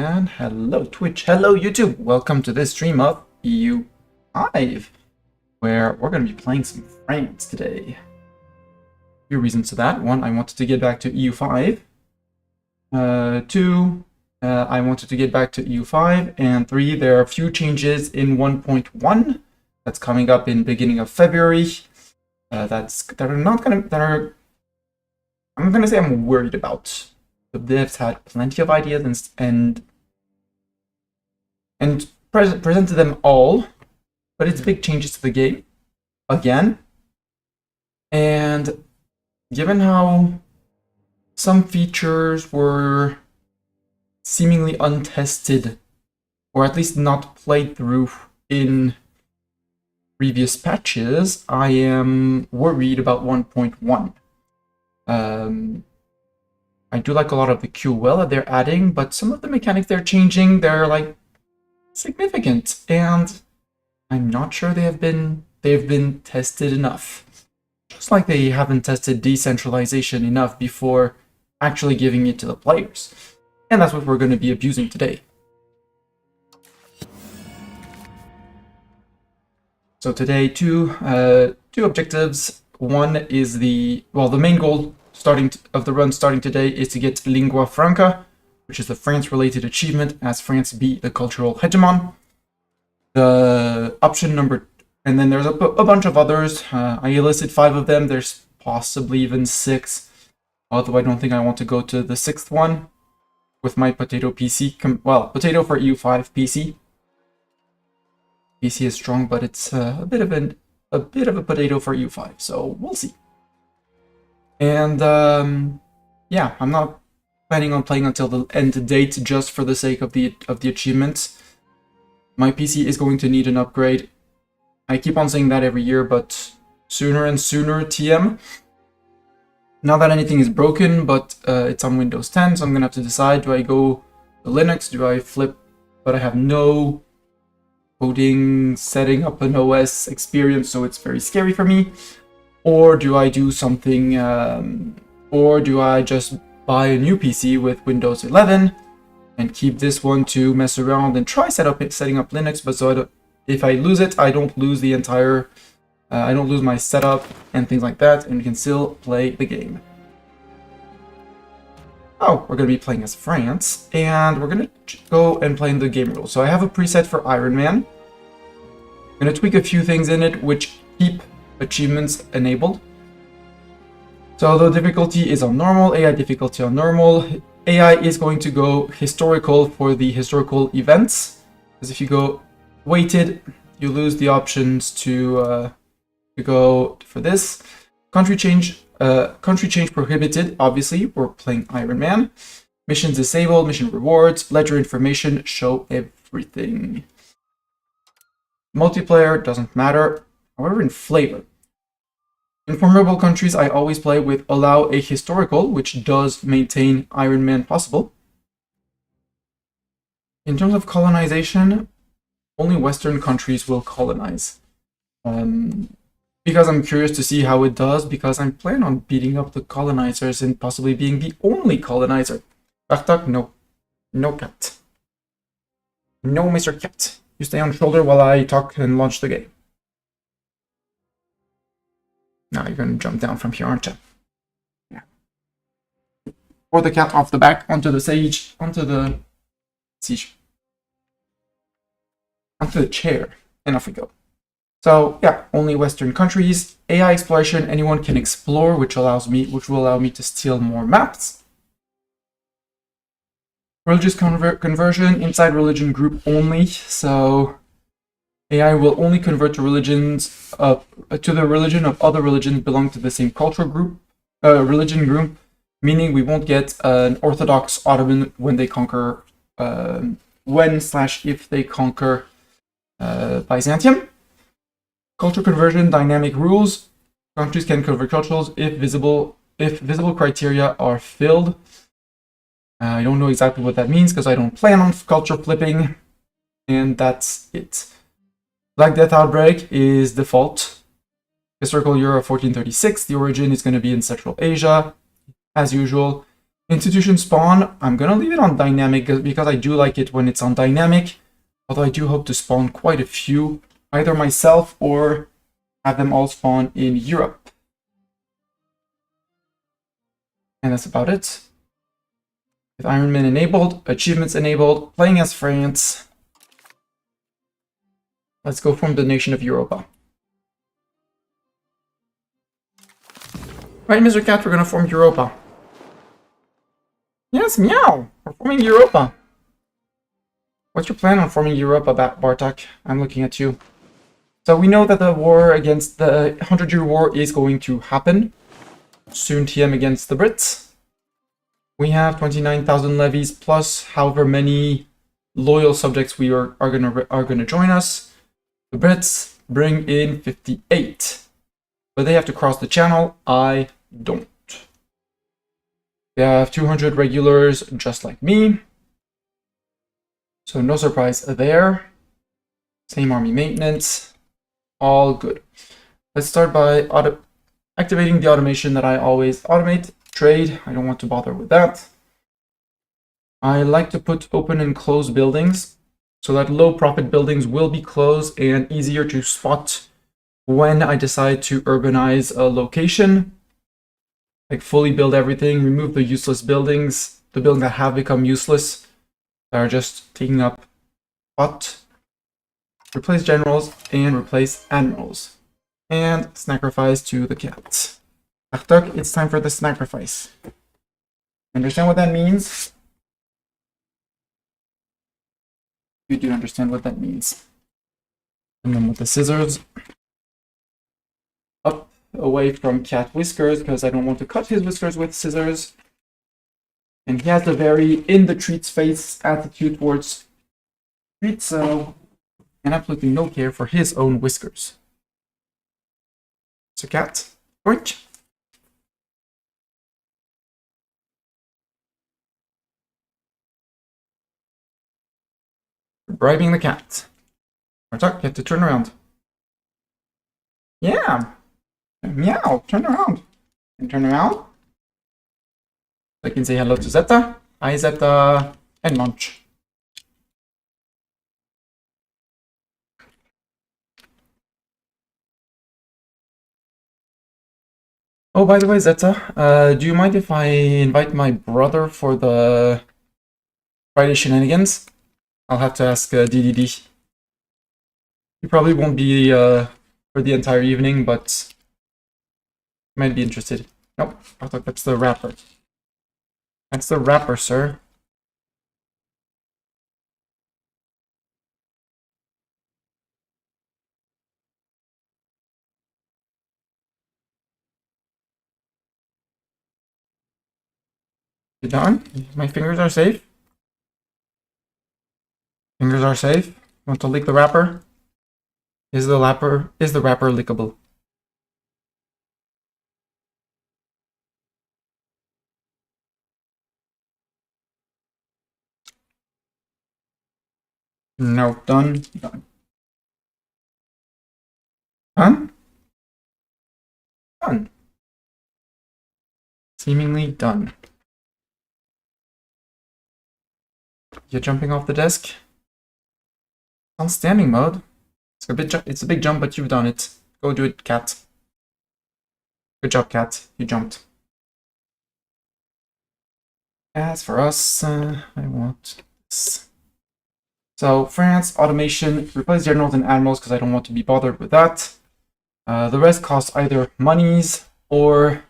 And hello Twitch, hello YouTube, welcome to this stream of EU5, where we're going to be playing some France today. A few reasons to that. One, I wanted to get back to EU5. Two, I wanted to get back to EU5. And three, there are a few changes in 1.1 that's coming up in beginning of February. I'm gonna say I'm worried about. The devs had plenty of ideas and presented them all, but it's big changes to the game again. And given how some features were seemingly untested, or at least not played through in previous patches, I am worried about 1.1. I do like a lot of the QL that they're adding, but some of the mechanics they're changing, they're like significant, and I'm not sure they've been tested enough. Just like they haven't tested decentralization enough before actually giving it to the players. And that's what we're going to be abusing today. So today, two objectives. One is the main goal of the run starting today is to get Lingua Franca, which is the France-related achievement, as France be the cultural hegemon. The option number, and then there's a bunch of others. I listed 5 of them. There's possibly even 6, although I don't think I want to go to the 6th one with my potato PC. Potato for EU5 PC. PC is strong, but it's a bit of a potato for EU5, so we'll see. And yeah, I'm not planning on playing until the end date just for the sake of the achievements. My PC is going to need an upgrade. I keep on saying that every year, but sooner and sooner, TM. Not that anything is broken, but it's on Windows 10, so I'm gonna have to decide: do I go to Linux? Do I flip? But I have no coding, setting up an OS experience, so it's very scary for me. Or do I do something, or do I just buy a new PC with Windows 11 and keep this one to mess around and try setting up Linux, but so if I lose it, I don't lose the entire, I don't lose my setup and things like that, and we can still play the game. Oh, we're going to be playing as France, and we're going to go and play in the game rules. So I have a preset for Iron Man. I'm going to tweak a few things in it, which keep achievements enabled. So the difficulty is on normal, AI difficulty on normal. AI is going to go historical for the historical events, because if you go weighted, you lose the options to go for this. Country change prohibited. Obviously, we're playing Iron Man. Missions disabled. Mission rewards. Ledger information. Show everything. Multiplayer doesn't matter. However, in flavor, in formidable countries, I always play with allow a historical, which does maintain Iron Man possible. In terms of colonization, only Western countries will colonize. Because I'm curious to see how it does, because I'm planning on beating up the colonizers and possibly being the only colonizer. Bartok, no. No cat. No, Mr. Cat. You stay on shoulder while I talk and launch the game. Now you're going to jump down from here, aren't you? Yeah. Or the cat off the back, onto the sage, onto the chair, and off we go. So yeah, only Western countries. AI exploration, anyone can explore, which will allow me to steal more maps. Religious conversion, inside religion group only. So AI will only convert to religions to the religion of other religions belonging to the same cultural group, religion group, meaning we won't get an Orthodox Ottoman when they conquer, if they conquer Byzantium. Culture conversion, dynamic rules. Countries can convert cultures if visible criteria are filled. I don't know exactly what that means because I don't plan on culture flipping, and that's it. Black Death Outbreak is default. Historical year of 1436. The origin is going to be in Central Asia, as usual. Institution spawn, I'm gonna leave it on dynamic because I do like it when it's on dynamic. Although I do hope to spawn quite a few, either myself or have them all spawn in Europe. And that's about it. With Ironman enabled, achievements enabled, playing as France. Let's go form the nation of Europa. Right, Mr. Cat, we're gonna form Europa. Yes, meow! We're forming Europa. What's your plan on forming Europa, Bartok? I'm looking at you. So we know that the war against the 100-year war is going to happen. Soon TM against the Brits. We have 29,000 levies plus however many loyal subjects we are gonna join us. The Brits bring in 58. But they have to cross the channel. I don't. They have 200 regulars just like me. So no surprise there. Same army maintenance. All good. Let's start by activating the automation that I always automate. Trade. I don't want to bother with that. I like to put open and close buildings so that low profit buildings will be closed and easier to spot when I decide to urbanize a location. Like fully build everything, remove the useless buildings, the buildings that have become useless, that are just taking up spot. Replace generals and replace admirals. And sacrifice to the cat. Bartok, it's time for the sacrifice. Understand what that means? You do understand what that means. And then with the scissors, up away from cat whiskers because I don't want to cut his whiskers with scissors. And he has a very in the treats face attitude towards treats, so and absolutely no care for his own whiskers. So cat, oink. Bribing the cat. Bartok, you have to turn around. Yeah. Meow, turn around. And turn around. I can say hello to Zeta. Hi Zeta. And Munch. Oh, by the way, Zeta, do you mind if I invite my brother for the Friday shenanigans? I'll have to ask DDD. He probably won't be for the entire evening, but might be interested. Nope, I thought that's the wrapper. That's the wrapper, sir. You done? My fingers are safe? Fingers are safe? Want to lick the wrapper? Is the wrapper lickable? No, done. Done. Done? Done. Seemingly done. You're jumping off the desk? On standing mode. It's a big jump, but you've done it. Go do it, cat. Good job, cat. You jumped. As for us, I want this. So, France, automation, replace generals and admirals because I don't want to be bothered with that. The rest costs either monies or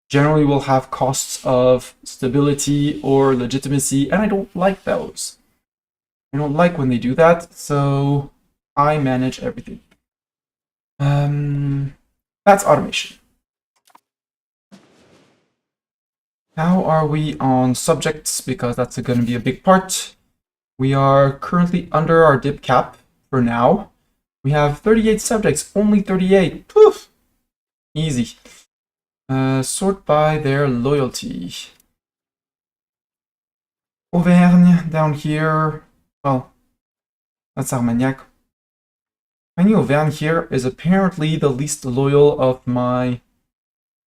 generally will have costs of stability or legitimacy, and I don't like those. I don't like when they do that, so I manage everything. That's automation. How are we on subjects? Because that's going to be a big part. We are currently under our dip cap for now. We have 38 subjects, only 38. Poof! Easy. Sort by their loyalty. Auvergne down here. Well, that's Armagnac. Finding Auvergne here is apparently the least loyal of my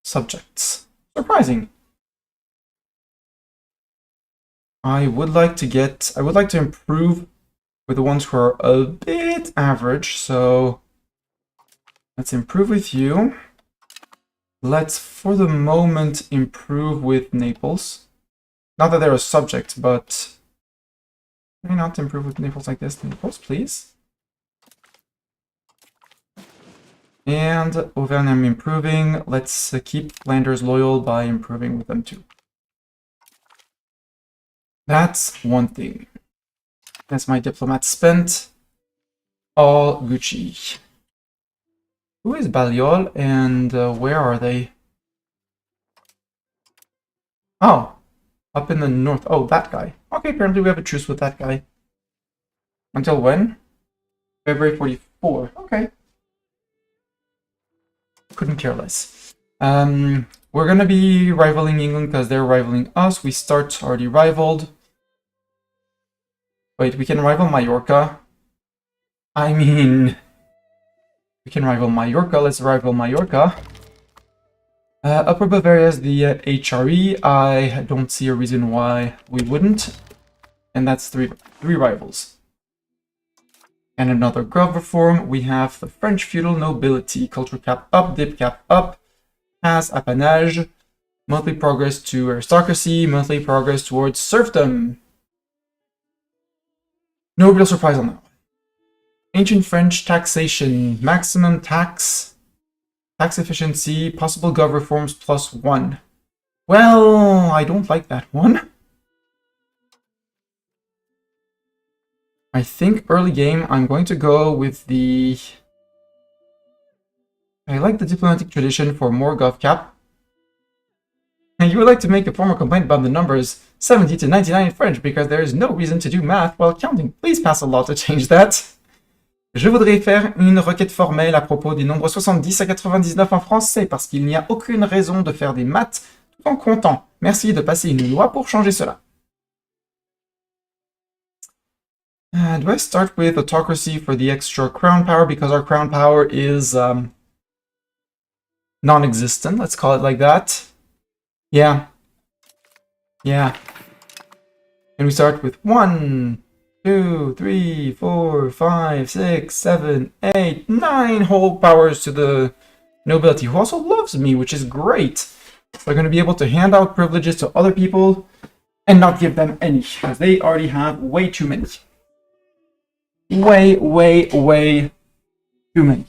subjects. Surprising. I would like to improve with the ones who are a bit average, so let's improve with you. Let's, for the moment, improve with Naples. Not that they're a subject, but why not improve with Naples like this? Naples, please. And Auvergne I'm improving. Let's keep Flanders loyal by improving with them too. That's one thing. That's my diplomat spent. All Gucci. Who is Balliol and where are they? Oh, up in the north. Oh, that guy. Okay, apparently we have a truce with that guy. Until when? February 44. Okay. Couldn't care less. We're gonna be rivaling England because they're rivaling us. We start already rivaled. Wait, we can rival Mallorca. I mean, we can rival Mallorca. Let's rival Mallorca. Upper Bavaria is the HRE. I don't see a reason why we wouldn't. And that's three rivals. And another gov reform. We have the French feudal nobility. Culture cap up, dip cap up. Has appanage. Monthly progress to aristocracy. Monthly progress towards serfdom. No real surprise on that one. Ancient French taxation. Maximum tax. Tax efficiency. Possible gov reforms +1. Well, I don't like that one. I think early game I'm going to go with the... I like the diplomatic tradition for more gov cap. And you would like to make a formal complaint about the numbers 70 to 99 in French because there is no reason to do math while counting. Please pass a law to change that. Je voudrais faire une requête formelle à propos des nombres 70 à 99 en français parce qu'il n'y a aucune raison de faire des maths tout en comptant. Merci de passer une loi pour changer cela. Do I start with autocracy for the extra crown power because our crown power is non-existent? Let's call it like that. Yeah. Yeah. And we start with 1, 2, 3, 4, 5, 6, 7, 8, 9 whole powers to the nobility, who also loves me, which is great. So I'm going to be able to hand out privileges to other people and not give them any, because they already have way too many. Way too many.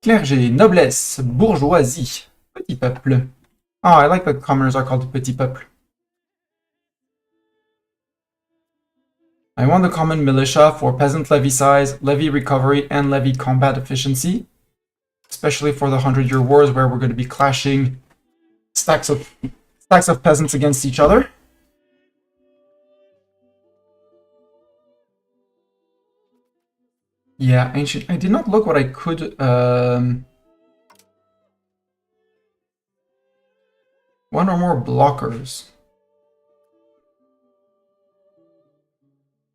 Clergé, noblesse, bourgeoisie, petit peuple. Oh, I like that commoners are called petit peuple. I want the common militia for peasant levy size, levy recovery, and levy combat efficiency. Especially for the 100-year wars where we're going to be clashing stacks of peasants against each other. Yeah, ancient. I did not look what I could. One or more blockers.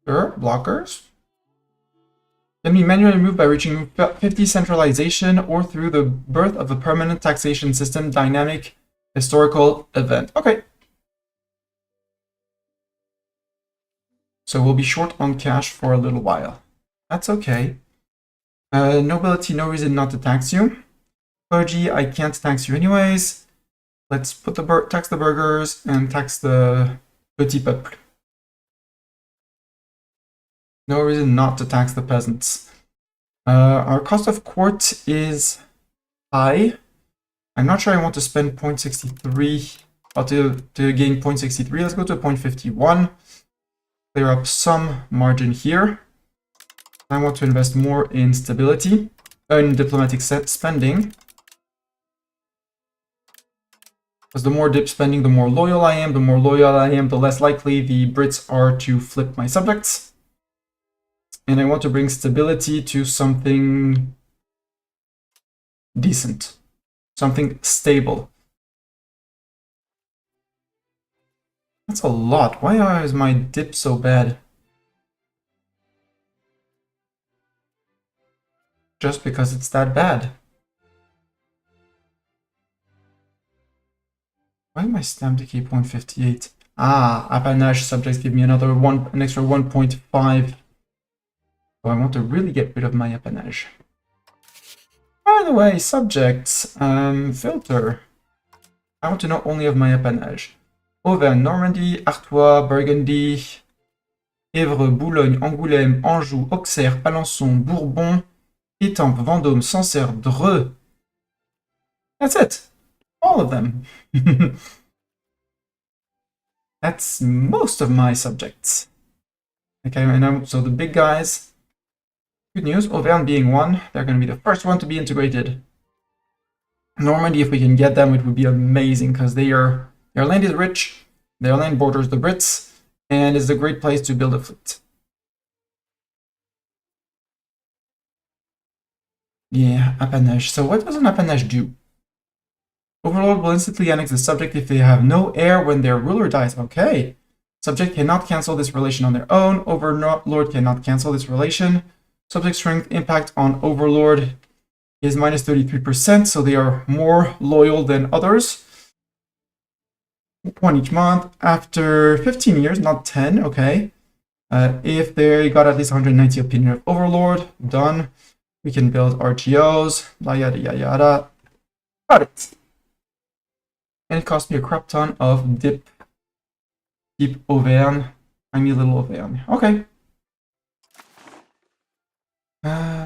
Sure, blockers. Can be manually removed by reaching 50 centralization or through the birth of a permanent taxation system dynamic historical event. Okay. So we'll be short on cash for a little while. That's okay. Nobility, no reason not to tax you. Clergy, I can't tax you anyways. Let's put the tax the burghers and tax the petit peuple. No reason not to tax the peasants. Our cost of court is high. I'm not sure I want to spend 0.63 to gain 0.63. Let's go to 0.51. Clear up some margin here. I want to invest more in stability, in diplomatic spending. Because the more dip spending, the more loyal I am. The more loyal I am, the less likely the Brits are to flip my subjects. And I want to bring stability to something decent, something stable. That's a lot. Why is my dip so bad? Just because it's that bad. Why am I stamped to keep 158? Ah, apanage subjects give me another an extra 1.5. So I want to really get rid of my apanage. By the way, subjects, filter. I want to know only of my apanage. Auvergne, Normandy, Artois, Burgundy, Évreux, Boulogne, Angoulême, Anjou, Auxerre, Alençon, Bourbon, Étampes, Vendôme, Sancerre, Dreux. That's it. All of them. That's most of my subjects. Okay, and now, so the big guys. Good news, Auvergne being one, they're going to be the first one to be integrated. Normandy, if we can get them, it would be amazing because their land is rich, their land borders the Brits, and is a great place to build a fleet. Yeah, apanage. So what does an apanage do? Overlord will instantly annex the subject if they have no heir when their ruler dies. Okay. Subject cannot cancel this relation on their own. Overlord cannot cancel this relation. Subject strength impact on Overlord is minus 33%, so they are more loyal than others. 1 each month. After 15 years, not 10, okay. If they got at least 190 opinion of Overlord, done. We can build RTOs, yada yada yada. Got it. And it cost me a crap ton of deep Auvergne. I mean little Auvergne. Okay. I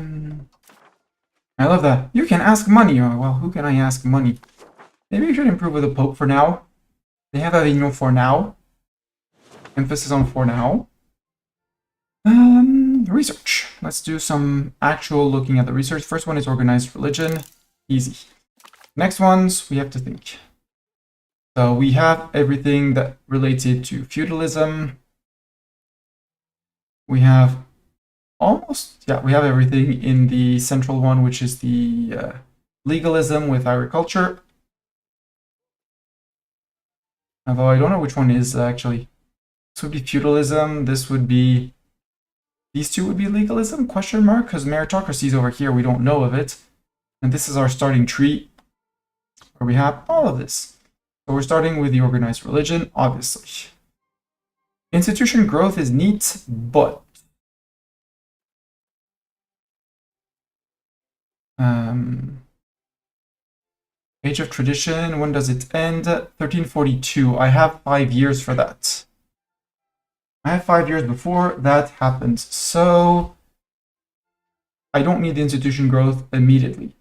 love that. You can ask money. Oh, well, who can I ask money? Maybe we should improve with the Pope for now. They have Avignon for now. Emphasis on for now. Research. Let's do some actual looking at the research. First one is organized religion. Easy. Next ones, we have to think. So we have everything that related to feudalism. We have we have everything in the central one, which is the legalism with agriculture. Although I don't know which one is actually. This would be feudalism. This would be. These two would be legalism? Question mark? Because meritocracy is over here. We don't know of it. And this is our starting tree, where we have all of this. So we're starting with the organized religion, obviously. Institution growth is neat, but Age of Tradition, when does it end? 1342. I have 5 years for that. I have 5 years before that happens, so I don't need the institution growth immediately.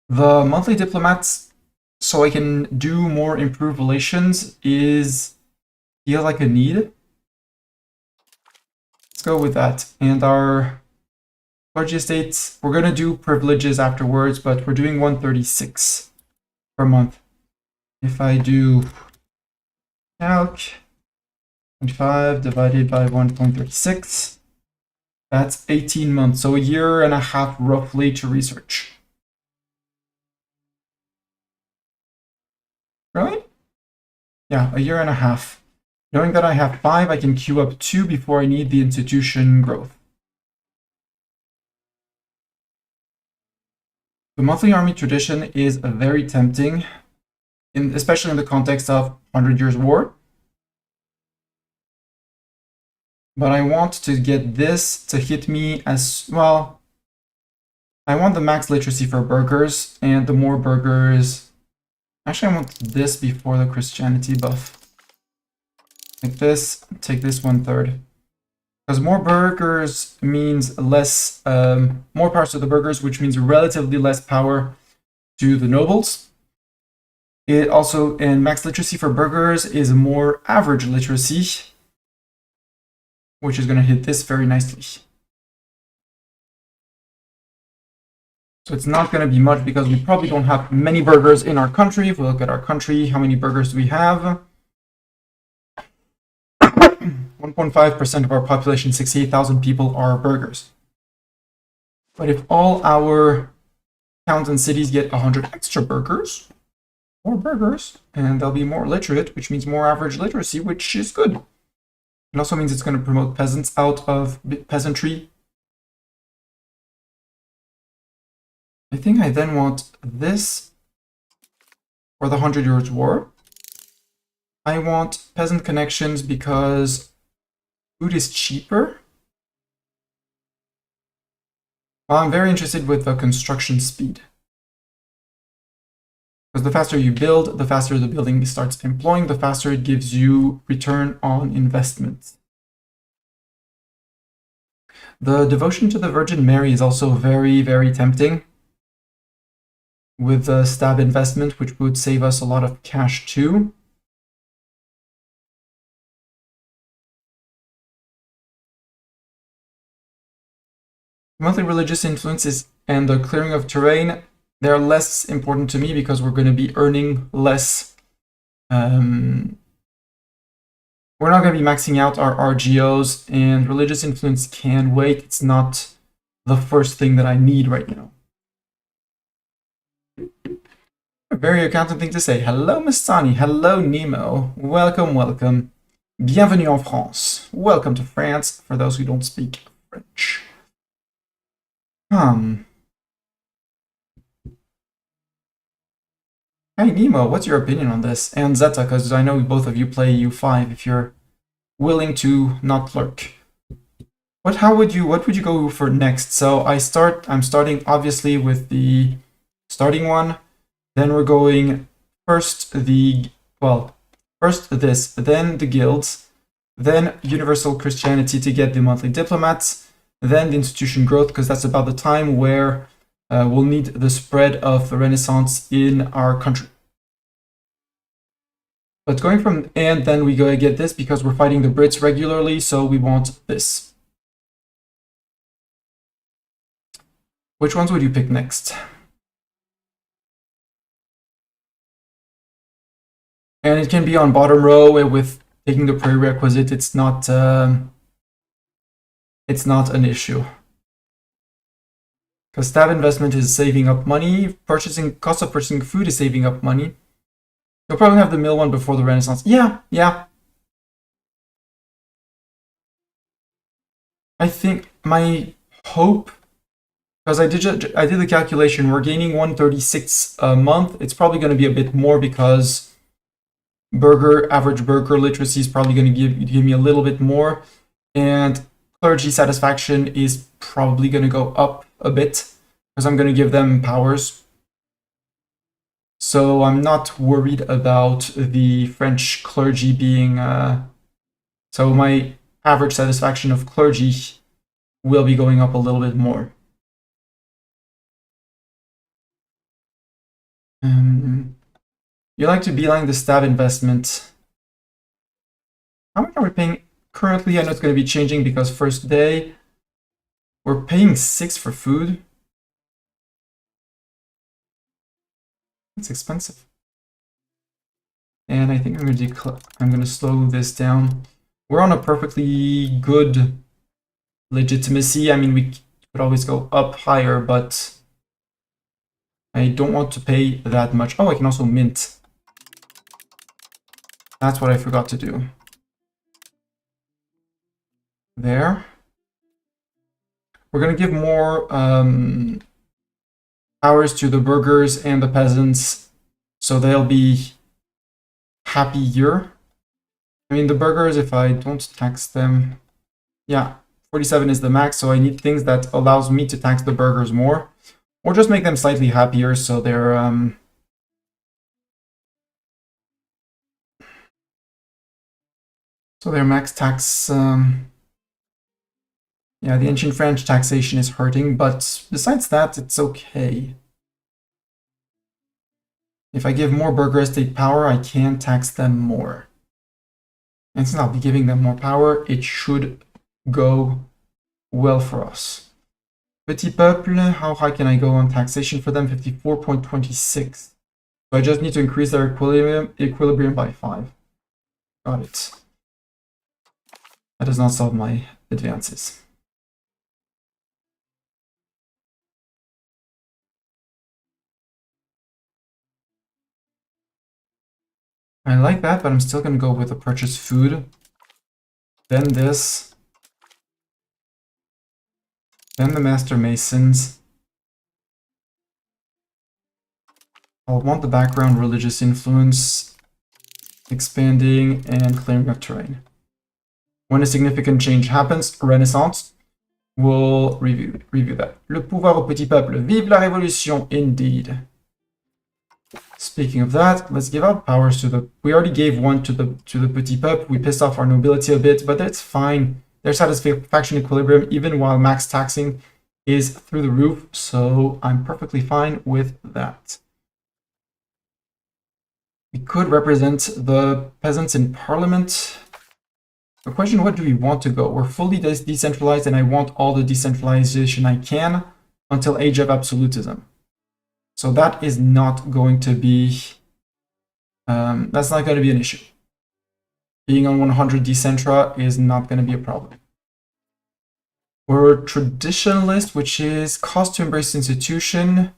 The monthly diplomats, so I can do more improved relations, feel like a need. Let's go with that. And our clergy estates, we're going to do privileges afterwards, but we're doing 136 per month. If I do calc, 25 divided by 1.36, that's 18 months, so a year and a half roughly to research. Really? Yeah, a year and a half. Knowing that I have 5, I can queue up 2 before I need the institution growth. The monthly army tradition is very tempting, especially in the context of 100 Years' War. But I want to get this to hit me as well. I want the max literacy for burghers, and the more burghers. Actually, I want this before the Christianity buff. Like this, take this 1/3. Because more burghers means less, more powers to the burghers, which means relatively less power to the nobles. It also, and max literacy for burghers is more average literacy, which is going to hit this very nicely. So it's not going to be much because we probably don't have many burghers in our country. If we look at our country, how many burghers do we have? 1.5% of our population, 68,000 people, are burghers. But if all our towns and cities get 100 extra burghers, more burghers, and they'll be more literate, which means more average literacy, which is good. It also means it's going to promote peasants out of peasantry. I think I then want this for the 100 Years' War. I want peasant connections because food is cheaper. Well, I'm very interested with the construction speed. Because the faster you build, the faster the building starts employing, the faster it gives you return on investment. The devotion to the Virgin Mary is also very, very tempting with the stab investment, which would save us a lot of cash too. Monthly religious influences and the clearing of terrain, they're less important to me because we're going to be earning less. We're not going to be maxing out our RGOs, and religious influence can wait. It's not the first thing that I need right now. A very accountant thing to say. Hello, Mistani. Hello, Nemo. Welcome, welcome. Bienvenue en France. Welcome to France, for those who don't speak French. Hey, Nemo, what's your opinion on this? And Zeta, because I know both of you play EU5, if you're willing to not lurk. What would you go for next? So I'm starting obviously with the starting one. Then we're going first this, then the guilds, then universal Christianity to get the monthly diplomats, then the institution growth, because that's about the time where we'll need the spread of the Renaissance in our country. But going from, and then we go to get this because we're fighting the Brits regularly, so we want this. Which ones would you pick next? And it can be on bottom row with taking the prerequisite. It's not an issue. Because stab investment is saving up money. Cost of purchasing food is saving up money. You'll probably have the mill one before the Renaissance. Yeah. I think my hope, because I did the calculation, we're gaining 136 a month. It's probably going to be a bit more because average burger literacy is probably going to give me a little bit more, and clergy satisfaction is probably going to go up a bit because I'm going to give them powers. So I'm not worried about the French clergy being so my average satisfaction of clergy will be going up a little bit more. You like to beeline the stab investment. How much are we paying currently? I know it's going to be changing because first day we're paying 6 for food. It's expensive. And I think I'm going to slow this down. We're on a perfectly good legitimacy. I mean, we could always go up higher, but I don't want to pay that much. Oh, I can also mint. That's what I forgot to do. There. We're going to give more powers to the burghers and the peasants, so they'll be happier. I mean, the burghers, if I don't tax them, yeah, 47 is the max, so I need things that allows me to tax the burghers more, or just make them slightly happier, so they're max tax. Yeah, the ancient French taxation is hurting, but besides that, it's okay. If I give more burgher estate power, I can tax them more. And since I'll be giving them more power, it should go well for us. Petit Peuple, how high can I go on taxation for them? 54.26. So I just need to increase their equilibrium by 5. Got it. That does not solve my advances. I like that, but I'm still going to go with the purchase food. Then this. Then the Master Masons. I'll want the background religious influence, expanding, and clearing up terrain. When a significant change happens, Renaissance, we'll review that. Le pouvoir au petit peuple. Vive la révolution, indeed. Speaking of that, let's give out powers to the... We already gave one to the petit peuple. We pissed off our nobility a bit, but that's fine. Their satisfaction equilibrium, even while max taxing, is through the roof, so I'm perfectly fine with that. We could represent the peasants in parliament. The question, what do we want to go? We're fully decentralized, and I want all the decentralization I can until Age of Absolutism. So that is not going to be... that's not going to be an issue. Being on 100 decentra is not going to be a problem. We're traditionalist, which is cost to embrace institution,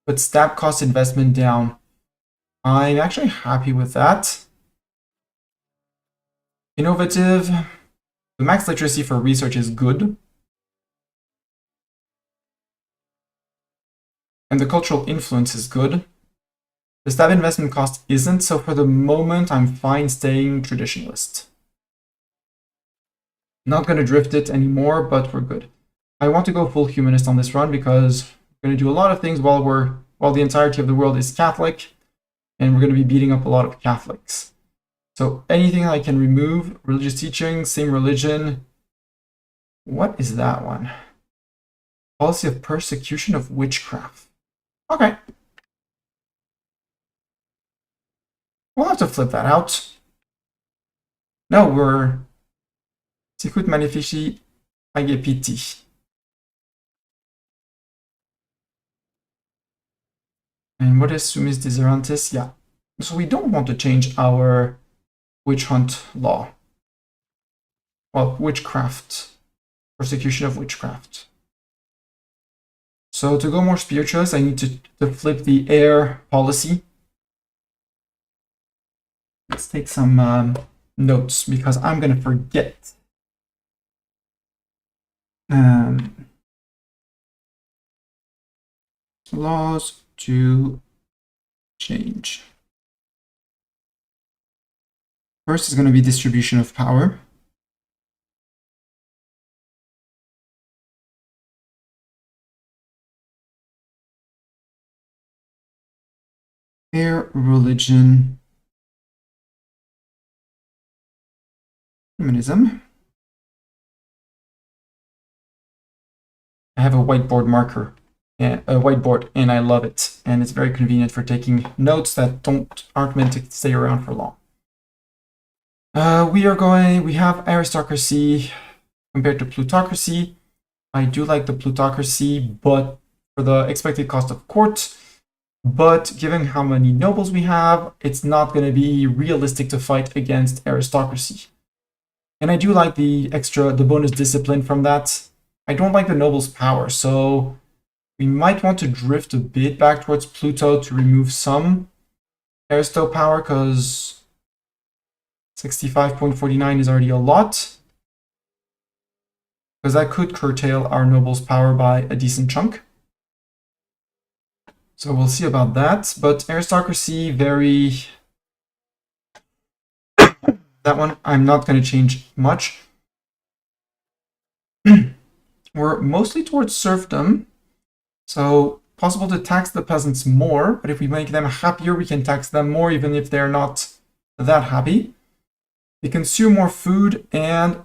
but stab cost investment down. I'm actually happy with that. Innovative. The max literacy for research is good. And the cultural influence is good. The stab investment cost isn't, so for the moment I'm fine staying traditionalist. Not going to drift it anymore, but we're good. I want to go full humanist on this run because we're going to do a lot of things while the entirety of the world is Catholic, and we're going to be beating up a lot of Catholics. So anything I can remove, religious teaching, same religion. What is that one? Policy of persecution of witchcraft. Okay. We'll have to flip that out. No, we're... Sicut Magnifici Agepiti. And what is Sumis Deserantis? Yeah. So we don't want to change our witch hunt law. Well, witchcraft. Persecution of witchcraft. So to go more spiritualist, I need to flip the heir policy. Let's take some notes because I'm going to forget. Laws to change. First is going to be distribution of power. Heir, religion, humanism. I have a whiteboard marker, a whiteboard, and I love it. And it's very convenient for taking notes that aren't meant to stay around for long. We have aristocracy compared to plutocracy. I do like the plutocracy, but for the expected cost of court. But given how many nobles we have, it's not going to be realistic to fight against aristocracy. And I do like the bonus discipline from that. I don't like the noble's power, so we might want to drift a bit back towards Pluto to remove some aristo power, because 65.49 is already a lot. Because that could curtail our noble's power by a decent chunk. So we'll see about that. But aristocracy, very... that one, I'm not going to change much. We're mostly towards serfdom, so possible to tax the peasants more, but if we make them happier, we can tax them more even if they're not that happy. They consume more food and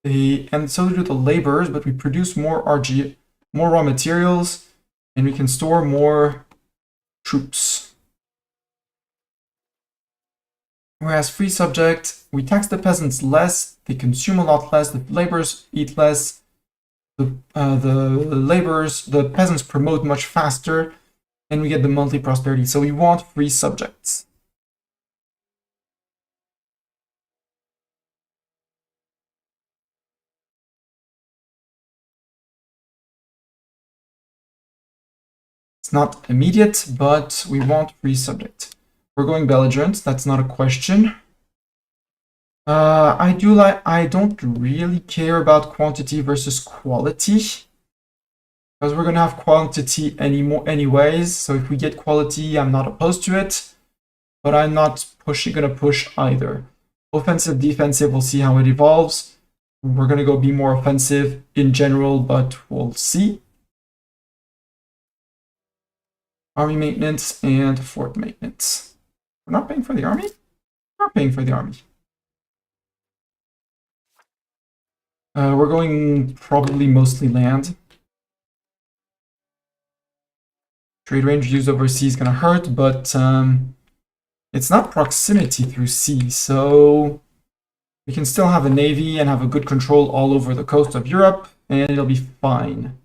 so do the laborers, but we produce more more raw materials, and we can store more troops. Whereas free subject, we tax the peasants less, they consume a lot less, the laborers eat less, the peasants promote much faster, and we get the monthly prosperity. So we want free subjects. It's not immediate, but we want free subject. We're going belligerent, that's not a question. I don't really care about quantity versus quality, Because we're going to have quantity anyways, so if we get quality, I'm not opposed to it, but I'm not going to push either. Offensive, defensive, we'll see how it evolves. We're going to go be more offensive in general, but we'll see. Army maintenance and fort maintenance. We're not paying for the army? We're not paying for the army. We're going probably mostly land. Trade range used overseas is going to hurt, but it's not proximity through sea, so we can still have a navy and have a good control all over the coast of Europe, and it'll be fine.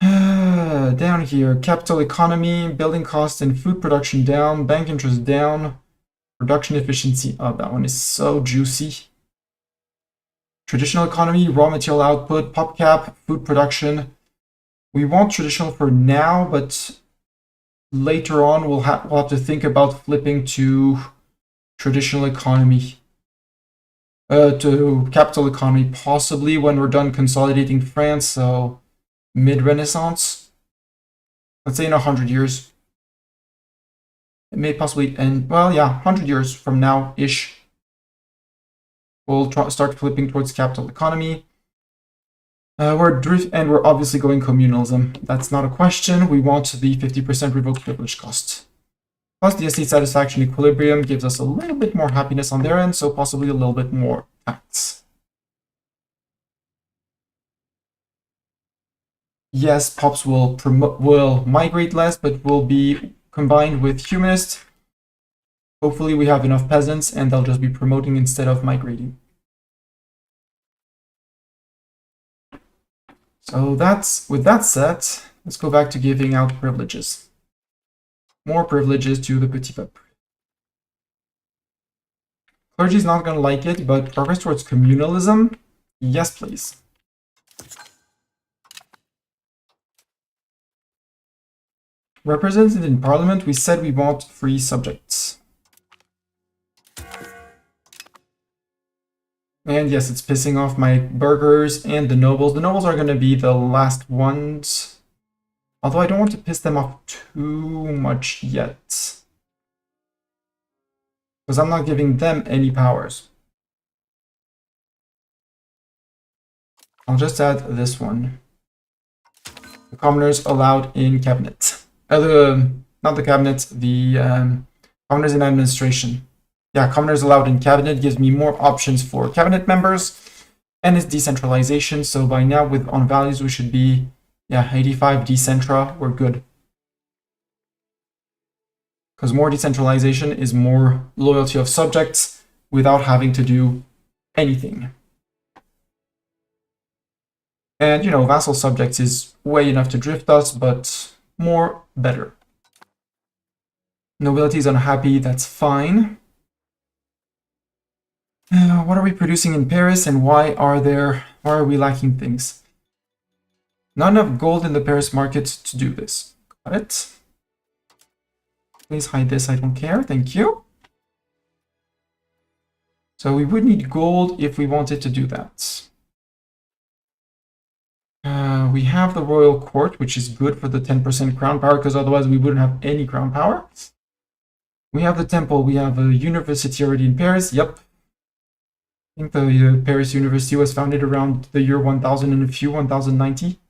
Down here, capital economy, building cost and food production down, bank interest down, production efficiency up. That one is so juicy. Traditional economy, raw material output, pop cap, food production. We want traditional for now, but later on we'll have to think about flipping to traditional economy. To capital economy, possibly when we're done consolidating France, so mid-Renaissance. Let's say in 100 years. It may possibly end, well, yeah, 100 years from now-ish. We'll start flipping towards capital economy. We're obviously going communalism. That's not a question. We want the 50% revoked privilege cost. Plus, the estate satisfaction equilibrium gives us a little bit more happiness on their end, so possibly a little bit more tax. Yes, pops will migrate less, but will be combined with humanist. Hopefully we have enough peasants and they'll just be promoting instead of migrating. So with that said, let's go back to giving out privileges. More privileges to the petit peuple. Clergy's not going to like it, but progress towards communalism? Yes, please. Represented in parliament, we said we want free subjects. And yes, it's pissing off my burghers and the nobles. The nobles are going to be the last ones. Although I don't want to piss them off too much yet. Because I'm not giving them any powers. I'll just add this one. The commoners allowed in cabinet. Not the cabinet, the commoners in administration. Yeah, commoners allowed in cabinet gives me more options for cabinet members, and it's decentralization. So by now, on values, we should be, yeah, 85 decentra. We're good. Because more decentralization is more loyalty of subjects without having to do anything. And, you know, vassal subjects is way enough to drift us, but more better. Nobility is unhappy, that's fine. What are we producing in Paris and why are we lacking things? Not enough gold in the Paris market to do this. Got it. Please hide this, I don't care, thank you. So we would need gold if we wanted to do that. We have the royal court, which is good for the 10% crown power, because otherwise we wouldn't have any crown power. We have the temple, we have a university already in Paris, yep. I think the Paris University was founded around the year 1000 and a few, 1090.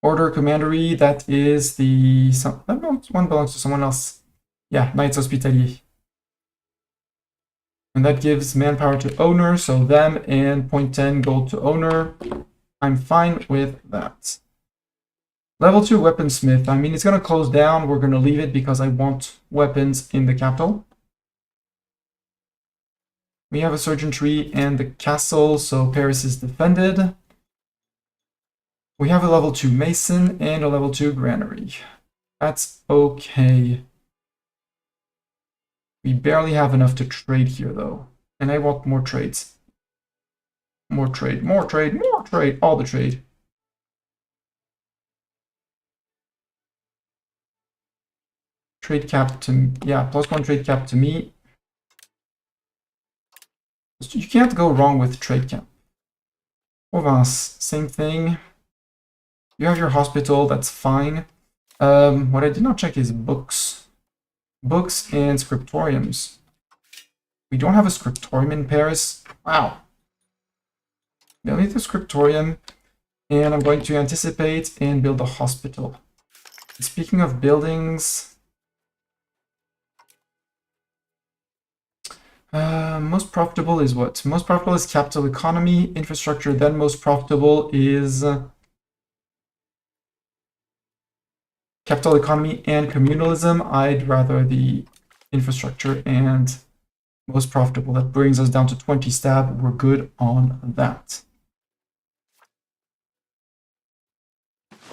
Order Commandery, that is that one belongs to someone else. Yeah, Knights Hospitalier. And that gives manpower to owner, so them, and 0.10 gold to owner. I'm fine with that. Level 2 weaponsmith. I mean, it's going to close down. We're going to leave it because I want weapons in the capital. We have a surgeonry and the castle, so Paris is defended. We have a level 2 mason and a level 2 granary. That's okay. We barely have enough to trade here, though. And I want more trades. More trade, more trade, more trade, all the trade. Trade cap to, yeah, +1 trade cap to me. You can't go wrong with trade cap. Province, same thing. You have your hospital, that's fine. What I did not check is books. Books and scriptoriums. We don't have a scriptorium in Paris. Wow. We'll need a scriptorium, and I'm going to anticipate and build a hospital. Speaking of buildings, most profitable is what? Most profitable is capital economy, infrastructure, then most profitable is capital economy and communalism. I'd rather the infrastructure and most profitable. That brings us down to 20 stab. We're good on that.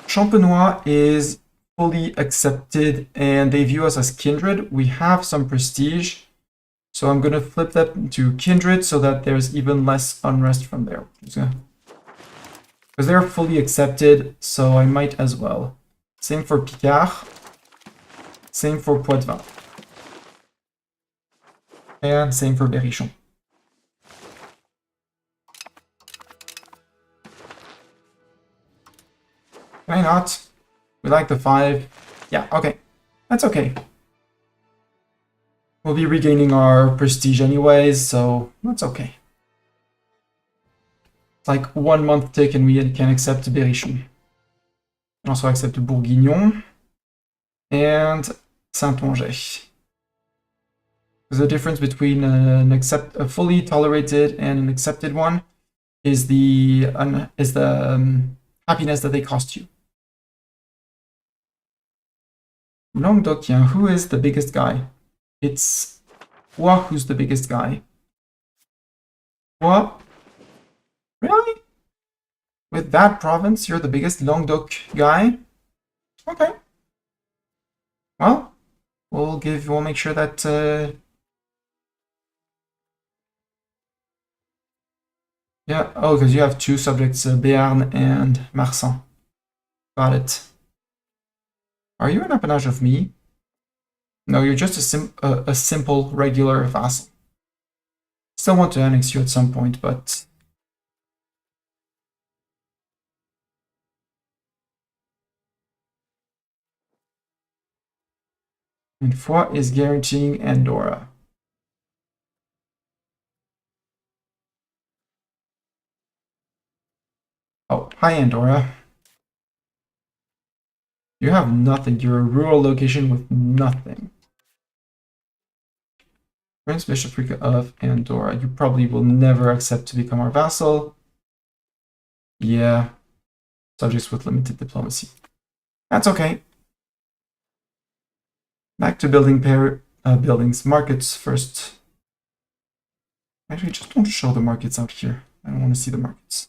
Champenois is fully accepted and they view us as kindred. We have some prestige. So I'm going to flip that to kindred so that there's even less unrest from there. Because they're fully accepted, so I might as well. Same for Picard. Same for Poitevin. And same for Berrichon. Why not? We like the 5. Yeah, okay. That's okay. We'll be regaining our prestige anyways, so that's okay. It's like 1 month tick and we can accept Berrichon. And also accept Bourguignon and Saint-Onger. The difference between a fully tolerated and an accepted one is the happiness that they cost you. Languedocien, who is the biggest guy? It's What? Who's the biggest guy? What? Really? With that province, you're the biggest Languedoc guy? Okay. Well, we'll make sure that yeah, oh, because you have 2 subjects, Béarn and Marsan. Got it. Are you an appanage of me? No, you're just a simple, regular vassal. Still want to annex you at some point, but... And Foix is guaranteeing Andorra. Oh, hi Andorra. You have nothing. You're a rural location with nothing. Prince Bishopric of Andorra. You probably will never accept to become our vassal. Yeah. Subjects with limited diplomacy. That's okay. Back to building buildings. Markets first. Actually, just don't show the markets out here. I don't want to see the markets.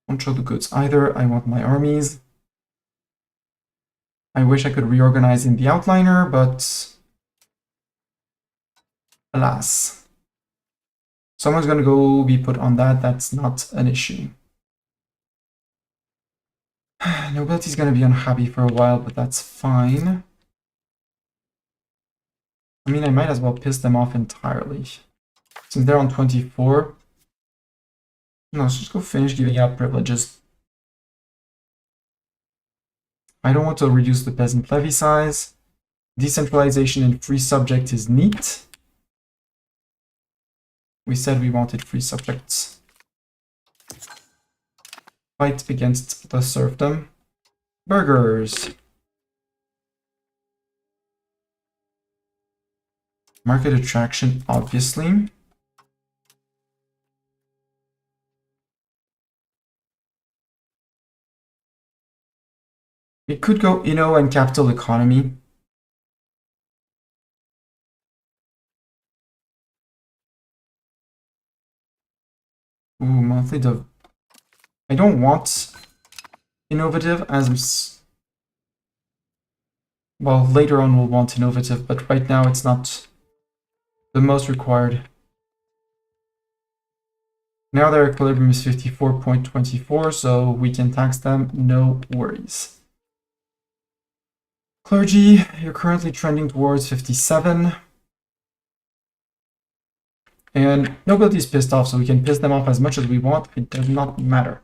Don't show the goods either. I want my armies. I wish I could reorganize in the outliner, but alas. Someone's gonna go be put on that. That's not an issue. Nobility's gonna be unhappy for a while, but that's fine. I mean, I might as well piss them off entirely. Since they're on 24. No, let's just go finish giving out privileges. I don't want to reduce the peasant levy size. Decentralization and free subject is neat. We said we wanted free subjects. Fight against the serfdom. Burgers. Market attraction, obviously. We could go Inno and capital economy. Ooh, monthly div. I don't want innovative as... Well, later on we'll want innovative, but right now it's not the most required. Now their equilibrium is 54.24, so we can tax them, no worries. Clergy, you're currently trending towards 57. And nobility is pissed off, so we can piss them off as much as we want. It does not matter.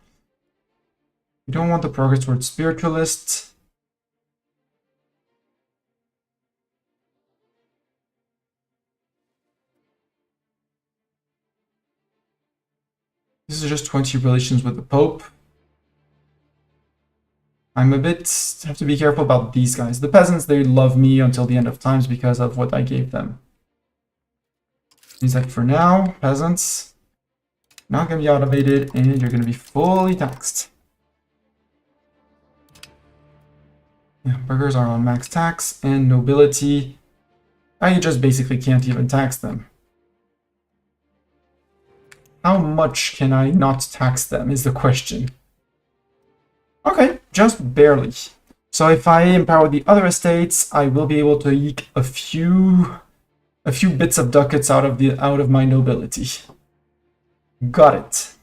We don't want the progress towards spiritualists. This is just 20 relations with the Pope. I'm have to be careful about these guys. The peasants, they love me until the end of times because of what I gave them. Use that for now. Peasants, not going to be automated, and you're going to be fully taxed. Yeah, burghers are on max tax, and nobility, I just basically can't even tax them. How much can I not tax them is the question. Okay, just barely. So if I empower the other estates, I will be able to eke a few bits of ducats out of my nobility. Got it.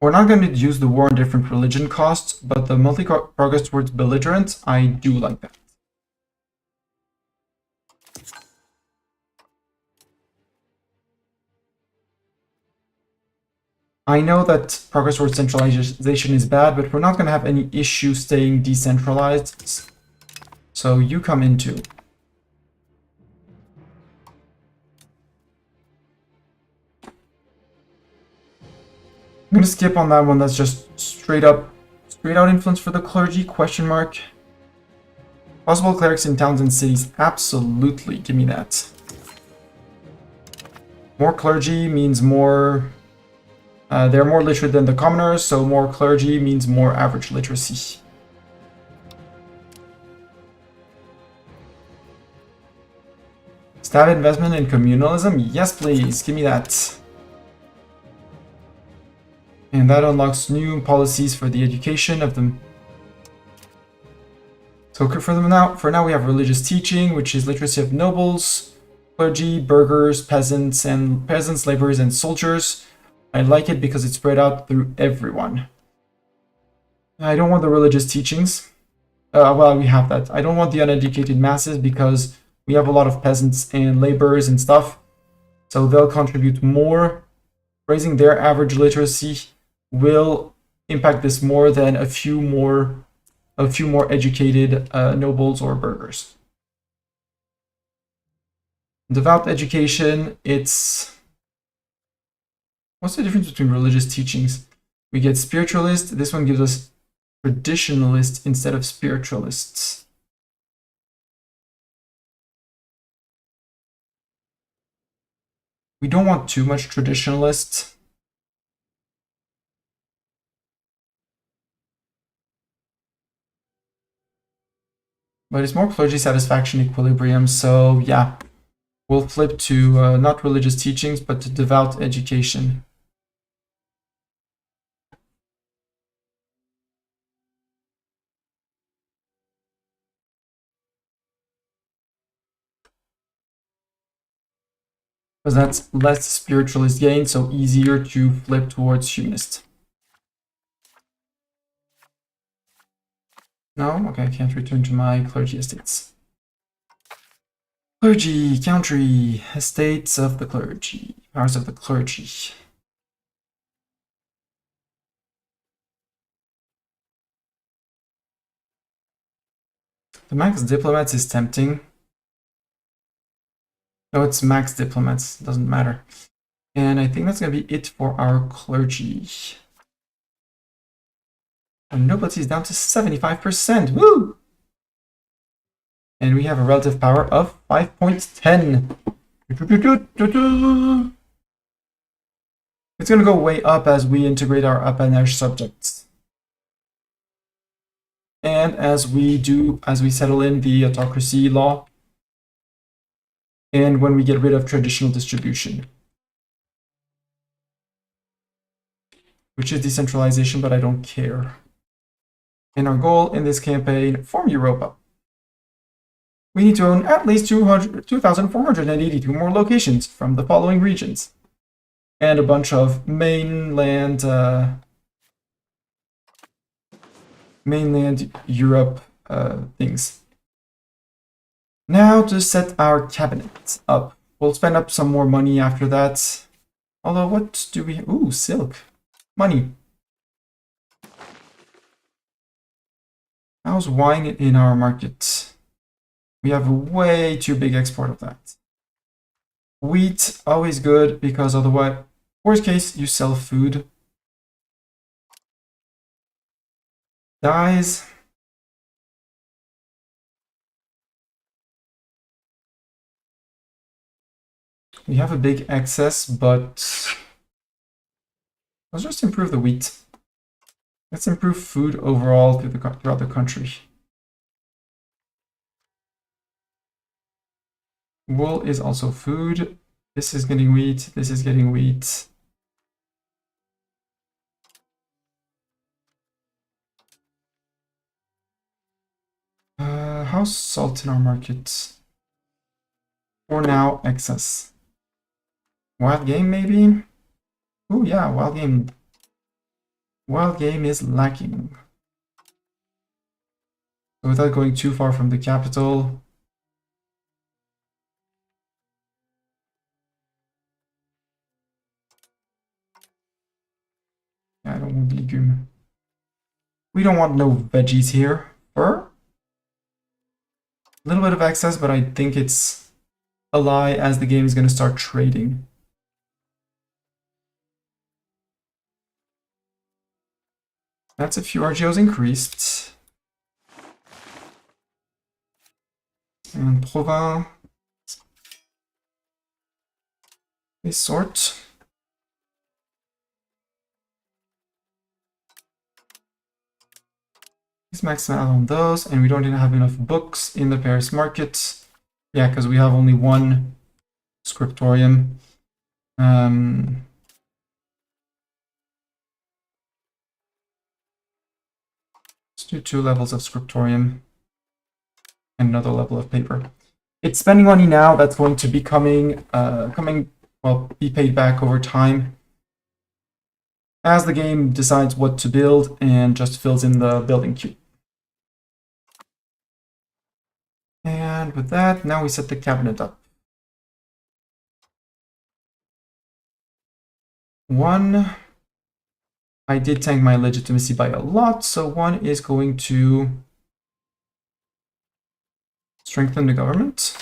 We're not going to use the war on different religion costs, but the monthly progress towards belligerent, I do like that. I know that progress towards centralization is bad, but we're not going to have any issue staying decentralized. So you come in too. I'm going to skip on that one. That's just straight out influence for the clergy, question mark. Possible clerics in towns and cities. Absolutely. Give me that. More clergy means more... they're more literate than the commoners, so more clergy means more average literacy. Stab investment in communalism? Yes, please. Give me that. And that unlocks new policies for the education of them. So for now we have religious teaching, which is literacy of nobles, clergy, burghers, peasants, laborers, and soldiers. I like it because it's spread out through everyone. I don't want the religious teachings. Well, we have that. I don't want the uneducated masses because we have a lot of peasants and laborers and stuff. So they'll contribute more. Raising their average literacy will impact this more than a few more educated nobles or burghers. Devout education, it's... What's the difference between religious teachings? We get spiritualist. This one gives us traditionalist instead of spiritualists. We don't want too much traditionalist. But it's more clergy satisfaction equilibrium, so yeah. We'll flip to not religious teachings, but to devout education. Because that's less spiritualist gain, so easier to flip towards humanist. No? Okay, I can't return to my clergy estates. Clergy, country, estates of the clergy, powers of the clergy. The max diplomats is tempting. No, it's max diplomats, doesn't matter. And I think that's going to be it for our clergy. And nobility is down to 75%. Woo! And we have a relative power of 5.10. It's going to go way up as we integrate our appanage subjects. And as we settle in the autocracy law. And when we get rid of traditional distribution. Which is decentralization, but I don't care. And our goal in this campaign, form Europa. We need to own at least 2,482 more locations from the following regions. And a bunch of mainland mainland Europe things. Now to set our cabinet up. We'll spend up some more money after that. Although, what do we... Ooh, silk. Money. How's wine in our market? We have a way too big export of that. Wheat, always good, because otherwise, worst case, you sell food. Dyes. We have a big excess, but let's just improve the wheat. Let's improve food overall throughout the country. Wool is also food. This is getting wheat. This is getting wheat. How's salt in our market? For now, excess. Wild game, maybe? Oh yeah, wild game. Wild game is lacking. So without going too far from the capital, yeah, I don't want legume. We don't want no veggies here. Fur? A little bit of excess, but I think it's a lie as the game is going to start trading. That's a few RGOs increased. And Provins. They sort. Let's max out on those, and we don't even have enough books in the Paris market. Yeah, because we have only one scriptorium. Let's do 2 levels of scriptorium and another level of paper. It's spending money now that's going to be be paid back over time as the game decides what to build and just fills in the building queue. And with that, now we set the cabinet up. 1, I did tank my legitimacy by a lot, so 1 is going to strengthen the government.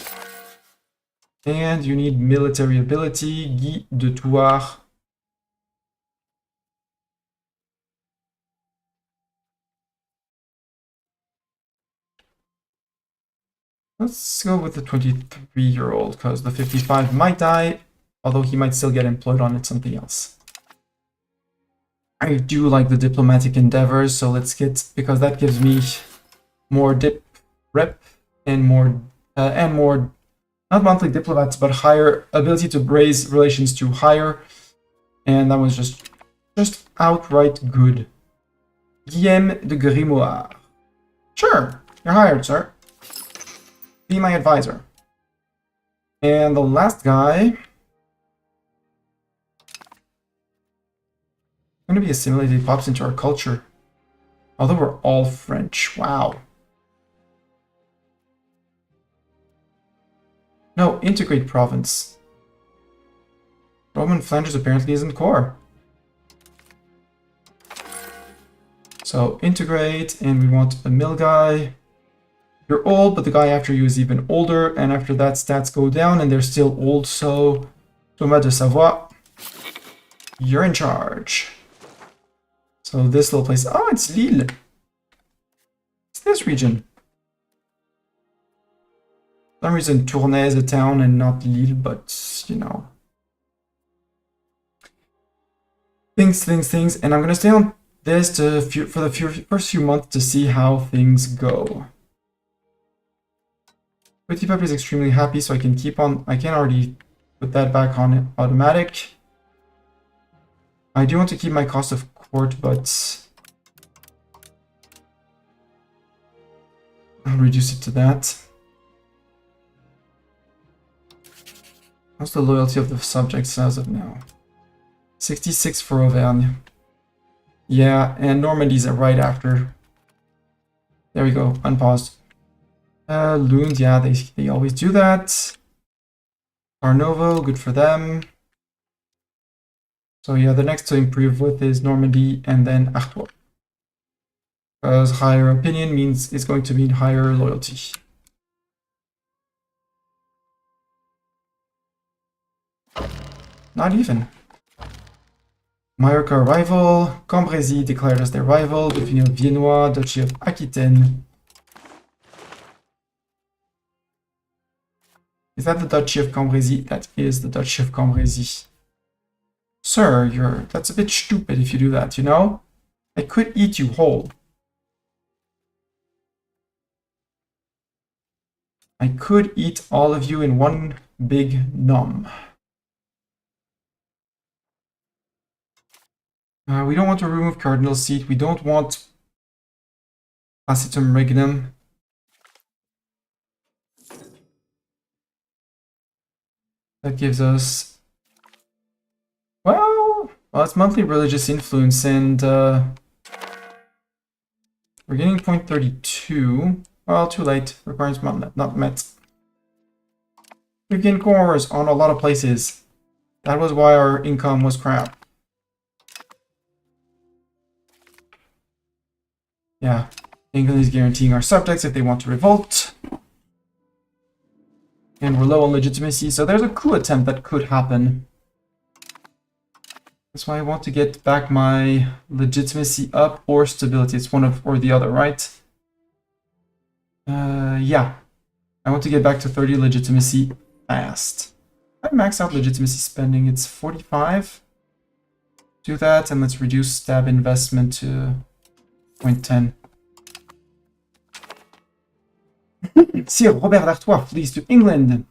And you need military ability, Guy de Thouars. Let's go with the 23-year-old, because the 55 might die, although he might still get employed on it something else. I do like the diplomatic endeavors, so let's get, because that gives me more dip rep and more, not monthly diplomats, but higher ability to raise relations to higher, and that was just outright good. Guillaume de Grimoire. Sure, you're hired, sir. Be my advisor. And the last guy going to be assimilated, pops into our culture. Although we're all French. Wow. No, integrate province. Roman Flanders apparently isn't core. So integrate, and we want a mill guy. You're old, but the guy after you is even older, and after that stats go down, and they're still old, so Thomas de Savoie, you're in charge. So this little place, oh, it's Lille. It's this region. For some reason, Tournai is a town and not Lille, but, you know. Things, and I'm gonna stay on this for the first few months to see how things go. Pretty Puppy is extremely happy, so I can keep on. I can already put that back on automatic. I do want to keep my cost of court, but I'll reduce it to that. How's the loyalty of the subjects as of now? 66 for Auvergne. Yeah, and Normandy's right after. There we go, unpaused. Loons, yeah, they always do that. Arnovo, good for them. So yeah, the next to improve with is Normandy and then Artois. Because higher opinion means it's going to mean higher loyalty. Not even. Majorca rival, Cambrésis declared as their rival, Dauphiné Viennois, Duchy of Aquitaine. Is that the Duchy of Cambrésis? That is the Duchy of Cambrésis. Sir, that's a bit stupid if you do that, you know? I could eat you whole. I could eat all of you in one big nom. We don't want to remove Cardinal Seat. We don't want Placitum Regnum. That gives us... Well, it's monthly religious influence, and we're getting 0.32. Well, too late. Requirements not met. We've gained cores on a lot of places. That was why our income was crap. Yeah, England is guaranteeing our subjects if they want to revolt. And we're low on legitimacy, so there's a coup attempt that could happen. That's why I want to get back my legitimacy up or stability. It's one of or the other, right? Yeah. I want to get back to 30 legitimacy fast. I max out legitimacy spending. It's 45. Do that, and let's reduce stab investment to 0.10. Sir Robert d'Artois flees to England.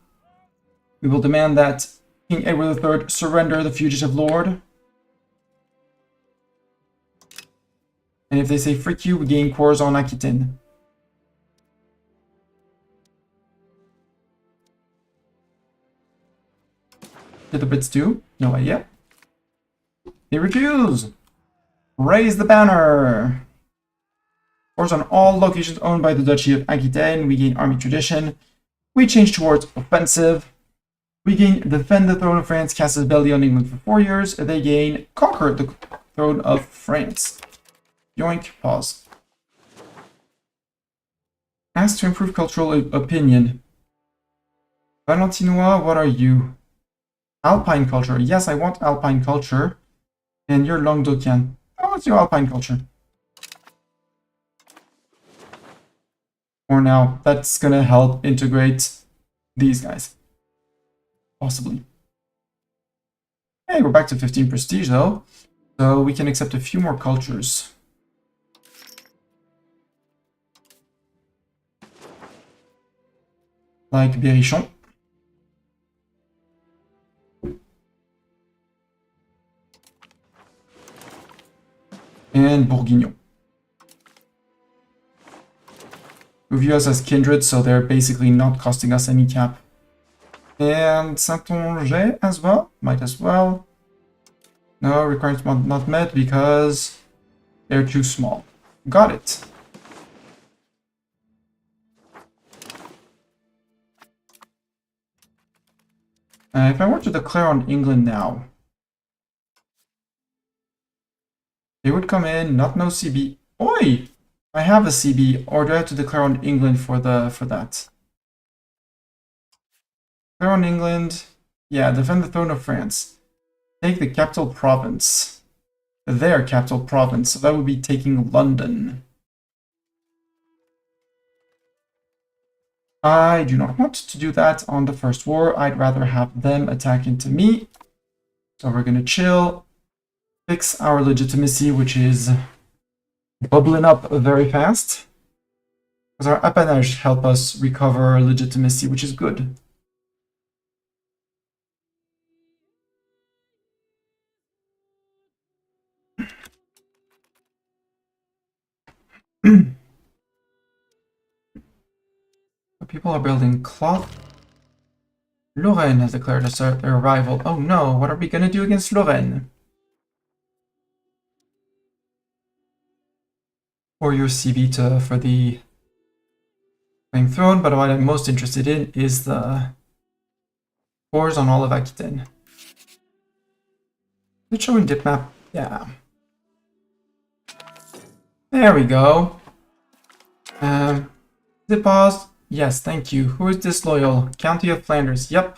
We will demand that King Edward III surrender the fugitive lord. And if they say frick you, we gain cores on Aquitaine. Did the Brits do? No idea. They refuse! Raise the banner! Cores on all locations owned by the Duchy of Aquitaine. We gain army tradition. We change towards offensive. We gain defend the throne of France, cast a belly on England for 4 years. They gain conquer the throne of France. Yoink, pause. Ask to improve cultural opinion. Valentinois, what are you? Alpine culture. Yes, I want Alpine culture. And you're Languedocian. Oh, let's do Alpine culture. For now, that's gonna help integrate these guys. Possibly. Hey, we're back to 15 prestige though. So we can accept a few more cultures. Like Berrichon. And Bourguignon. We view us as kindred, so they're basically not costing us any cap. And Saint-Onge as well, might as well. No, requirements not met because they're too small. Got it. If I were to declare on England now, they would come in, not no CB. Oi! I have a CB, or do I have to declare on England for that? Declare on England. Yeah, defend the throne of France. Take the capital province. Their capital province. So that would be taking London. I do not want to do that on the first war. I'd rather have them attack into me. So we're gonna chill. Fix our legitimacy, which is bubbling up very fast. Because our appanage help us recover our legitimacy, which is good. People are building cloth. Lorraine has declared their rival. Oh no, what are we gonna do against Lorraine? Or your CB for the claim throne, but what I'm most interested in is the cores on all of Aquitaine. Is it showing dip map? Yeah. There we go. Is it paused? Yes, thank you. Who is disloyal? County of Flanders. Yep.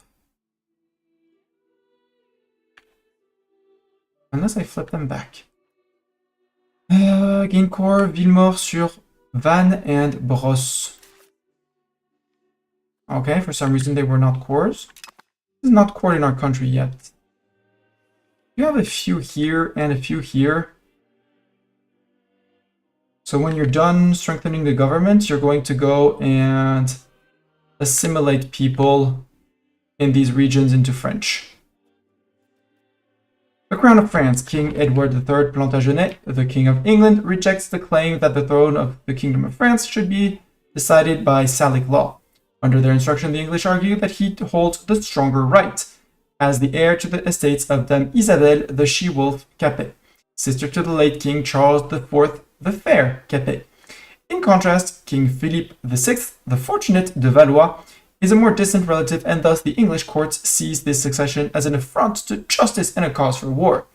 Unless I flip them back. Gain core, Villemort sur Vannes and Brosse. Okay, for some reason they were not cores. This is not core in our country yet. You have a few here and a few here. So when you're done strengthening the government, you're going to go and assimilate people in these regions into French. The Crown of France, King Edward III Plantagenet, the King of England, rejects the claim that the throne of the Kingdom of France should be decided by Salic law. Under their instruction, the English argue that he holds the stronger right, as the heir to the estates of Dame Isabelle the She-Wolf Capet, sister to the late King Charles IV the Fair Capet. In contrast, King Philippe VI, the Fortunate de Valois, is a more distant relative, and thus the English courts sees this succession as an affront to justice and a cause for war.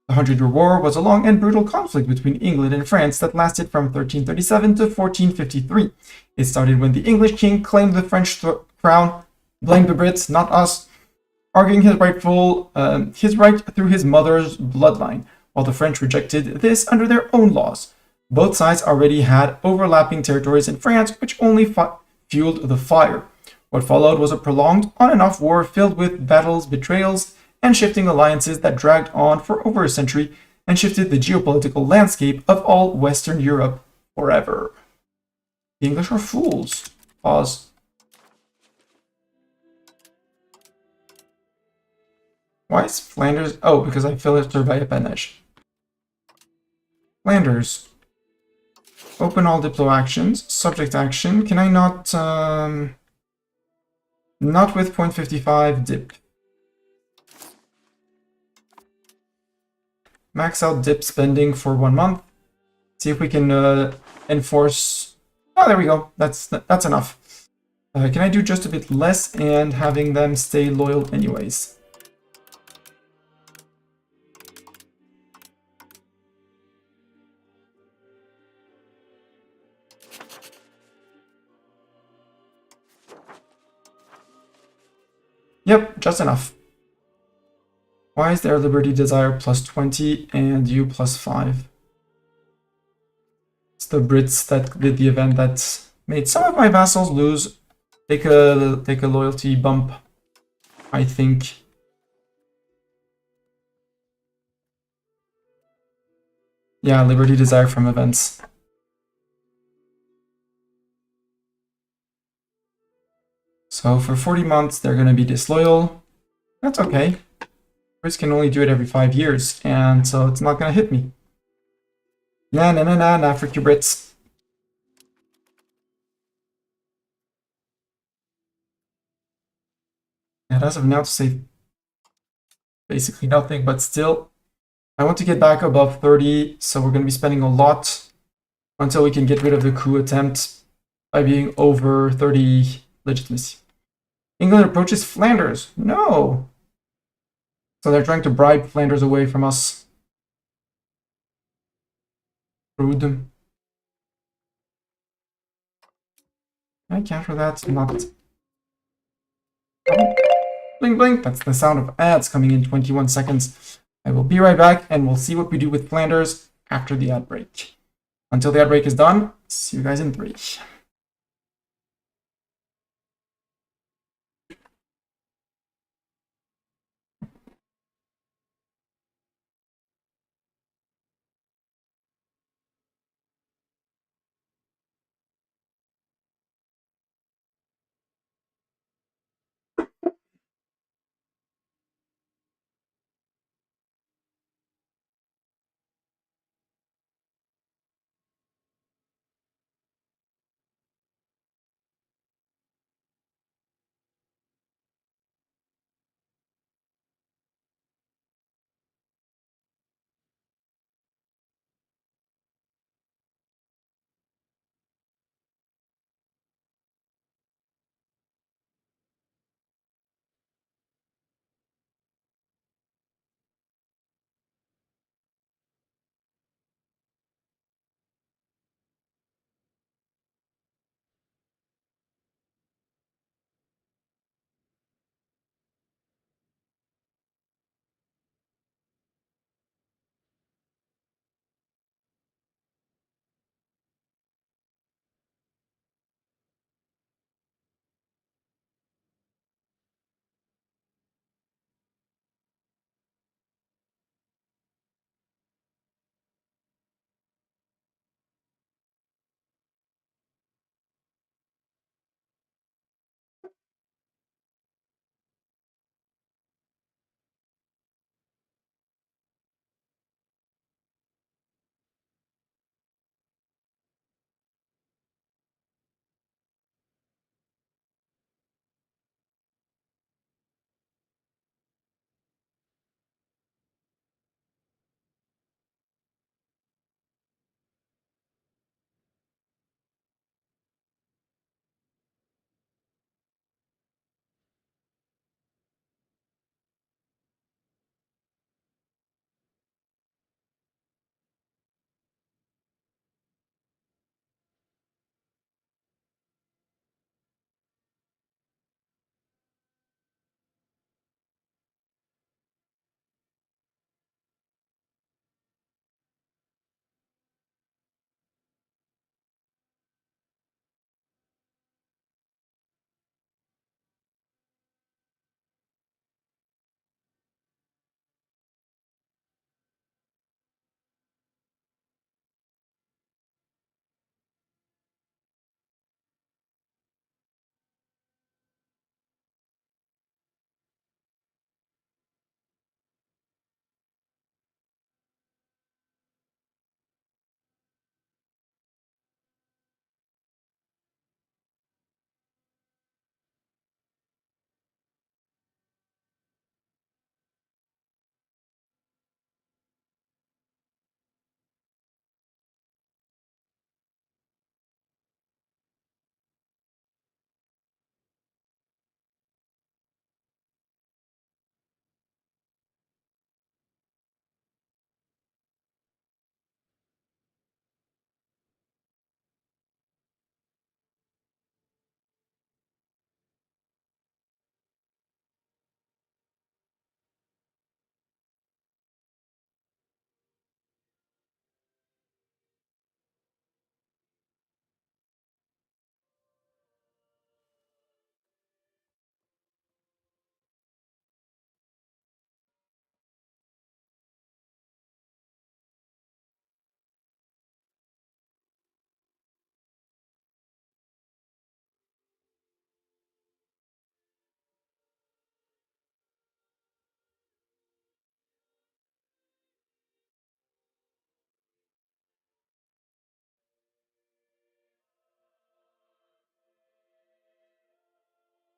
The Hundred Year War was a long and brutal conflict between England and France that lasted from 1337 to 1453. It started when the English king claimed the French crown, blamed the Brits, not us, arguing his right through his mother's bloodline, while the French rejected this under their own laws. Both sides already had overlapping territories in France, which only fueled the fire. What followed was a prolonged on-and-off war filled with battles, betrayals, and shifting alliances that dragged on for over a century and shifted the geopolitical landscape of all Western Europe forever. The English are fools. Pause. Why is Flanders? Oh, because I filtered by appanage. Flanders. Open all Diplo actions. Subject action. Can I not... not with 0.55 dip. Max out dip spending for 1 month. See if we can enforce... Oh, there we go. That's enough. Can I do just a bit less and having them stay loyal anyways? Yep, just enough. Why is their liberty desire plus 20 and you plus 5? It's the Brits that did the event that made some of my vassals lose. Take a loyalty bump, I think. Yeah, liberty desire from events. So for 40 months, they're going to be disloyal. That's okay. Brits can only do it every 5 years, and so it's not going to hit me. Nah, frick you Brits. And as of now, to say basically nothing, but still, I want to get back above 30, so we're going to be spending a lot until we can get rid of the coup attempt by being over 30 legitimacy. England approaches Flanders. No! So they're trying to bribe Flanders away from us. Rude. Can I counter that? Not. Oh. Bling bling. That's the sound of ads coming in 21 seconds. I will be right back and we'll see what we do with Flanders after the ad break. Until the ad break is done, see you guys in 3.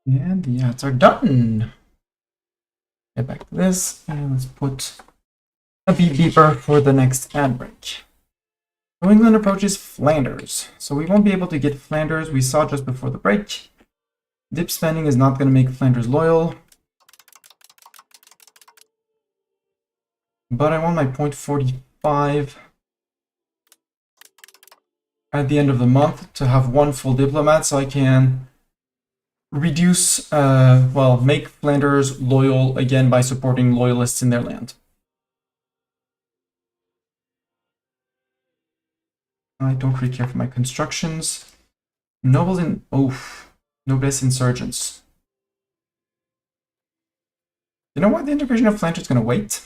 And the ads are done. Get back to this, and let's put a beep beeper for the next ad break. New England approaches Flanders. So we won't be able to get Flanders. We saw just before the break. Dip spending is not going to make Flanders loyal. But I want my 0.45 at the end of the month to have one full diplomat so I can reduce, well, make Flanders loyal again by supporting loyalists in their land. I don't really care for my constructions. Nobles in, noblesse insurgents. You know what? The integration of Flanders is going to wait.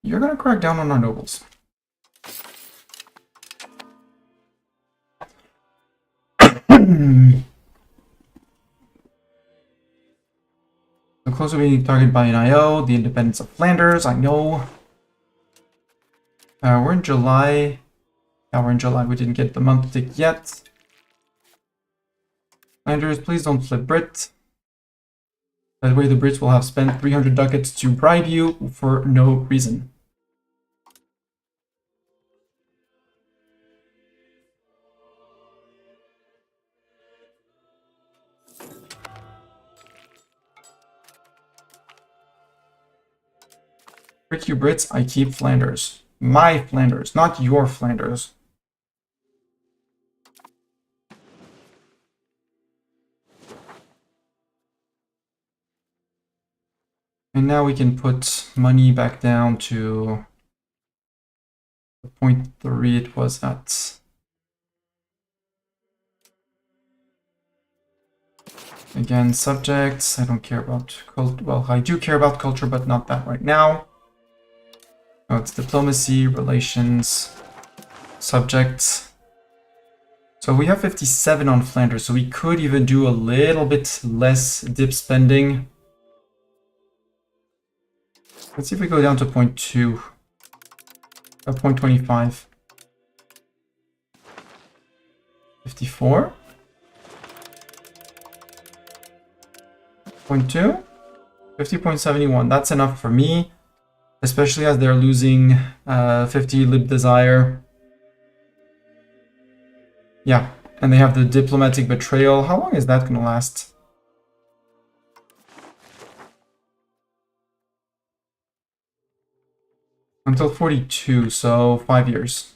You're going to crack down on our nobles. The closer we target by an IO, the independence of Flanders, I know. We're in July. Yeah, we're in July. We didn't get the month tick yet. Flanders, please don't flip Brit. That way the Brits will have spent 300 ducats to bribe you for no reason. Frick you Brits, I keep Flanders. My Flanders, not your Flanders. And now we can put money back down to the 0.3 it was at. Again, subjects, I don't care about culture. Well, I do care about culture, but not that right now. Oh, it's diplomacy, relations, subjects. So we have 57 on Flanders, so we could even do a little bit less dip spending. Let's see if we go down to 0.2, 0.25. 54. 0.2. 50.71. That's enough for me, especially as they're losing 50 lib desire. Yeah, and they have the diplomatic betrayal. How long is that going to last? Until 42, so 5 years.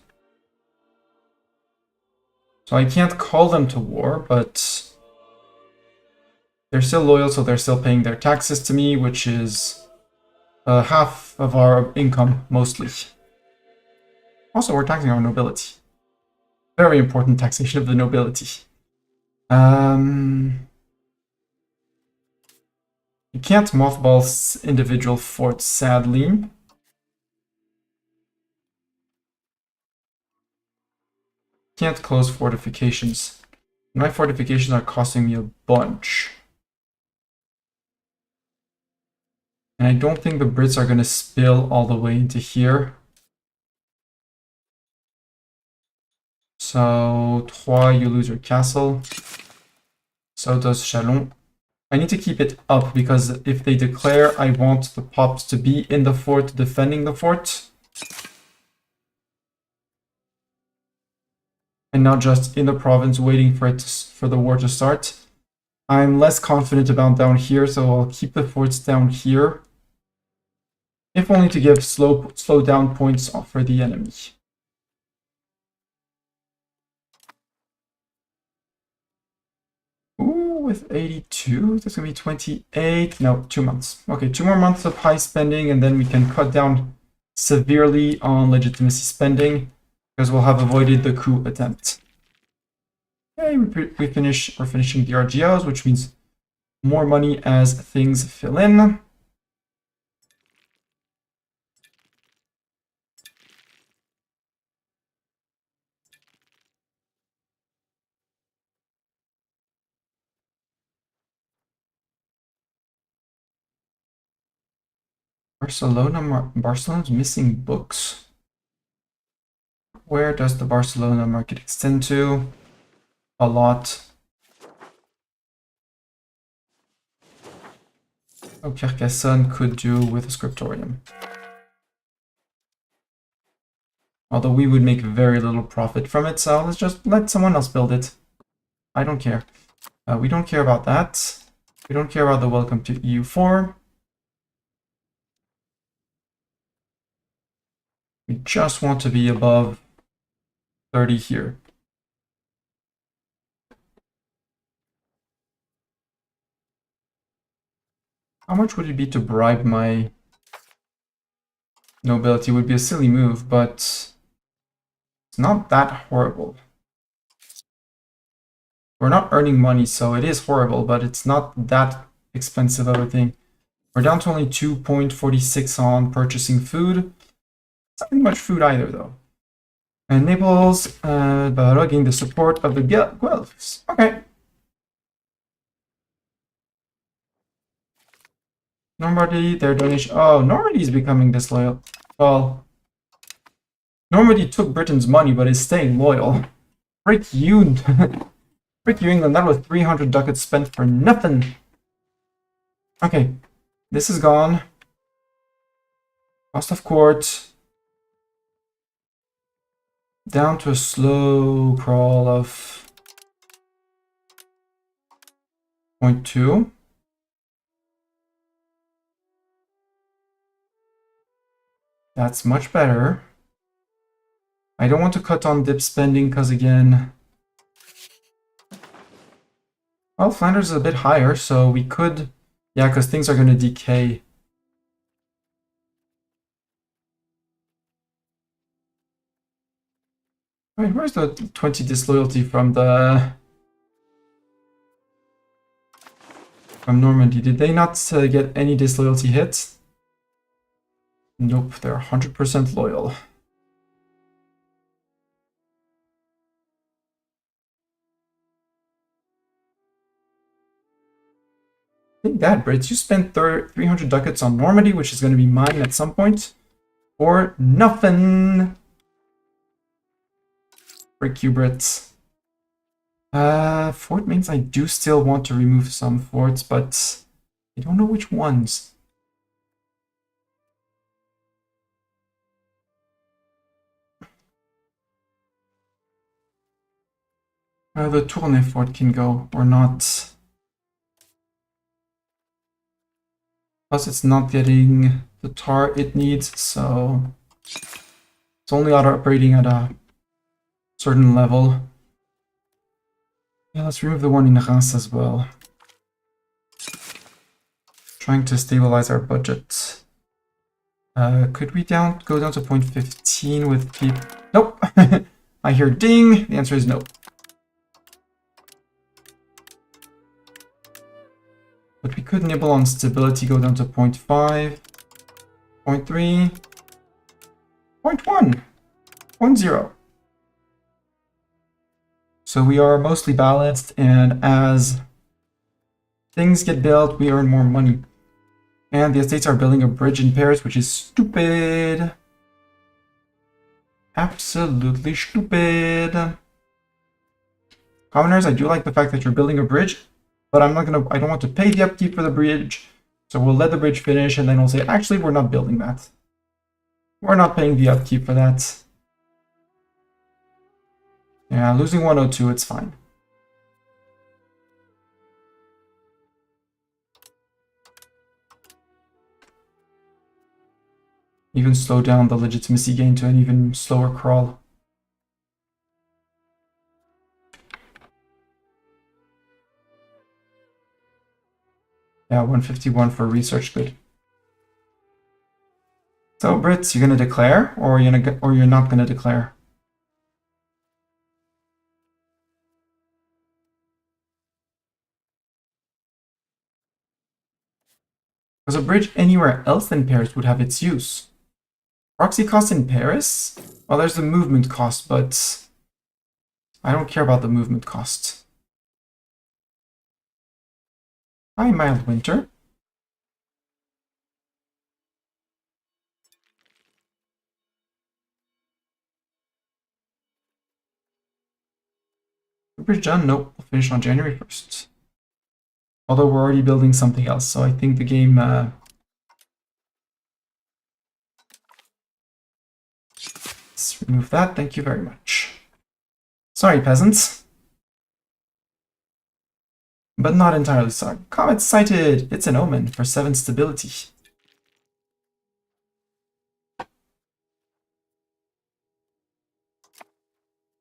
So I can't call them to war, but they're still loyal, so they're still paying their taxes to me, which is half of our income, mostly. Also, we're taxing our nobility. Very important taxation of the nobility. You can't mothball individual forts, sadly. Can't close fortifications. My fortifications are costing me a bunch. And I don't think the Brits are going to spill all the way into here. So, Troyes, you lose your castle. So does Chalon. I need to keep it up because if they declare, I want the pops to be in the fort, defending the fort. And not just in the province waiting for the war to start. I'm less confident about down here, so I'll keep the forts down here. If only to give slow down points for the enemy. Ooh, with 82, that's gonna be 28. No, 2 months. Okay, 2 more months of high spending, and then we can cut down severely on legitimacy spending because we'll have avoided the coup attempt. Okay, we're finishing the RGOs, which means more money as things fill in. Barcelona's missing books. Where does the Barcelona market extend to? A lot. Oh, Carcassonne could do with a scriptorium. Although we would make very little profit from it, so let's just let someone else build it. I don't care. We don't care about that. We don't care about the welcome to EU4. We just want to be above 30 here. How much would it be to bribe my nobility? Would be a silly move, but it's not that horrible. We're not earning money, so it is horrible, but it's not that expensive of a thing. We're down to only 2.46 on purchasing food. It's not much food either, though. And Naples, but gain the support of the Guelphs. Okay. Normandy, their donation. Oh, Normandy is becoming disloyal. Well, Normandy took Britain's money, but is staying loyal. Frick you. Frick you, England. That was 300 ducats spent for nothing. Okay. This is gone. Cost of court. Down to a slow crawl of 0.2. That's much better. I don't want to cut on dip spending because, again, well, Flanders is a bit higher, so we could, yeah, because things are going to decay. Wait, where's the 20 disloyalty from Normandy? Did they not get any disloyalty hits? Nope, they're 100% loyal. Take that, Brits. You spent 300 ducats on Normandy, which is going to be mine at some point, or nothing. Frick you, Brits. Fort means I do still want to remove some forts, but I don't know which ones. The Tournai fort can go, or not. Plus, it's not getting the tar it needs, so it's only operating at a certain level. Yeah, let's remove the one in Reims as well. Trying to stabilize our budget. Could we go down to 0.15 with people? Nope. I hear ding. The answer is no. But we could nibble on stability, go down to 0.5, 0.3, 0.1, 0.0. So we are mostly balanced, and as things get built, we earn more money. And the estates are building a bridge in Paris, which is stupid. Absolutely stupid. Commoners, I do like the fact that you're building a bridge, but I don't want to pay the upkeep for the bridge. So we'll let the bridge finish, and then we'll say, actually, we're not building that. We're not paying the upkeep for that. Yeah, losing 102, it's fine. Even slow down the legitimacy gain to an even slower crawl. Yeah, 151 for research, good. So, Brits, you're gonna declare, or you're not gonna declare? Because a bridge anywhere else than Paris would have its use. Proxy cost in Paris? Well, there's the movement cost, but I don't care about the movement cost. Hi, mild winter. The bridge done? Nope, we'll finish on January 1st. Although we're already building something else, so I think the game... Let's remove that, thank you very much. Sorry, peasants. But not entirely sorry. Comet sighted! It's an omen for 7 stability.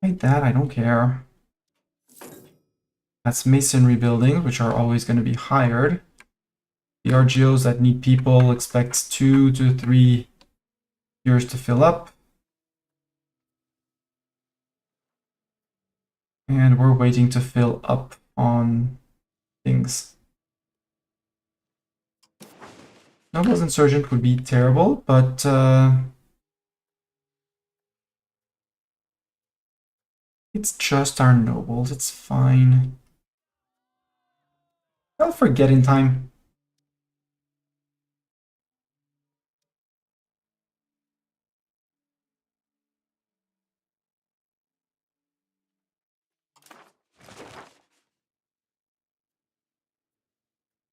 Like that, I don't care. That's masonry buildings, which are always going to be hired. The RGOs that need people expect 2 to 3 years to fill up. And we're waiting to fill up on things. Nobles Insurgent would be terrible, but it's just our nobles, it's fine. I'll forget in time.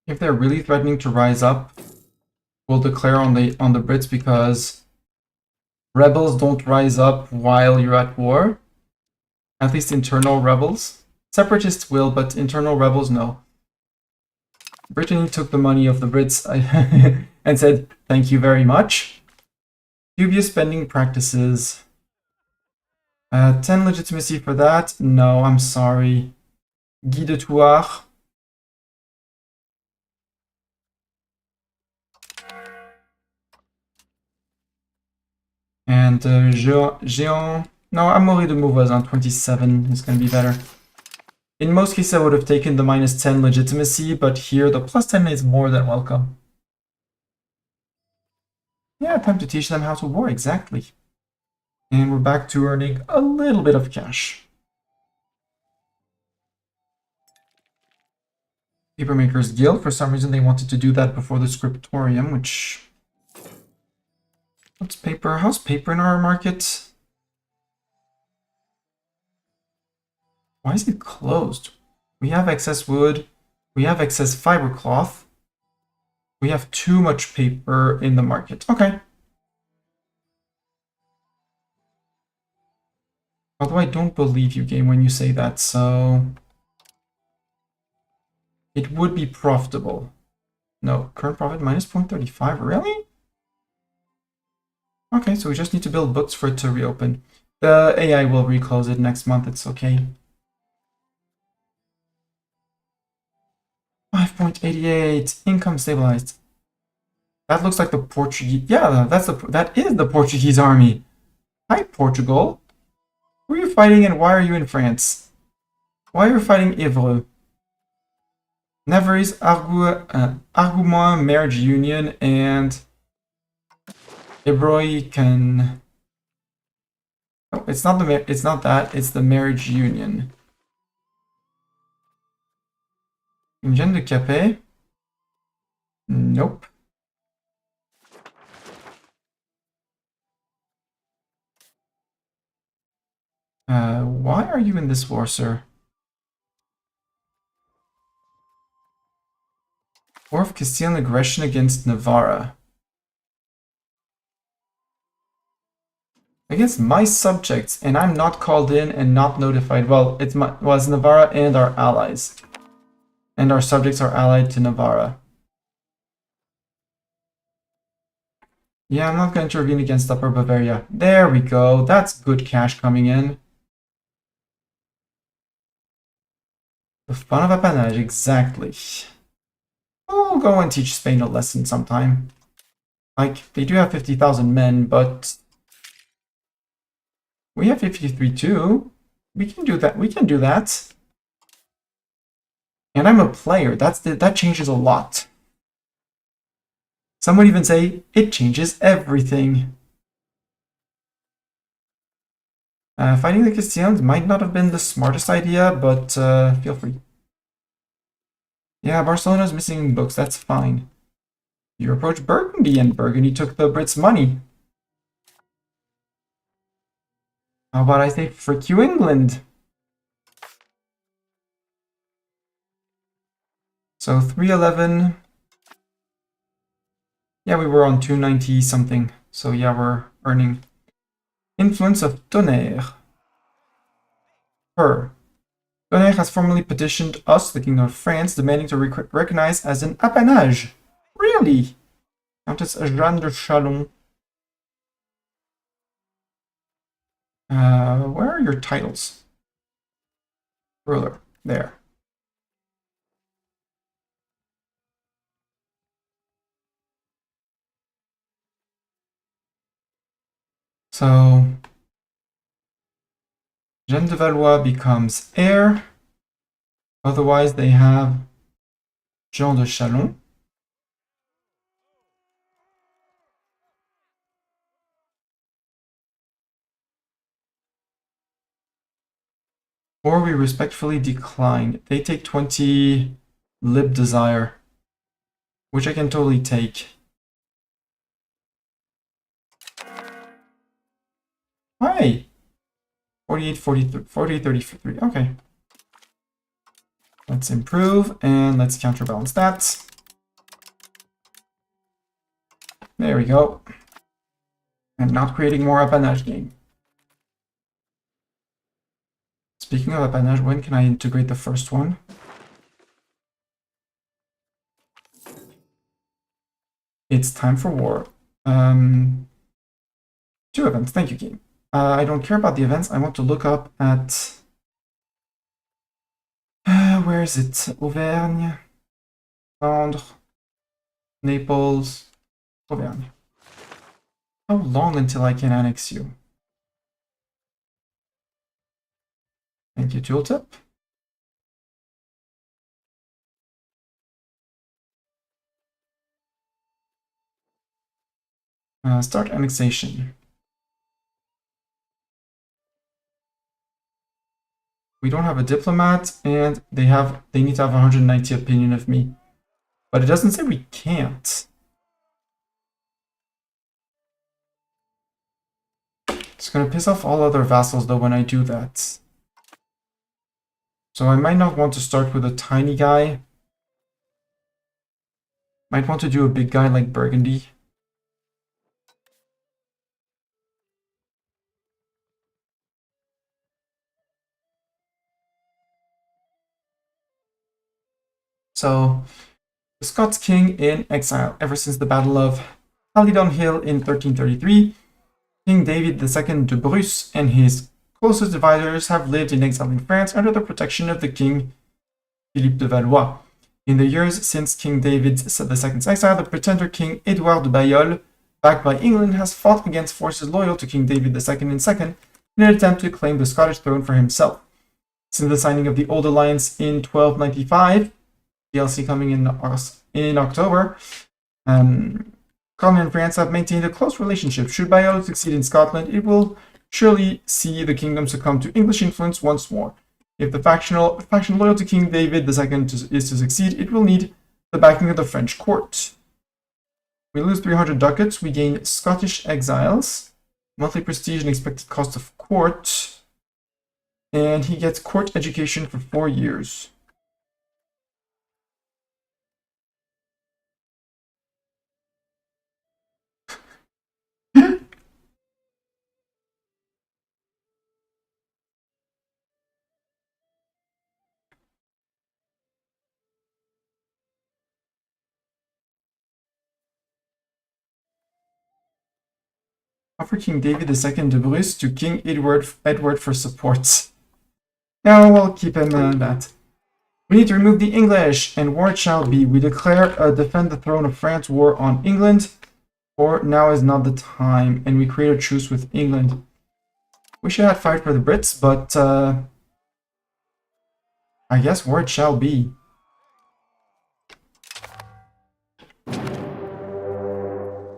If they're really threatening to rise up, we'll declare on the Brits, because rebels don't rise up while you're at war. At least internal rebels. Separatists will, but internal rebels, no. Brittany took the money of the Brits and said, thank you very much. Dubious spending practices. 10 legitimacy for that? No, I'm sorry. Guy de Thouars. And Géant. No, Amaury de Mauvoisin, 27 is going to be better. In most cases, I would have taken the minus 10 legitimacy, but here the plus 10 is more than welcome. Yeah, time to teach them how to war, exactly. And we're back to earning a little bit of cash. Papermakers Guild, for some reason they wanted to do that before the scriptorium, which... What's paper? How's paper in our market? Why is it closed? We have excess wood. We have excess fiber cloth. We have too much paper in the market. Okay. Although I don't believe you, game, when you say that, so... It would be profitable. No, current profit minus 0.35, really? Okay, so we just need to build books for it to reopen. The AI will reclose it next month, it's okay. 5.88, income stabilized. That looks like the Portuguese... Yeah, that is the Portuguese army. Hi, Portugal. Who are you fighting and why are you in France? Why are you fighting Évreux? Nevers, Argument, Marriage Union, and... Ebroy can... Oh, it's not that, it's the Marriage Union. Union de Capet? Nope. Why are you in this war, sir? War of Castilian aggression against Navarra. Against my subjects, and I'm not called in and not notified. Well, it's Navarra and our allies. And our subjects are allied to Navarra. Yeah, I'm not going to intervene against Upper Bavaria. There we go. That's good cash coming in. The fun of appanage, exactly. We'll go and teach Spain a lesson sometime. Like, they do have 50,000 men, but... We have 53 too. We can do that. We can do that. And I'm a player. That changes a lot. Some would even say it changes everything. Fighting the Castilians might not have been the smartest idea, but feel free. Yeah, Barcelona's missing books. That's fine. You approach Burgundy, and Burgundy took the Brits' money. How about I say frick you, England? So 311. Yeah, we were on 290 something. So yeah, we're earning. Influence of Tonnerre. Her. Tonnerre has formally petitioned us, the Kingdom of France, demanding to recognize as an appanage. Really? Countess Jeanne de Chalon. Where are your titles? Ruler. There. So Jeanne de Valois becomes heir. Otherwise, they have Jean de Chalon. Or we respectfully decline. They take 20 lib desire, which I can totally take. Hi! 48, 43, 40, 33. Okay. Let's improve and let's counterbalance that. There we go. And not creating more appanage game. Speaking of appanage, when can I integrate the first one? It's time for war. 2 events. Thank you, game. I don't care about the events. I want to look up at... where is it? Auvergne, Flandre, Naples, Auvergne. How long until I can annex you? Thank you, Tooltip. Start annexation. We don't have a diplomat, and they need to have 190 opinion of me. But it doesn't say we can't. It's gonna piss off all other vassals though when I do that. So I might not want to start with a tiny guy. Might want to do a big guy like Burgundy. So, the Scots king in exile ever since the Battle of Halidon Hill in 1333. King David II de Bruce and his closest advisors have lived in exile in France under the protection of the king Philippe de Valois. In the years since King David II's exile, the pretender King Edouard de Bayeul, backed by England, has fought against forces loyal to King David II in an attempt to claim the Scottish throne for himself. Since the signing of the Old Alliance in 1295, DLC coming in October, Scotland and France have maintained a close relationship. Should Bayeul succeed in Scotland, it will surely see the kingdom succumb to English influence once more. If the faction loyal to King David II is to succeed, it will need the backing of the French court. We lose 300 ducats, we gain Scottish exiles, monthly prestige and expected cost of court, and he gets court education for 4 years. Offer King David II de Bruce to King Edward for support. Now we'll keep him that. We need to remove the English, and war it shall be. We declare defend the throne of France war on England, or now is not the time, and we create a truce with England. We should have fight for the Brits, but I guess war it shall be.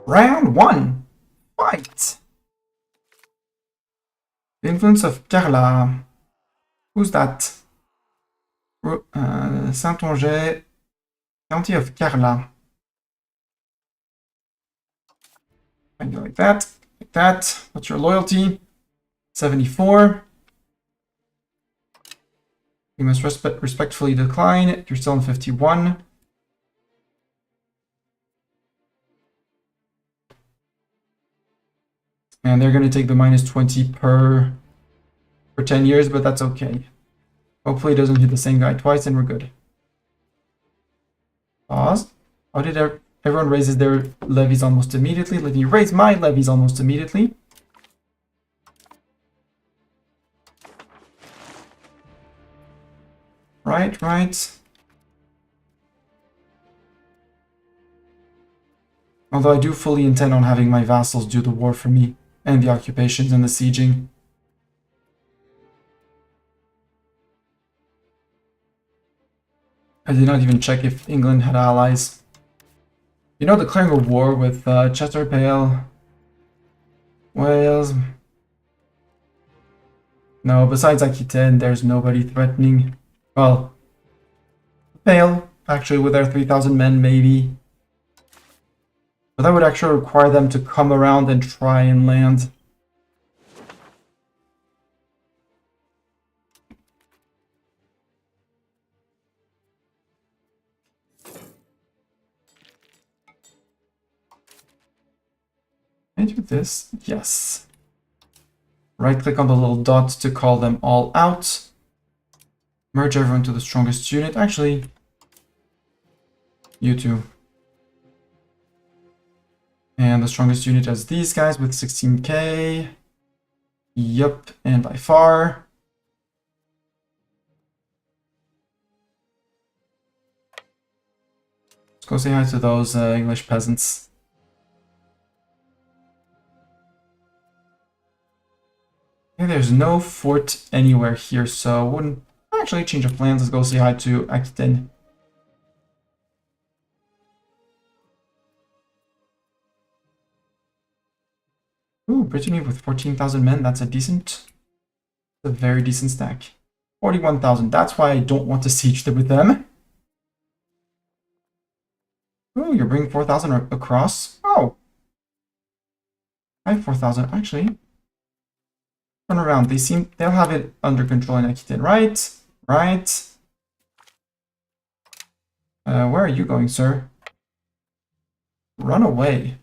Round 1. Fight! The influence of Carla. Who's that? Saint-Onge, County of Carla. And go like that, like that. What's your loyalty? 74. You must respectfully decline. You're still on 51. And they're going to take the minus 20 per 10 years, but that's okay. Hopefully it doesn't hit the same guy twice and we're good. Pause. How did everyone raises their levies almost immediately? Let me raise my levies almost immediately. Right, right. Although I do fully intend on having my vassals do the war for me, and the occupations and the sieging. I did not even check if England had allies. You know, declaring a war with Chester Pale, Wales. No, besides Aquitaine, there's nobody threatening. Well, Pale, actually, with their 3,000 men, maybe. But that would actually require them to come around and try and land. Can I do this? Yes. Right-click on the little dot to call them all out. Merge everyone to the strongest unit. Actually, you two. And the strongest unit is these guys with 16k. Yup, and by far. Let's go say hi to those English peasants. Okay, there's no fort anywhere here, so wouldn't actually change of plans. Let's go say hi to Aquitaine. Ooh, Brittany with 14,000 men, that's a very decent stack. 41,000, that's why I don't want to siege with them. Ooh, you're bringing 4,000 across? Oh. I have 4,000, actually. Turn around, they'll have it under control in Aquitaine, right? Right. Where are you going, sir? Run away.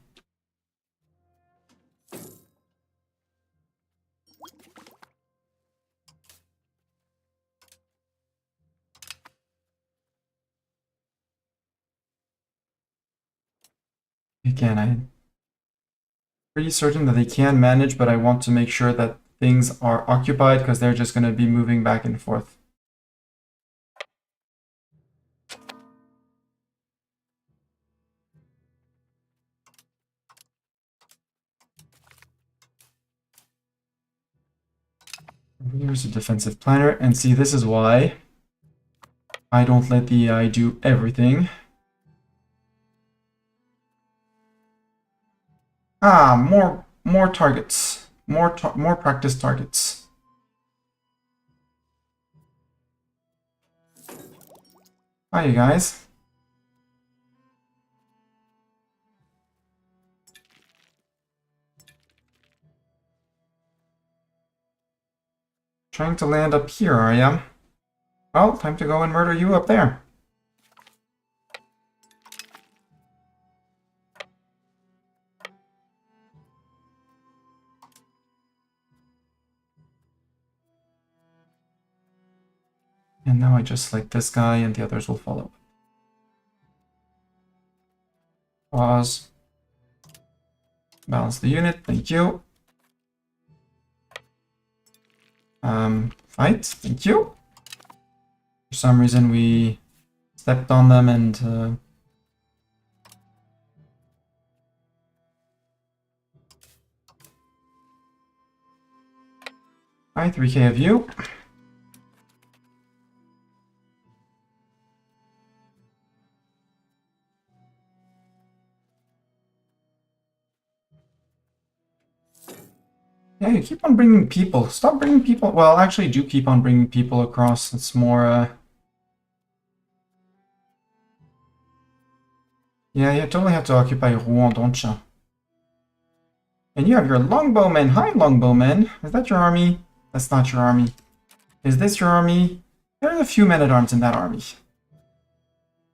Again, I'm pretty certain that they can manage, but I want to make sure that things are occupied because they're just going to be moving back and forth. Here's a defensive planner, and see, this is why I don't let the AI do everything. Ah, more targets, more practice targets. Hi, you guys. Trying to land up here, are ya? Well, time to go and murder you up there. And now I just select this guy and the others will follow. Pause. Balance the unit, thank you. Fight, thank you. For some reason we stepped on them and Alright, 3k of you. Yeah, you keep on bringing people. Stop bringing people. Well, actually, do keep on bringing people across. It's more, Yeah, you totally have to occupy Rouen, don't you? And you have your longbowmen. Hi, longbowmen. Is that your army? That's not your army. Is this your army? There's a few men-at-arms in that army.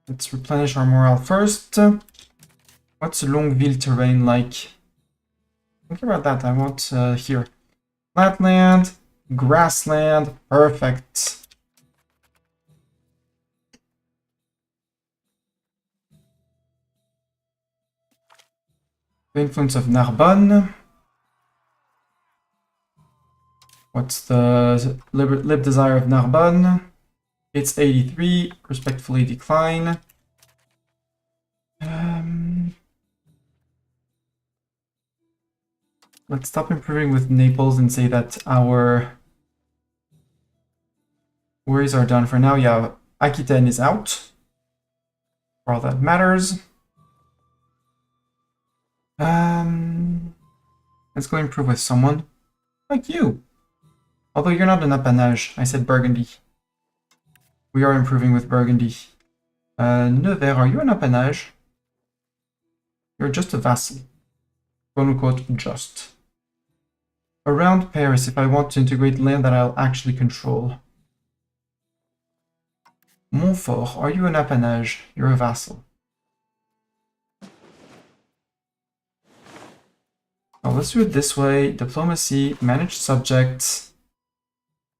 Let's replenish our morale first. What's Longueville terrain like? don't care about that. I want here. Flatland, grassland, perfect. The influence of Narbonne. What's the lib desire of Narbonne? It's 83. Respectfully decline. Let's stop improving with Naples and say that our worries are done for now. Yeah, Aquitaine is out. For all that matters. Let's go improve with someone. Like you. Although you're not an apanage. I said Burgundy. We are improving with Burgundy. Nevers, are you an apanage? You're just a vassal. Quote unquote, just. Around Paris, if I want to integrate land that I'll actually control. Montfort, are you an apanage? You're a vassal. Now let's do it this way. Diplomacy, managed subjects.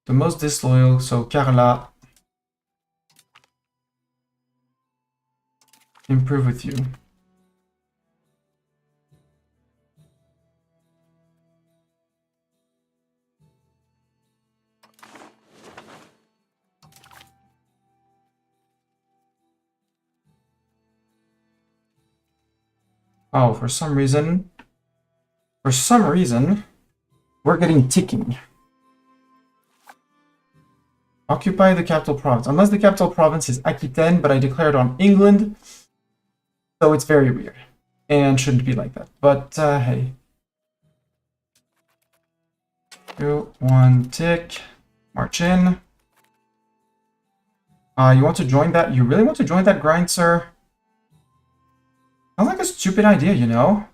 The most disloyal, so Carla. Improve with you. Oh, for some reason, we're getting ticking. Occupy the capital province. Unless the capital province is Aquitaine, but I declared on England, so it's very weird. And shouldn't be like that. But, hey. 2, 1, tick. March in. You want to join that? You really want to join that grind, sir? Sounds like a stupid idea, you know?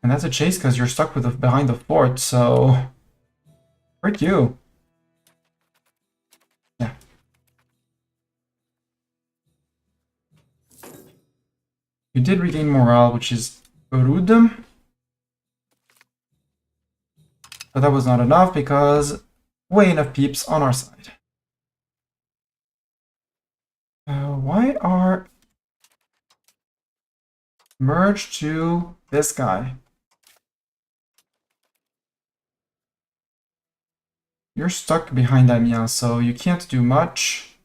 And that's a chase because you're stuck with behind the fort, so... Frick you. Yeah. You did regain morale, which is good. But that was not enough because way enough peeps on our side. Why are... Merge to this guy. You're stuck behind Amiens, so you can't do much.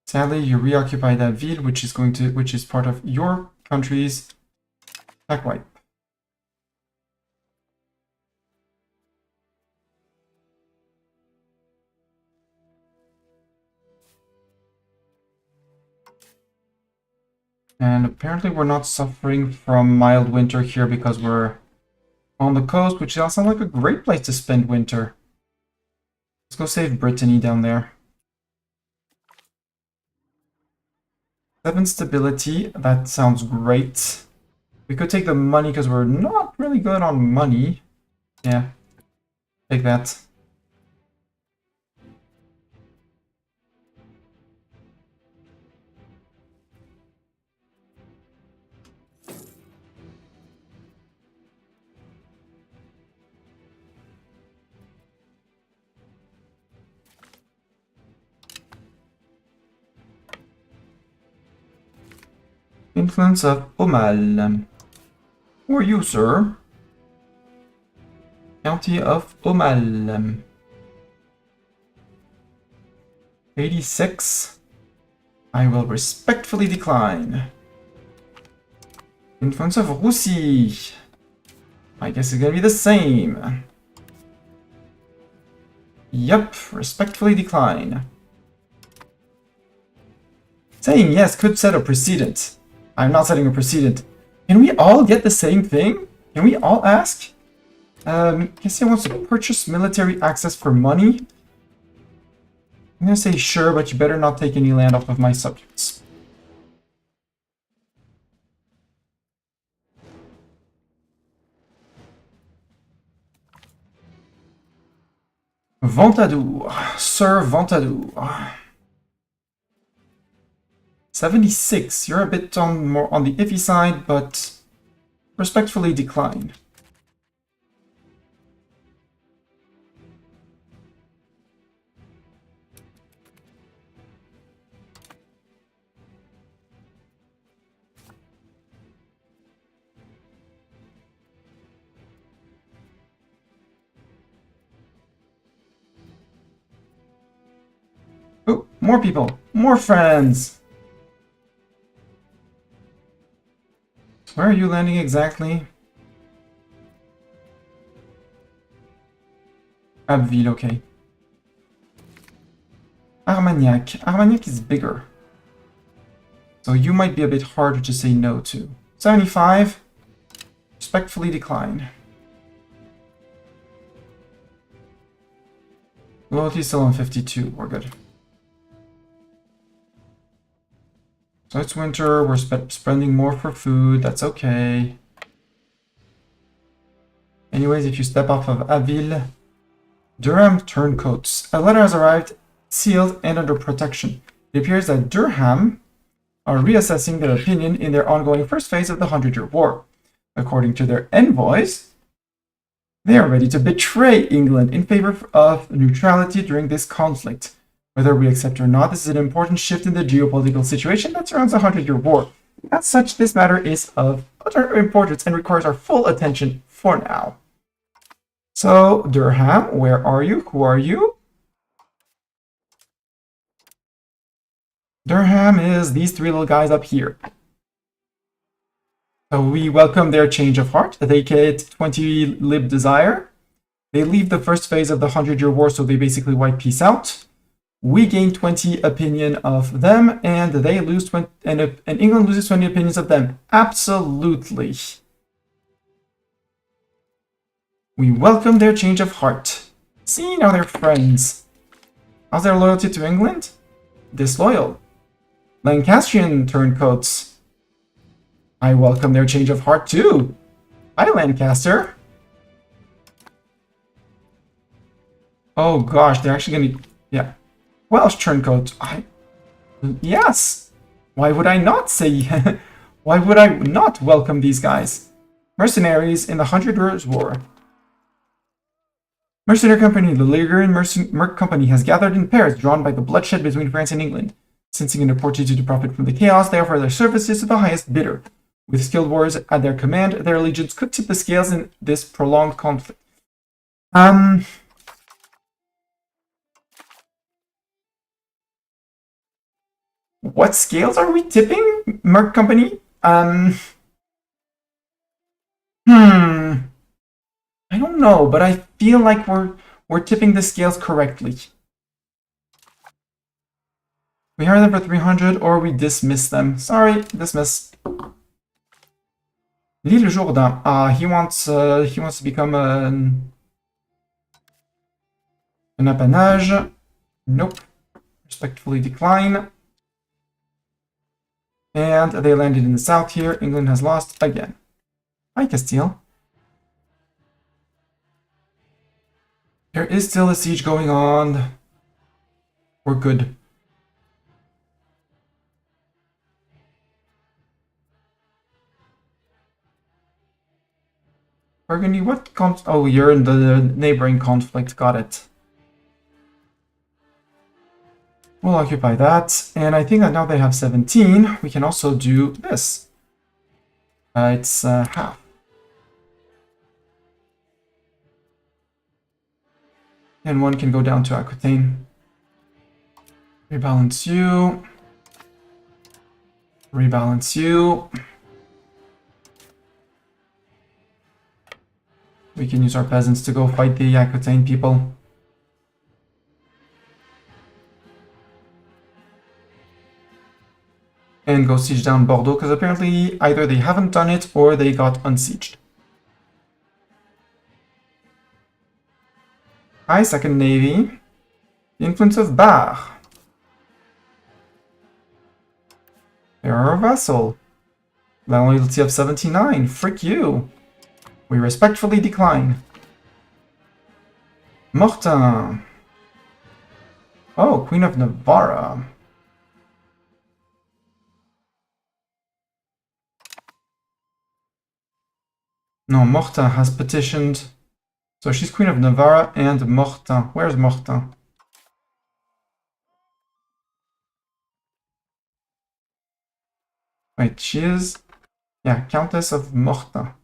Sadly, you reoccupy that ville, which is part of your country's attack wipe. And apparently we're not suffering from mild winter here because we're on the coast, which sounds like a great place to spend winter. Let's go save Brittany down there. 7 stability, that sounds great. We could take the money because we're not really good on money. Yeah, take that. Influence of Aumale. Who are you, sir? County of Aumale. 86. I will respectfully decline. Influence of Russie. I guess it's gonna be the same. Yup, respectfully decline. Saying yes could set a precedent. I'm not setting a precedent. Can we all get the same thing? Can we all ask? Cassia wants to purchase military access for money. I'm gonna say sure, but you better not take any land off of my subjects. Ventadour. Sir Ventadour. 76. You're a bit more on the iffy side, but respectfully decline. Oh, more people, more friends. Where are you landing exactly? Abbeville, okay. Armagnac. Armagnac is bigger. So you might be a bit harder to say no to. 75. Respectfully decline. Loyalty still on 52. We're good. So it's winter. We're spending more for food. That's okay. Anyways, if you step off of Abbeville, Durham turncoats. A letter has arrived, sealed and under protection. It appears that Durham are reassessing their opinion in their ongoing first phase of the 100-Year War. According to their envoys, they are ready to betray England in favor of neutrality during this conflict. Whether we accept or not, this is an important shift in the geopolitical situation that surrounds the 100-Year War. As such, this matter is of utter importance and requires our full attention for now. So, Durham, where are you? Who are you? Durham is these three little guys up here. So we welcome their change of heart. They get 20 lib desire. They leave the first phase of the 100-Year War, so they basically wipe peace out. We gain 20 opinion of them, and they lose 20, and England loses 20 opinions of them. Absolutely. We welcome their change of heart. See, now they're friends. How's their loyalty to England? Disloyal. Lancastrian turncoats. I welcome their change of heart too. Hi, Lancaster. Oh gosh, they're actually gonna... Yeah. Welsh turncoats. Yes. Why would I not say... Why would I not welcome these guys? Mercenaries in the 100 Years' War. Mercenary Company. The Ligurian Merc Company has gathered in Paris, drawn by the bloodshed between France and England. Sensing an opportunity to profit from the chaos, they offer their services to the highest bidder. With skilled warriors at their command, their allegiance could tip the scales in this prolonged conflict. What scales are we tipping, Merc Company? I don't know, but I feel like we're tipping the scales correctly. We hire them for 300, or we dismiss them. Sorry, dismiss. L'Île Jourdain. He wants to become an appanage. Nope. Respectfully decline. And they landed in the south here. England has lost again. Hi, Castile. There is still a siege going on. We're good. Burgundy, what oh, you're in the neighboring conflict, got it. We'll occupy that, and I think that now they have 17, we can also do this. It's half. And one can go down to Aquitaine. Rebalance you. Rebalance you. We can use our peasants to go fight the Aquitaine people. And go siege down Bordeaux, because apparently either they haven't done it or they got unsieged. Hi, Second Navy. The influence of Bar. They are a vassal. Loyalty of 79. Frick you. We respectfully decline. Mortain. Oh, Queen of Navarre. No, Morta has petitioned. So she's Queen of Navarra and Morta. Where's Morta? Wait, she is... Yeah, Countess of Morta.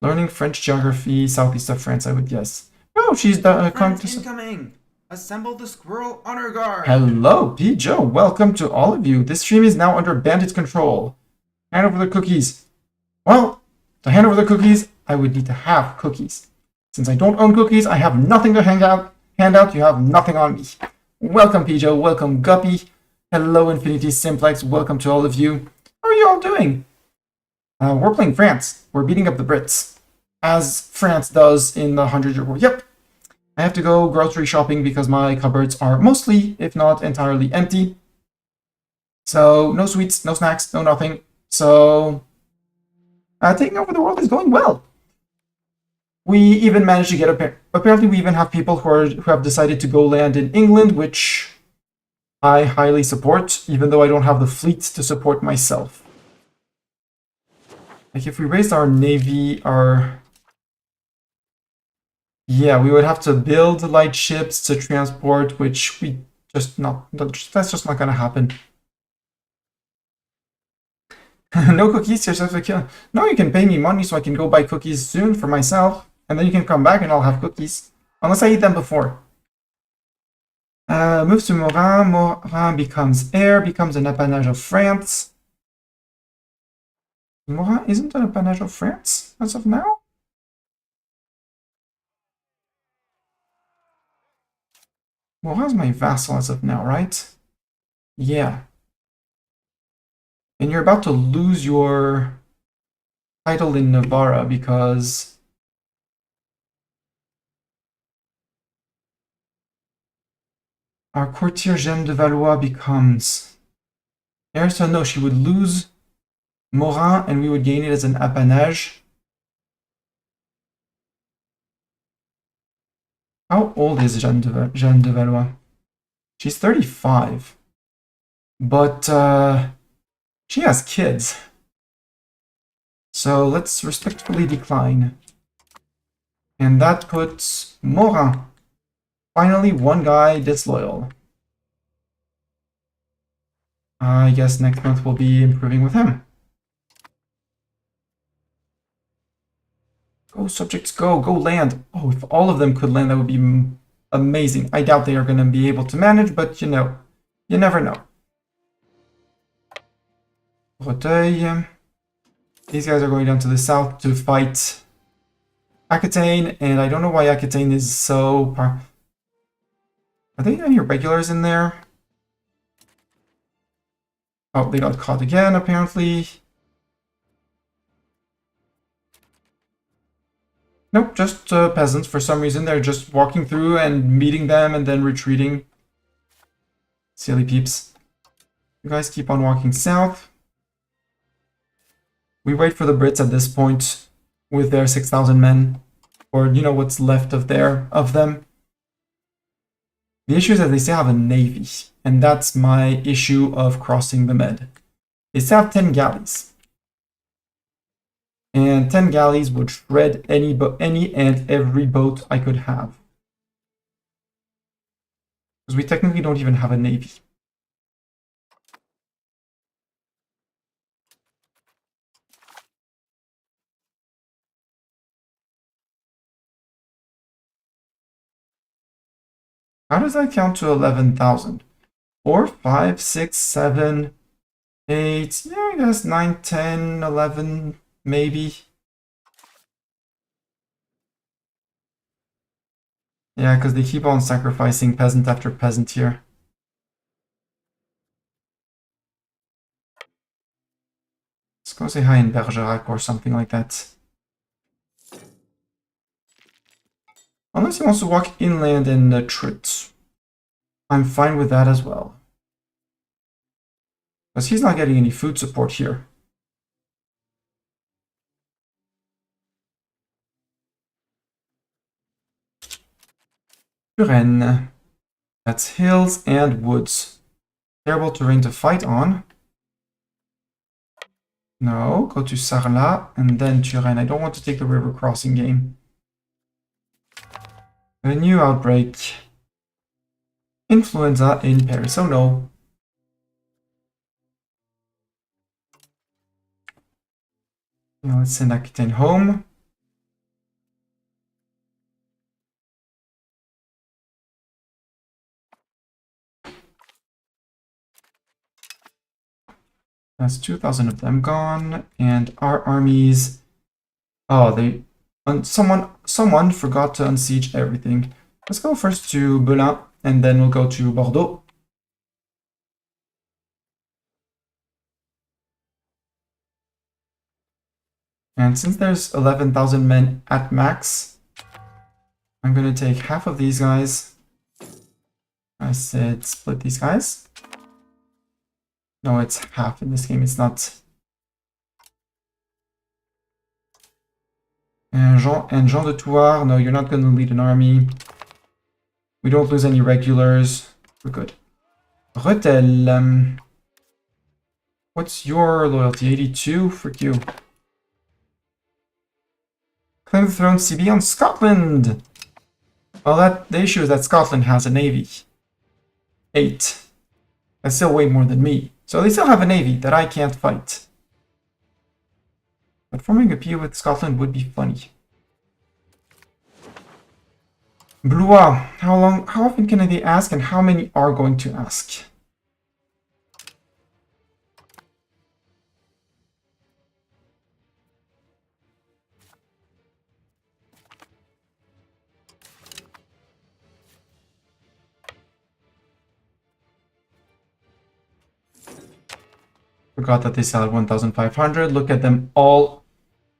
Learning French geography, southeast of France, I would guess. Oh, she's the Countess... Incoming! Assemble the squirrel honor guard! Hello, P. Joe. Welcome to all of you. This stream is now under bandit control. Hand over the cookies. Well, to hand over the cookies, I would need to have cookies. Since I don't own cookies, I have nothing to hand out. You have nothing on me. Welcome, P. Joe. Welcome, Guppy. Hello, Infinity Simplex. Welcome to all of you. How are you all doing? We're playing France. We're beating up the Brits. As France does in the 100-Year War. Yep. I have to go grocery shopping because my cupboards are mostly, if not entirely, empty. So, no sweets, no snacks, no nothing. So, taking over the world is going well. We even managed to get apparently we even have people who have decided to go land in England, which I highly support, even though I don't have the fleet to support myself. Like, if we raised our navy, yeah, we would have to build light ships to transport, which that's just not gonna happen. No cookies, yourself a kill. No, you can pay me money so I can go buy cookies soon for myself, and then you can come back and I'll have cookies. Unless I eat them before. Moves to Morin. Morin becomes heir, becomes an appanage of France. Morin isn't an appanage of France as of now? Morin's my vassal as of now, right? Yeah. And you're about to lose your title in Navarra because our courtier Jeanne de Valois becomes heir. So no, she would lose Morin and we would gain it as an appanage. How old is Jeanne de Valois? She's 35. But she has kids. So let's respectfully decline. And that puts Morin. Finally, one guy disloyal. I guess next month we'll be improving with him. Go, subjects, go. Go land. Oh, if all of them could land, that would be amazing. I doubt they are going to be able to manage, but you know, you never know. Breteuil. These guys are going down to the south to fight Aquitaine, and I don't know why Aquitaine is so... Are there any regulars in there? Oh, they got caught again, apparently. Nope, just peasants. For some reason, they're just walking through and meeting them and then retreating. Silly peeps. You guys keep on walking south. We wait for the Brits at this point with their 6,000 men, or you know what's left of them. The issue is that they still have a navy, and that's my issue of crossing the Med. They still have 10 galleys. And 10 galleys would shred any and every boat I could have. Because we technically don't even have a navy. How does that count to 11,000? 4, 5, 6, 7, 8, yeah, I guess 9, 10, 11, maybe. Yeah, because they keep on sacrificing peasant after peasant here. Let's go say hi in Bergerac or something like that. Unless he wants to walk inland in Trut. I'm fine with that as well. Because he's not getting any food support here. Turenne. That's hills and woods. Terrible terrain to fight on. No, go to Sarlat and then Turenne. I don't want to take the river crossing game. A new outbreak. Influenza in Paris. Oh no. Now let's send Aquitaine home. That's 2,000 of them gone, and our armies. Oh, someone forgot to unsiege everything. Let's go first to Belin, and then we'll go to Bordeaux. And since there's 11,000 men at max, I'm gonna take half of these guys. I said split these guys. No, it's half in this game, it's not. And Jean de Thouars, no, you're not gonna lead an army. We don't lose any regulars. We're good. Rethel, what's your loyalty? 82? Frick you. Claim the throne CB on Scotland! Well, the issue is that Scotland has a navy. 8. That's still way more than me. So they still have a navy that I can't fight. But forming a peace with Scotland would be funny. Blois, how often can they ask and how many are going to ask? Forgot that they sell at 1,500. Look at them all.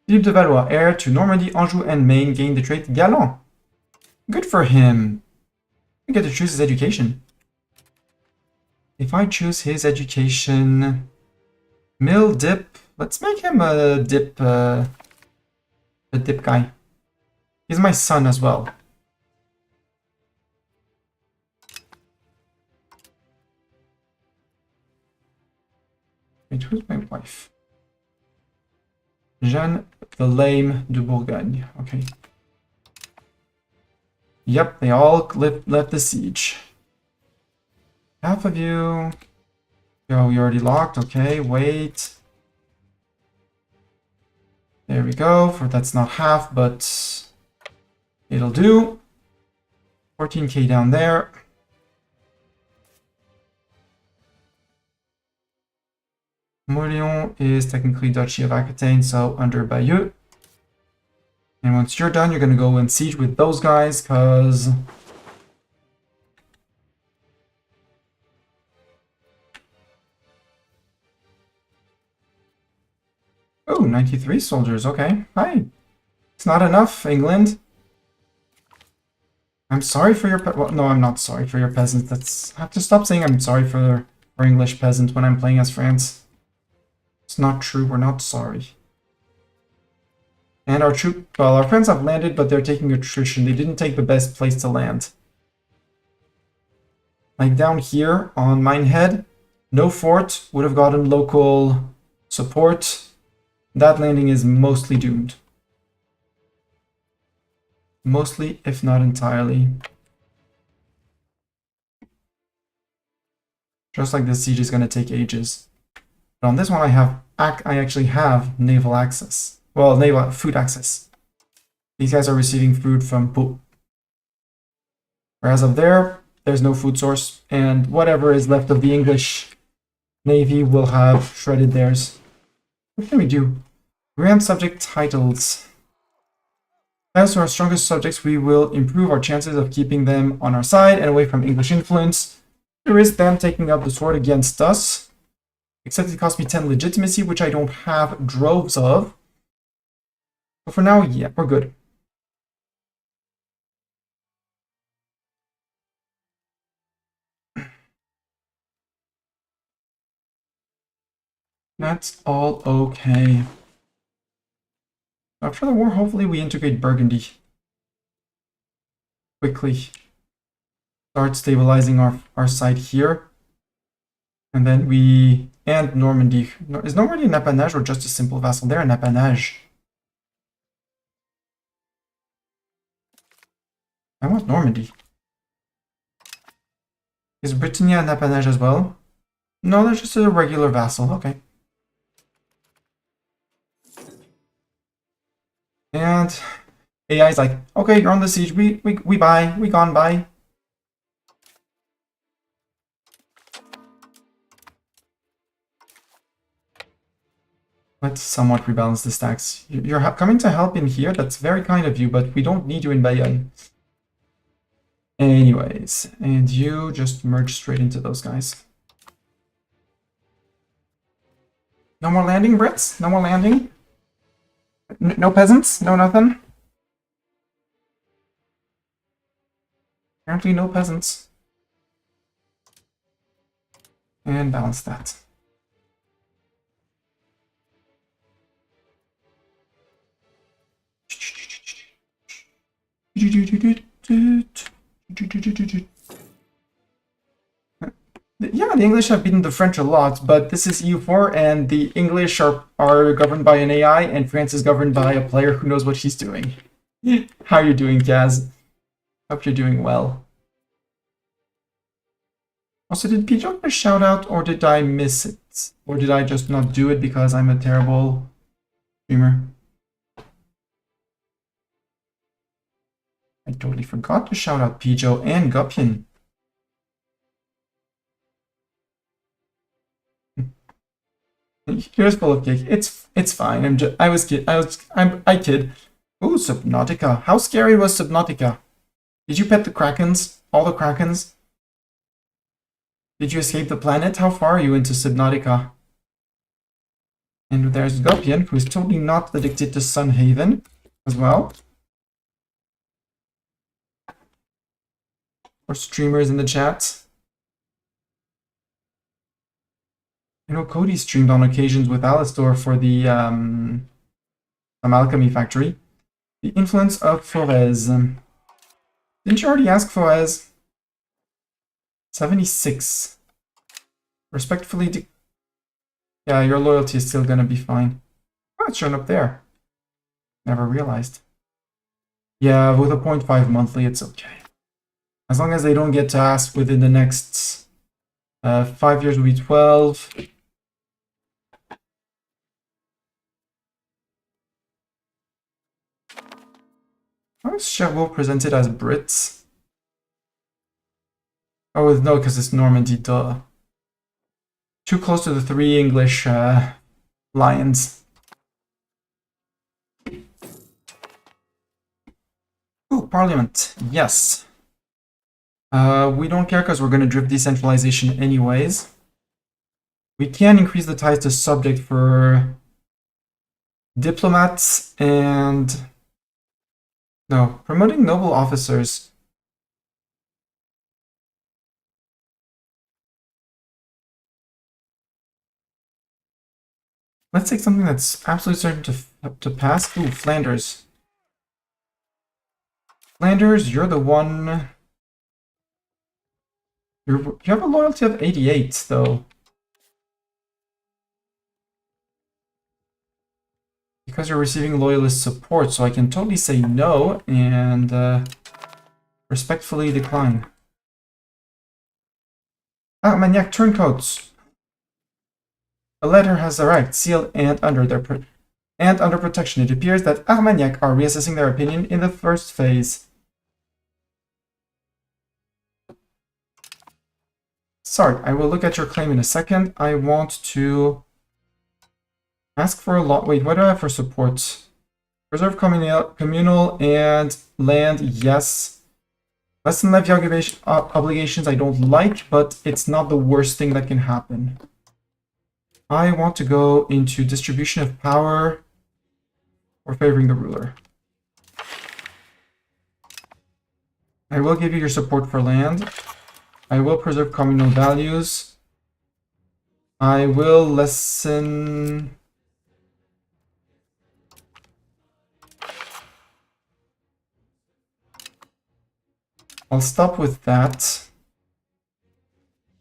Philippe de Valois, heir to Normandy, Anjou, and Maine, gained the trait Galant. Good for him. I get to choose his education. If I choose his education, mill dip. Let's make him a dip guy. He's my son as well. Wait, who's my wife? Jeanne the Lame de Bourgogne. Okay. Yep, they all left the siege. Half of you. Oh, you already locked. Okay, wait. There we go. That's not half, but it'll do. 14k down there. Mourlion is technically Duchy of Aquitaine, so under Bayeux. And once you're done, you're going to go and siege with those guys, because... Oh, 93 soldiers, okay. Hi. It's not enough, England. I'm sorry for your... Well, no, I'm not sorry for your peasants. I have to stop saying I'm sorry for English peasant when I'm playing as France. It's not true, we're not sorry. And our our friends have landed, but they're taking attrition. They didn't take the best place to land. Like down here on Minehead, no fort would have gotten local support. That landing is mostly doomed. Mostly, if not entirely. Just like this siege is going to take ages. But on this one, I actually have naval access. Well, naval food access. These guys are receiving food from Pau. Whereas up there, there's no food source, and whatever is left of the English Navy will have shredded theirs. What can we do? Grand subject titles. As our strongest subjects, we will improve our chances of keeping them on our side and away from English influence. There is them taking up the sword against us. Except it cost me 10 legitimacy, which I don't have droves of. But for now, yeah, we're good. That's all okay. After the war, hopefully we integrate Burgundy. Quickly. Start stabilizing our side here. And then we and Normandy. Is Normandy an appanage or just a simple vassal? They're an appanage. I want Normandy. Is Britannia an appanage as well? No, they're just a regular vassal. Okay. And AI is like, okay, you're on the siege. We buy. We gone by. Let's somewhat rebalance the stacks. You're coming to help in here. That's very kind of you, but we don't need you in Bayonne. Anyways, and you just merge straight into those guys. No more landing, Brits? No more landing? No peasants? No nothing? Apparently no peasants. And balance that. Yeah, the English have beaten the French a lot, but this is EU4, and the English are governed by an AI, and France is governed by a player who knows what he's doing. How are you doing, Kaz? Hope you're doing well. Also, did Pigeon get a shout out, or did I miss it? Or did I just not do it because I'm a terrible streamer? I totally forgot to shout out Pijo and Guppian. Here's full of cake. It's fine. I kid. Ooh, Subnautica. How scary was Subnautica? Did you pet the Krakens? All the Krakens? Did you escape the planet? How far are you into Subnautica? And there's Guppian, who's totally not addicted to Sunhaven as well. Or streamers in the chat. I know Cody streamed on occasions with Alistor for the Alchemy Factory. The influence of Forez. Didn't you already ask Forez? 76. Respectfully, yeah, your loyalty is still gonna be fine. Oh, it's shown up there. Never realized. Yeah, with a 0.5 monthly, it's okay. As long as they don't get to ask within the next 5 years will be 12. How is Cherbourg presented as Brits? Oh, no, because it's Normandy, duh. Too close to the 3 English lions. Ooh, Parliament, yes. We don't care because we're going to drift decentralization anyways. We can increase the ties to subject for diplomats and... No, promoting noble officers. Let's take something that's absolutely certain to pass. Ooh, Flanders. Flanders, you're the one... You have a loyalty of 88, though. Because you're receiving loyalist support, so I can totally say no and respectfully decline. Armagnac turncoats. A letter has arrived, sealed and under protection. It appears that Armagnac are reassessing their opinion in the first phase. Sorry, I will look at your claim in a second. I want to ask for a lot. Wait, what do I have for support? Preserve communal and land, yes. Less than levy obligations I don't like, but it's not the worst thing that can happen. I want to go into distribution of power or favoring the ruler. I will give you your support for land. I will preserve communal values. I will lessen... I'll stop with that.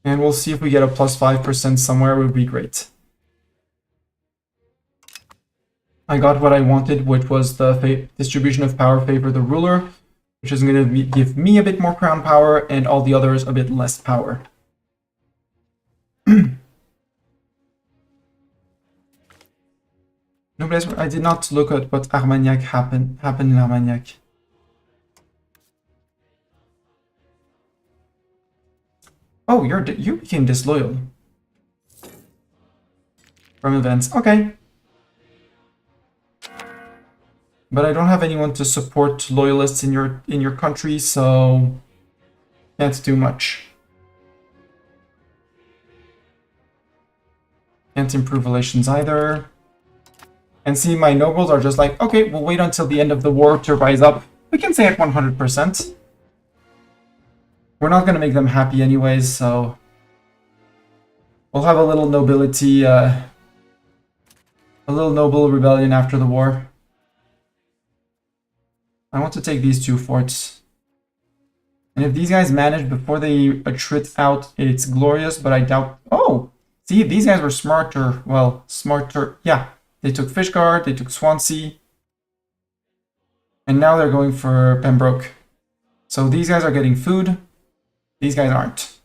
And we'll see if we get a plus 5% somewhere, it would be great. I got what I wanted, which was the distribution of power favor the ruler, which is going to give me a bit more crown power and all the others a bit less power. No, but I did not look at what Armagnac happened in Armagnac. Oh, you became disloyal from events. Okay. But I don't have anyone to support loyalists in your country, so can't do much. Can't improve relations either. And see, my nobles are just like, okay, we'll wait until the end of the war to rise up. We can say at 100%. We're not going to make them happy anyways, so we'll have a little nobility, a little noble rebellion after the war. I want to take these 2 forts. And if these guys manage before they attrit out, it's glorious, but I doubt... Oh! See, these guys were smarter. Well, smarter... Yeah, they took Fishguard, they took Swansea. And now they're going for Pembroke. So these guys are getting food. These guys aren't.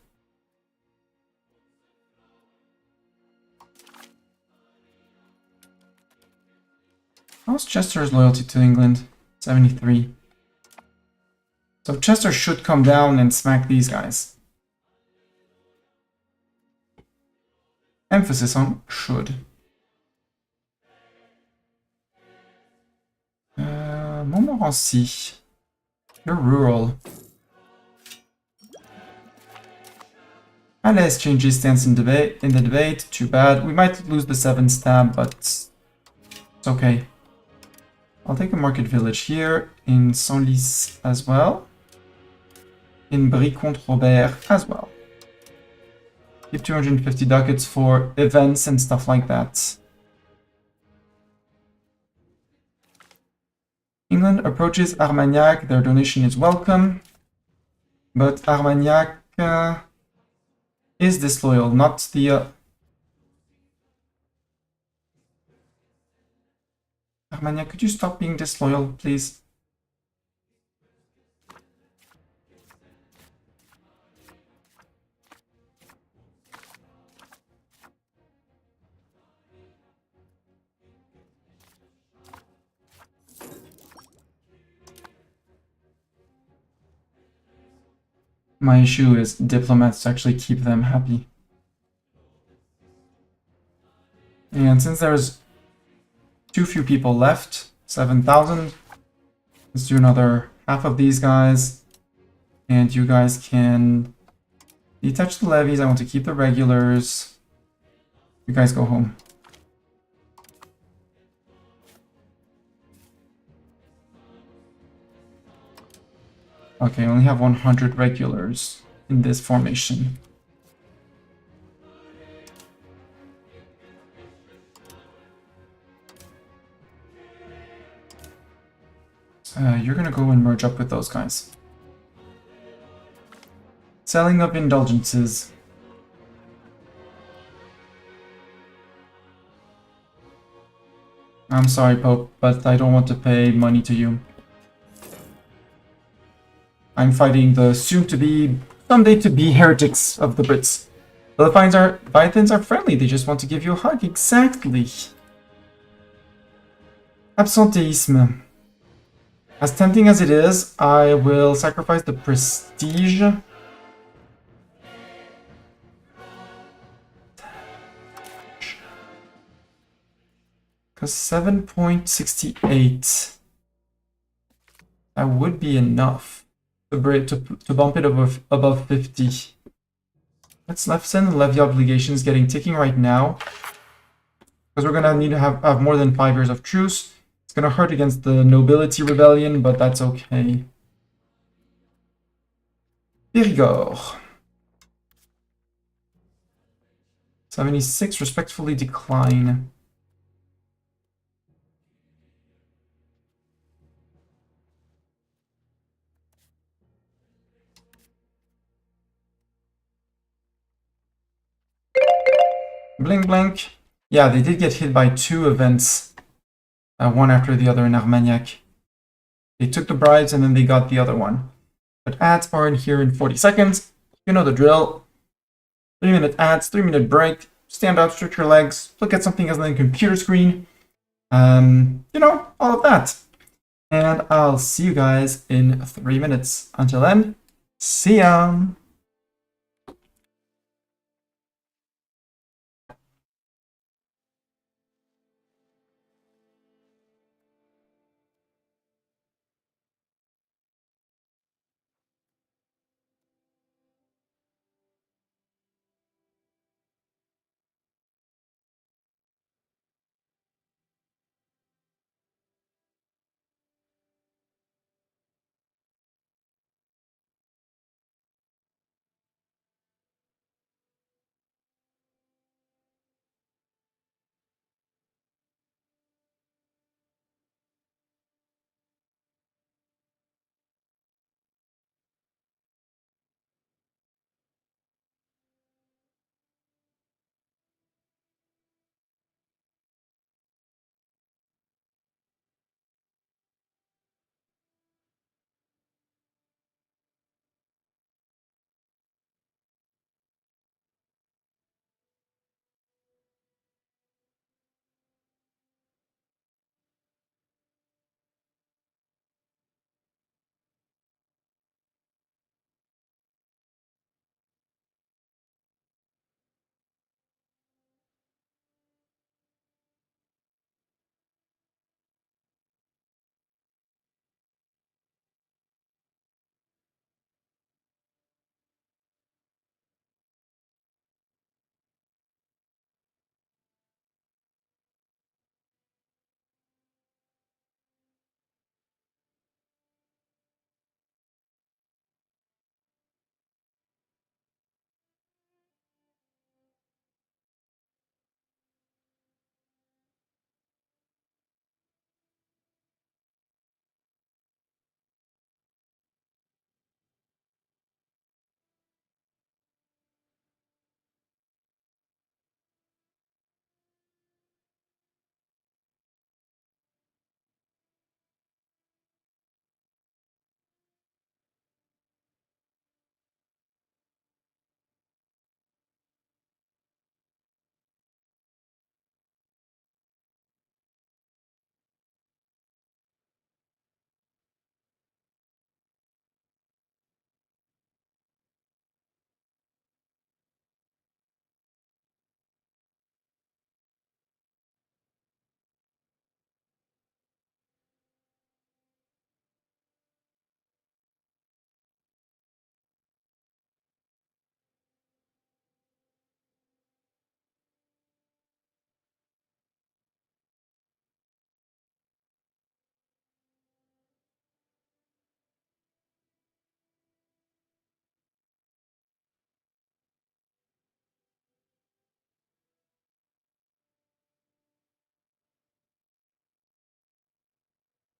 How's Chester's loyalty to England? 73. So Chester should come down and smack these guys. Emphasis on should. Montmorency. You're rural. Alès changes stance in the debate. Too bad. We might lose the 7 stab, but it's okay. I'll take a market village here, in Senlis as well. In Brie-Comte-Robert as well. Give 250 ducats for events and stuff like that. England approaches Armagnac. Their donation is welcome. But Armagnac is disloyal, not the... Armagnac, could you stop being disloyal, please? My issue is diplomats to actually keep them happy. And since there's too few people left, 7,000, let's do another half of these guys. And you guys can detach the levies. I want to keep the regulars. You guys go home. Okay, I only have 100 regulars in this formation. You're gonna go and merge up with those guys. Selling of indulgences. I'm sorry, Pope, but I don't want to pay money to you. I'm fighting the soon-to-be, someday-to-be heretics of the Brits. The Leviathans are friendly, they just want to give you a hug. Exactly. Absenteisme. As tempting as it is, I will sacrifice the prestige. Because 7.68. That would be enough to bump it above 50. Let's send the levy obligations getting ticking right now. Because we're gonna need to have more than 5 years of truce. It's gonna hurt against the nobility rebellion, but that's okay. Périgord. 76, respectfully decline. Blink, blink. Yeah, they did get hit by 2 events, one after the other in Armagnac. They took the bribes and then they got the other one. But ads are in here in 40 seconds. You know the drill. 3-minute ads, 3-minute break. Stand up, stretch your legs, look at something else on the computer screen. You know, all of that. And I'll see you guys in 3 minutes. Until then, see ya!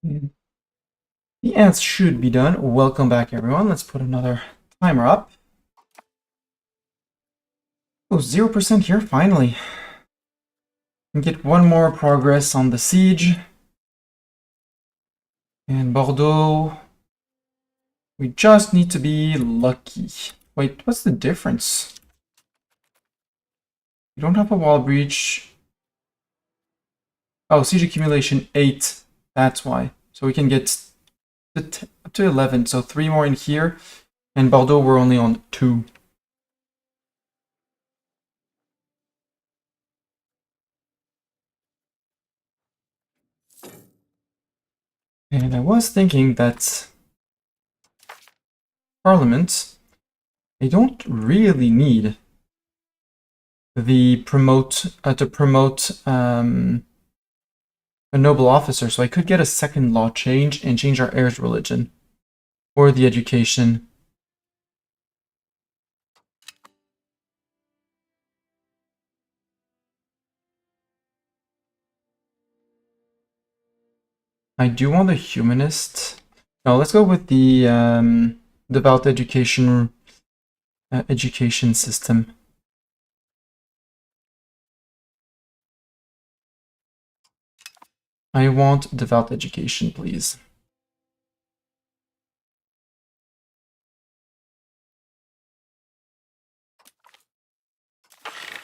The ads should be done. Welcome back, everyone. Let's put another timer up. Oh, 0% here, finally. And get one more progress on the siege. And Bordeaux, we just need to be lucky. Wait, what's the difference? We don't have a wall breach. Oh, siege accumulation 8. That's why. So we can get up to 11. So 3 more in here. And Bordeaux, we're only on 2. And I was thinking that Parliament, they don't really need the to promote a noble officer, so I could get a second law change and change our heir's religion or the education. I do want the humanist. No, let's go with the devout education system. I want devout education, please.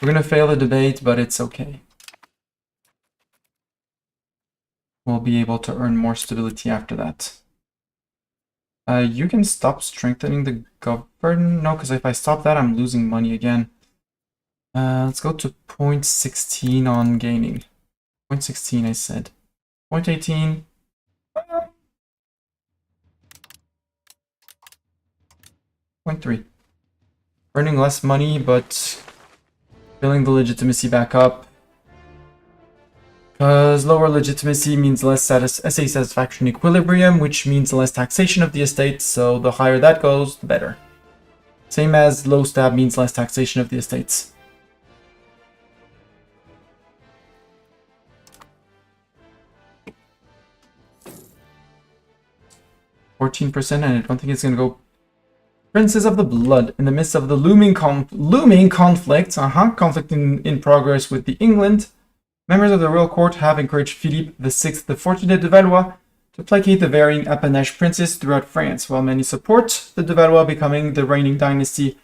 We're gonna fail the debate, but it's okay. We'll be able to earn more stability after that. You can stop strengthening the government. No, because if I stop that, I'm losing money again. Let's go to 0.16 on gaining. 0.16, I said. 0.18. 0.3. Earning less money, but building the legitimacy back up. Because lower legitimacy means less SA satisfaction equilibrium, which means less taxation of the estate, so the higher that goes, the better. Same as low stab means less taxation of the estates. %, and I don't think it's going to go. Princes of the Blood. In the midst of the looming conflict, conflict in progress with the England, members of the royal court have encouraged Philippe VI the Fortunate de Valois to placate the varying appanage princes throughout France, while many support the de Valois becoming the reigning dynasty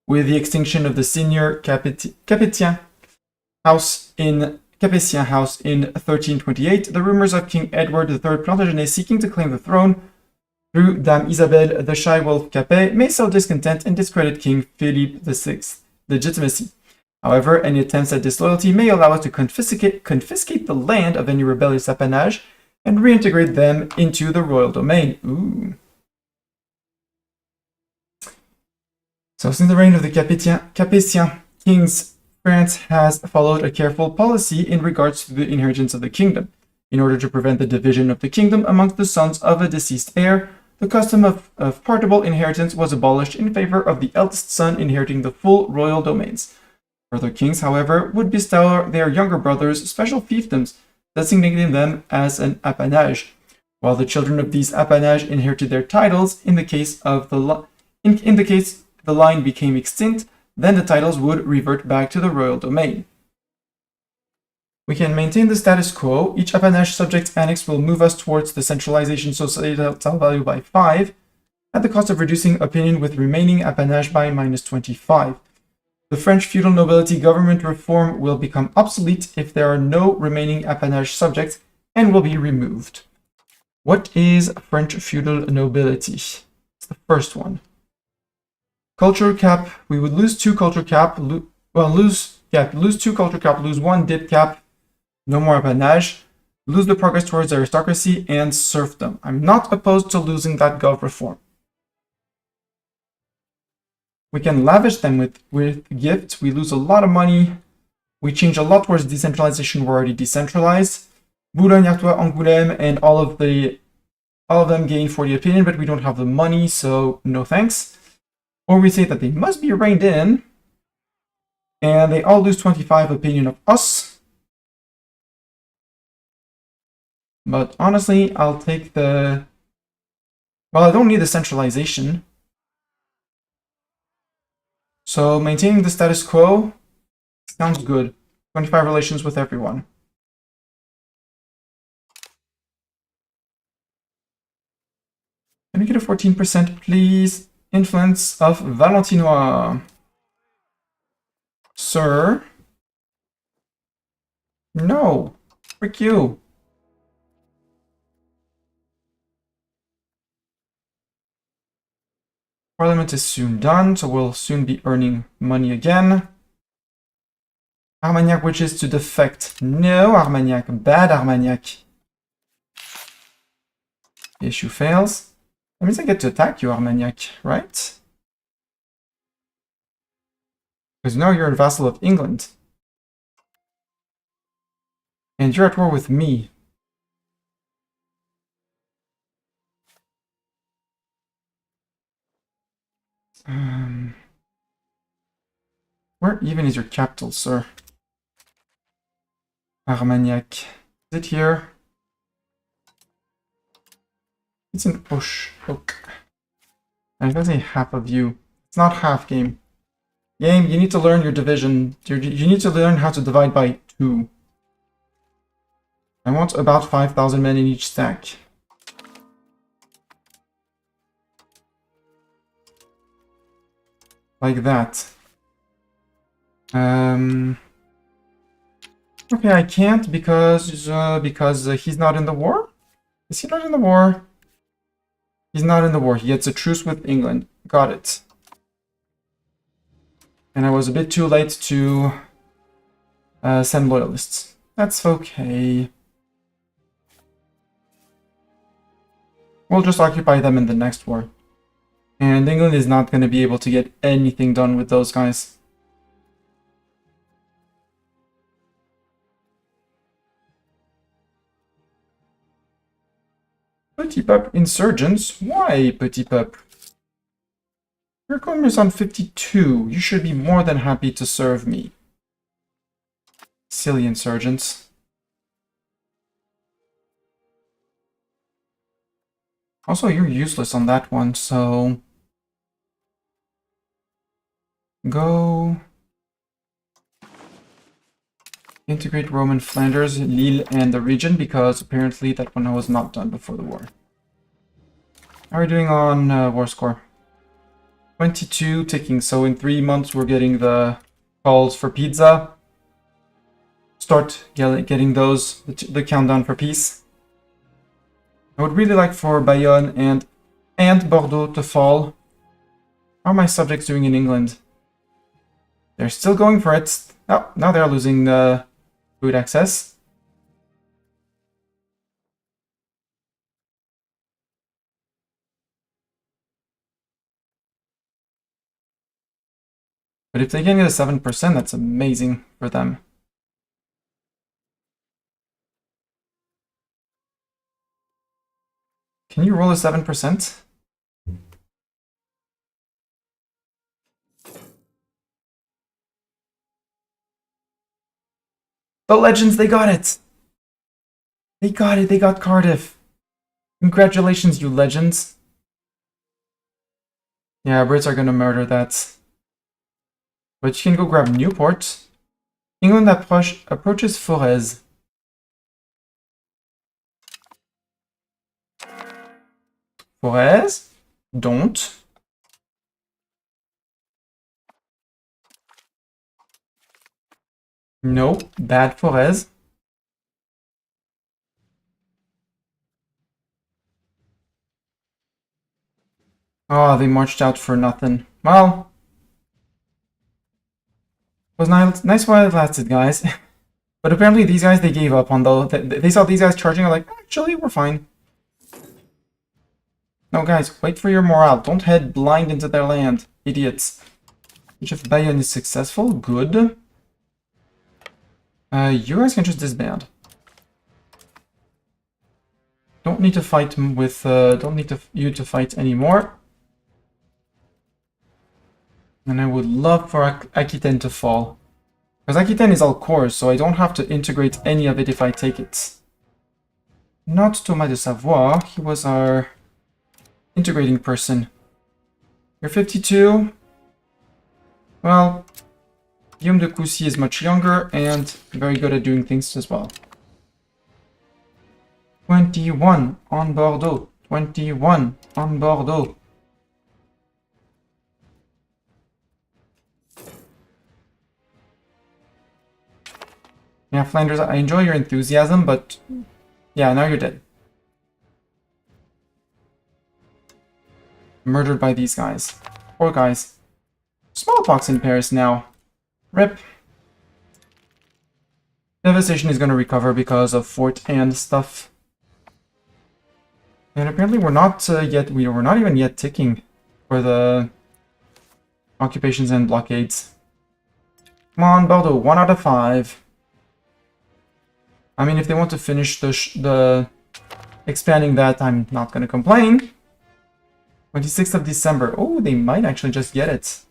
with the extinction of the senior Capetien house in 1328. The rumors of King Edward III Plantagenet seeking to claim the throne through Dame Isabelle the Shy Wolf Capet may sow discontent and discredit King Philippe VI's legitimacy. However, any attempts at disloyalty may allow us to confiscate the land of any rebellious appanage and reintegrate them into the royal domain. Ooh. So since the reign of the Capetien kings, France has followed a careful policy in regards to the inheritance of the kingdom. In order to prevent the division of the kingdom amongst the sons of a deceased heir, the custom of partible inheritance was abolished in favor of the eldest son inheriting the full royal domains. Further kings, however, would bestow their younger brothers special fiefdoms, designating them as an appanage, while the children of these appanage inherited their titles. In the case the line became extinct, then the titles would revert back to the royal domain. We can maintain the status quo. Each appanage subject annex will move us towards the centralization societal value by 5, at the cost of reducing opinion with remaining appanage by -25. The French feudal nobility government reform will become obsolete if there are no remaining appanage subjects and will be removed. What is French feudal nobility? It's the first one. Culture cap. We would lose 2 culture cap. Lose 2 culture cap. Lose 1 dip cap. No more appanage. Lose the progress towards aristocracy and serfdom. I'm not opposed to losing that gov reform. We can lavish them with gifts. We lose a lot of money. We change a lot towards decentralization. We're already decentralized. Boulogne, Artois, Angoulême, and all of them gain 40 opinion, but we don't have the money, so no thanks. Or we say that they must be reined in, and they all lose 25 opinion of us. But honestly, I'll take the... Well, I don't need the centralization. So maintaining the status quo sounds good. 25 relations with everyone. Can we get a 14%, please? Influence of Valentinois. Sir? No. Frick you. Parliament is soon done, so we'll soon be earning money again. Armagnac wishes to defect. No, Armagnac. Bad Armagnac. The issue fails. That means I get to attack you, Armagnac, right? Because now you're a vassal of England. And you're at war with me. Where even is your capital, sir? Armagnac. Is it here? It's in Osh. Oak. I was gonna say half of you. It's not half, game. Game, you need to learn your division. You need to learn how to divide by 2. I want about 5,000 men in each stack. Like that. Okay, I can't because he's not in the war? Is he not in the war? He's not in the war. He gets a truce with England. Got it. And I was a bit too late to send loyalists. That's okay. We'll just occupy them in the next war. And England is not going to be able to get anything done with those guys. Petit Peuple insurgents? Why, Petit Peuple? Your economy is on 52. You should be more than happy to serve me. Silly insurgents. Also, you're useless on that one, so... Go... Integrate Roman Flanders, Lille, and the region, because apparently that one was not done before the war. How are we doing on war score? 22 ticking, so in 3 months we're getting the calls for pizza. Start getting those, the countdown for peace. I would really like for Bayonne and Bordeaux to fall. How are my subjects doing in England? They're still going for it. Oh, now they're losing food access. But if they can get a 7%, that's amazing for them. Can you roll a 7%? The Legends, they got it! They got it, they got Cardiff. Congratulations, you Legends. Yeah, Brits are gonna murder that. But you can go grab Newport. England approaches Forez. Forez? Don't. No, bad Forez. Oh, they marched out for nothing. Well, it was nice while it lasted, guys. But apparently these guys, they gave up on though. They saw these guys charging, like, actually, we're fine. No, guys, wait for your morale. Don't head blind into their land. Idiots. Which if Bayonne is successful, good. You guys can just disband. Don't need to fight with, don't need you to fight anymore. And I would love for Aquitaine to fall. Because Aquitaine is all cores, so I don't have to integrate any of it if I take it. Not Thomas de Savoie, he was our integrating person. You're 52. Well, Guillaume de Coucy is much younger and very good at doing things as well. 21 on Bordeaux. 21 on Bordeaux. Yeah, Flanders, I enjoy your enthusiasm, but yeah, now you're dead. Murdered by these guys. Poor guys. Smallpox in Paris now. Rip. Devastation is going to recover because of fort and stuff. And apparently we're not we're not even yet ticking for the occupations and blockades. Come on, Bordeaux, 1 out of 5. I mean, if they want to finish the expanding that, I'm not going to complain. 26th of December. Oh, they might actually just get it.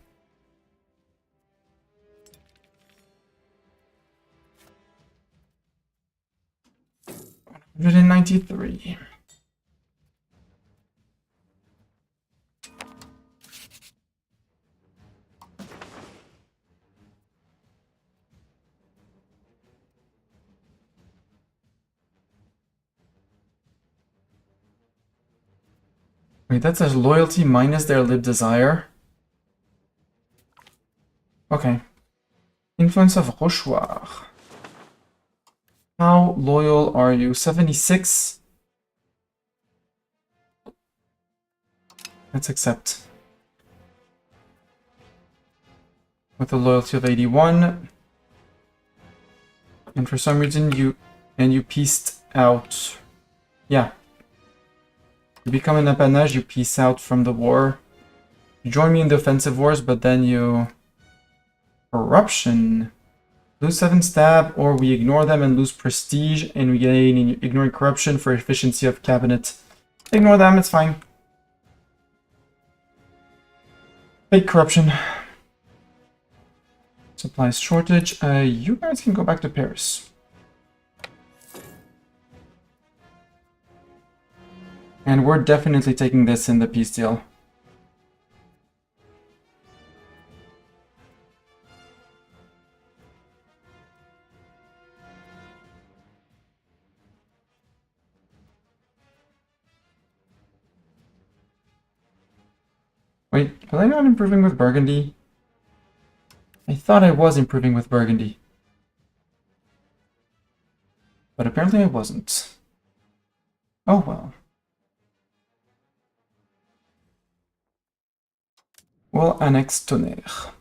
$193. Wait, that says loyalty minus their live desire. Okay. Influence of Rochoir. How loyal are you? 76? Let's accept. With a loyalty of 81. And for some reason you pieced out. Yeah. You become an appanage, you piece out from the war. You join me in the offensive wars, but then you... Corruption. Lose 7 stab, or we ignore them and lose prestige, and we gain ignoring corruption for efficiency of cabinet. Ignore them, it's fine. Fake corruption. Supplies shortage. You guys can go back to Paris. And we're definitely taking this in the peace deal. Wait, was I not improving with Burgundy? I thought I was improving with Burgundy. But apparently I wasn't. Oh well. We'll annex Tonnerre.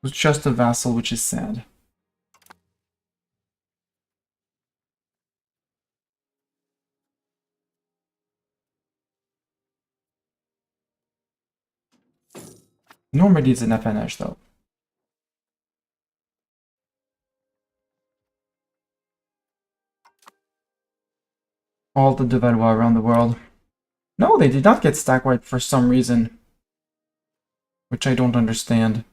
Who's just a vassal, which is sad. Normandy's an appanage, though. All the de Valois around the world. No, they did not get stack wiped for some reason. Which I don't understand.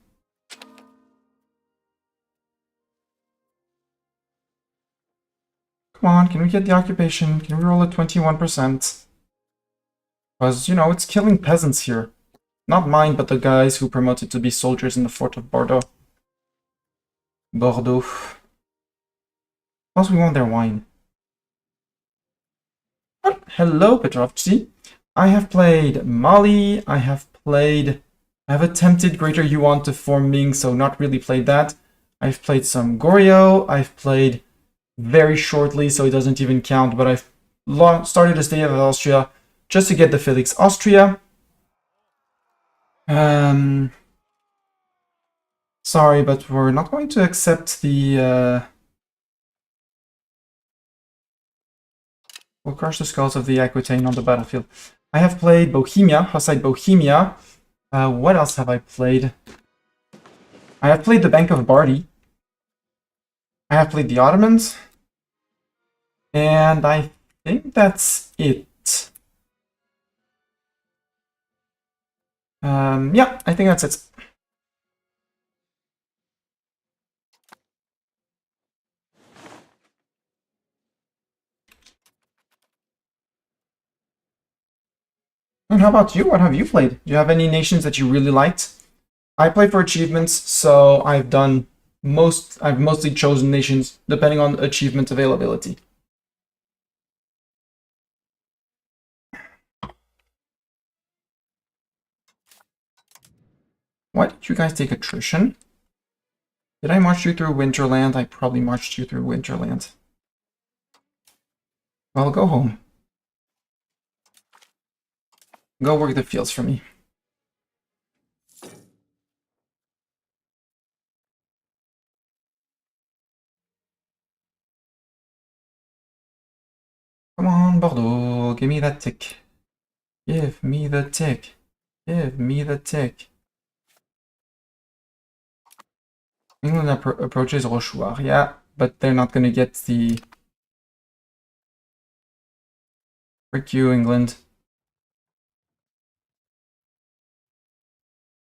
Come on, can we get the occupation? Can we roll at 21%? Because, you know, it's killing peasants here. Not mine, but the guys who promoted to be soldiers in the fort of Bordeaux. Bordeaux. Plus, we want their wine. Oh, hello, Petrovci. I have played Mali. I have attempted Greater Yuan to form Ming, so not really played that. I've played some Goryeo. I've played very shortly, so it doesn't even count, but I've started a State of Austria just to get the Felix Austria. Sorry, but we're not going to accept the... We'll crush the skulls of the Aquitaine on the battlefield. I have played Bohemia, Hussite Bohemia. What else have I played? I have played the Bank of Bardi. I have played the Ottomans. And I think that's it. Yeah, I think that's it. And how about you? What have you played? Do you have any nations that you really liked? I play for achievements, so I've mostly chosen nations depending on achievement availability. Why did you guys take attrition? Did I march you through Winterland? I probably marched you through Winterland. Well, go home. Go work the fields for me. Come on, Bordeaux, give me that tick. Give me the tick. Give me the tick. England approaches Rochoir. Yeah, but they're not gonna get the... Frick you, England.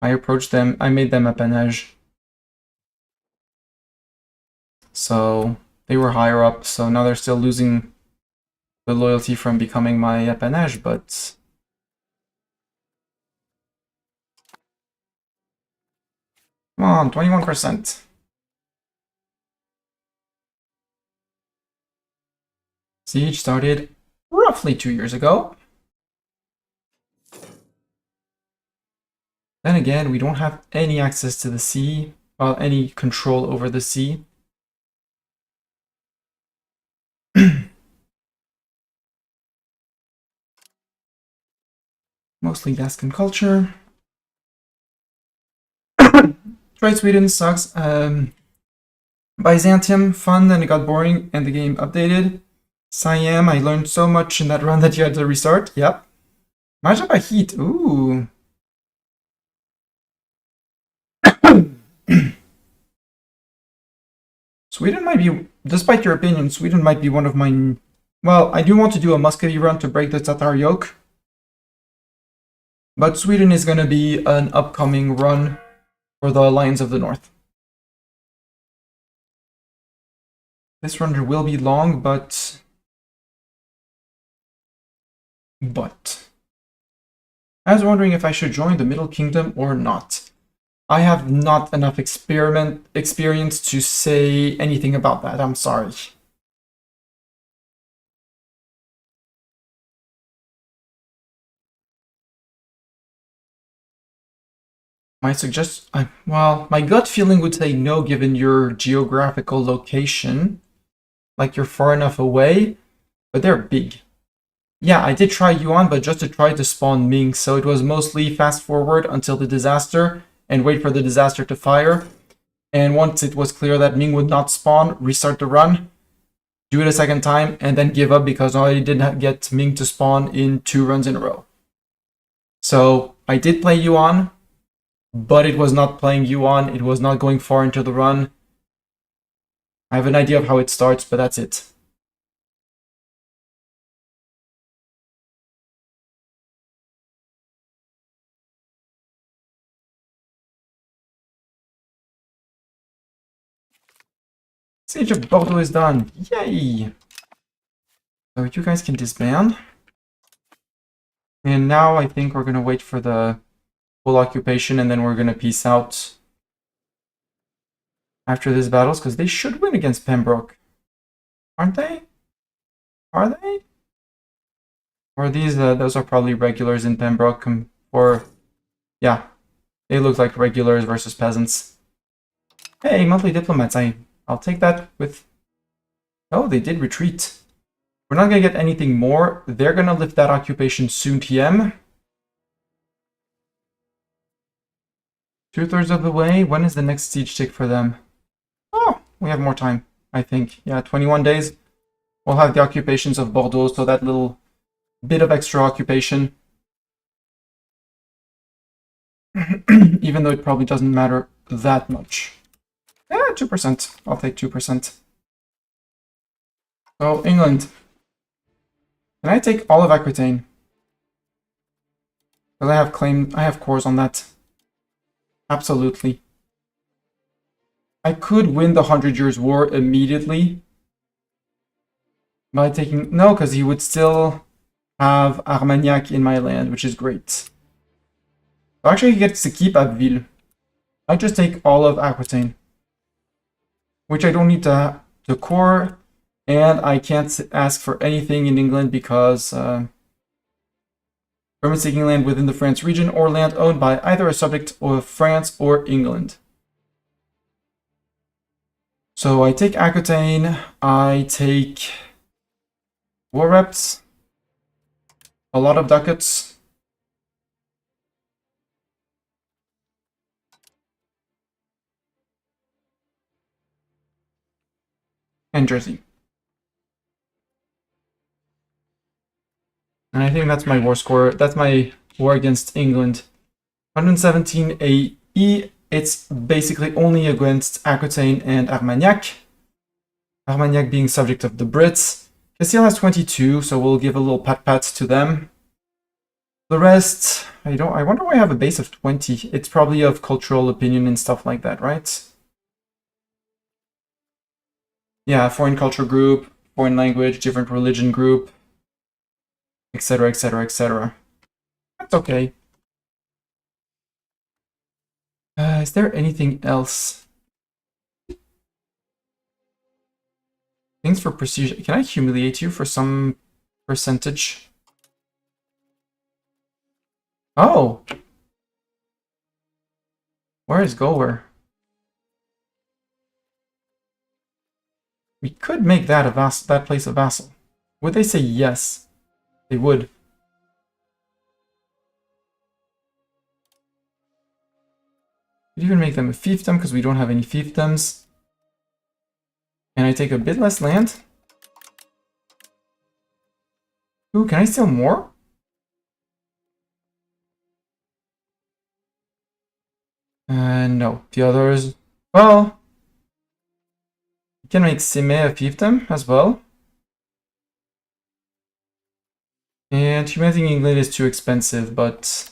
I approached them, I made them appanage. So they were higher up, so now they're still losing the loyalty from becoming my appanage, but... Come on, 21%. Siege started roughly 2 years ago. Then again, we don't have any access to the sea, well, any control over the sea. Mostly Gascon culture. Tried Sweden, sucks. Byzantium, fun, then it got boring and the game updated. Siam, I learned so much in that run that you had to restart. Yep. Imagine by heat. Ooh. Sweden might be, despite your opinion, Sweden might be one of my... Well, I do want to do a Muscovy run to break the Tatar yoke. But Sweden is going to be an upcoming run for the Lions of the North. This run will be long, but... I was wondering if I should join the Middle Kingdom or not. I have not enough experience to say anything about that, I'm sorry. My gut feeling would say no given your geographical location. Like you're far enough away, but they're big. Yeah, I did try Yuan, but just to try to spawn Ming, so it was mostly fast forward until the disaster and wait for the disaster to fire. And once it was clear that Ming would not spawn, restart the run, do it a second time, and then give up because I did not get Ming to spawn in 2 runs in a row. So I did play Yuan, but it was not playing Yuan, it was not going far into the run. I have an idea of how it starts, but that's it. Siege of Bordeaux is done. Yay! So you guys can disband. And now I think we're going to wait for the full occupation and then we're going to peace out after this battles because they should win against Pembroke. Aren't they? Are they? Or these, those are probably regulars in Pembroke or, yeah, they look like regulars versus peasants. Hey, monthly diplomats, I'll take that with... Oh, they did retreat. We're not going to get anything more. They're going to lift that occupation soon, TM. 2/3 of the way. When is the next siege tick for them? Oh, we have more time, I think. Yeah, 21 days. We'll have the occupations of Bordeaux, so that little bit of extra occupation. Even though it probably doesn't matter that much. Yeah, 2%. I'll take 2%. So, England. Can I take all of Aquitaine? Because I have cores on that. Absolutely. I could win the 100 Years' War immediately. By taking... No, because he would still have Armagnac in my land, which is great. So actually, he gets to keep Abbeville. I just take all of Aquitaine. Which I don't need to core, and I can't ask for anything in England because permit seeking land within the France region or land owned by either a subject of France or England. So I take Aquitaine, I take war reps, a lot of ducats. And Jersey. And I think that's my war score. That's my war against England. 117 AE. It's basically only against Aquitaine and Armagnac. Armagnac being subject of the Brits. Castile has 22, so we'll give a little pat-pat to them. The rest, I wonder why I have a base of 20. It's probably of cultural opinion and stuff like that, right? Yeah, foreign culture group, foreign language, different religion group, etc., etc., etc. That's okay. Is there anything else? Things for prestige. Can I humiliate you for some percentage? Oh! Where is Gower? We could make that a vassal, that place a vassal. Would they say yes? They would. Could even make them a fiefdom because we don't have any fiefdoms. Can I take a bit less land? Ooh, can I steal more? No. The others... Well... You can make Sime a fiefdom as well. And humanizing England is too expensive, but...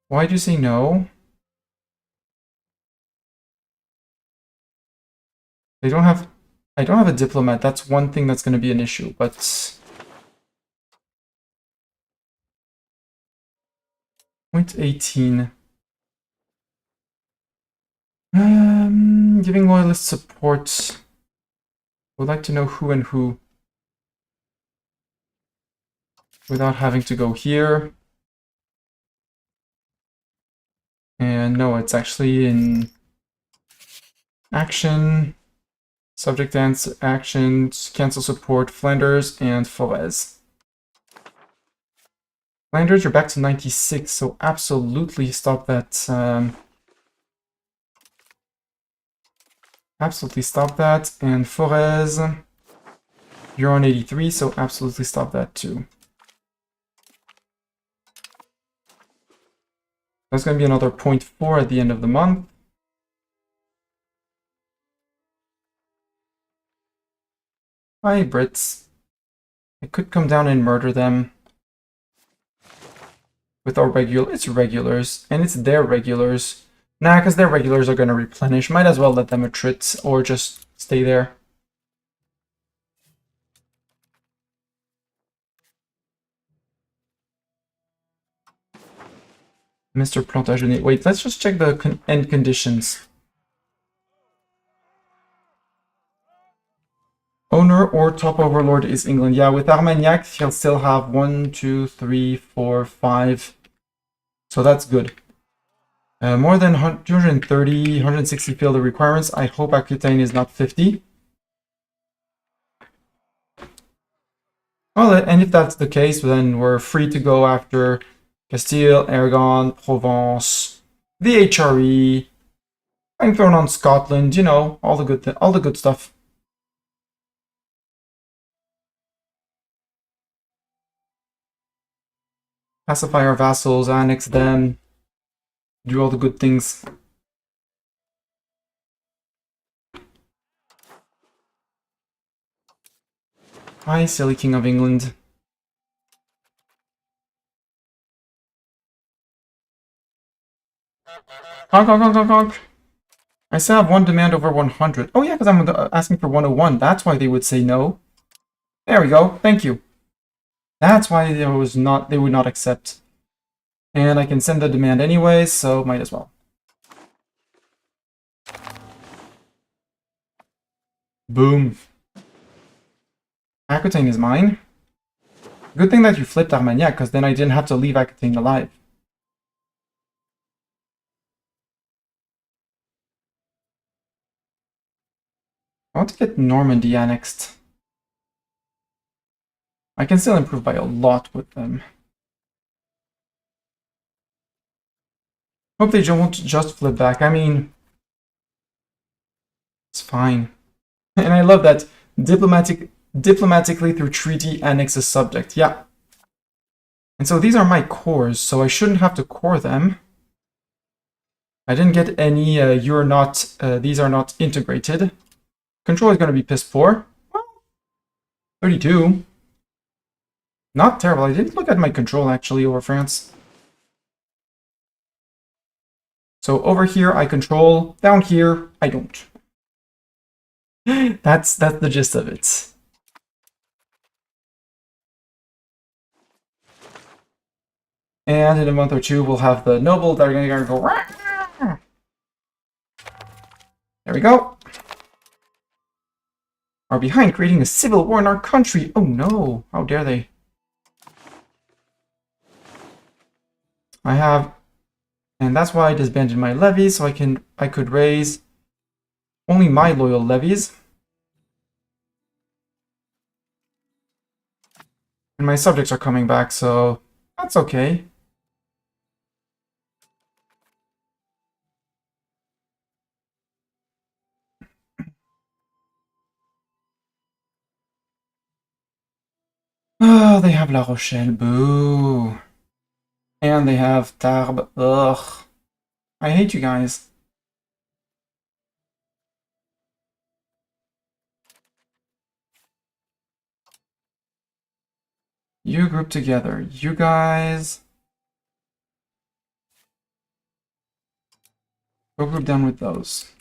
Why do you say no? I don't have a diplomat. That's one thing that's going to be an issue, but... Point 18. Giving loyalist support. Would like to know who and who. Without having to go here. And no, it's actually in action, subject answer, actions, cancel support, Flanders, and Forez. Flanders, you're back to 96, so absolutely stop that. Absolutely stop that. And Forez, you're on 83, so absolutely stop that too. That's going to be another 0.4 at the end of the month. Hi, Brits. I could come down and murder them. With our it's regulars, and it's their regulars. Nah, because their regulars are going to replenish. Might as well let them attrit, or just stay there. Mr. Plantagenet. Wait, let's just check the end conditions. Owner or top overlord is England. Yeah, with Armagnac, he'll still have 1, 2, 3, 4, 5. So that's good. More than 230, 160 field the requirements. I hope Aquitaine is not 50. Well, and if that's the case, then we're free to go after Castile, Aragon, Provence, the HRE. I'm thrown on Scotland. You know, all the good stuff. Pacify our vassals, annex them, do all the good things. Hi, silly King of England. Honk, honk, honk, honk, honk. I still have one demand over 100. Oh yeah, because I'm asking for 101. That's why they would say no. There we go. Thank you. That's why they would not accept. And I can send the demand anyways, so might as well. Boom. Aquitaine is mine. Good thing that you flipped Armagnac, because then I didn't have to leave Aquitaine alive. I want to get Normandy annexed. I can still improve by a lot with them. Hope they won't just flip back. I mean, it's fine. And I love that diplomatically through treaty annex a subject. Yeah. And so these are my cores, so I shouldn't have to core them. I didn't get any these are not integrated. Control is going to be piss poor. 32. Not terrible. I didn't look at my control actually over France. So over here I control, down here I don't. That's the gist of it. And in a month or two we'll have the noble that are going to go. Rah! There we go. Are behind creating a civil war in our country. Oh no! How dare they? I have, and that's why I disbanded my levies, so I could raise only my loyal levies. And my subjects are coming back, so that's okay. Oh, they have La Rochelle, boo. And they have Tarbes, ugh. I hate you guys. You group together. You guys go group down with those.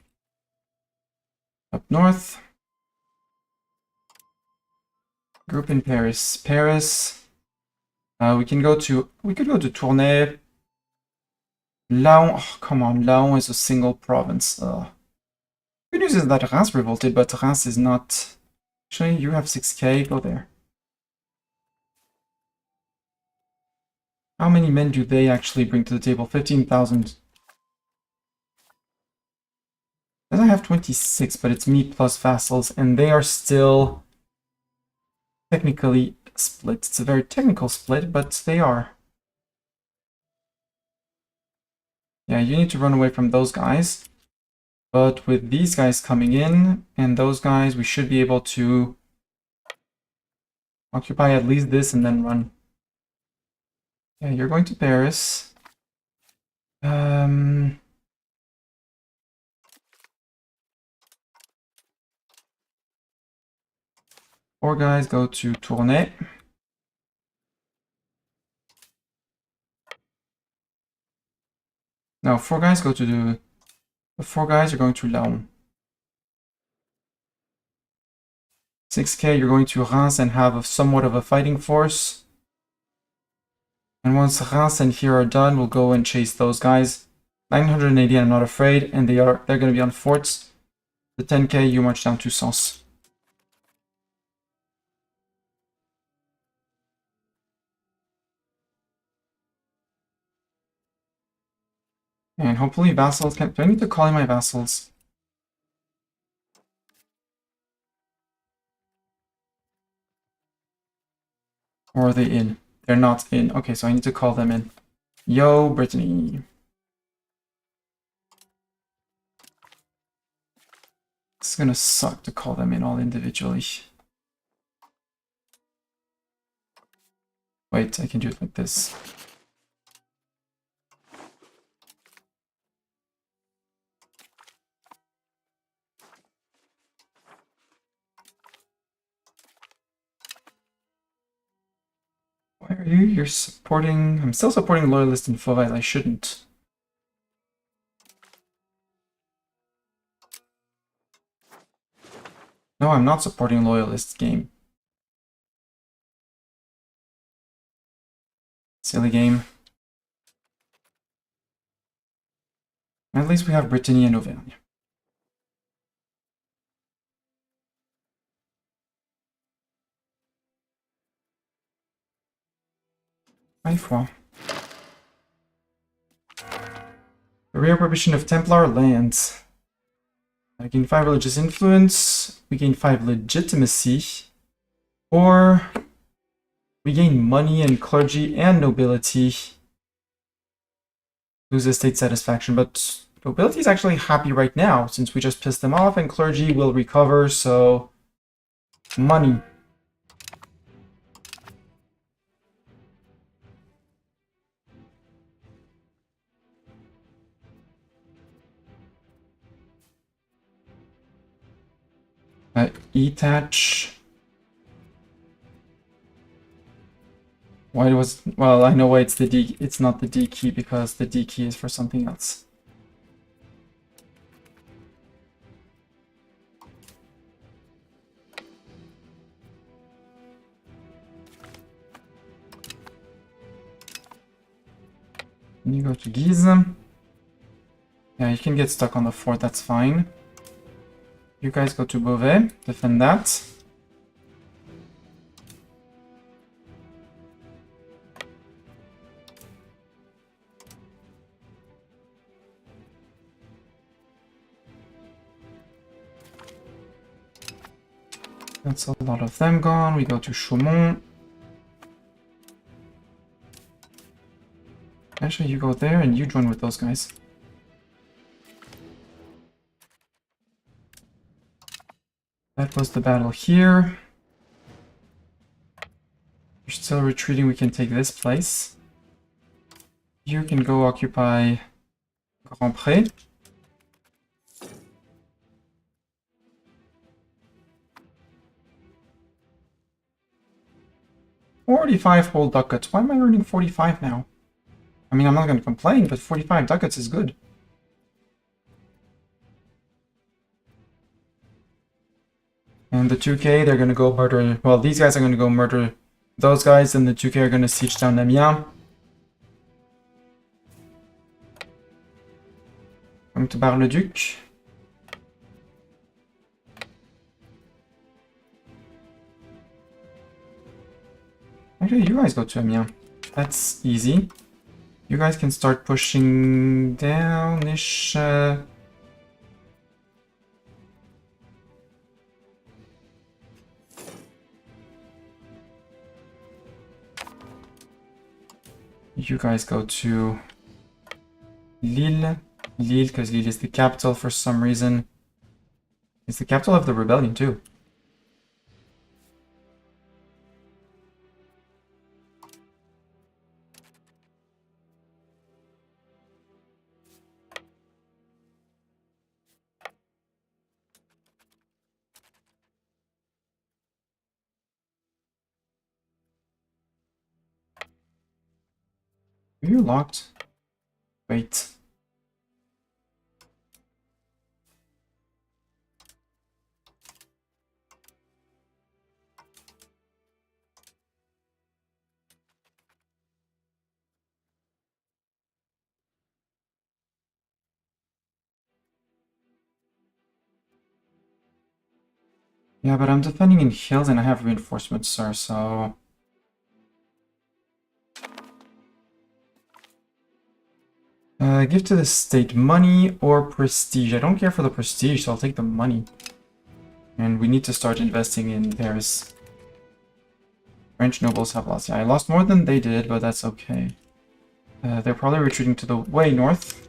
Up north. Group in Paris. Paris. We could go to Tournai. Laon, oh, come on, Laon is a single province. Good news is that Reims revolted, but Reims is not. Actually, you have 6k, go there. How many men do they actually bring to the table? 15,000. Then I have 26, but it's me plus vassals, and they are still technically split. It's a very technical split, but they are. Yeah, you need to run away from those guys. But with these guys coming in, and those guys, we should be able to occupy at least this and then run. Yeah, you're going to Paris. Four guys go to Tournai. No, four guys go to the 4 guys are going to Laon. 6k, you're going to Reims and have somewhat of a fighting force. And once Reims and here are done, we'll go and chase those guys. 980, I'm not afraid, and they're going to be on forts. The 10k, you march down to Sens. And hopefully vassals can... Do I need to call in my vassals? Or are they in? They're not in. Okay, so I need to call them in. Yo, Brittany. It's gonna suck to call them in all individually. Wait, I can do it like this. Why are you? You're supporting... I'm still supporting Loyalist in Fauvel. I shouldn't. No, I'm not supporting Loyalist game. Silly game. At least we have Brittany and Auvergne. The reappropriation of Templar lands. I gain 5 religious influence, we gain 5 legitimacy, or we gain money and clergy and nobility. Lose estate satisfaction, but nobility is actually happy right now since we just pissed them off, and clergy will recover, so money. E-Tatch. Why was... Well, I know why it's the D... It's not the D key, because the D key is for something else. And you go to Guise. Yeah, you can get stuck on the fort, that's fine. You guys go to Beauvais, defend that. That's a lot of them gone. We go to Chaumont. Actually, you go there and you join with those guys. That was the battle here. You're still retreating, we can take this place. You can go occupy Grand Pré. $45 whole ducats. Why am I earning 45 now? I mean, I'm not going to complain, but 45 ducats is good. And the 2K, they're going to go murder... Well, these guys are going to go murder those guys, and the 2K are going to siege down Amiens. Coming to Bar-le-Duc. Actually, you guys go to Amiens. That's easy. You guys can start pushing down-ish. You guys go to Lille. Lille, because Lille is the capital for some reason. It's the capital of the rebellion, too. Are you locked? Wait. Yeah, but I'm defending in hills and I have reinforcements, sir, so... give to the state money or prestige. I don't care for the prestige, so I'll take the money. And we need to start investing in Paris. French nobles have lost. Yeah, I lost more than they did, but that's okay. They're probably retreating to the way north.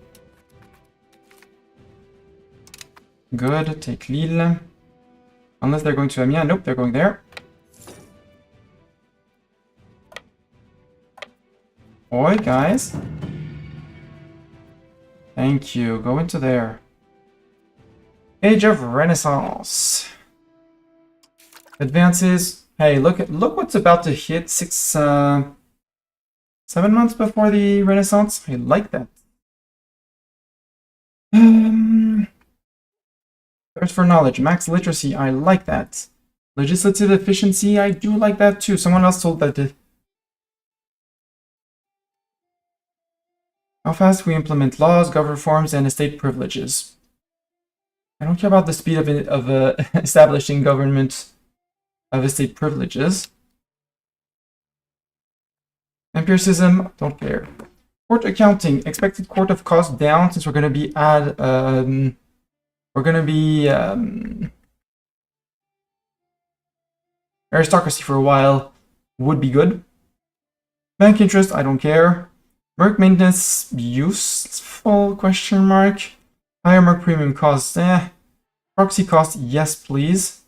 Good, take Lille. Unless they're going to Amiens. Nope, they're going there. Oi, guys. Thank you. Go into there. Age of Renaissance. Advances. Hey, look what's about to hit 7 months before the Renaissance. I like that. Thirst for knowledge, max literacy. I like that. Legislative efficiency. I do like that too. Someone else told that. How fast we implement laws, govern reforms, and estate privileges. I don't care about the speed of establishing government of estate privileges. Empiricism, don't care. Court accounting, expected court of cost down since we're going to be aristocracy for a while would be good. Bank interest, I don't care. Merc maintenance, useful, question mark. Higher merc premium costs, Proxy cost, yes please.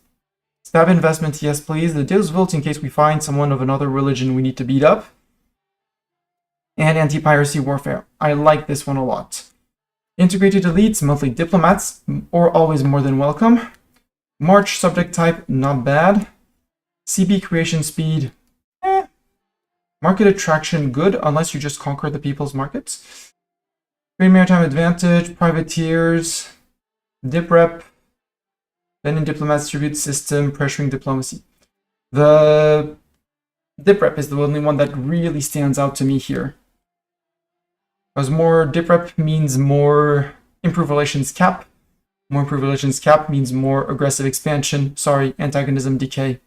Stab investment, yes please. The deals vote in case we find someone of another religion we need to beat up. And anti-piracy warfare. I like this one a lot. Integrated elites, monthly diplomats, or always more than welcome. March subject type, not bad. CB creation speed, Market attraction, good, unless you just conquer the people's markets. Great maritime advantage, privateers, dip rep, then in diplomats tribute system, pressuring diplomacy. The dip rep is the only one that really stands out to me here. Because more dip rep means more improved relations cap. More improved relations cap means more aggressive expansion. Sorry, antagonism decay.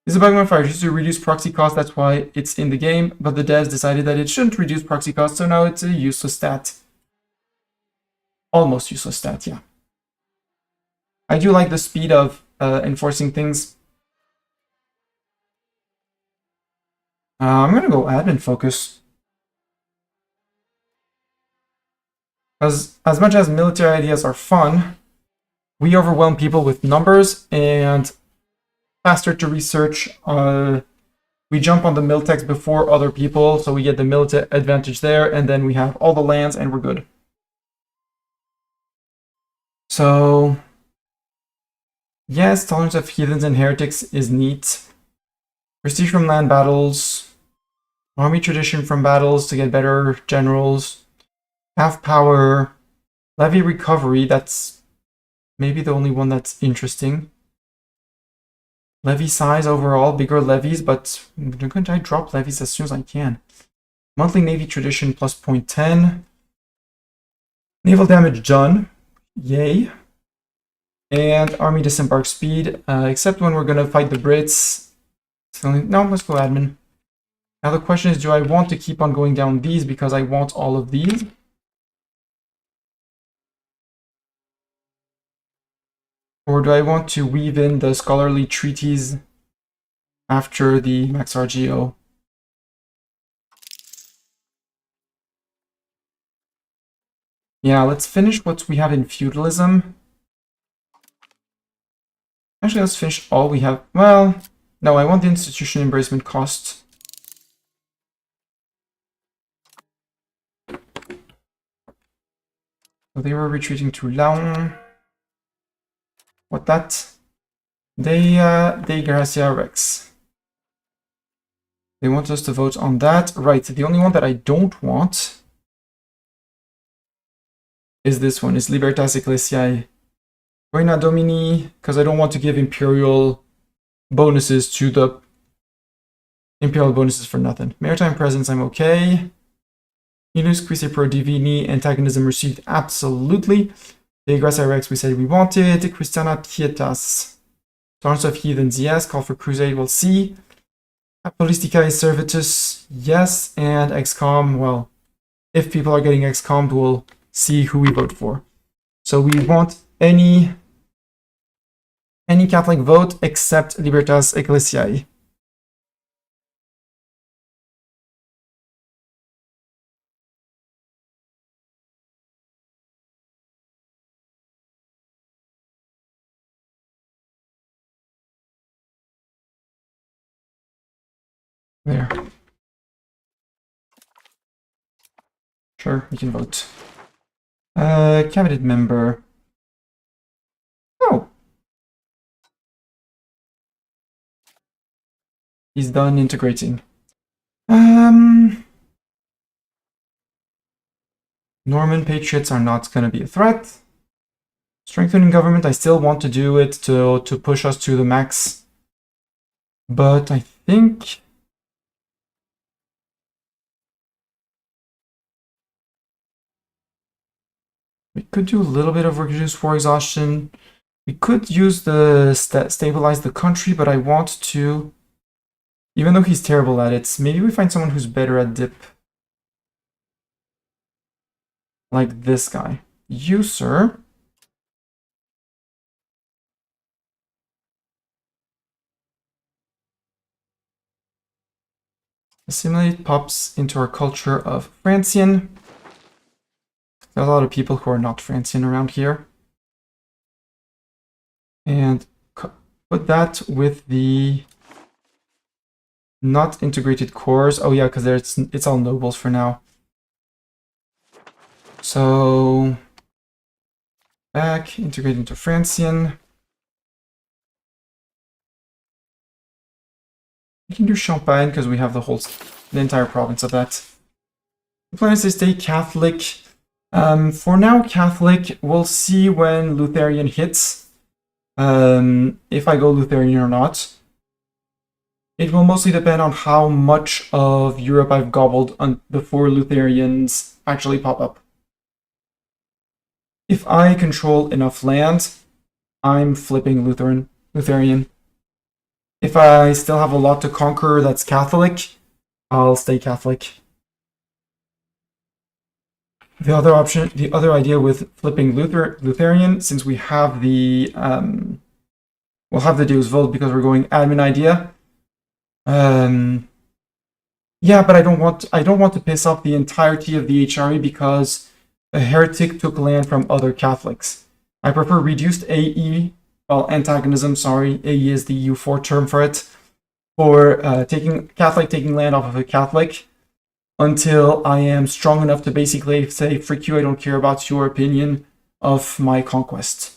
This is a bug modifier just to reduce proxy cost, that's why it's in the game, but the devs decided that it shouldn't reduce proxy cost, so now it's a useless stat. Almost useless stat, yeah. I do like the speed of enforcing things. I'm gonna go admin focus. As much as military ideas are fun, we overwhelm people with numbers and faster to research. We jump on the miltex before other people, so we get the military advantage there, and then we have all the lands and we're good. So, yes, tolerance of heathens and heretics is neat. Prestige from land battles. Army tradition from battles to get better generals. Half power. Levy recovery, that's maybe the only one that's interesting. Levy size overall, bigger levies, but I'm going to drop levies as soon as I can. Monthly Navy tradition plus 0.10. Naval damage done. Yay. And army disembark speed, except when we're going to fight the Brits. No, let's go admin. Now the question is, do I want to keep on going down these because I want all of these? Or do I want to weave in the scholarly treaties after the Max RGO? Yeah, let's finish what we have in feudalism. Actually, let's finish all we have. Well, no, I want the institution embracement cost. So they were retreating to Laon. What that? De Gracia Rex. They want us to vote on that. Right, the only one that I don't want is this one, is Libertas Ecclesiae. Reina Domini, because I don't want to give imperial bonuses to the imperial bonuses for nothing. Maritime presence, I'm okay. Unus Quise Pro Divini, antagonism received, absolutely. De Gracia Rex, we said we wanted. Christiana Pietas. Tolerance of heathens, yes. Call for crusade, we'll see. Apolosticae Servitus, yes. And XCOM, well, if people are getting XCOM'd, we'll see who we vote for. So we want any Catholic vote except Libertas Ecclesiae. There. Sure, we can vote. Cabinet member. Oh. He's done integrating. Norman patriots are not going to be a threat. Strengthening government, I still want to do it to push us to the max. But I think we could do a little bit of reduce war exhaustion. We could use the stabilize the country, but I want to, even though he's terrible at it, maybe we find someone who's better at dip. Like this guy. You, sir. Assimilate pops into our culture of Francian. There's a lot of people who are not Francian around here. And put that with the not integrated cores. Oh yeah, because it's all nobles for now. So back, integrate into Francian. We can do Champagne because we have the entire province of that. The plan is to stay Catholic. For now, Catholic. We'll see when Lutheran hits. If I go Lutheran or not. It will mostly depend on how much of Europe I've gobbled before Lutherans actually pop up. If I control enough land, I'm flipping Lutheran. If I still have a lot to conquer that's Catholic, I'll stay Catholic. The other idea with flipping Lutheran, since we have the We'll have the Deus vote because we're going admin idea. Yeah, but I don't want to piss off the entirety of the HRE because a heretic took land from other Catholics. I prefer reduced AE, well, antagonism, sorry, AE is the EU4 term for it, for Catholic taking land off of a Catholic until I am strong enough to basically say, frick you, I don't care about your opinion of my conquest.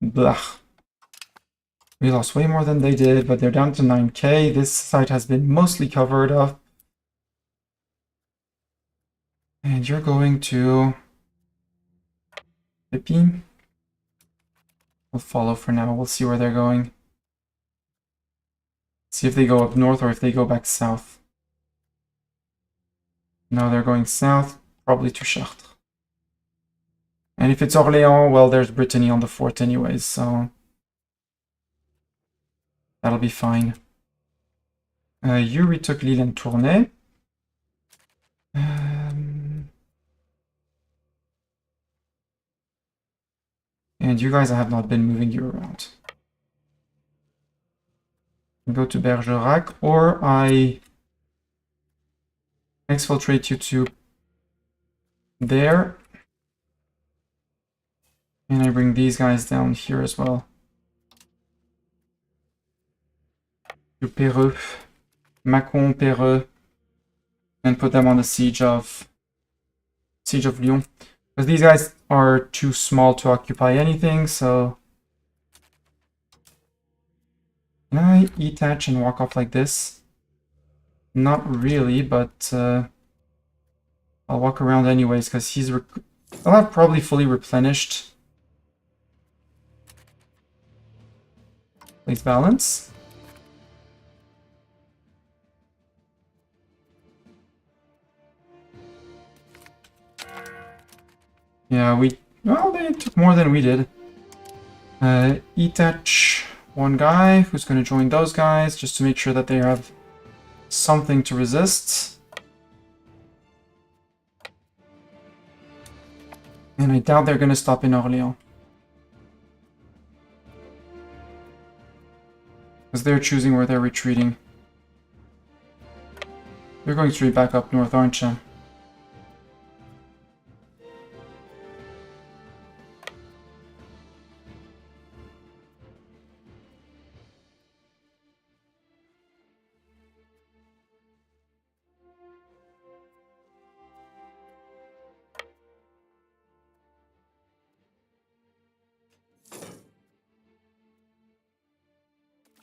Blah. We lost way more than they did, but they're down to 9k. This site has been mostly covered up. And you're going to... Hippie. We'll follow for now. We'll see where they're going. See if they go up north or if they go back south. No, they're going south, probably to Chartres. And if it's Orléans, well, there's Brittany on the fort anyways, so... That'll be fine. You retook Lille and Tournai. And you guys, I have not been moving you around. Go to Bergerac, or I exfiltrate you to there. And I bring these guys down here as well. To Perreux, Mâcon, Perreux, and put them on the siege of Lyon. Because these guys are too small to occupy anything, so... Can I detach and walk off like this? Not really, but I'll walk around anyways, because I'll have probably fully replenished. Place balance. Yeah, well, they took more than we did. Detach one guy who's going to join those guys just to make sure that they have something to resist. And I doubt they're going to stop in Orléans. Because they're choosing where they're retreating. You're going straight back up north, aren't you?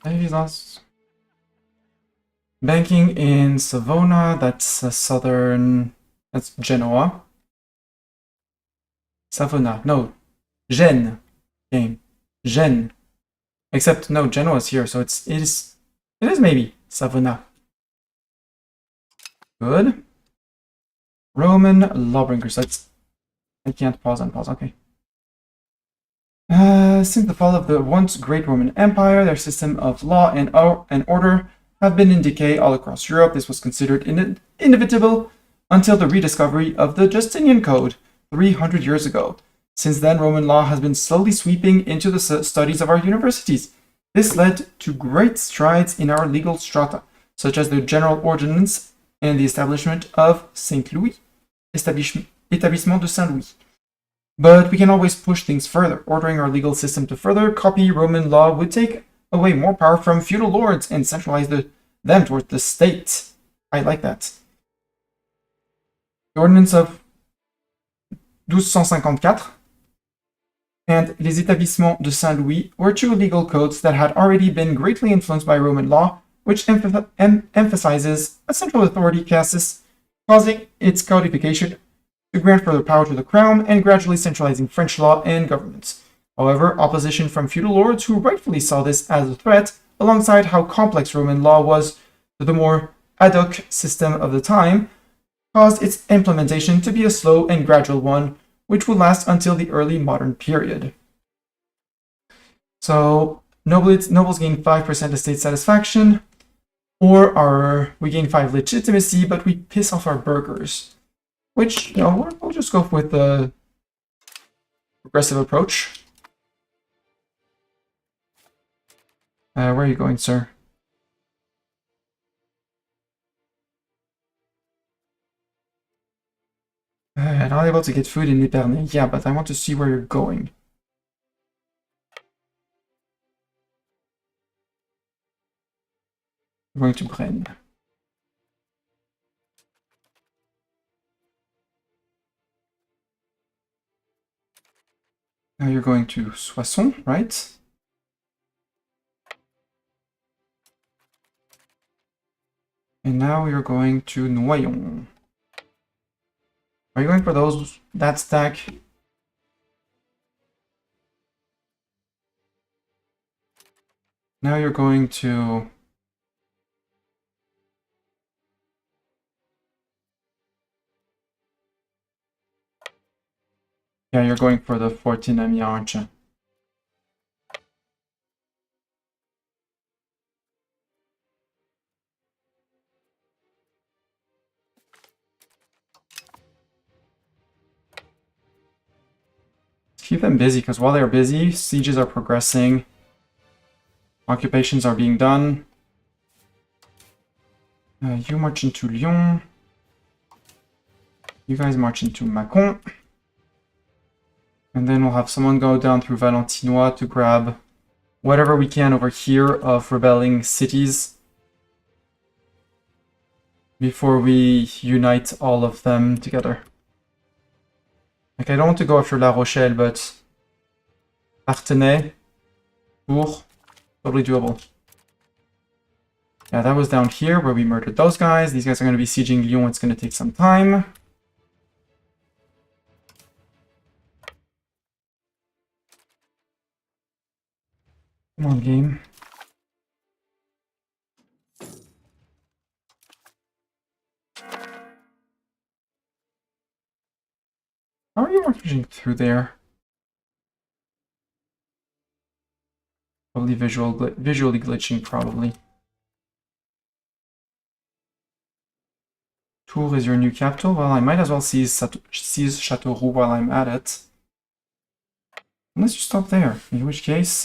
Maybe lost. Banking in Savona, that's southern... That's Genoa. Savona, no. Gênes. Game. Gênes. Except, no, Genoa's here, so it is maybe Savona. Good. Roman lawbringers, that's... I can't pause, unpause, okay. Since the fall of the once great Roman Empire, their system of law and order have been in decay all across Europe. This was considered inevitable until the rediscovery of the Justinian Code 300 years ago. Since then, Roman law has been slowly sweeping into the studies of our universities. This led to great strides in our legal strata, such as the General Ordinance and the establishment of Saint Louis, Établissement de Saint-Louis. But we can always push things further. Ordering our legal system to further copy Roman law would take away more power from feudal lords and centralize them towards the state. I like that. The Ordinance of 1254 and Les Établissements de Saint-Louis were two legal codes that had already been greatly influenced by Roman law, which emphasizes a central authority casus, causing its codification to grant further power to the crown and gradually centralizing French law and governments. However, opposition from feudal lords who rightfully saw this as a threat, alongside how complex Roman law was to the more ad hoc system of the time, caused its implementation to be a slow and gradual one, which would last until the early modern period. So, Nobles gain 5% estate satisfaction, or we gain 5 legitimacy, but we piss off our burghers. Which, you know, we'll just go with the progressive approach. Where are you going, sir? Not able to get food in Epernay. Yeah, but I want to see where you're going. We're going to Brenne. Now you're going to Soissons, right? And now you're going to Noyon. Are you going for that stack? Now you're going to... Yeah, you're going for the 14 Amiens, aren't you? Keep them busy, because while they're busy, sieges are progressing. Occupations are being done. You march into Lyon. You guys march into Mâcon. And then we'll have someone go down through Valentinois to grab whatever we can over here of rebelling cities before we unite all of them together. Like, I don't want to go after La Rochelle, but Parthenay, Tours, totally doable. Yeah, that was down here where we murdered those guys. These guys are going to be sieging Lyon. It's going to take some time. Come on, game. How are you marching through there? Probably visually glitching, probably. Tours is your new capital? Well, I might as well seize Châteauroux while I'm at it. Unless you stop there, in which case,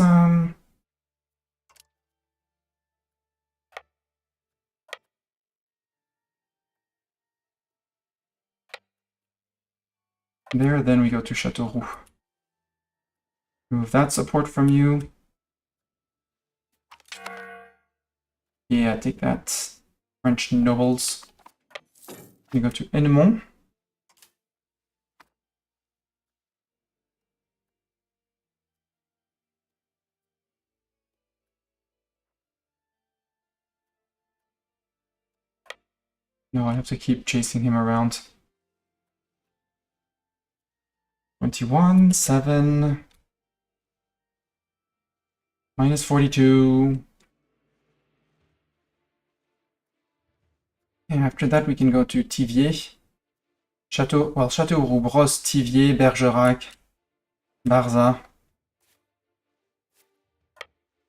there, then we go to Châteauroux. Remove that support from you. Yeah, take that. French nobles. We go to Hegemon. No, I have to keep chasing him around. 21, 7. Minus 42. And after that, we can go to Thiviers. Châteauroux, Brosse, Thiviers, Bergerac, Barza.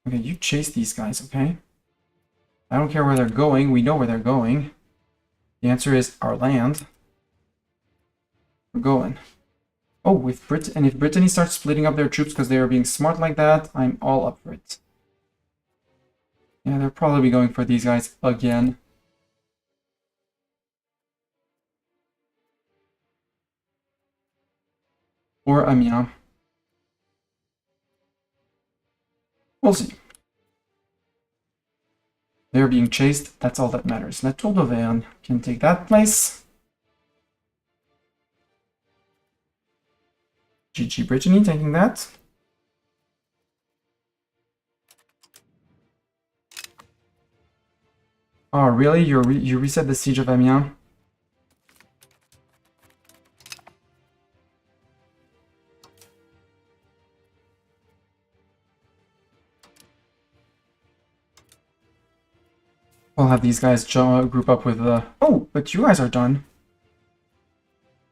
Okay, you chase these guys, okay? I don't care where they're going. We know where they're going. The answer is our land. We're going. Oh, if Brittany starts splitting up their troops because they are being smart like that, I'm all up for it. Yeah, they'll probably be going for these guys again. Or Amiens. We'll see. They're being chased, that's all that matters. La Tour d'Auvergne can take that place. GG Brittany taking that. Oh, really? You reset the siege of Amiens? We'll have these guys group up with the... Oh, but you guys are done.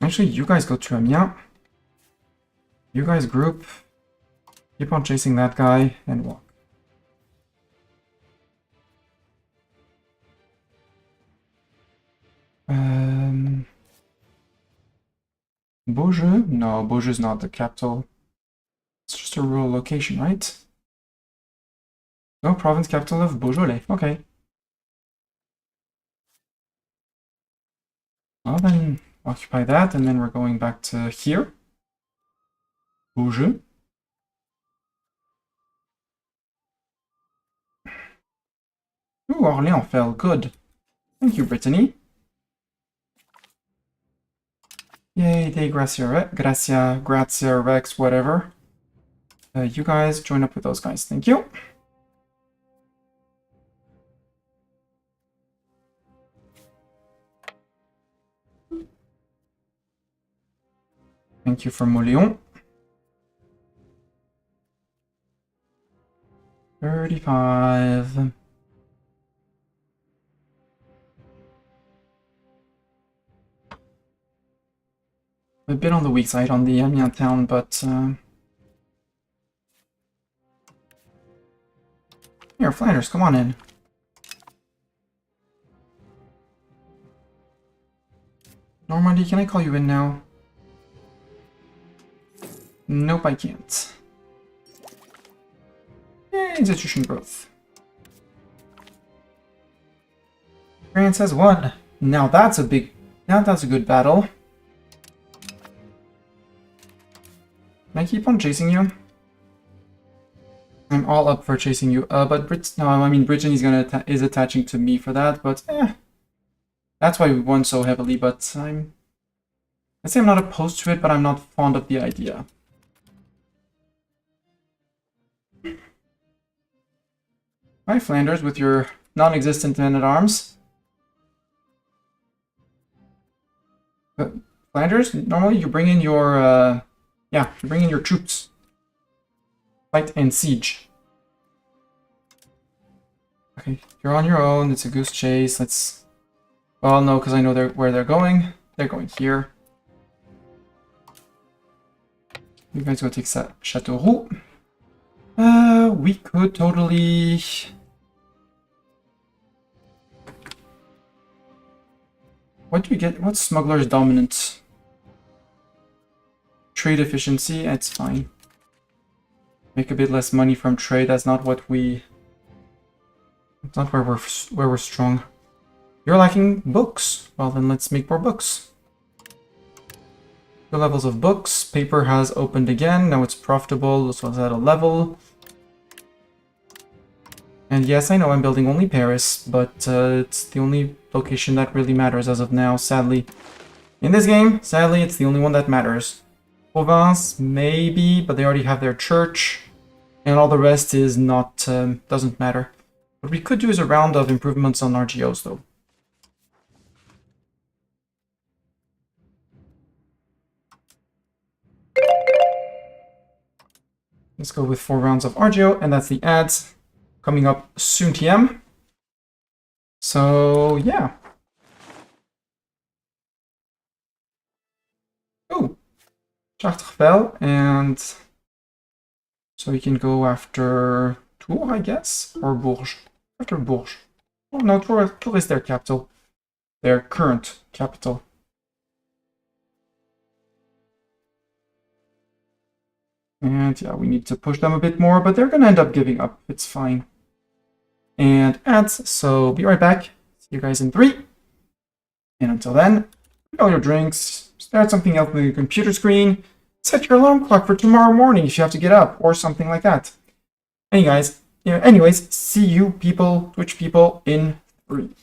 Actually, you guys go to Amiens. You guys group. Keep on chasing that guy and walk. Beaujeu? No, Beaujeu is not the capital. It's just a rural location, right? No, province capital of Beaujolais. Okay. Well, then occupy that, and then we're going back to here. Beaujeu. Ooh, Orléans fell. Good. Thank you, Brittany. Yay, Day Gracia, Rex, whatever. You guys join up with those guys. Thank you. Thank you for Moléon. 35. A bit on the weak side on the Amiens town, but here, Flanders, come on in. Normandy, can I call you in now? Nope, I can't. Institution growth. France has won. Now that's a good battle. Can I keep on chasing you? I'm all up for chasing you. But Brittany's is attaching to me for that, but that's why we won so heavily, but I'd say I'm not opposed to it, but I'm not fond of the idea. Hi, Flanders, with your non-existent men-at-arms. Flanders, normally you bring in your, you bring in your troops. Fight and siege. Okay, you're on your own, it's a goose chase, let's... Well, no, because I know where they're going. They're going here. You guys go take Châteauroux. We could totally... What do we get? What's Smuggler's Dominant? Trade efficiency, it's fine. Make a bit less money from trade, that's not what we... It's not where we're strong. You're lacking books. Well, then let's make more books. 2 levels of books. Paper has opened again. Now it's profitable, so it's at a level. And yes, I know I'm building only Paris, but it's the only location that really matters as of now, sadly. In this game, sadly, it's the only one that matters. Provence, maybe, but they already have their church. And all the rest is not, doesn't matter. What we could do is a round of improvements on RGOs, though. Let's go with 4 rounds of RGO, and that's the ads coming up soon TM. So, yeah. Oh, Chartres fell, and so we can go after Tours, I guess, or Bourges. After Bourges. Oh no, Tours is their capital. Their current capital. And yeah, we need to push them a bit more, but they're gonna end up giving up. It's fine. And ads, so be right back. See you guys in 3. And until then, drink all your drinks, stare at something else on your computer screen, set your alarm clock for tomorrow morning if you have to get up, or something like that. Anyways, see you people, Twitch people, in 3.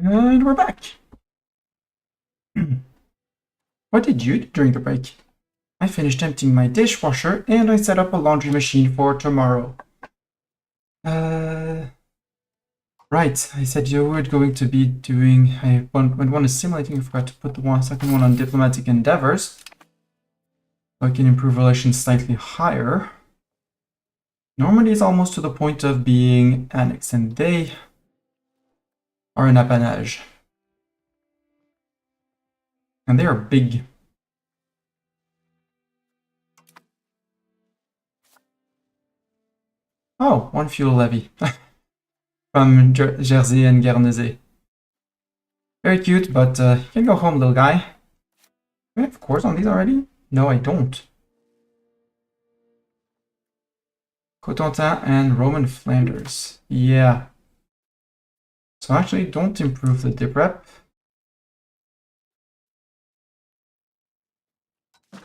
And we're back. What did you do during the break? I finished emptying my dishwasher and I set up a laundry machine for tomorrow. Right, I said you were going to be doing... when one is simulating, I forgot to put the second one on diplomatic endeavors. So I can improve relations slightly higher. Normandy is almost to the point of being annexed, and they are an appanage. And they are big. Oh, one fuel levy. From Jersey and Guernesey. Very cute, but you can go home, little guy. Do I have cores on these already? No, I don't. Cotentin and Roman Flanders. Yeah. So actually, don't improve the dip rep.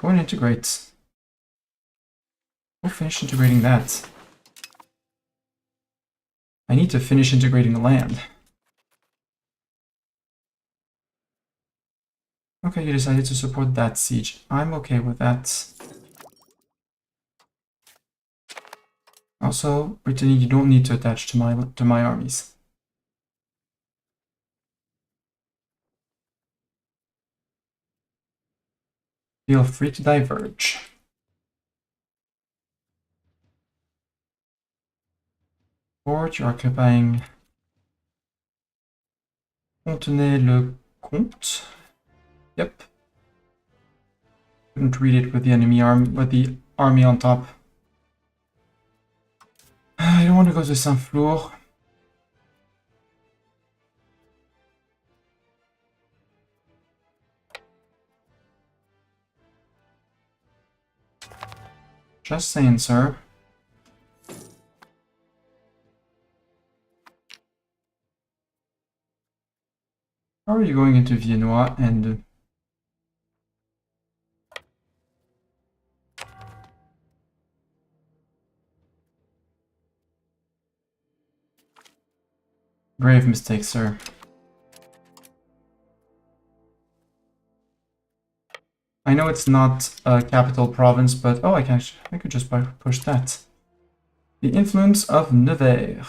Go and integrate. We'll finish integrating that. I need to finish integrating the land. Okay, you decided to support that siege. I'm okay with that. Also, Brittany, you don't need to attach to my armies. Feel free to diverge. Fort, you're occupying Fontenay-le-Comte. Yep. Couldn't read it with the enemy army, with the army on top. I don't want to go to Saint-Flour. Just saying, sir. How are you going into Viennois and... Grave mistake, sir. I know it's not a capital province, but oh, I could just push that. The influence of Nevers.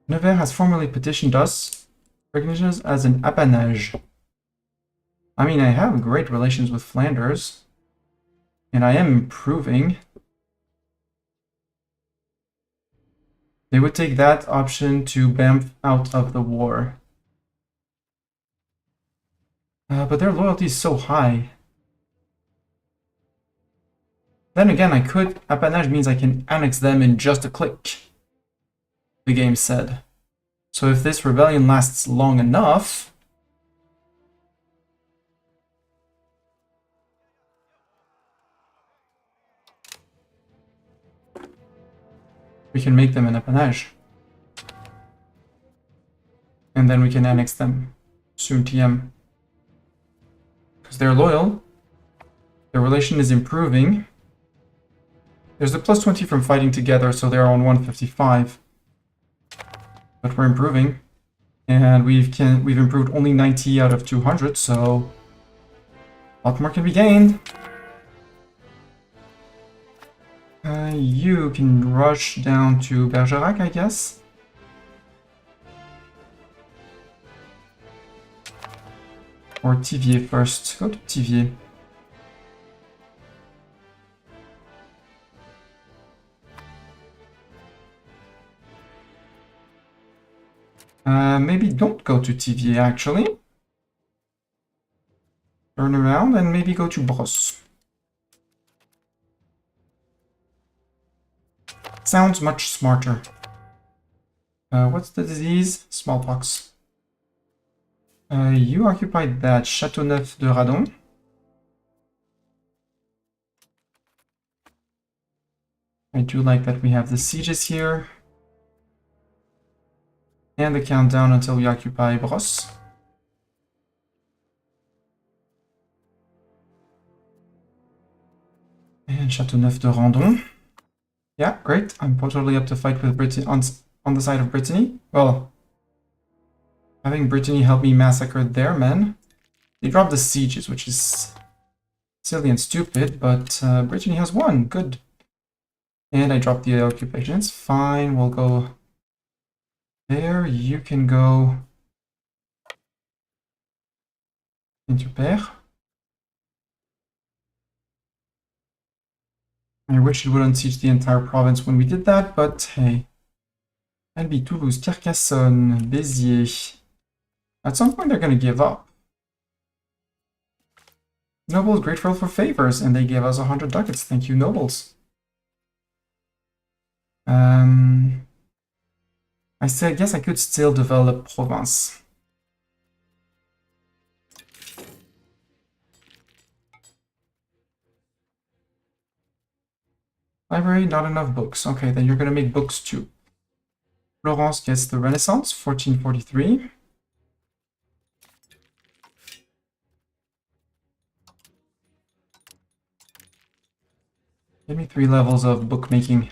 Nevers has formally petitioned us, recognized as an appanage. I mean, I have great relations with Flanders, and I am improving. They would take that option to bamf out of the war. But their loyalty is so high. Then again, I could... Appanage means I can annex them in just a click, the game said. So if this rebellion lasts long enough... we can make them an appanage. And then we can annex them soon TM. Because they're loyal. Their relation is improving. There's a plus 20 from fighting together, so they're on 155. But we're improving. And we've improved only 90 out of 200, so a lot more can be gained. You can rush down to Bergerac, I guess. Or Thiviers first. Go to Thiviers. Maybe don't go to Thiviers, actually. Turn around and maybe go to Brosse. Sounds much smarter. What's the disease? Smallpox. You occupied that Châteauneuf de Radon. I do like that we have the sieges here. And the countdown until we occupy Brosse. And Châteauneuf de Randon. Yeah, great. I'm totally up to fight with Britain on the side of Brittany. Well, having Brittany help me massacre their men. They dropped the sieges, which is silly and stupid, but Brittany has won. Good. And I dropped the occupation. It's fine. We'll go there. You can go Interpair. I wish it would unsiege the entire province when we did that, but hey. Albi, Toulouse, Carcassonne, Béziers. At some point they're going to give up. Nobles grateful for favors, and they gave us 100 ducats. Thank you, nobles. I said, yes, I could still develop Provence. Library, not enough books. Okay, then you're going to make books too. Florence gets the Renaissance, 1443. Give me 3 levels of bookmaking.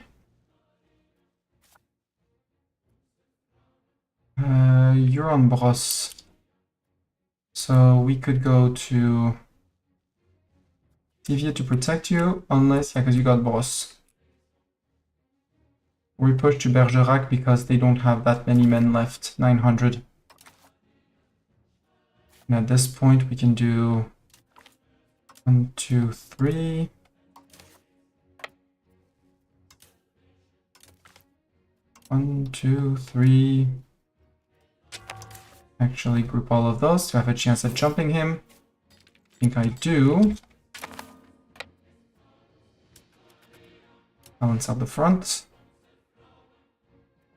You're on Brosse. So we could go to Thiviers to protect you, unless, yeah, because you got Brosse. We push to Bergerac because they don't have that many men left, 900. And at this point we can do 1, 2, 3. One, two, three. Actually group all of those to have a chance at jumping him. I think I do. Balance out the front.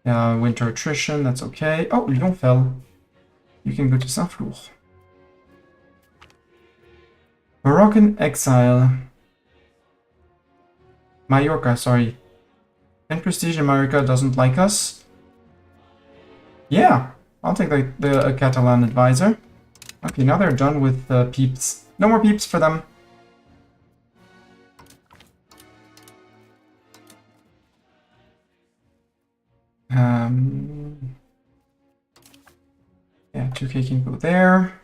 Yeah, winter attrition, that's okay. Oh, Lyon fell. You can go to Saint-Flour. Moroccan exile. Mallorca, sorry. 10 prestige in Mallorca doesn't like us. Yeah, I'll take the Catalan advisor. Okay, now they're done with peeps. No more peeps for them. Yeah, 2k can go there.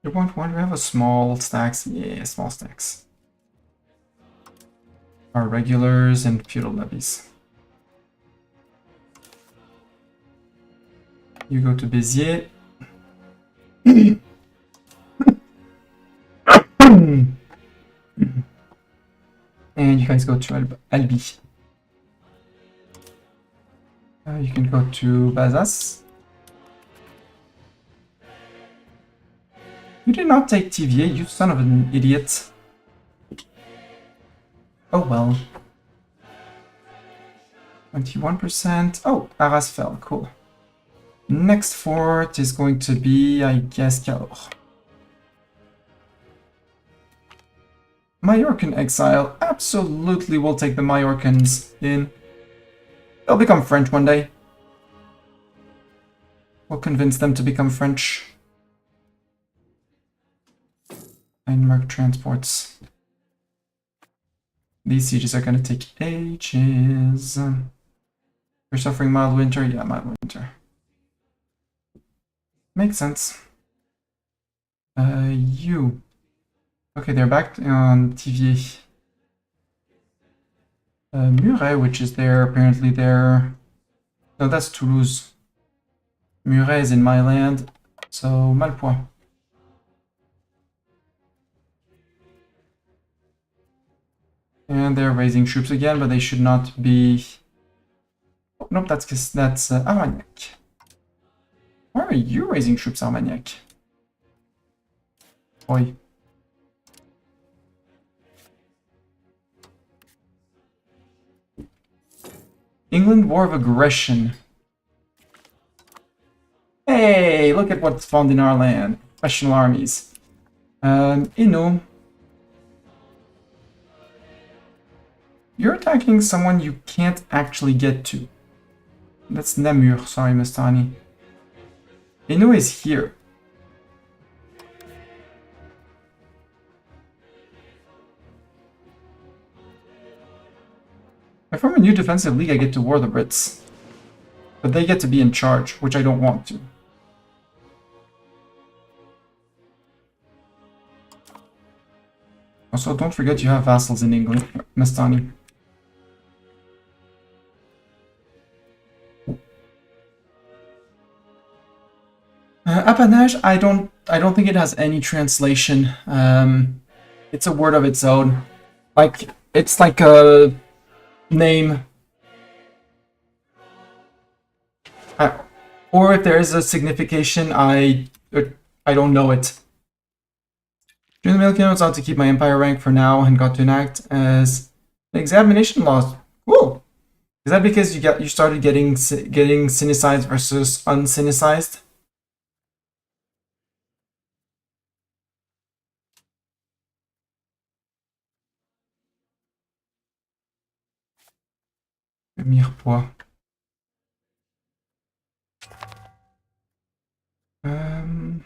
You want one? We have a small stacks. Yeah, small stacks. Our regulars and feudal levies. You go to Béziers. And you guys go to Albi. You can go to Bazas. You did not take TVA, you son of an idiot. Oh well. 21%. Oh, Arras fell. Cool. Next fort is going to be, I guess, Cahors. Majorcan exile. Absolutely will take the Majorcans in. They'll become French one day. We'll convince them to become French. And Merc transports. These sieges are going to take ages. You're suffering mild winter? Yeah, mild winter. Makes sense. You. Okay, they're back on TVA. Muret, which is there, apparently there. No, that's Toulouse. Muret is in my land, so Malpois. And they're raising troops again, but they should not be... Oh, nope, that's Armagnac. Why are you raising troops, Armagnac? Oi. England, War of Aggression. Hey, look at what's found in our land. Professional armies. Inu. You're attacking someone you can't actually get to. That's Namur, sorry, Mastani. Inu is here. If I form a new defensive league, I get to war the Brits. But they get to be in charge, which I don't want to. Also, don't forget you have vassals in England, Mestani. Apanage, I don't think it has any translation. It's a word of its own. Like, it's like a name. Or if there is a signification, I don't know it. During the Milky Notes, I had to keep my empire rank for now and got to enact as the examination laws. Cool. Is that because you started getting Sinicized versus unsinicized? Mirepoix. I'm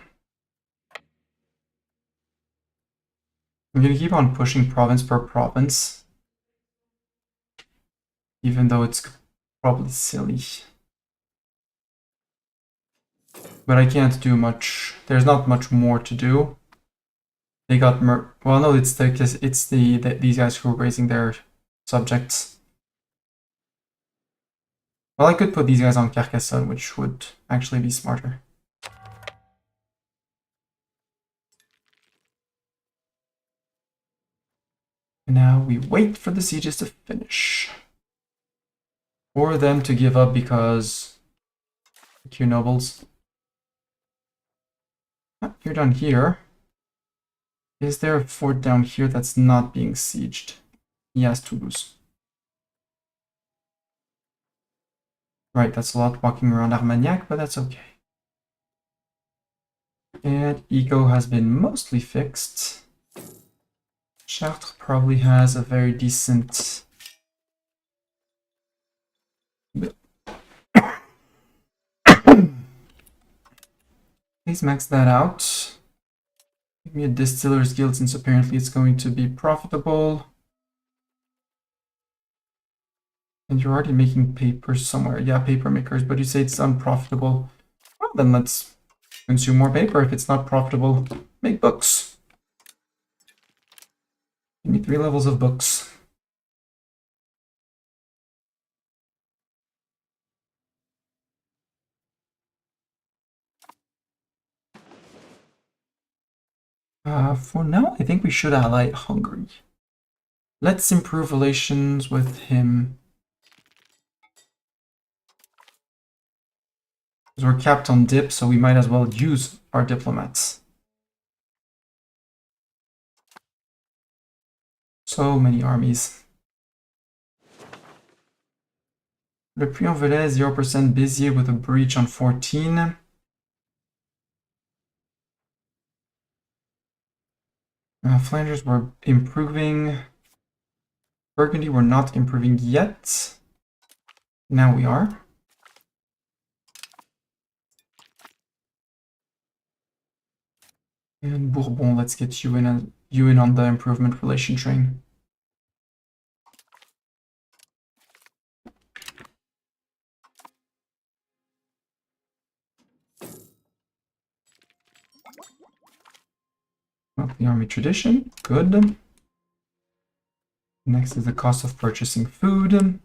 gonna keep on pushing province per province, even though it's probably silly. But I can't do much. There's not much more to do. They got well, no, it's these guys who are raising their subjects. Well, I could put these guys on Carcassonne, which would actually be smarter. And now we wait for the sieges to finish. Or them to give up because... Your nobles. You're done here. Is there a fort down here that's not being sieged? Yes, Toulouse. Right, that's a lot walking around Armagnac, but that's okay. And Eco has been mostly fixed. Chartres probably has a very decent... Please max that out. Give me a distiller's guild since apparently it's going to be profitable. And you're already making paper somewhere. Yeah, paper makers, but you say it's unprofitable. Well, then let's consume more paper. If it's not profitable, make books. Give me 3 levels of books. For now, I think we should ally Hungary. Let's improve relations with him. Because we're capped on dip, so we might as well use our diplomats. So many armies. Le Puy-en-Velay, 0% Béziers with a breach on 14. Flanders were improving. Burgundy were not improving yet. Now we are. And Bourbon, let's get you in on the improvement relation train. The army tradition, good. Next is the cost of purchasing food.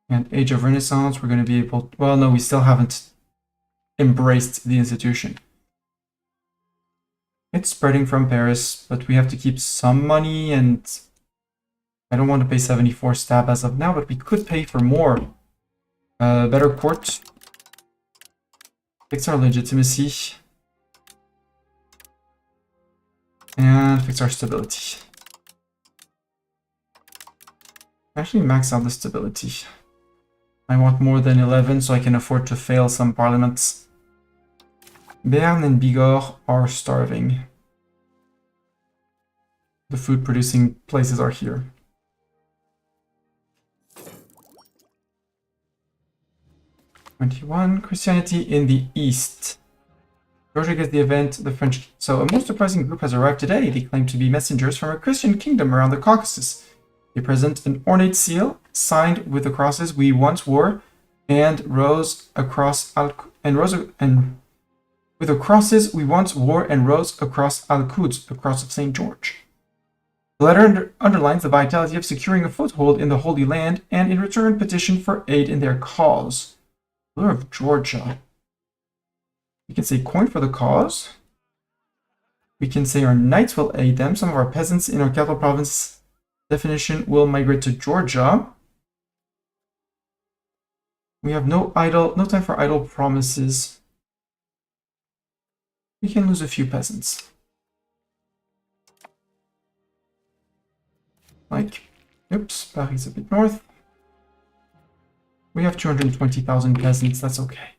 And Age of Renaissance, we're going to be able to, well, no, we still haven't embraced the institution. It's spreading from Paris, but we have to keep some money, and I don't want to pay 74 stab as of now, but we could pay for more. Better court. Fix our legitimacy. And fix our stability. Actually max out the stability. I want more than 11 so I can afford to fail some parliaments. Béarn and Bigorre are starving. The food producing places are here. Christianity in the East. Georgia gets the event, the French... So, a most surprising group has arrived today. They claim to be messengers from a Christian kingdom around the Caucasus. They present an ornate seal signed with the crosses we once wore, and rose across and with the crosses we once wore and rose across Al-Quds, the cross of St. George. The letter underlines the vitality of securing a foothold in the Holy Land, and in return petition for aid in their cause. Ruler of Georgia. We can say coin for the cause. We can say our knights will aid them. Some of our peasants in our capital province definition will migrate to Georgia. We have no time for idle promises. We can lose a few peasants. Like, oops, Paris a bit north. We have 220,000 peasants, that's okay.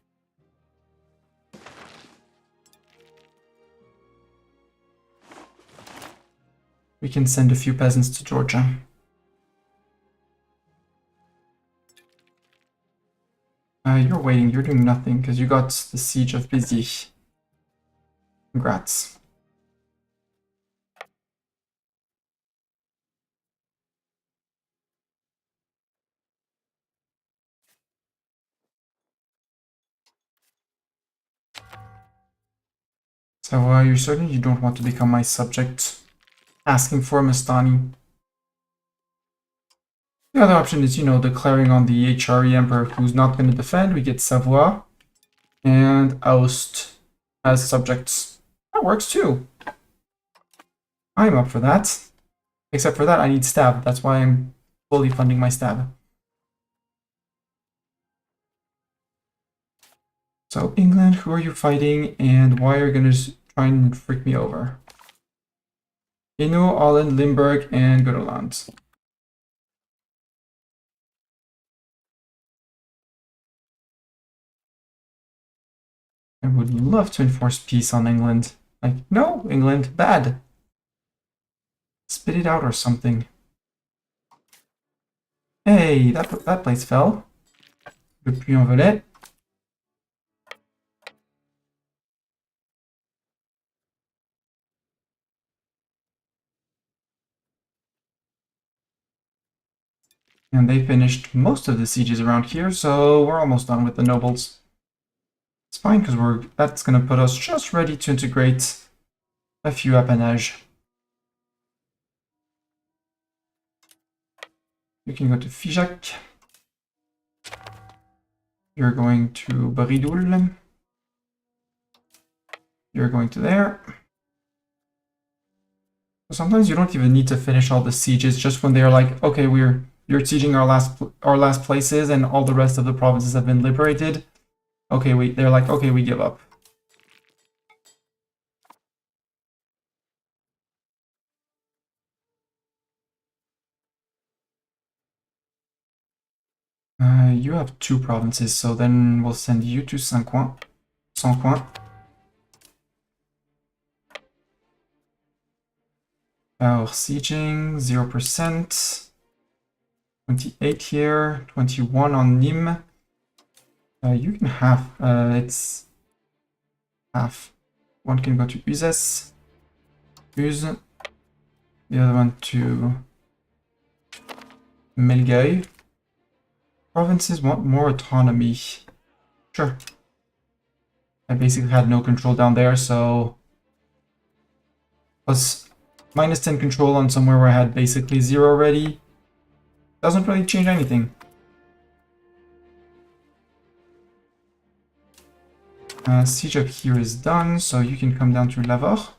We can send a few peasants to Georgia. You're waiting, you're doing nothing, because you got the siege of Béziers. Congrats. So, you're certain you don't want to become my subject? Asking for Mastani. The other option is, declaring on the HRE Emperor who's not going to defend. We get Savoie and Aoust as subjects. That works too. I'm up for that. Except for that, I need stab. That's why I'm fully funding my stab. So, England, who are you fighting and why are you going to try and freak me over? Hainaut, Holland, Limburg, and Götaland. I would love to enforce peace on England. Like, no, England, bad. Spit it out or something. Hey, that place fell. Le puits en velay. And they finished most of the sieges around here, so we're almost done with the nobles. It's fine, because that's going to put us just ready to integrate a few apanages. You can go to Figeac. You're going to Baridoul. You're going to there. Sometimes you don't even need to finish all the sieges, just when they're like, okay, you're sieging our last places and all the rest of the provinces have been liberated. Okay, they're like, okay, we give up. You have 2 provinces, so then we'll send you to Sancoin. Our sieging, 0%. 28 here, 21 on Nîmes. You can have, it's half. One can go to Uzès. The other one to Melgueil. Provinces want more autonomy. Sure. I basically had no control down there, so plus -10 control on somewhere where I had basically 0 already. Doesn't really change anything. Siege up here is done, so you can come down to Lavore.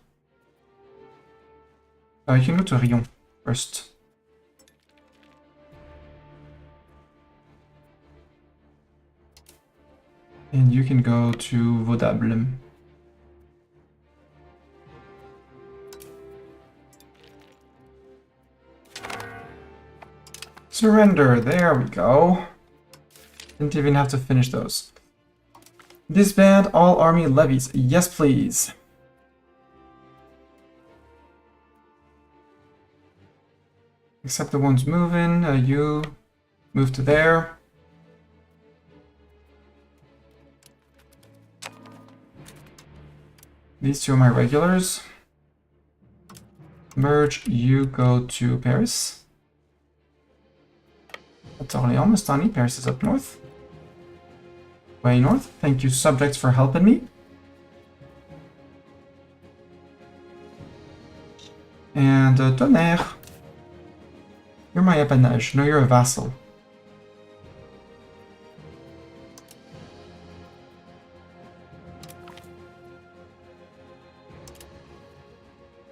You can go to Rion first. And you can go to Vaudable. Surrender, there we go. Didn't even have to finish those. Disband all army levies, yes please. Except the ones moving, you move to there. These 2 are my regulars. Merge, you go to Paris. That's almost done. Paris is up north. Way north. Thank you, subjects, for helping me. And Tonnerre. You're my apanage. No, you're a vassal.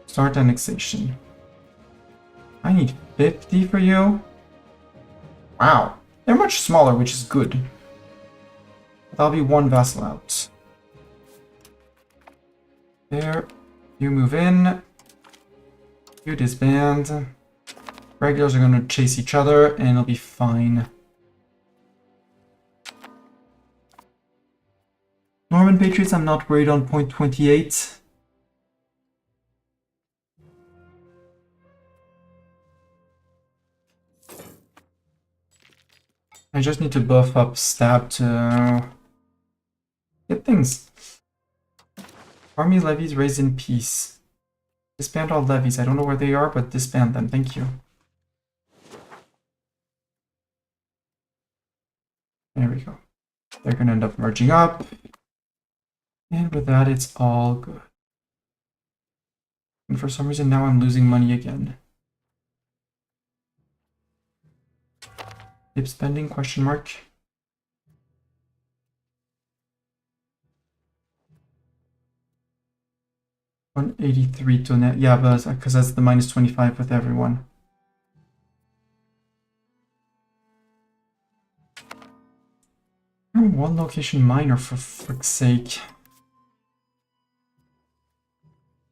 Start annexation. I need 50 for you. Wow. They're much smaller, which is good. That'll be one vassal out. There. You move in. You disband. Regulars are going to chase each other, and it'll be fine. Norman Patriots, I'm not worried on point 28. I just need to buff up stab to get things. Army levies raised in peace. Disband all levies. I don't know where they are, but disband them. Thank you. There we go. They're going to end up merging up. And with that, it's all good. And for some reason, now I'm losing money again. Tip spending, question mark. $183 to net. Yeah, but because that's the minus 25 with everyone. One location minor, for frick's sake.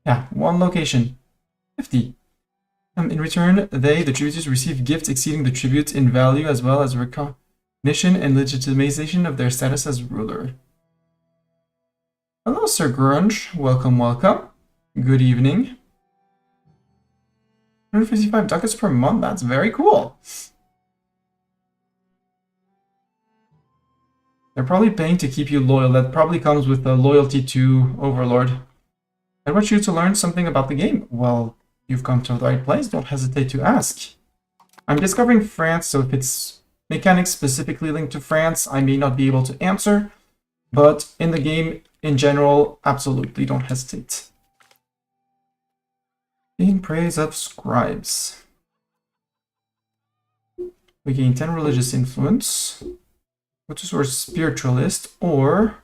Yeah, one location. 50. In return, they, the tributers, receive gifts exceeding the tribute in value, as well as recognition and legitimization of their status as ruler. Hello, Sir Grunge. Welcome, welcome. Good evening. 155 ducats per month. That's very cool. They're probably paying to keep you loyal. That probably comes with a loyalty to Overlord. I want you to learn something about the game. Well, you've come to the right place. Don't hesitate to ask. I'm discovering France, so if it's mechanics specifically linked to France, I may not be able to answer. But in the game, in general, absolutely don't hesitate. In praise of scribes. We gain 10 religious influence. Go to source spiritualist or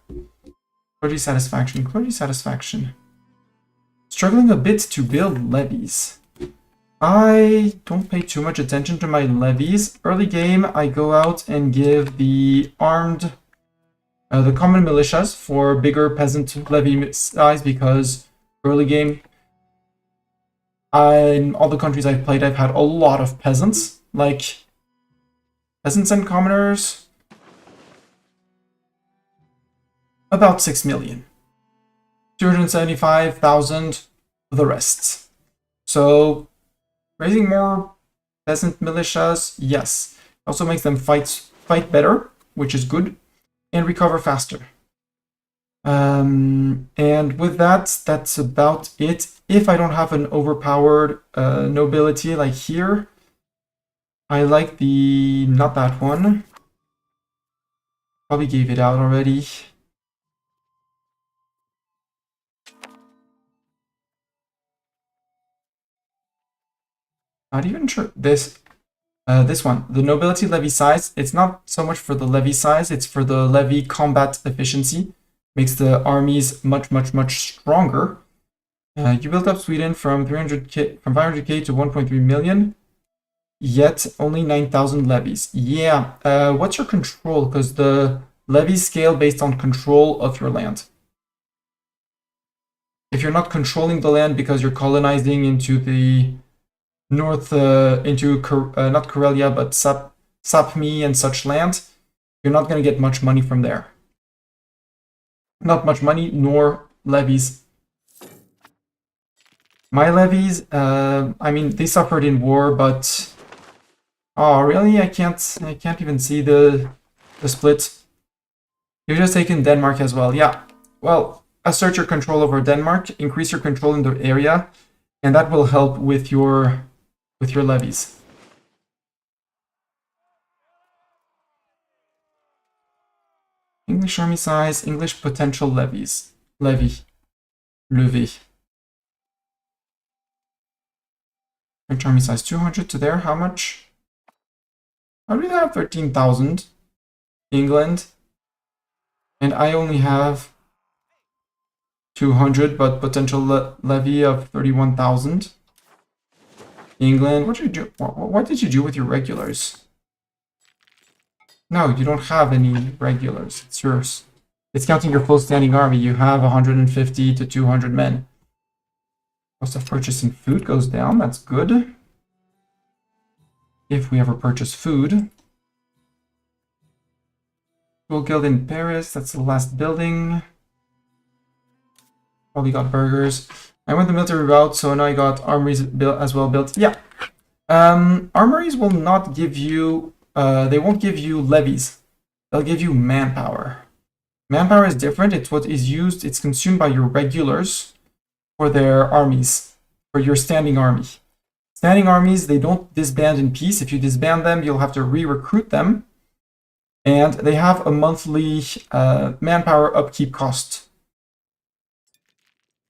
clergy satisfaction. Clergy satisfaction. Struggling a bit to build levies. I don't pay too much attention to my levies. Early game, I go out and give the armed, the common militias for bigger peasant levy size because early game, in all the countries I've played, I've had a lot of peasants. Like, peasants and commoners, about 6 million. 275,000, the rest. So, raising more peasant militias, yes. Also makes them fight better, which is good, and recover faster. And with that, that's about it. If I don't have an overpowered nobility like here, I like the, not that one. Probably gave it out already. Not even sure. This one, the nobility levy size, it's not so much for the levy size, it's for the levy combat efficiency. Makes the armies much stronger. You built up Sweden from 500k to 1.3 million, yet only 9,000 levies. Yeah, what's your control? Because the levies scale based on control of your land. If you're not controlling the land because you're colonizing into the north, into not Karelia, but Sapmi and such land, you're not going to get much money from there. Not much money, nor levies. My levies, I mean, they suffered in war, but oh, really? I can't even see the split. You've just taken Denmark as well. Yeah. Well, assert your control over Denmark, increase your control in the area, and that will help with your levies. English army size, English potential levies. Levy. French army size 200 to there. How much? I really have 13,000. England. And I only have 200, but potential levy of 31,000. England, what did you do? What did you do with your regulars? No, you don't have any regulars. It's yours. It's counting your full standing army. You have 150 to 200 men. Cost of purchasing food goes down. That's good. If we ever purchase food. School Guild in Paris. That's the last building. Probably got burgers. I went the military route, so now I got armories built as well built. Yeah. Armories will not give you... they won't give you levies. They'll give you manpower. Manpower is different. It's what is used. It's consumed by your regulars for their armies. For your standing army. Standing armies, they don't disband in peace. If you disband them, you'll have to re-recruit them. And they have a monthly manpower upkeep cost.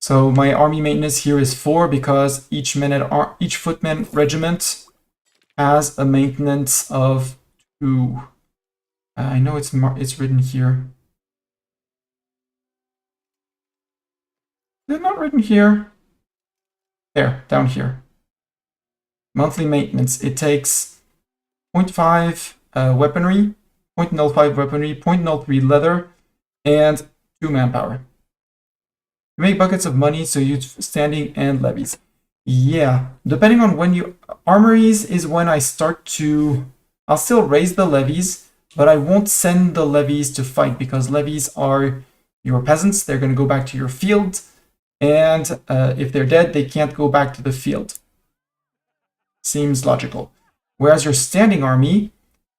So my army maintenance here is 4 because each footman regiment has a maintenance of 2. I know it's written here. Is it not written here? There, down here. Monthly maintenance. It takes 0.5 weaponry, 0.05 weaponry, 0.03 leather, and 2 manpower. You make buckets of money, so you standing and levies. Yeah, depending on when you... Armories is when I start to... I'll still raise the levies, but I won't send the levies to fight, because levies are your peasants. They're going to go back to your field, and if they're dead, they can't go back to the field. Seems logical. Whereas your standing army,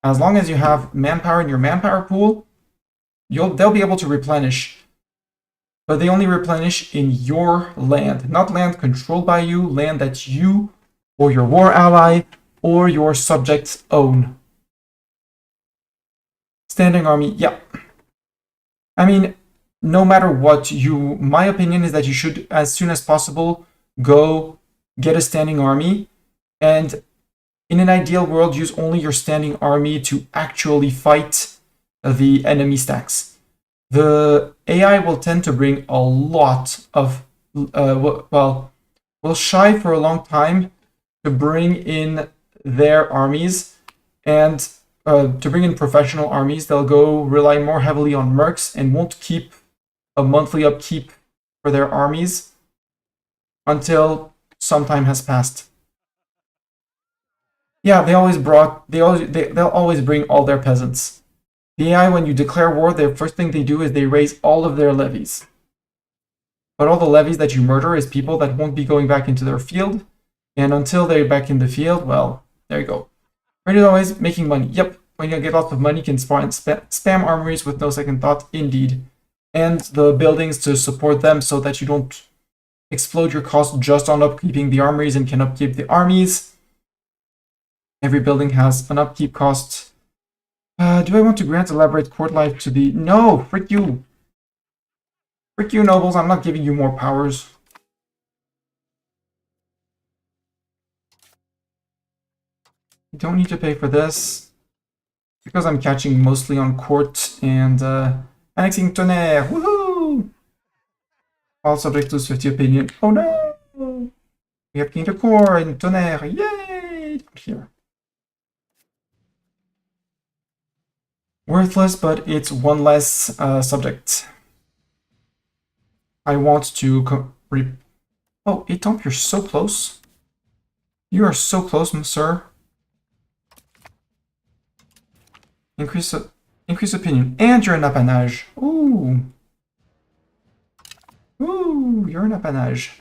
as long as you have manpower in your manpower pool, they'll be able to replenish. But they only replenish in your land, not land controlled by you, land that you or your war ally or your subjects own. Standing army, yeah. I mean, no matter what, my opinion is that you should, as soon as possible, go get a standing army. And in an ideal world, use only your standing army to actually fight the enemy stacks. The AI will tend to bring a lot of, will shy for a long time to bring in their armies, and to bring in professional armies. They'll go rely more heavily on mercs and won't keep a monthly upkeep for their armies until some time has passed. Yeah, they'll always bring all their peasants. The AI, when you declare war, the first thing they do is they raise all of their levies. But all the levies that you murder is people that won't be going back into their field. And until they're back in the field, well, there you go. Right, always making money. Yep, when you get lots of money, you can spam armories with no second thought, indeed. And the buildings to support them so that you don't explode your cost just on upkeeping the armories and can upkeep the armies. Every building has an upkeep cost. Do I want to grant elaborate court life to the... No! Frick you! Frick you, nobles, I'm not giving you more powers. You don't need to pay for this. Because I'm catching mostly on court and annexing Tonnerre! Woohoo! All subject to 50 opinion. Oh no! We have King de Cour and Tonnerre! Yay! Here. Worthless, but it's one less subject. I want to... Oh, Etomp, you're so close. You are so close, sir. Increase opinion. And you're an apanage. Ooh. Ooh, you're an apanage.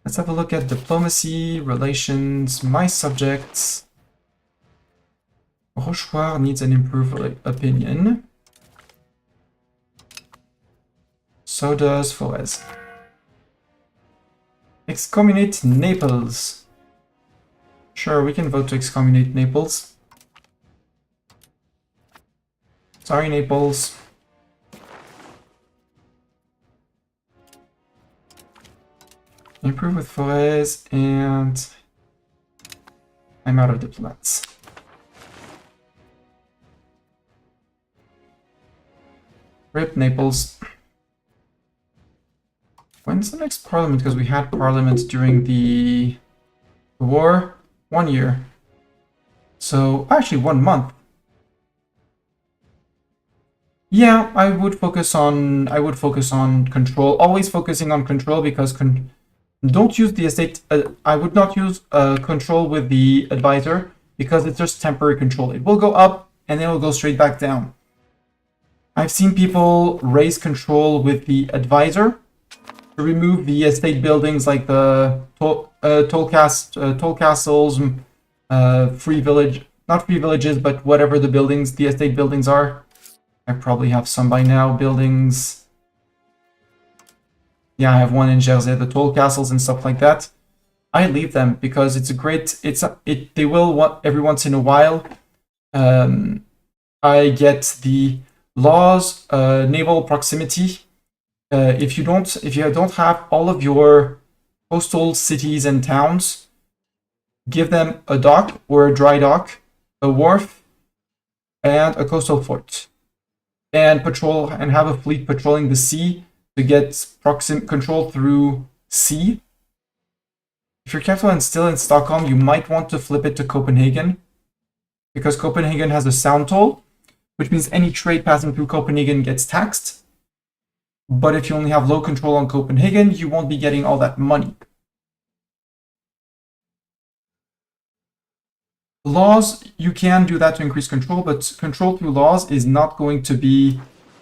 Let's have a look at diplomacy, relations, my subjects. Rochefort needs an improved opinion. So does Fores. Excommunicate Naples. Sure, we can vote to excommunicate Naples. Sorry, Naples. Improve with Forez, and I'm out of diplomats. Rip Naples. When's the next parliament? Because we had parliament during the war. 1 year. So, actually 1 month. Yeah, I would focus on control. Always focusing on control, because don't use the estate. I would not use control with the advisor, because it's just temporary control. It will go up and then it will go straight back down. I've seen people raise control with the advisor to remove the estate buildings like the toll castles, free village, not free villages, but whatever the buildings, the estate buildings are. I probably have some by now. Buildings. Yeah, I have one in Jersey, the toll castles and stuff like that. I leave them because it's a great. They will want every once in a while. I get the laws, naval proximity. If you don't have all of your coastal cities and towns, give them a dock or a dry dock, a wharf, and a coastal fort, and patrol and have a fleet patrolling the sea to get control through sea. If your capital is still in Stockholm, you might want to flip it to Copenhagen, because Copenhagen has a sound toll, which means any trade passing through Copenhagen gets taxed. But if you only have low control on Copenhagen, you won't be getting all that money. Laws, you can do that to increase control, but control through laws is not going to be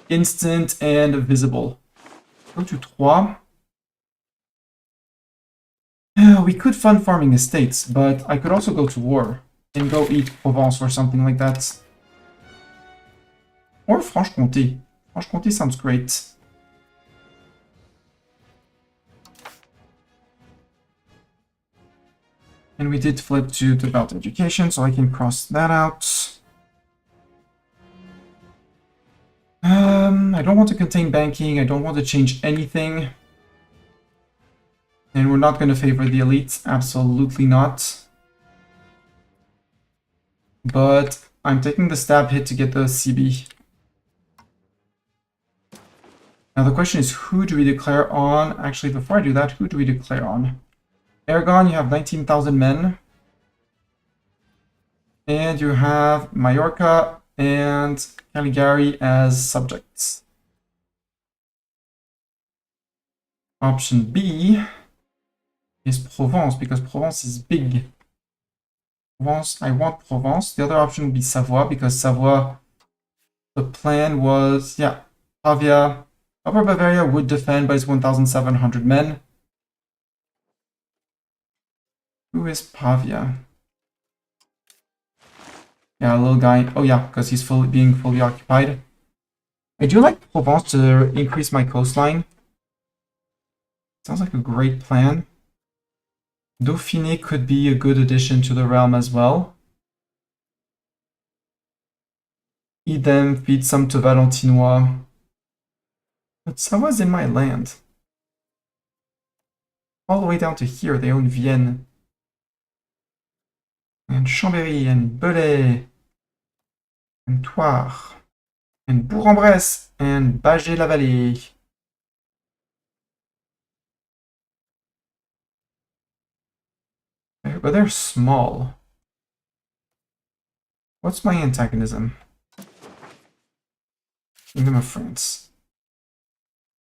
instant and visible. Go to 3. We could fund farming estates, but I could also go to war and go eat Provence or something like that. Or Franche-Comté. Franche-Comté sounds great. And we did flip to devout education, so I can cross that out. I don't want to contain banking. I don't want to change anything. And we're not going to favor the elites. Absolutely not. But I'm taking the stab hit to get the CB. Now the question is, who do we declare on? Actually, before I do that, who do we declare on? Aragon, you have 19,000 men. And you have Mallorca and Caligari as subjects. Option B is Provence, because Provence is big. Provence, I want Provence. The other option would be Savoie, because Savoie, the plan was, yeah, Pavia. Upper Bavaria would defend, but it's 1,700 men. Who is Pavia? Yeah, a little guy. Oh yeah, because he's being fully occupied. I do like Provence to increase my coastline. Sounds like a great plan. Dauphiné could be a good addition to the realm as well. Eat them, feed some to Valentinois. But Savoie's in my land. All the way down to here, they own Vienne. And Chambéry, and Belay, and Thouars, and Bourg-en-Bresse, and Bâgé-la-Vallée. But they're small. What's my antagonism? Kingdom of France.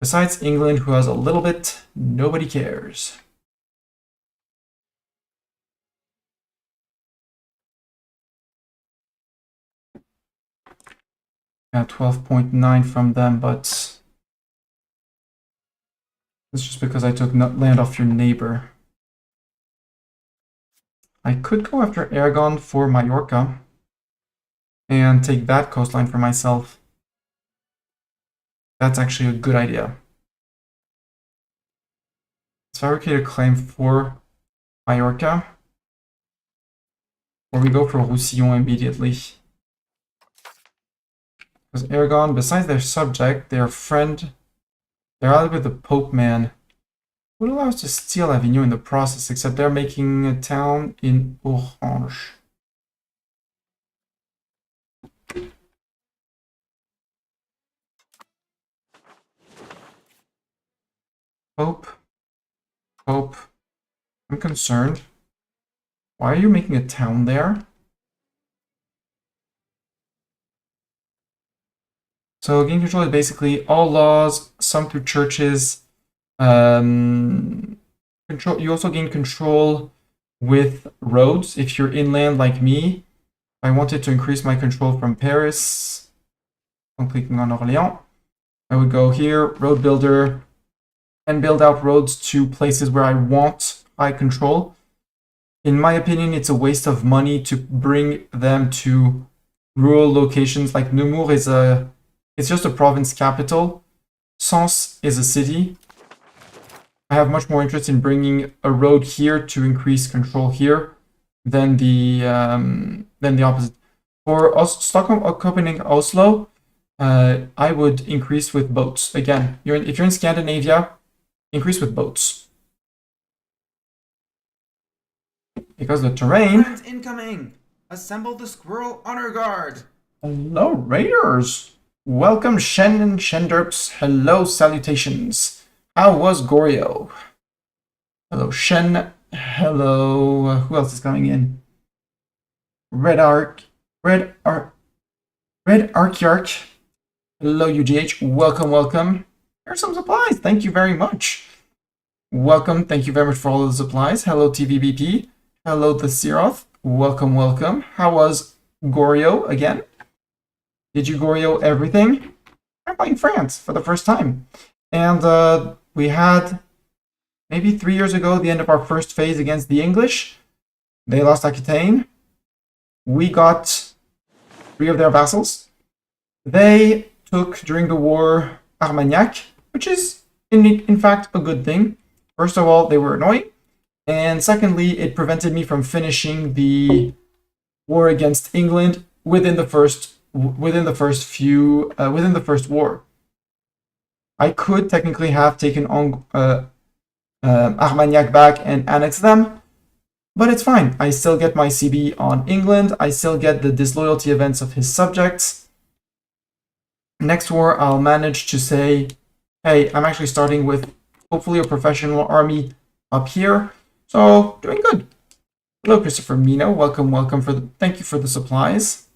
Besides England, who has a little bit, nobody cares. Got 12.9 from them, but it's just because I took land off your neighbor. I could go after Aragon for Mallorca and take that coastline for myself. That's actually a good idea. Let's fabricate a claim for Mallorca, or we go for Roussillon immediately. Because Aragon, besides their subject, their friend, they're out with the Pope man. would allow us to steal Avignon in the process, except they're making a town in Orange. Hope. I'm concerned. Why are you making a town there? So gain control is basically all laws, some through churches. Control. You also gain control with roads if you're inland like me. I wanted to increase my control from Paris. I'm clicking on Orléans. I would go here, road builder, and build out roads to places where I want high control. In my opinion, it's a waste of money to bring them to rural locations. Like Nemours it's just a province capital. Sens is a city. I have much more interest in bringing a road here to increase control here than the opposite. For Stockholm, Copenhagen, Oslo, I would increase with boats. Again, if you're in Scandinavia, increase with boats. Because the terrain... Friends incoming! Assemble the squirrel honor guard! Hello, raiders! Welcome, Shen and Shenderps. Hello, salutations. How was Goryeo? Hello, Shen. Hello. Who else is coming in? Red Archearch. Hello, UGH. Welcome. Here's some supplies. Thank you very much. Welcome. Thank you very much for all of the supplies. Hello, TVBP. Hello, the Siroth. Welcome. How was Goryeo again? Did you Goryeo everything? I'm playing France for the first time. And we had, maybe 3 years ago, the end of our first phase against the English. They lost Aquitaine. We got 3 of their vassals. They took, during the war, Armagnac, which is, in fact, a good thing. First of all, they were annoying. And secondly, it prevented me from finishing the war against England within the first war. I could technically have taken on Armagnac back and annexed them, but it's fine. I still get my CB on England. I still get the disloyalty events of his subjects. Next war, I'll manage to say, hey, I'm actually starting with hopefully a professional army up here. So, doing good. Hello, Christopher Mino. Welcome. Thank you for the supplies.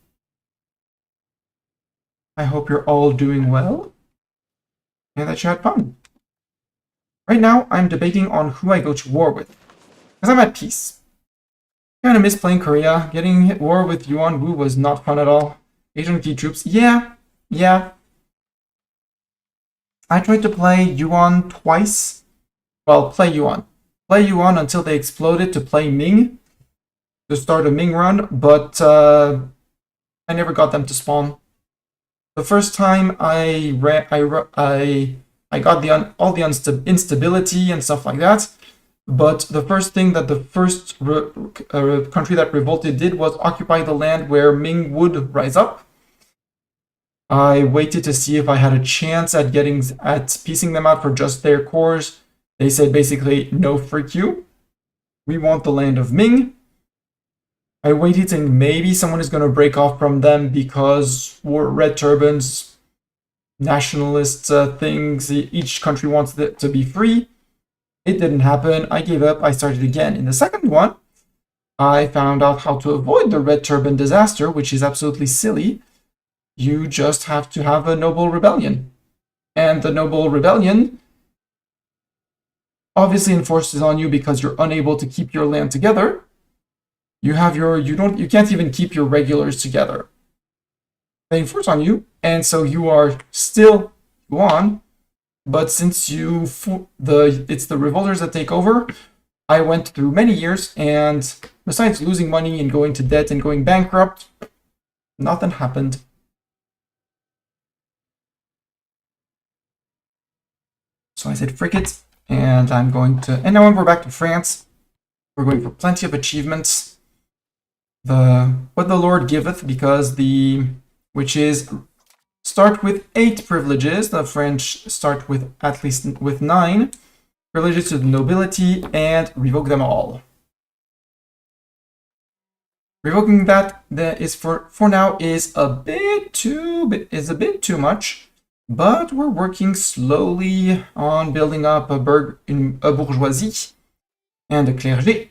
I hope you're all doing well and that you had fun. Right now, I'm debating on who I go to war with, because I'm at peace. Kind of miss playing Korea. Getting at war with Yuan Wu was not fun at all. Asian key troops, yeah. I tried to play Yuan twice. Well, play Yuan until they exploded to play Ming, to start a Ming run, but I never got them to spawn. The first time I got all the instability and stuff like that, but the first thing that the first country that revolted did was occupy the land where Ming would rise up. I waited to see if I had a chance at piecing them out for just their cores. They said basically, no, freak you. We want the land of Ming. I waited and maybe someone is going to break off from them because red turbans, nationalist things, each country wants it to be free. It didn't happen. I gave up. I started again. In the second one, I found out how to avoid the red turban disaster, which is absolutely silly. You just have to have a noble rebellion. And the noble rebellion obviously enforces on you because you're unable to keep your land together. You can't even keep your regulars together. They enforce on you, and so you are still Yuan, but since it's the revolters that take over, I went through many years, and besides losing money and going to debt and going bankrupt, nothing happened. So I said, frick it, and now we're back to France. We're going for plenty of achievements. What the Lord giveth, which is start with 8 privileges. The French start with at least with 9. privileges to the nobility, and revoke them all. Revoking that is for now is a bit too much, but we're working slowly on building up a bourgeoisie and a clergé.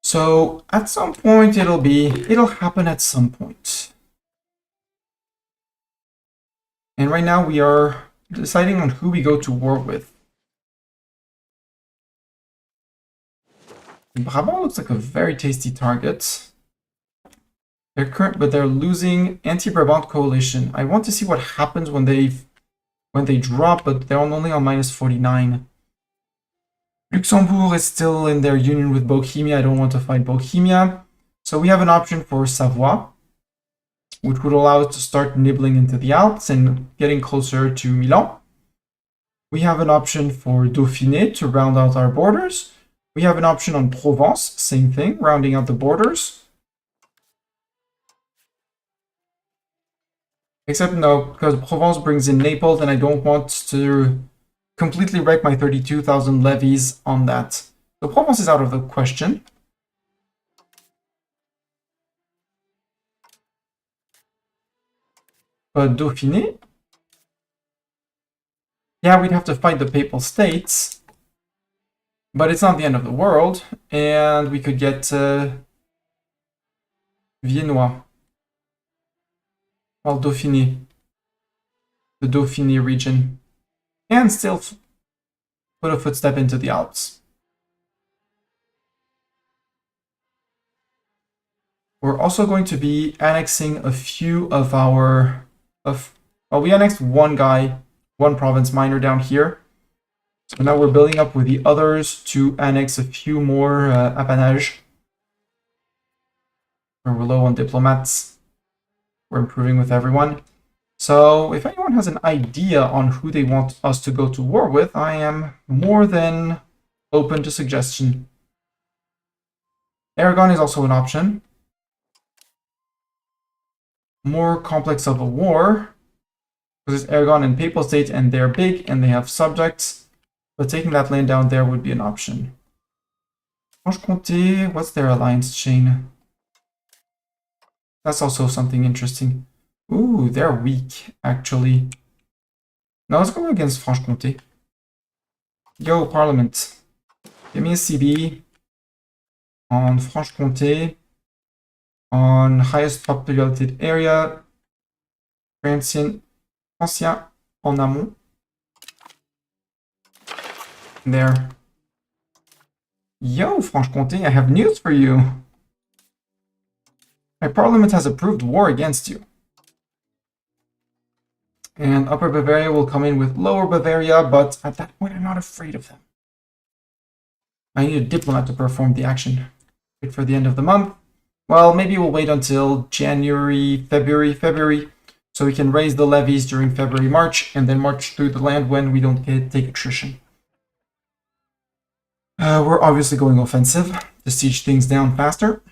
So at some point it'll happen at some point. And right now we are deciding on who we go to war with. Brabant looks like a very tasty target. But they're losing anti-Brabant coalition. I want to see what happens when they drop, but they're only on -49. Luxembourg is still in their union with Bohemia. I don't want to fight Bohemia. So we have an option for Savoie, which would allow us to start nibbling into the Alps and getting closer to Milan. We have an option for Dauphiné to round out our borders. We have an option on Provence, same thing, rounding out the borders. Except no, because Provence brings in Naples, and I don't want to completely wreck my 32,000 levies on that. So Provence is out of the question. But Dauphiné? Yeah, we'd have to fight the Papal States. But it's not the end of the world, and we could get Viennois. Well, Dauphiné. The Dauphiné region. And still put a footstep into the Alps. We're also going to be annexing a few of our... well, we annexed one province minor down here. So now we're building up with the others to annex a few more appanage. We're low on diplomats. We're improving with everyone. So if anyone has an idea on who they want us to go to war with, I am more than open to suggestion. Aragon is also an option. More complex of a war, because it's Aragon and Papal State, and they're big and they have subjects. But taking that land down there would be an option. Franche-Comté, what's their alliance chain? That's also something interesting. Ooh, they're weak, actually. Now let's go against Franche-Comté. Yo, Parliament. Give me a CB on Franche-Comté, on highest populated area, Francien en amont. There. Yo, Franche-Comté, I have news for you. My parliament has approved war against you. And Upper Bavaria will come in with Lower Bavaria, but at that point I'm not afraid of them. I need a diplomat to perform the action. Wait for the end of the month. Well, maybe we'll wait until January, February, so we can raise the levies during February, March, and then march through the land when we don't take attrition. We're obviously going offensive to siege things down faster.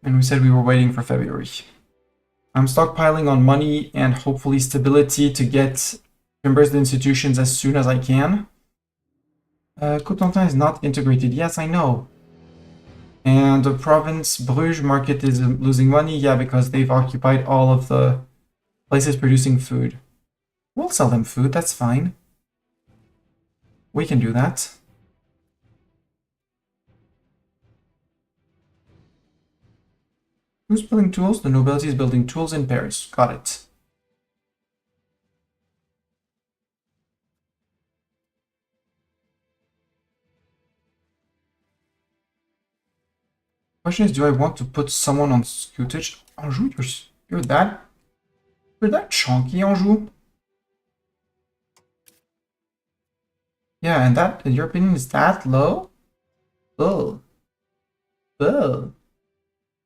And we said we were waiting for February. I'm stockpiling on money and hopefully stability to get members of the institutions as soon as I can. Cotentin is not integrated. Yes, I know. And the province Bruges market is losing money. Yeah, because they've occupied all of the places producing food. We'll sell them food. That's fine. We can do that. Who's building tools? The nobility is building tools in Paris. Got it. Question is, do I want to put someone on scutage? Anjou, you're that chunky, Anjou. Yeah, and that, in your opinion, is that low? Ugh. Ugh.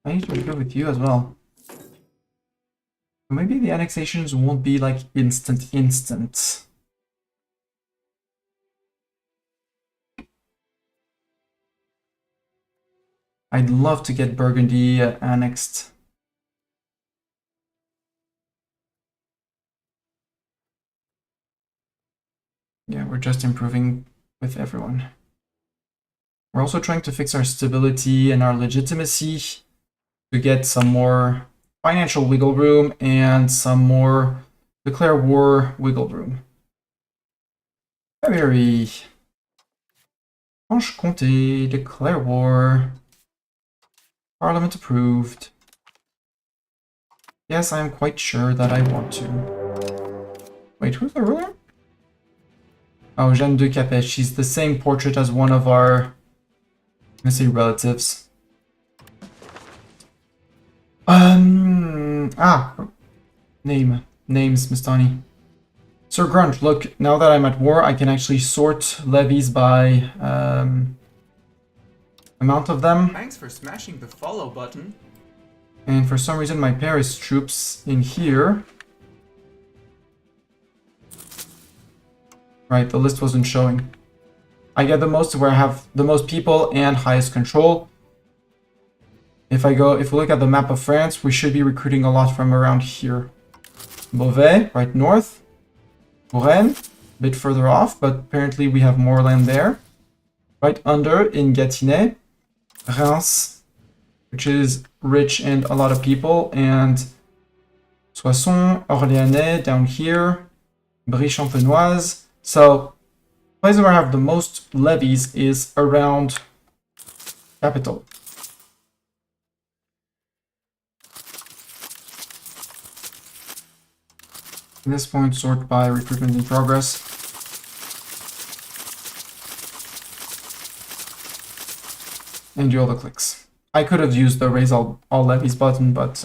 I need to agree with you as well. Maybe the annexations won't be like instant. I'd love to get Burgundy annexed. Yeah, we're just improving with everyone. We're also trying to fix our stability and our legitimacy to get some more financial wiggle room and some more declare war wiggle room. February. Franche-Comté, declare war. Parliament approved. Yes, I am quite sure that I want to. Wait, who's the ruler? Oh, Jeanne de Capet. She's the same portrait as one of our, I'm gonna say, relatives. Names, Mistani. Sir Grunge, look, now that I'm at war, I can actually sort levies by amount of them. Thanks for smashing the follow button. And for some reason, my Paris troops in here. Right, the list wasn't showing. I get the most where I have the most people and highest control. If we look at the map of France, we should be recruiting a lot from around here. Beauvais, right north. Touraine, a bit further off, but apparently we have more land there. Right under in Gâtinais. Reims, which is rich and a lot of people, and Soissons, Orléanais down here. Brie-Champenoise. So, the place where I have the most levies is around capital. At this point, sort by recruitment in progress. And do all the clicks. I could have used the raise all levies button, but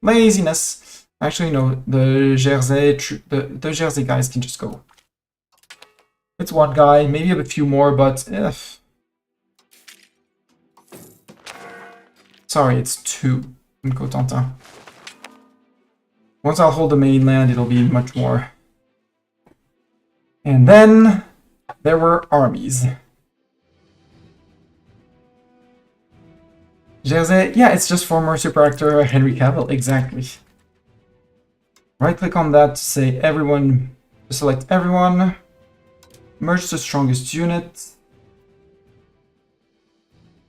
laziness. Actually, no, the Jersey guys can just go. It's one guy, maybe a few more, but sorry, it's two in Cotentin. Once I'll hold the mainland, it'll be much more. And then there were armies. Jersey, yeah, it's just former super actor Henry Cavill, exactly. Right click on that to say everyone, to select everyone. Merge the strongest unit.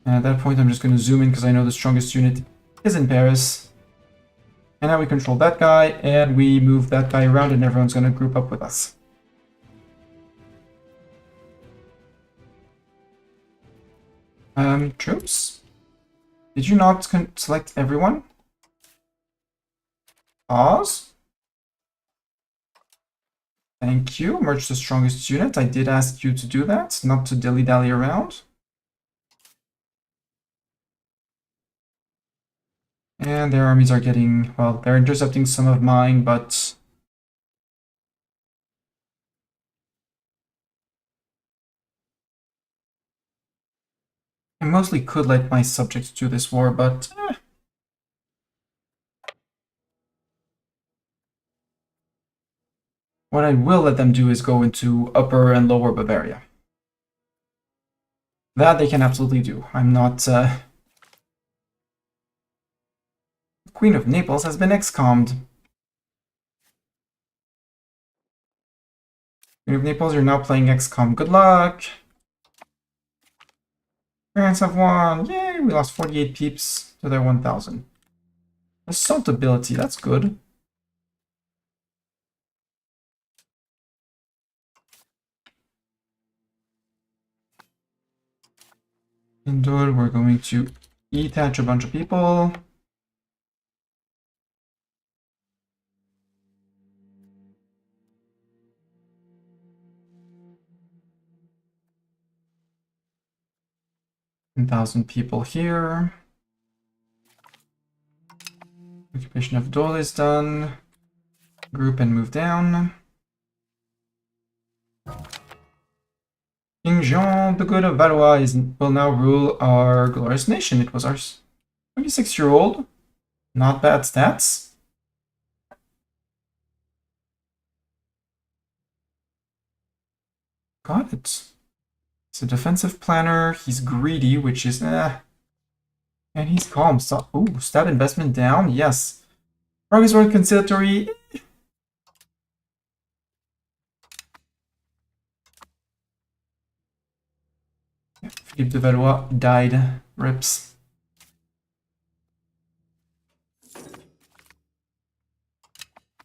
And at that point, I'm just going to zoom in because I know the strongest unit is in Paris. And now we control that guy, and we move that guy around, and everyone's going to group up with us. Troops? Did you not select everyone? Pause. Thank you. Merge the strongest unit. I did ask you to do that, not to dilly-dally around. And their armies are getting, well, they're intercepting some of mine, but I mostly could let my subjects do this war, but what I will let them do is go into Upper and Lower Bavaria. That they can absolutely do. I'm not... Queen of Naples has been excommed. Queen of Naples, you're now playing XCOM. Good luck! France have won! Yay! We lost 48 peeps to their 1,000. Assault ability, that's good. Indoor, we're going to detach a bunch of people. $1,000 people here. Occupation of Dole is done. Group and move down. King Jean the Good of Valois will now rule our glorious nation. It was our 26-year-old. Not bad stats. Got it. He's a defensive planner. He's greedy, which is And he's calm. So, ooh, stab investment down. Yes. Progress work conciliatory. Philippe de Valois died. Rips.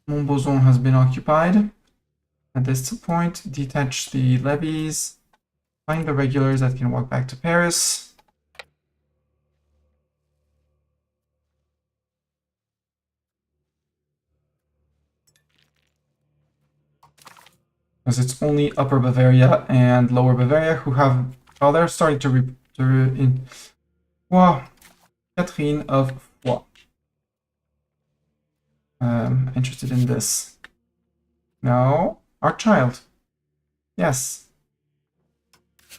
Montbozon has been occupied. At this point, detach the levies. Find the regulars that can walk back to Paris. Because it's only Upper Bavaria and Lower Bavaria who have... Well, they're starting to Wow. Catherine of Foix. Interested in this. No. Our child. Yes.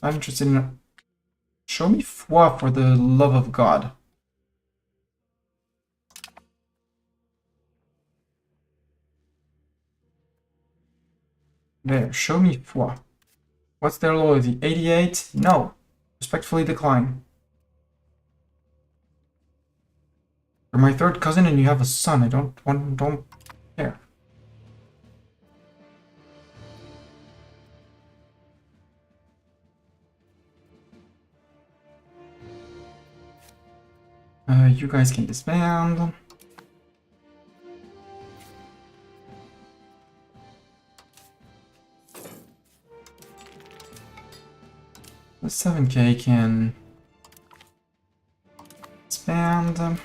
I'm interested in... Show me Foix for the love of God. There, show me Foix. What's their loyalty? 88? No. Respectfully decline. You're my third cousin and you have a son. I don't care. You guys can disband. The 7K can disband.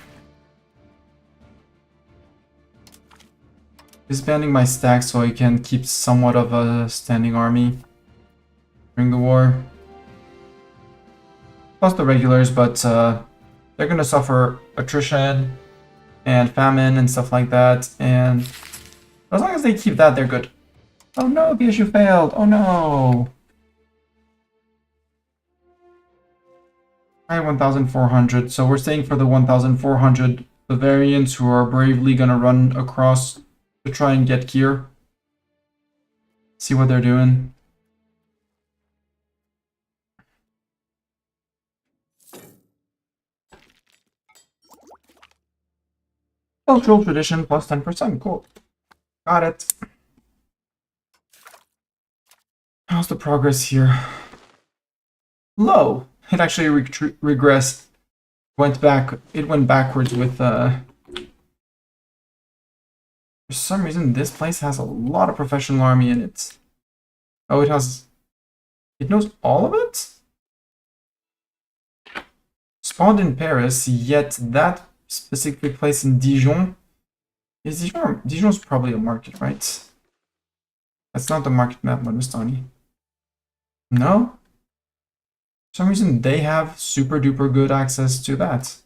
Disbanding my stack so I can keep somewhat of a standing army during the war. Plus the regulars, but they're gonna suffer attrition and famine and stuff like that, and as long as they keep that, they're good. Oh no, the issue failed! Oh no! I have 1,400, so we're staying for the 1,400 Bavarians who are bravely gonna run across to try and get Kier. See what they're doing. Cultural tradition plus 10%, cool. Got it. How's the progress here? Low. It actually regressed. It went backwards with for some reason this place has a lot of professional army in it. Oh, it knows all of it? Spawned in Paris, yet that specific place in Dijon is Dijon's probably a market, right? That's not the market map, Monostani. No? For some reason they have super duper good access to that.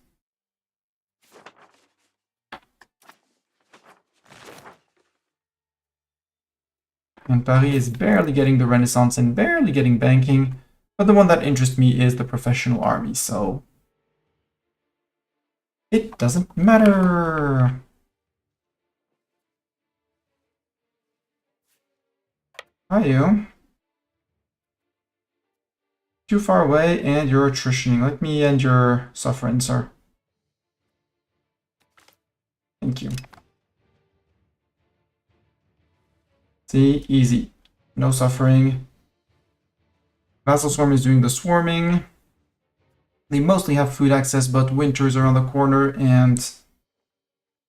And Paris is barely getting the Renaissance and barely getting banking, but the one that interests me is the professional army, so it doesn't matter. Hi, you. Too far away and you're attritioning. Let me end your suffering, sir. Thank you. See, easy. No suffering. Vassal Swarm is doing the swarming. They mostly have food access, but winter's around the corner, and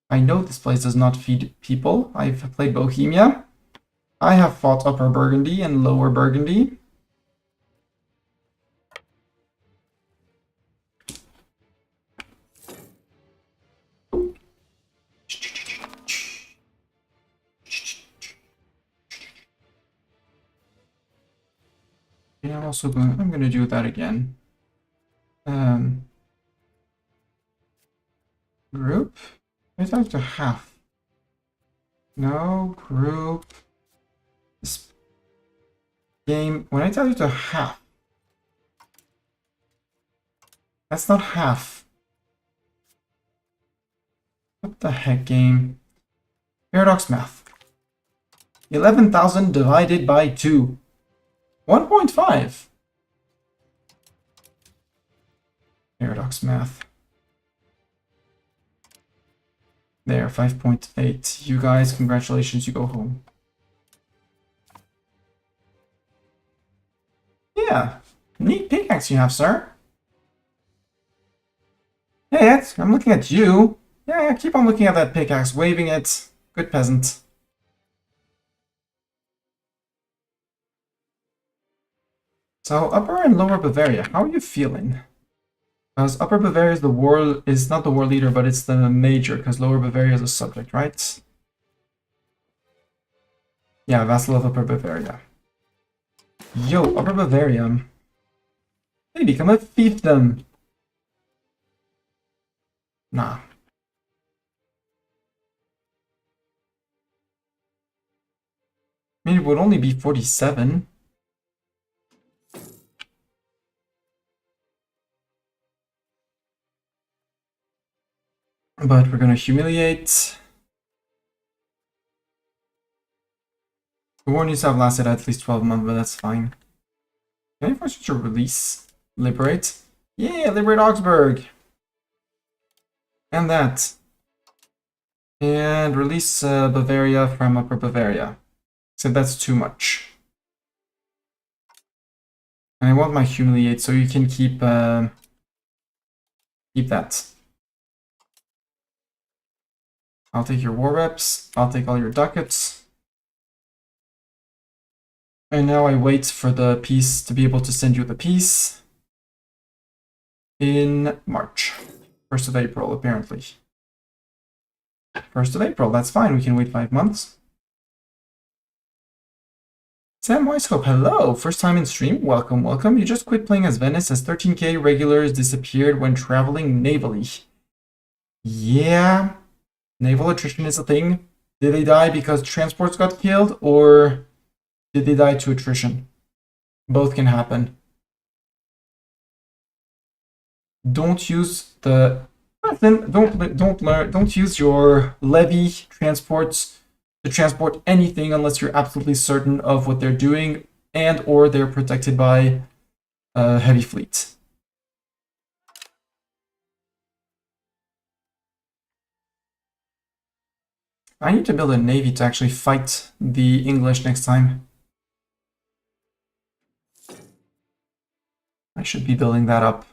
I know this place does not feed people. I've played Bohemia. I have fought Upper Burgundy and Lower Burgundy. And I'm gonna do that again. Group? I thought to half. No, group. This game, when I tell you to half, that's not half. What the heck, game? Paradox math. 11,000 divided by 2. 1.5. Paradox math. There, 5.8. You guys, congratulations, you go home. Yeah, neat pickaxe you have, sir. Hey, I'm looking at you. Yeah, keep on looking at that pickaxe, waving it. Good peasant. So, Upper and Lower Bavaria, how are you feeling? Because Upper Bavaria is not the war leader, but it's the major, because Lower Bavaria is a subject, right? Yeah, vassal of Upper Bavaria. Yo, Upper Bavaria. Hey, become a fiefdom. Nah. I mean, it would only be 47. But we're gonna humiliate. The war needs to have lasted at least 12 months, but that's fine. Can I force you to release? Liberate? Yeah, liberate Augsburg! And that. And release Bavaria from Upper Bavaria. So that's too much. And I want my humiliate, so you can keep that. I'll take your war reps. I'll take all your ducats. And now I wait for the peace to be able to send you the peace in March. 1st of April, apparently. 1st of April, that's fine. We can wait 5 months. Sam Weishope, hello! First time in stream? Welcome, welcome. You just quit playing as Venice as 13k regulars disappeared when traveling navally. Yeah, naval attrition is a thing. Did they die because transports got killed, or did they die to attrition? Both can happen. Don't use the don't use your levy transports to transport anything unless you're absolutely certain of what they're doing and or they're protected by a heavy fleet. I need to build a navy to actually fight the English next time. I should be building that up.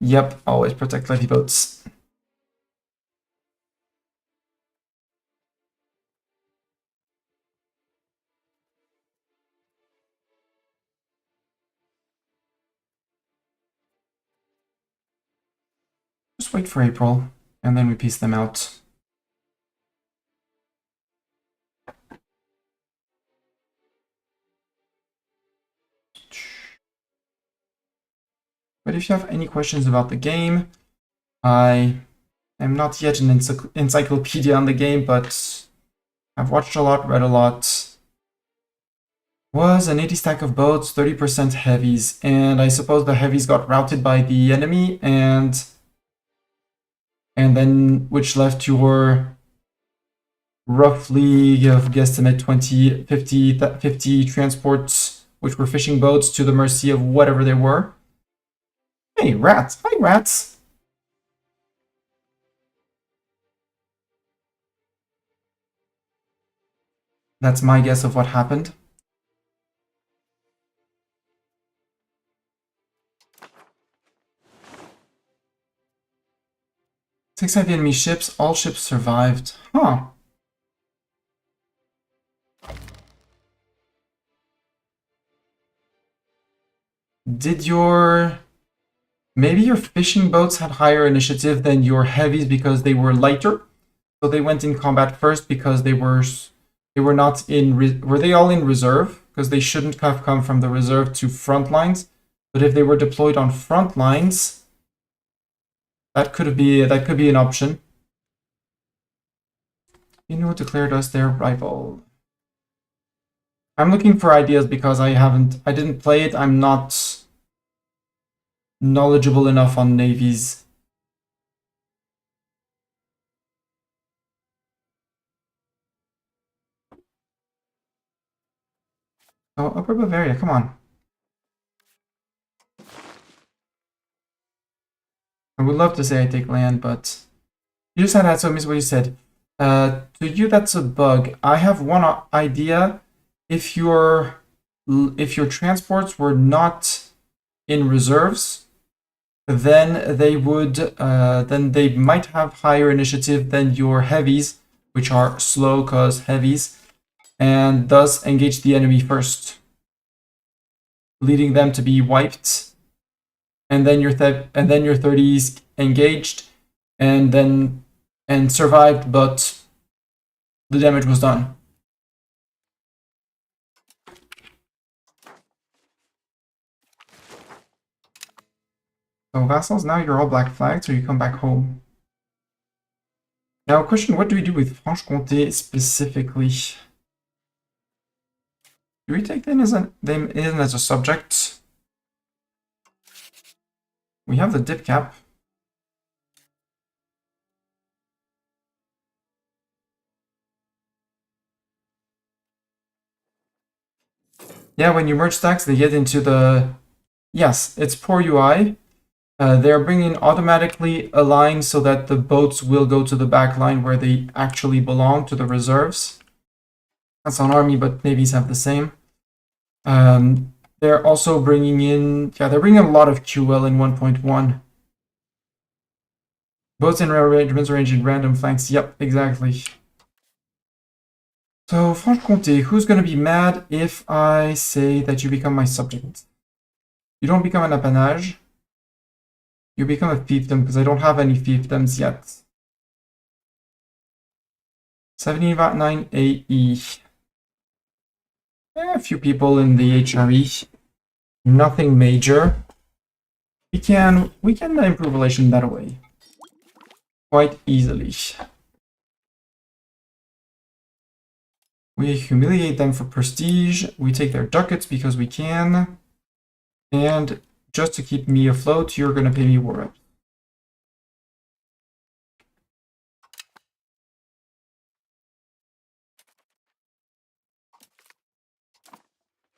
Yep, always protect levy boats. Just wait for April, and then we piece them out. But if you have any questions about the game, I am not yet an encyclopedia on the game, but I've watched a lot, read a lot. Was an 80 stack of boats, 30% heavies, and I suppose the heavies got routed by the enemy, and then which left your roughly guesstimate 20, 50 transports, which were fishing boats, to the mercy of whatever they were. Hey, rats! Hi, rats! That's my guess of what happened. 6 heavy enemy ships, all ships survived. Huh. Did your... Maybe your fishing boats had higher initiative than your heavies because they were lighter? So they went in combat first because they were not in... Were they all in reserve? Because they shouldn't have come from the reserve to front lines. But if they were deployed on front lines, that could be an option. You know, declared us their rival. I'm looking for ideas because I didn't play it. I'm not knowledgeable enough on navies. Oh, Upper Bavaria, come on. I would love to say I take land, but You just had so miss what you said. To you, that's a bug. I have one idea. If your transports were not in reserves, then they would then they might have higher initiative than your heavies, which are slow cause heavies, and thus engage the enemy first, leading them to be wiped, and then your 30s engaged, and survived, but the damage was done. So vassals, now you're all black flagged, so you come back home. Now, question: what do we do with Franche-Comté specifically? Do we take them in as a subject? We have the dip cap. Yeah, when you merge stacks, they get into the... Yes, it's poor UI. They're bringing automatically a line so that the boats will go to the back line where they actually belong, to the reserves. That's on army, but navies have the same. They're also bringing in... Yeah, they're bringing a lot of QL in 1.1. Boats and regiments arranged in random flanks. Yep, exactly. So, Franche-Comté, who's going to be mad if I say that you become my subject? You don't become an appanage. You become a fiefdom, because I don't have any fiefdoms yet. 79 AE. A few people in the HRE. Nothing major. We can improve relation that way. Quite easily. We humiliate them for prestige. We take their ducats because we can. And just to keep me afloat, you're going to pay me war reps.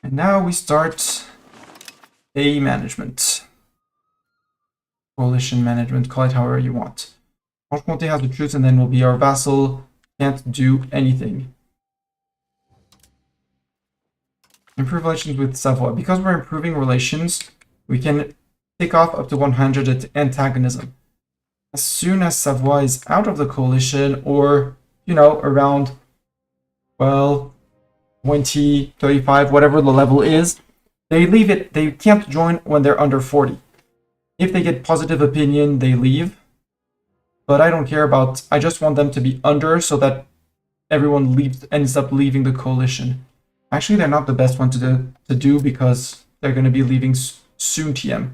And now we start A management. Coalition management, call it however you want. Franche-Comté has the troops and then will be our vassal. Can't do anything. Improve relations with Savoy. Because we're improving relations, we can take off up to 100 at antagonism. As soon as Savoy is out of the coalition, or, you know, around, well, 20, 35, whatever the level is, they leave it. They can't join when they're under 40. If they get positive opinion, they leave. But I don't care about... I just want them to be under so that everyone ends up leaving the coalition. Actually, they're not the best one to do because they're going to be leaving soon, TM.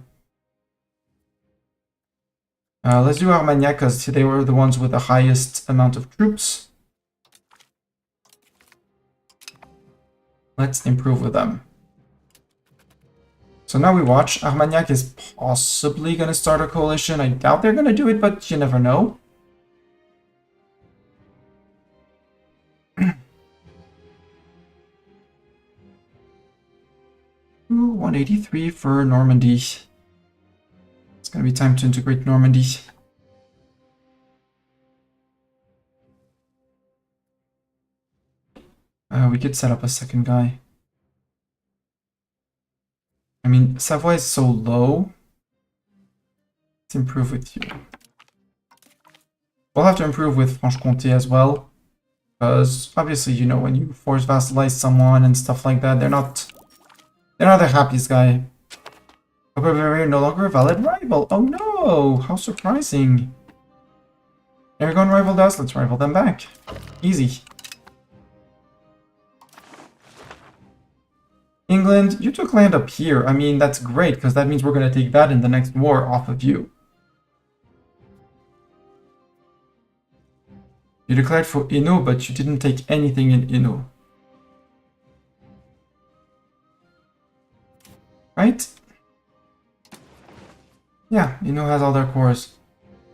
Let's do Armagnac because they were the ones with the highest amount of troops. Let's improve with them. So now we watch. Armagnac is possibly going to start a coalition. I doubt they're going to do it, but you never know. Ooh, 183 for Normandy. It's going to be time to integrate Normandy. We could set up a second guy. I mean, Savoy is so low. Let's improve with you. We'll have to improve with Franche-Comté as well. Because obviously, you know, when you force vassalize someone and stuff like that, they're not the happiest guy. We're no longer a valid rival. Oh no! How surprising. Aragon rivaled us, let's rival them back. Easy. England, you took land up here. I mean, that's great, because that means we're going to take that in the next war off of you. You declared for Innu, but you didn't take anything in Innu. Right? Yeah, Innu has all their cores.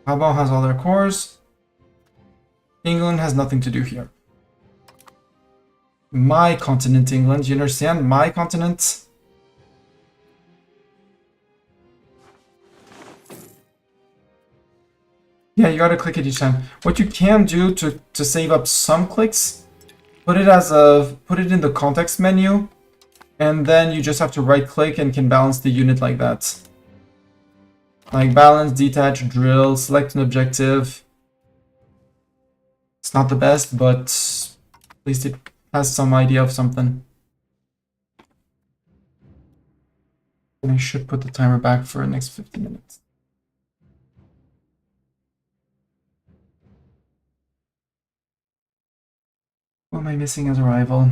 Brabant has all their cores. England has nothing to do here. My continent, England, you understand? My continent. Yeah, you gotta click it each time. What you can do to save up some clicks, put it in the context menu, and then you just have to right click and can balance the unit like that. Like balance, detach, drill, select an objective. It's not the best, but at least it has some idea of something. And I should put the timer back for the next 50 minutes. Who am I missing as a rival?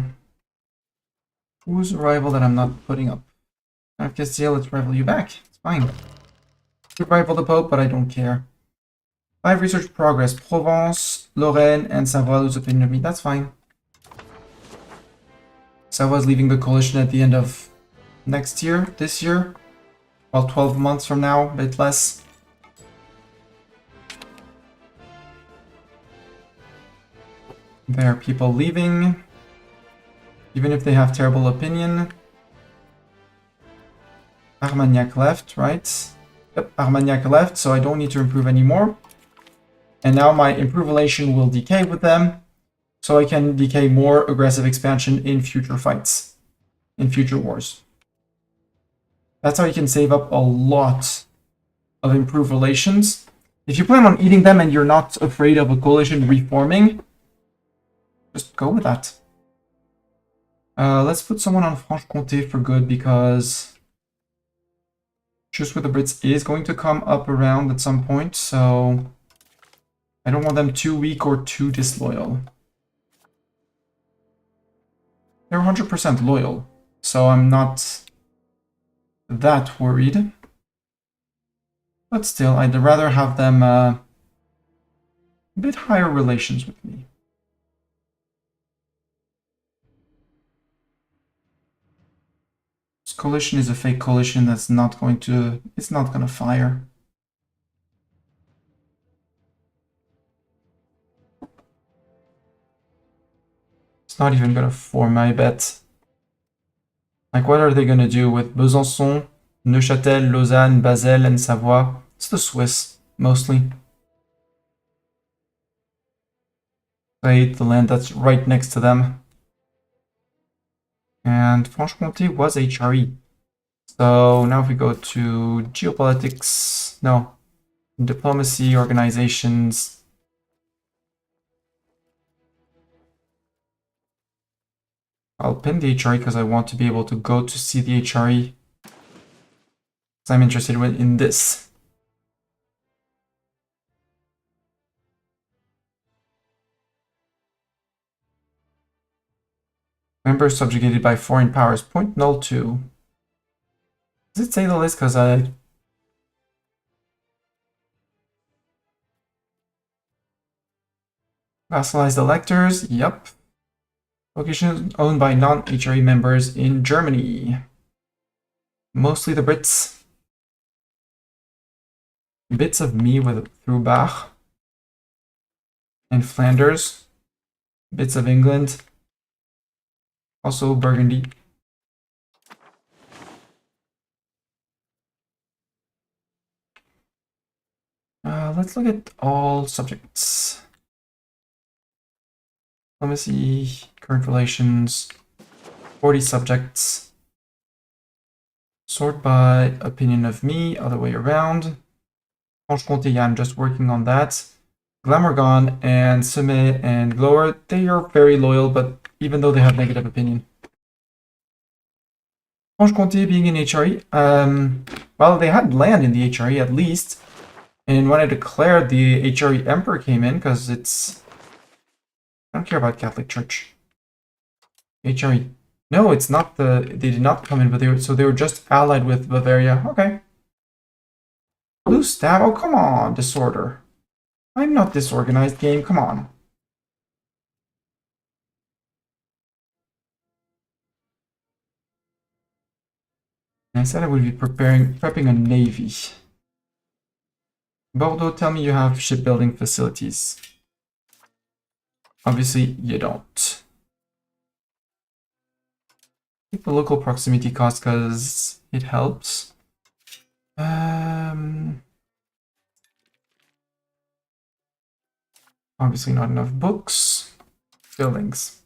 Who's a rival that I'm not putting up? Castile, let's rival you back. It's fine. Could rival the Pope, but I don't care. 5 research progress. Provence, Lorraine, and Savoie lose opinion of me. That's fine. Savoie's leaving the coalition at the end of next year, this year. Well, 12 months from now, a bit less. There are people leaving, even if they have terrible opinion. Armagnac left, right? Yep, Armagnac left, so I don't need to improve anymore. And now my improve relation will decay with them, so I can decay more aggressive expansion in future fights, in future wars. That's how you can save up a lot of improved relations. If you plan on eating them and you're not afraid of a coalition reforming, just go with that. Let's put someone on Franche-Comté for good, because Truce with the Brits is going to come up around at some point, so I don't want them too weak or too disloyal. They're 100% loyal, so I'm not that worried. But still, I'd rather have them a bit higher relations with me. This coalition is a fake coalition that's not going to... It's not going to fire. It's not even going to form, I bet. Like, what are they going to do with Besançon, Neuchâtel, Lausanne, Basel, and Savoie? It's the Swiss, mostly. I hate the land that's right next to them. And Franche-Comté was HRE. So now if we go to geopolitics, no, diplomacy, organizations. I'll pin the HRE because I want to be able to go to see the HRE. Because I'm interested in this. Members subjugated by foreign powers, 0.02. Does it say the list? Because I... Vassalized electors, yep. Locations owned by non-HRE members in Germany. Mostly the Brits. Bits of me through Bach. And Flanders. Bits of England. Also Burgundy. Let's look at all subjects. Diplomacy, current relations, 40 subjects. Sort by opinion of me, other way around. Franche-Comté, yeah, I'm just working on that. Glamorgan and Summit and Glower, they are very loyal, but even though they have negative opinion. Franche-Comté being in HRE, well, they had land in the HRE at least. And when I declared, the HRE Emperor came in, because it's... I don't care about Catholic Church. HRE. No, it's not the... They did not come in, but they were just allied with Bavaria. Okay. Blue Stab? Oh, come on, disorder. I'm not disorganized, game. Come on. I said I would be prepping a navy. Bordeaux, tell me you have shipbuilding facilities. Obviously, you don't. Keep the local proximity cost because it helps. Obviously not enough books. Buildings.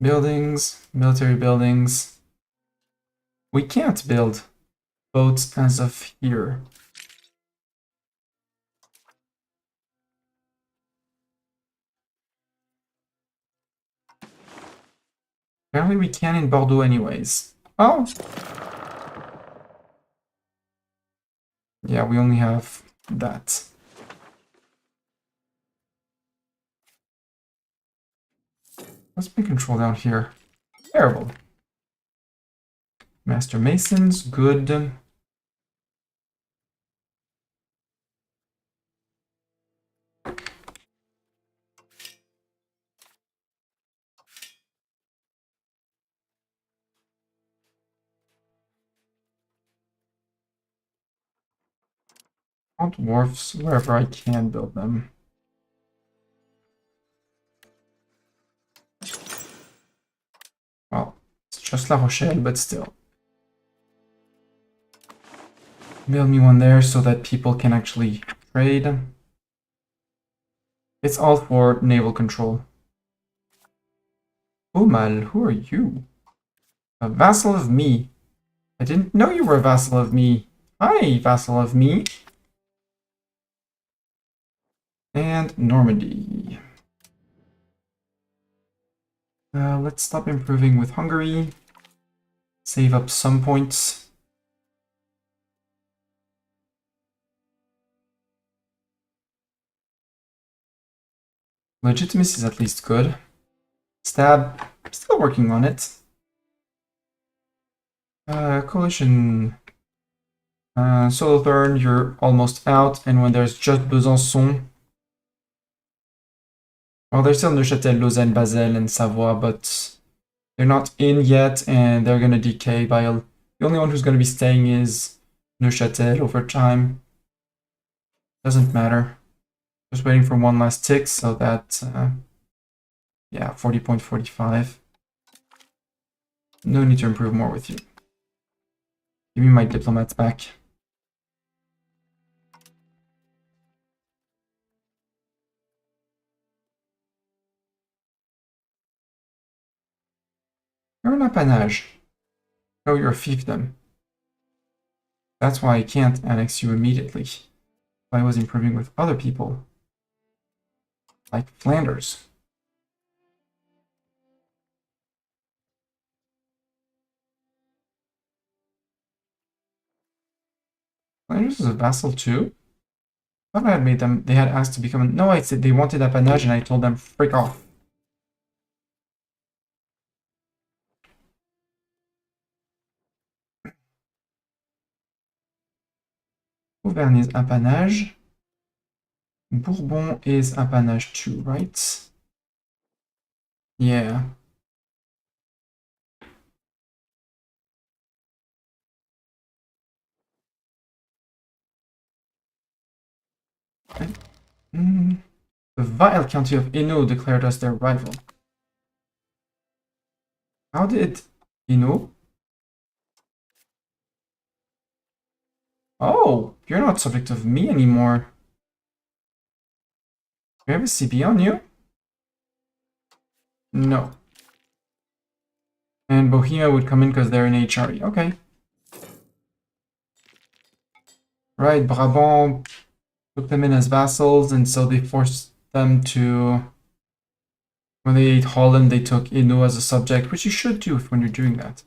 Buildings, military buildings. We can't build boats as of here. Apparently we can in Bordeaux anyways. Oh! Yeah, we only have that. What's my control down here? Terrible. Master Masons, good. All dwarfs wherever I can build them. Well, it's just La Rochelle, but still. Build me one there so that people can actually trade. It's all for naval control. Umal, who are you? A vassal of me. I didn't know you were a vassal of me. Hi, vassal of me. And Normandy. Let's stop improving with Hungary. Save up some points. Legitimacy is at least good. Stab, still working on it. Coalition. Solothurn, you're almost out. And when there's just Besançon. Well, there's still Neuchâtel, Lausanne, Basel, and Savoie, but they're not in yet, and they're gonna decay by a... The only one who's gonna be staying is Neuchâtel over time. Doesn't matter. Just waiting for one last tick so that... yeah, 40.45. No need to improve more with you. Give me my diplomats back. You're an appanage. No, you're a fiefdom. That's why I can't annex you immediately. I was improving with other people. Like Flanders. Flanders is a vassal too? I thought I had made them... They had asked to become... No, I said they wanted appanage and I told them, freak off. Auvergne is appanage. Bourbon is appanage too, right? Yeah. The vile county of Hainaut declared us their rival. How did Hainaut? Oh, you're not subject of me anymore. Do you have a CB on you? No. And Bohemia would come in because they're in HRE. Okay. Right, Brabant took them in as vassals, and so they forced them to... When they ate Holland, they took Hainaut as a subject, which you should do when you're doing that.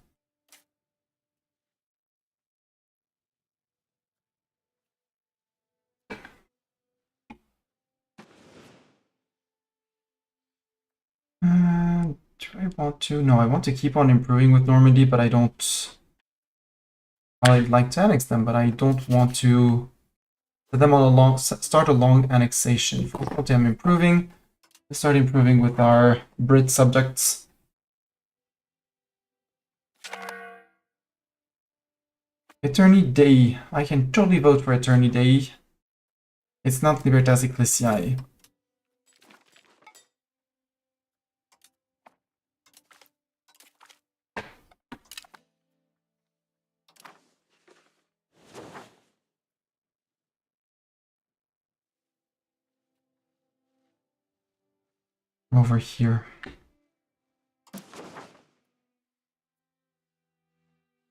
Do I want to? No, I want to keep on improving with Normandy, but I don't... I'd like to annex them, but I don't want to set them on a long... Start a long annexation. Okay, I'm improving. Let's start improving with our Brit subjects. Attorney Dei. I can totally vote for Attorney Dei. It's not Libertas Ecclesiae. over here.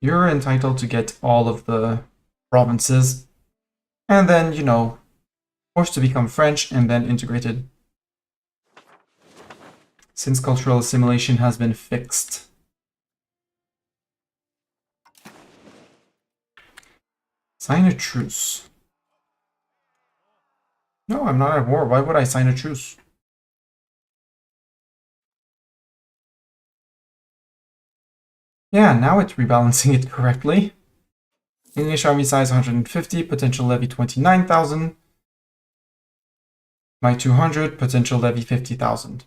You're entitled to get all of the provinces, and then, you know, forced to become French and then integrated. Since cultural assimilation has been fixed. Sign a truce. No, I'm not at war. Why would I sign a truce? Yeah, now it's rebalancing it correctly. English army size 150, potential levy 29,000. My 200, potential levy 50,000.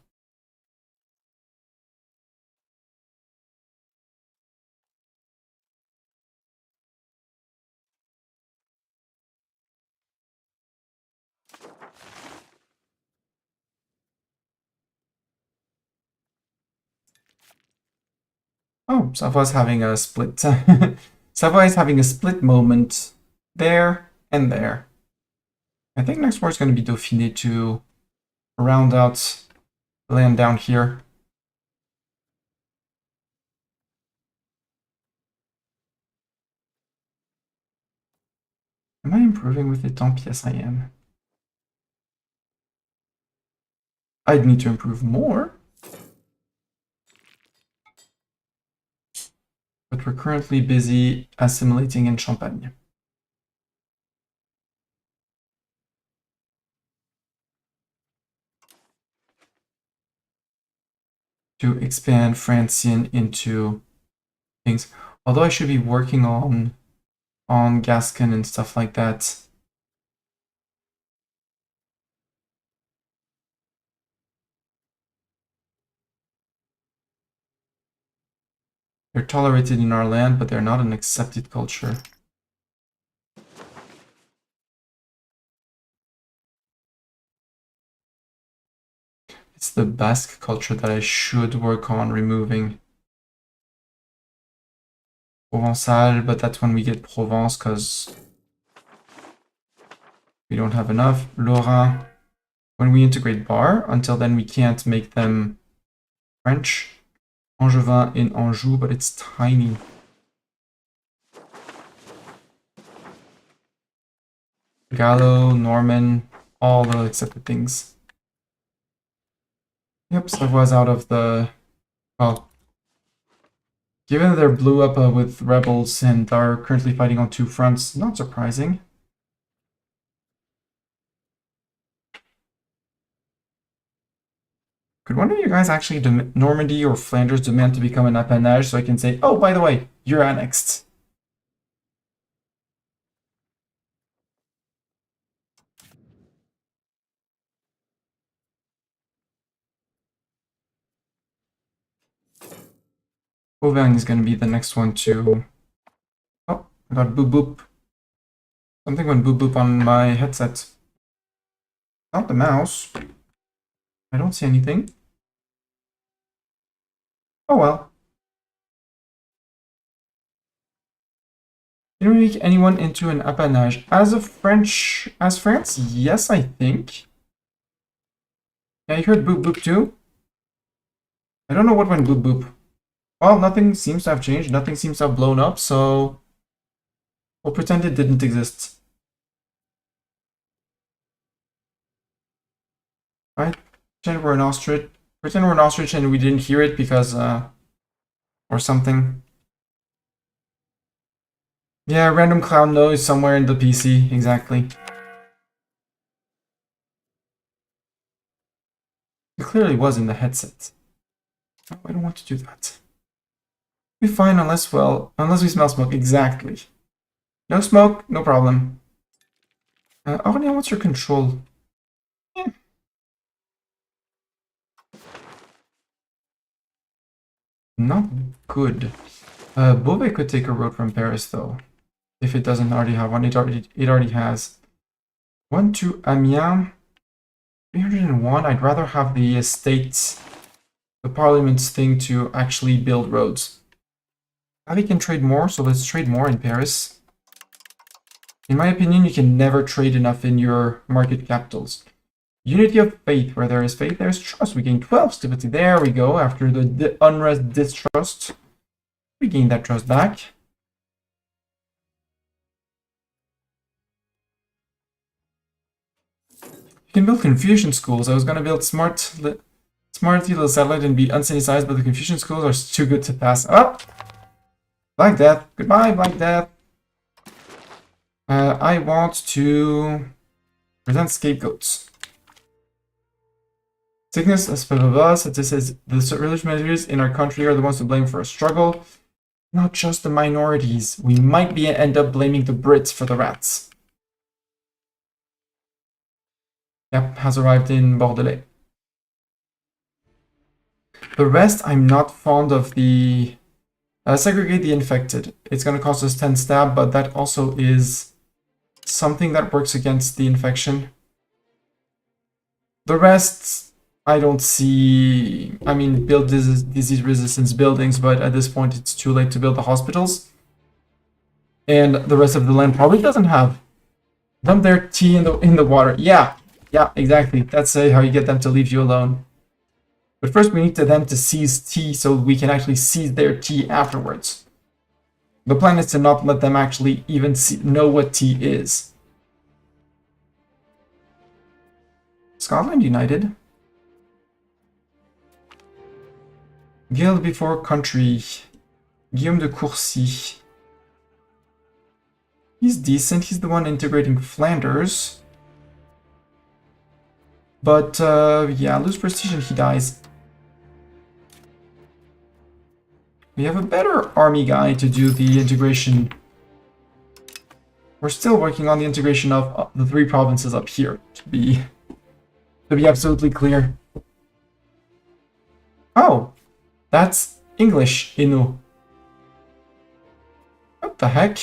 Oh, Savoy's having a split. Savoy is having a split moment there and there. I think next war is going to be Dauphiné to round out the land down here. Am I improving with it? Yes, I am. I'd need to improve more. But we're currently busy assimilating in Champagne. To expand Francian into things. Although I should be working on Gascon and stuff like that. They're tolerated in our land, but they're not an accepted culture. It's the Basque culture that I should work on removing. Provençal, but that's when we get Provence, because we don't have enough. Lorrain, when we integrate Bar, until then we can't make them French. Angevin in Anjou, but it's tiny. Gallo, Norman, all the accepted things. Yep, Savoy's out of the... Well, given that they're blew up with rebels and are currently fighting on two fronts, not surprising. Could one of you guys actually, Normandy or Flanders, demand to become an appanage so I can say, oh, by the way, you're annexed? Auvergne is going to be the next one to... Oh, I got boop boop. Something went boop boop on my headset. Not the mouse. I don't see anything. Oh well. Can we make anyone into an appanage? As France? Yes, I think. Yeah, you heard boop boop too? I don't know what went boop boop. Well, nothing seems to have changed. Nothing seems to have blown up, so we'll pretend it didn't exist. Right? Pretend we're an ostrich. Pretend we're an ostrich and we didn't hear it because, or something. Yeah, random clown noise somewhere in the PC, exactly. It clearly was in the headset. Oh, I don't want to do that. We're fine unless, well, unless we smell smoke, exactly. No smoke, no problem. Aurélien, what's your control? Yeah. Not good. Beauvais could take a road from Paris, though. If it doesn't already have one, it already has. 1 to Amiens. 301. I'd rather have the estates, the parliament's thing to actually build roads. Now we can trade more, so let's trade more in Paris. In my opinion, you can never trade enough in your market capitals. Unity of faith. Where there is faith, there is trust. We gain 12 stability. There we go. After the unrest, distrust, we gain that trust back. You can build Confucian schools. I was going to build smart little satellite and be unsanitized, but the Confucian schools are too good to pass up. Black Death. Goodbye, Black Death. I want to present scapegoats. Sickness, blah, blah, blah. So this is the religious minorities in our country are the ones to blame for a struggle. Not just the minorities. We might end up blaming the Brits for the rats. Yep, has arrived in Bordelais. The rest, I'm not fond of the... segregate the infected. It's going to cost us 10 stab, but that also is something that works against the infection. The rest, I don't see... I mean, build disease resistance buildings, but at this point it's too late to build the hospitals. And the rest of the land probably doesn't have. Dump their tea in the water. Yeah, exactly. That's how you get them to leave you alone. But first we need them to seize tea so we can actually seize their tea afterwards. The plan is to not let them actually even know what tea is. Scotland united. Guild before country. Guillaume de Courcy. He's decent. He's the one integrating Flanders. But, yeah, lose prestige and he dies. We have a better army guy to do the integration. We're still working on the integration of the 3 provinces up here, to be absolutely clear. Oh, that's English, Inu. What the heck?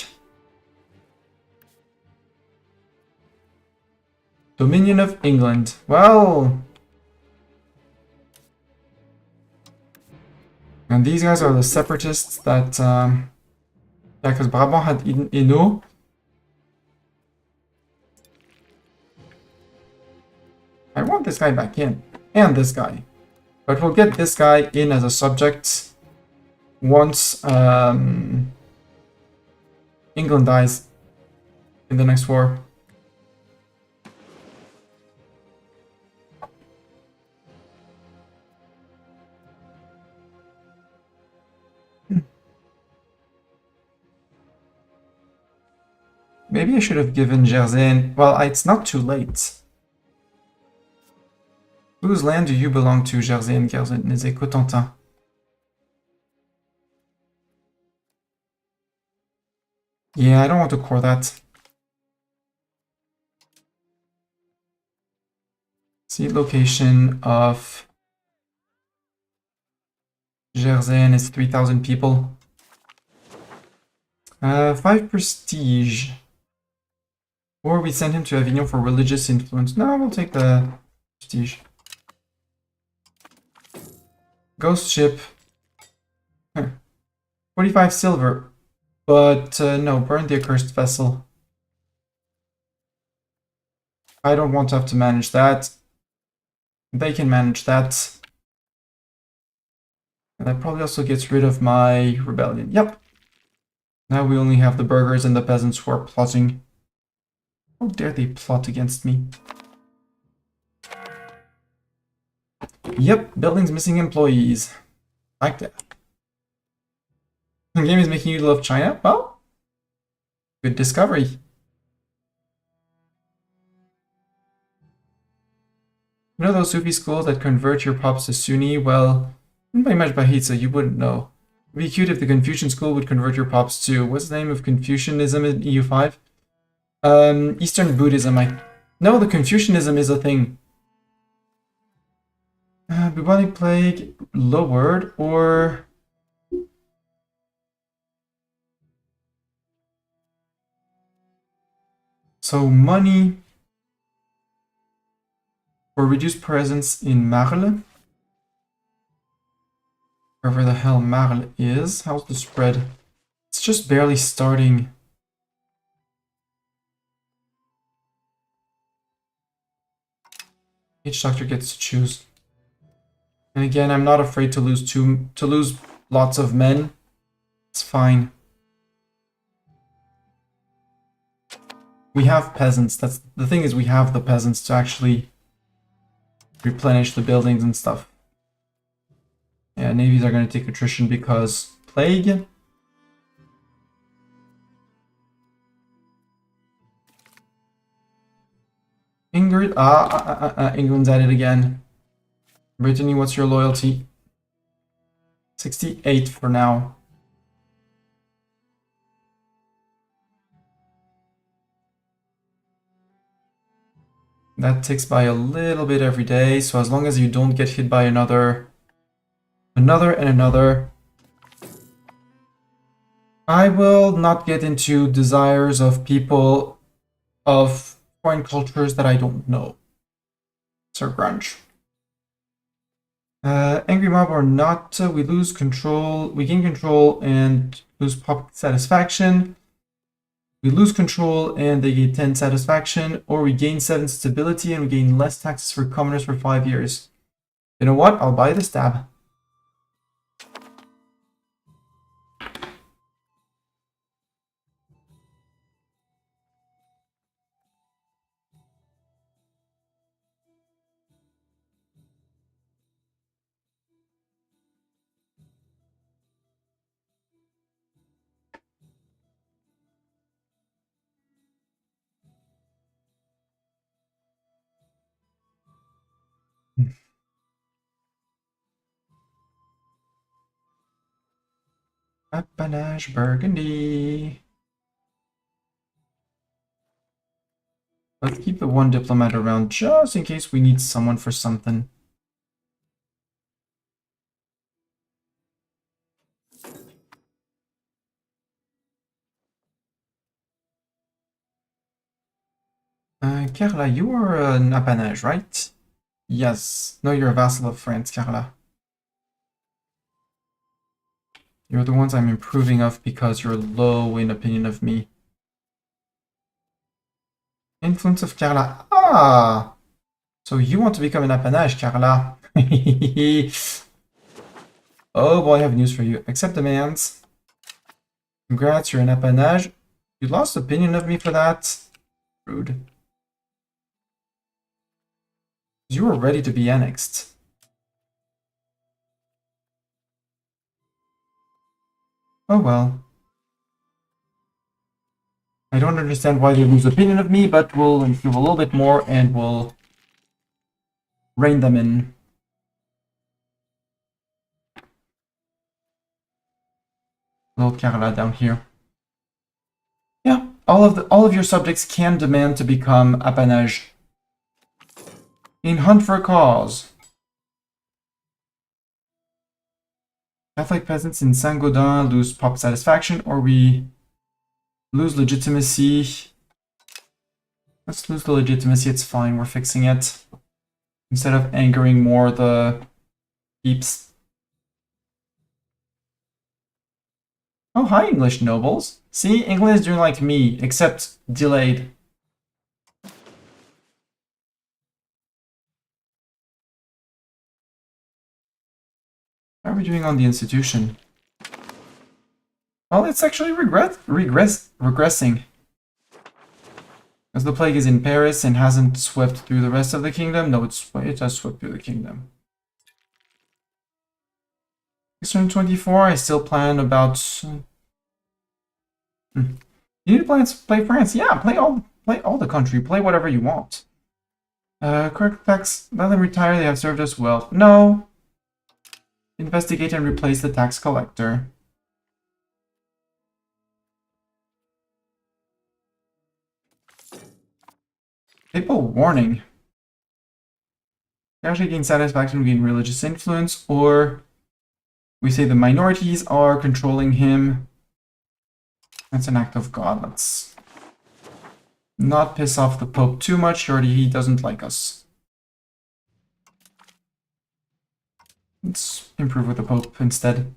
Dominion of England. Well... And these guys are the separatists that... yeah, because Brabant had Inu. I want this guy back in. And this guy. But we'll get this guy in as a subject once England dies in the next war. Maybe I should have given Jersey... Well, it's not too late. Whose land do you belong to, Jersey and Guernsey, Cotentin? Yeah, I don't want to core that. See, location of Jersey is 3,000 people. 5 prestige. Or we send him to Avignon for religious influence. No, we'll take the prestige. Ghost ship. 45 silver. But no, burn the accursed vessel. I don't want to have to manage that. They can manage that. And that probably also gets rid of my rebellion. Yep. Now we only have the burghers and the peasants who are plotting. How dare they plot against me? Yep, building's missing employees. Like that. The game is making you love China? Well, good discovery. You know those Sufi schools that convert your pops to Sunni? Well, by much Bahitsa, you wouldn't know. It'd be cute if the Confucian school would convert your pops to... What's the name of Confucianism in EU5? Eastern Buddhism. No, the Confucianism is a thing. Bubonic plague lowered, or... So money for reduced presence in Marle. Wherever the hell Marle is. How's the spread? It's just barely starting. Each doctor gets to choose. And again, I'm not afraid to lose lots of men. It's fine. We have peasants. That's the thing, is we have the peasants to actually replenish the buildings and stuff. Yeah, navies are going to take attrition because plague. Ingrid, England's at it again. Brittany, what's your loyalty? 68 for now. That ticks by a little bit every day, so as long as you don't get hit by another, and another. I will not get into desires of people of foreign cultures that I don't know. Sir Grunge. Angry mob or not, we lose control, we gain control and lose public satisfaction. We lose control and they gain 10 satisfaction, or we gain 7 stability and we gain less taxes for commoners for 5 years. You know what? I'll buy the stab. Apanage Burgundy. Let's keep the one diplomat around just in case we need someone for something. Carla, you are an apanage, right? Yes. No, you're a vassal of France, Carla. You're the ones I'm improving of because you're low in opinion of me. Influence of Carla. Ah! So you want to become an apanage, Carla. Oh boy, I have news for you. Accept demands. Congrats, you're an apanage. You lost opinion of me for that? Rude. You were ready to be annexed. Oh well. I don't understand why they lose opinion of me, but we'll improve a little bit more and we'll rein them in. Little Carla down here. Yeah, all of your subjects can demand to become apanage. In hunt for a cause. Catholic peasants in Saint-Gaudin lose pop satisfaction, or we lose legitimacy. Let's lose the legitimacy, it's fine, we're fixing it. Instead of angering more the peeps. Oh, hi, English nobles. See, England is doing like me, except delayed. How are we doing on the institution? Well, it's actually regressing. As the plague is in Paris and hasn't swept through the rest of the kingdom. No, it has swept through the kingdom. 624, I still plan about... You need to play France? Yeah, play all the country. Play whatever you want. Correct tax. Let them retire, they have served us well. No. Investigate and replace the tax collector. Papal warning. You actually gain satisfaction, gain religious influence, or we say the minorities are controlling him. That's an act of God. Let's not piss off the Pope too much. He doesn't like us. Let's improve with the Pope instead.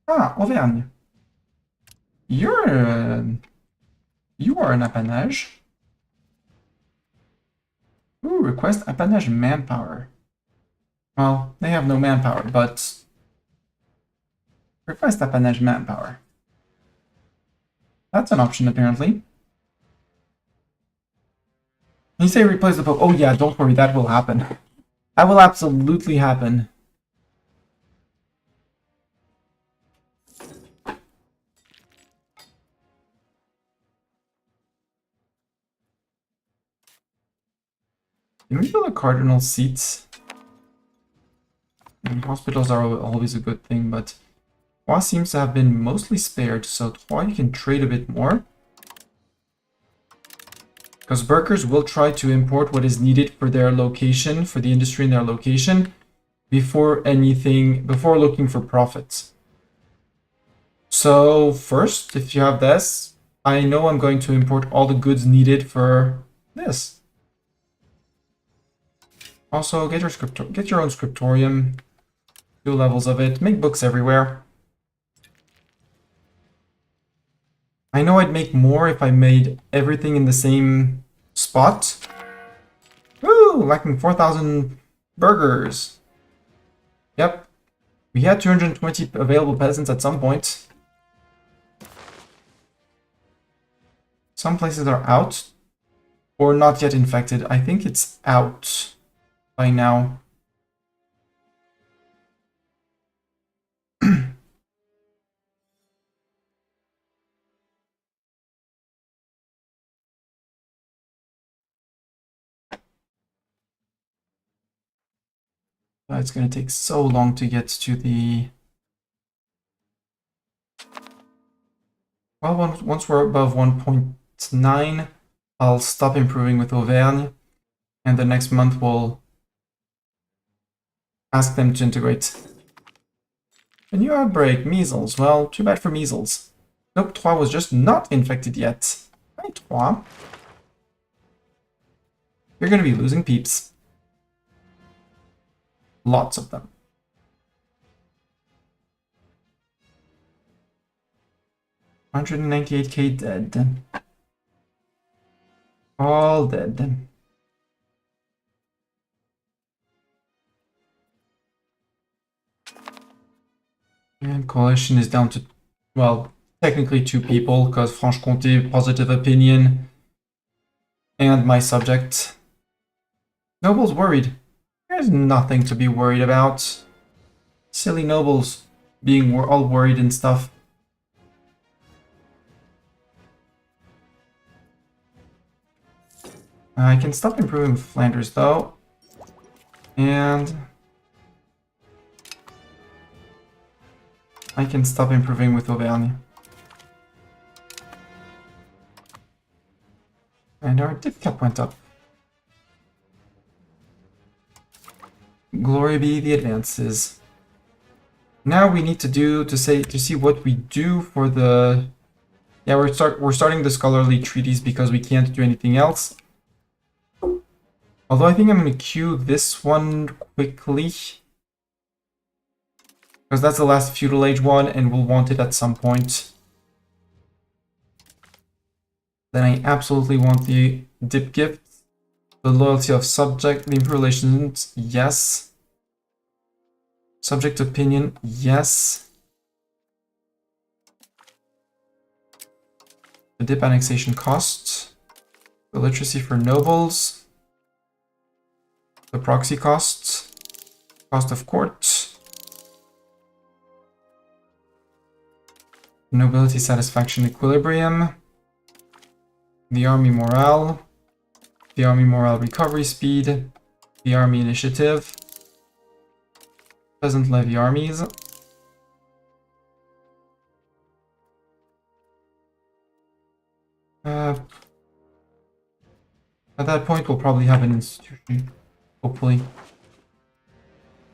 Ah, Auvergne. You're You are an appanage. Ooh, request appanage manpower. Well, they have no manpower, but request appanage manpower. That's an option, apparently. You say replace the Pope. Oh yeah, don't worry, that will happen. That will absolutely happen. Can we build a cardinal seat? And hospitals are always a good thing, but Troyes seems to have been mostly spared, so Troyes you can trade a bit more. Because workers will try to import what is needed for their location, for the industry in their location, before looking for profits. So first, if you have this, I know I'm going to import all the goods needed for this. Also, get your own scriptorium, 2 levels of it, make books everywhere. I know I'd make more if I made everything in the same spot. Woo! Lacking 4,000 burgers. Yep. We had 220 available peasants at some point. Some places are out. Or not yet infected. I think it's out by now. It's going to take so long to get to the... Well, once we're above 1.9, I'll stop improving with Auvergne, and the next month we'll ask them to integrate. A new outbreak, measles. Well, too bad for measles. Nope, Troyes was just not infected yet. Hi, Troyes. You're going to be losing peeps. Lots of them. $198k dead. All dead. And coalition is down to, well, technically 2 people, because Franche-Comté, positive opinion, and my subject. Nobles worried. There's nothing to be worried about. Silly nobles being all worried and stuff. I can stop improving with Flanders though. And I can stop improving with Auvergne. And our div cap went up. Glory be the advances. Now we need to see what we do for the... Yeah, we're starting the scholarly treaties because we can't do anything else. Although I think I'm going to queue this one quickly. Because that's the last feudal age one and we'll want it at some point. Then I absolutely want the dip gift. The loyalty of subject, the imperial relations, yes. Subject opinion, yes. The dip annexation cost. The literacy for nobles. The proxy costs. Cost of court. Nobility satisfaction equilibrium. The army morale. The army morale recovery speed. The army initiative. Peasant levy armies. At that point, we'll probably have an institution. Hopefully.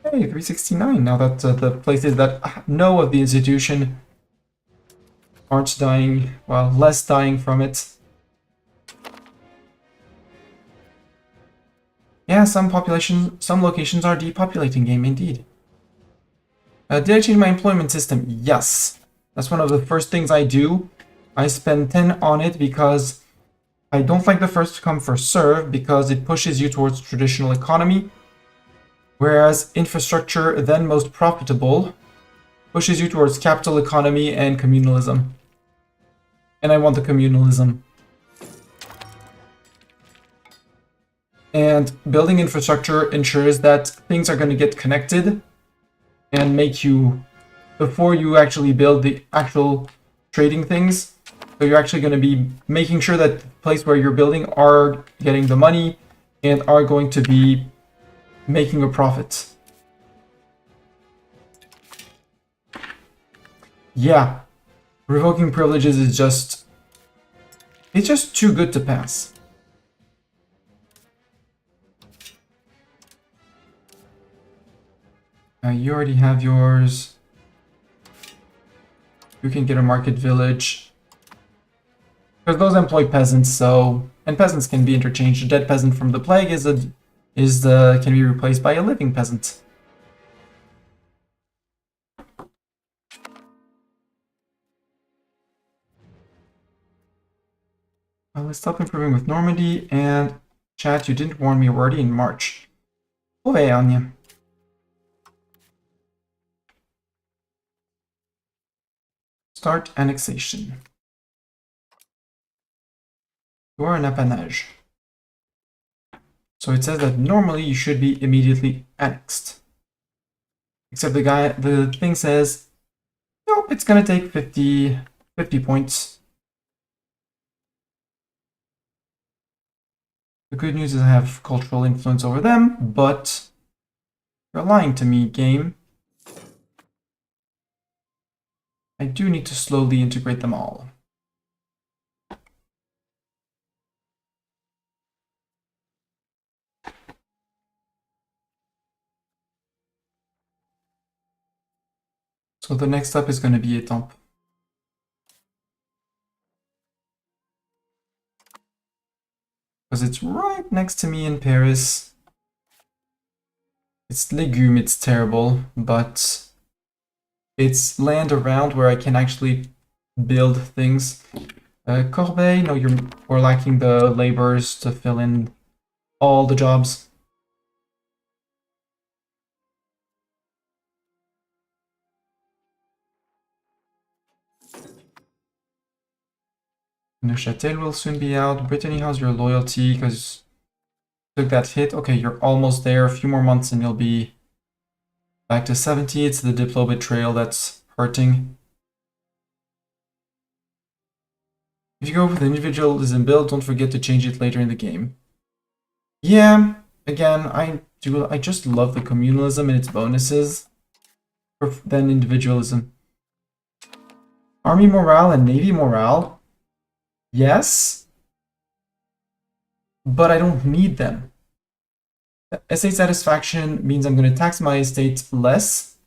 Hey, 369. Now that the places that know of the institution aren't dying, well, less dying from it. Yeah, some locations are depopulating game, indeed. Did I change my employment system? Yes. That's one of the first things I do I spend 10 on it because I don't like the first come first serve because it pushes you towards traditional economy, whereas infrastructure, then most profitable, pushes you towards capital economy and communalism. And I want the communalism. And building infrastructure ensures that things are going to get connected and make you, before you actually build the actual trading things, so you're actually going to be making sure that the place where you're building are getting the money and are going to be making a profit. Yeah, revoking privileges is just, it's just too good to pass. You already have yours. You can get a market village. Because those employ peasants, so... And peasants can be interchanged. A dead peasant from the plague can be replaced by a living peasant. Let's stop improving with Normandy, and... Chat, you didn't warn me, we're already in March. Auvergne. Start annexation. You are an appanage. So it says that normally you should be immediately annexed. Except the thing says, nope, it's gonna take 50 points. The good news is I have cultural influence over them, but you're lying to me, game. I do need to slowly integrate them all. So the next up is going to be Étampes. Because it's right next to me in Paris. It's Légumes, it's terrible, but it's land around where I can actually build things. Corbeil, no, we're lacking the laborers to fill in all the jobs. Neuchâtel will soon be out. Brittany, how's your loyalty? Because you took that hit. Okay, you're almost there. A few more months and you'll be back to 70. It's the Diplo betrayal that's hurting. If you go with individualism build, don't forget to change it later in the game. Yeah, again, I just love the communalism and its bonuses than individualism. Army morale and navy morale, yes, but I don't need them. Estate satisfaction means I'm going to tax my estate less.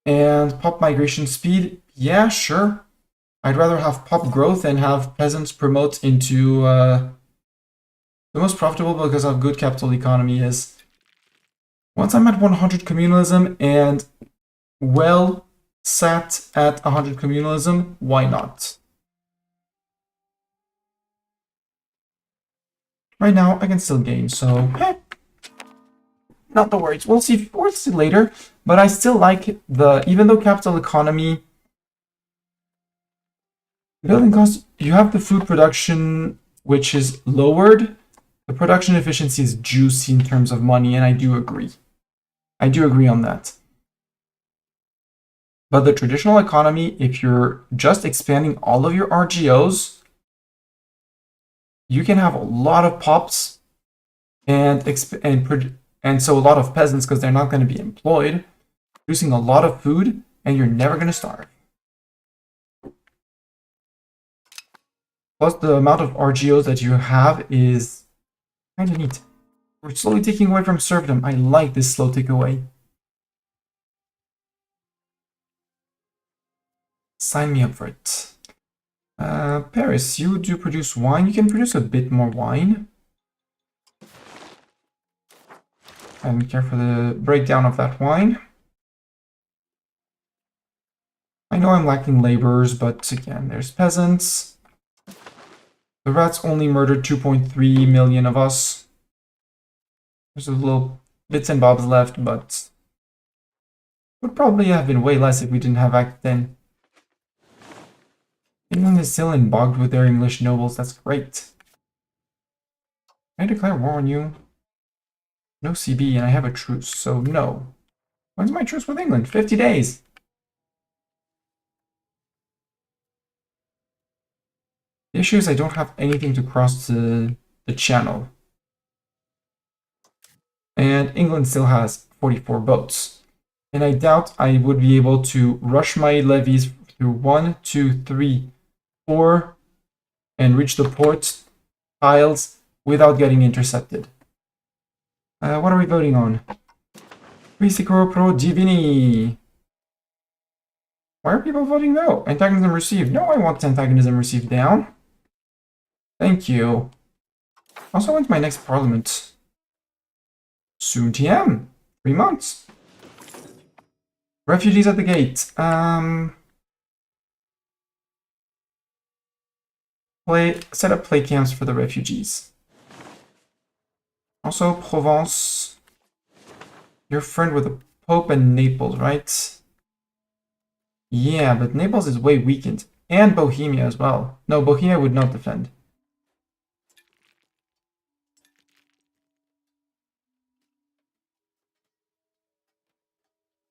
And pop migration speed, yeah, sure. I'd rather have pop growth and have peasants promote into the most profitable because how good capital economy is. Once I'm at 100 communalism and well sat at 100 communalism, why not? Right now, I can still gain, so not the worries. We'll see later, but I still like even though capital economy, building costs, you have the food production, which is lowered. The production efficiency is juicy in terms of money, and I do agree. I do agree on that. But the traditional economy, if you're just expanding all of your RGOs, you can have a lot of pops and so a lot of peasants because they're not going to be employed, producing a lot of food, and you're never going to starve. Plus, the amount of RGOs that you have is kind of neat. We're slowly taking away from serfdom. I like this slow takeaway. Sign me up for it. Paris, you do produce wine. You can produce a bit more wine. I don't care for the breakdown of that wine. know I'm lacking laborers, but again, there's peasants. The rats only murdered 2.3 million of us. There's a little bits and bobs left, but would probably have been way less if we didn't have Act 10. England is still embogged with their English nobles. That's great. I declare war on you. No CB, and I have a truce, so no. When's my truce with England? 50 days. The issue is I don't have anything to cross the channel. And England still has 44 boats. And I doubt I would be able to rush my levies through 1, 2, 3, 4, and reach the port tiles without getting intercepted. What are we voting on? Risicro pro divini. Why are people voting no? Antagonism received. No, I want antagonism received down. Thank you. Also, when's my next parliament? Soon TM. 3 months. Refugees at the gate. Set up play camps for the refugees. Also, Provence. You're friend with the Pope and Naples, right? Yeah, but Naples is way weakened. And Bohemia as well. No, Bohemia would not defend.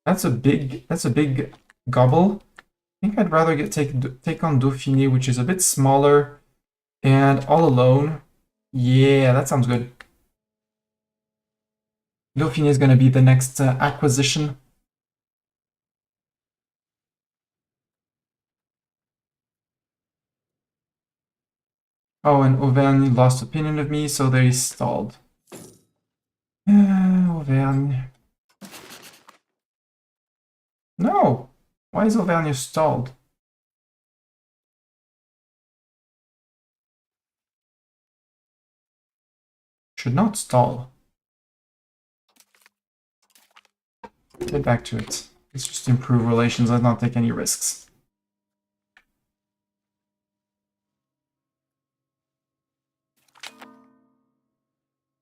That's a big gobble. I think I'd rather take on Dauphiné, which is a bit smaller and all alone. Yeah, that sounds good. Dauphiné is going to be the next acquisition. Oh, and Auvergne lost opinion of me, so they stalled. Auvergne. No! Why is Auvergne stalled? Should not stall. Get back to it. Let's just improve relations, let's not take any risks.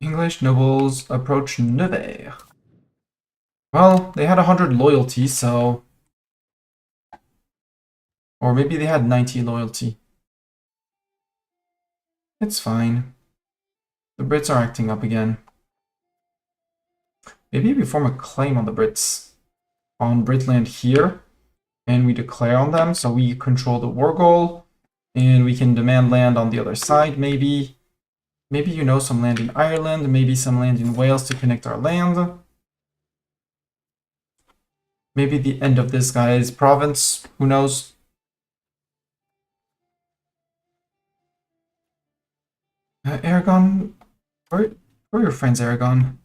English nobles approach Nevers. Well, they had 100 loyalty, so... Or maybe they had 90 loyalty. It's fine. The Brits are acting up again. Maybe we form a claim on the Brits. On Britland here. And we declare on them, so we control the war goal. And we can demand land on the other side, maybe. Maybe, you know, some land in Ireland, maybe some land in Wales to connect our land. Maybe the end of this guy's province, who knows? Aragon, where are your friends, Aragon?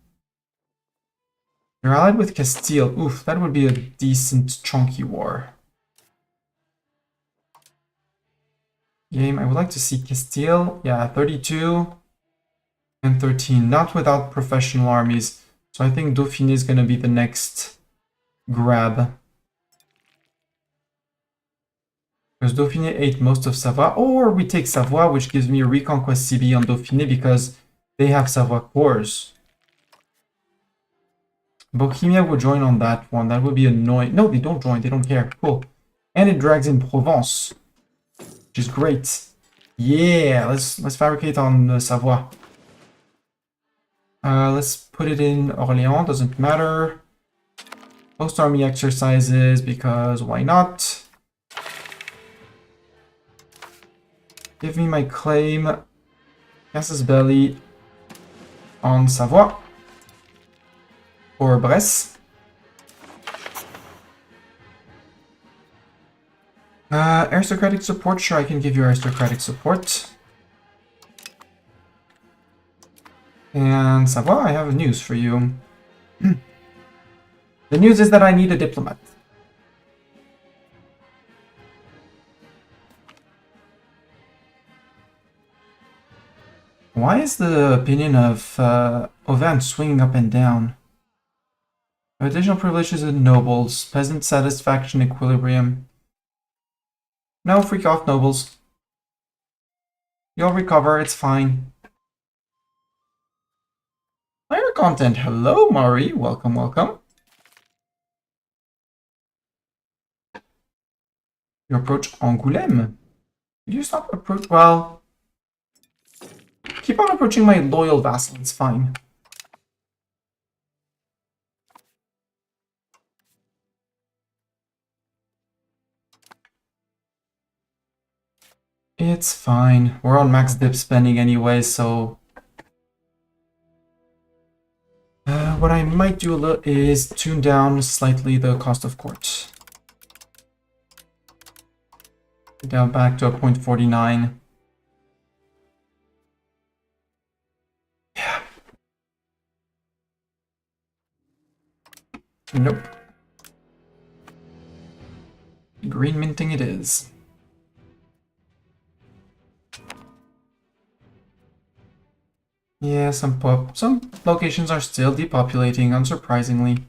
You're allied with Castile. Oof, that would be a decent chunky war. Game, I would like to see Castile. Yeah, 32 and 13, not without professional armies. So I think Dauphiné is going to be the next grab. Because Dauphiné ate most of Savoie, or we take Savoie, which gives me a Reconquest CB on Dauphiné because they have Savoie cores. Bohemia would join on that one. That would be annoying. No, they don't join. They don't care. Cool. And it drags in Provence, which is great. Yeah, let's fabricate on Savoie. Let's put it in Orléans. Doesn't matter. Post army exercises because why not? Give me my claim. Casus Belli on Savoie. Or Brest. Aristocratic support. Sure, I can give you aristocratic support. And Savoie, I have news for you. The news is that I need a diplomat. Why is the opinion of Auvergne swinging up and down? Additional privileges and nobles, peasant satisfaction equilibrium. No, freak off, nobles. You'll recover, it's fine. Player content. Hello, Mari. Welcome, welcome. You approach Angoulême. Did you stop approach? Well, keep on approaching my loyal vassal. It's fine. It's fine. We're on max dip spending anyway, so... what I might do a little is tune down slightly the cost of court. Down back to a 0.49. Yeah. Nope. Green minting it is. Yeah, some locations are still depopulating, unsurprisingly.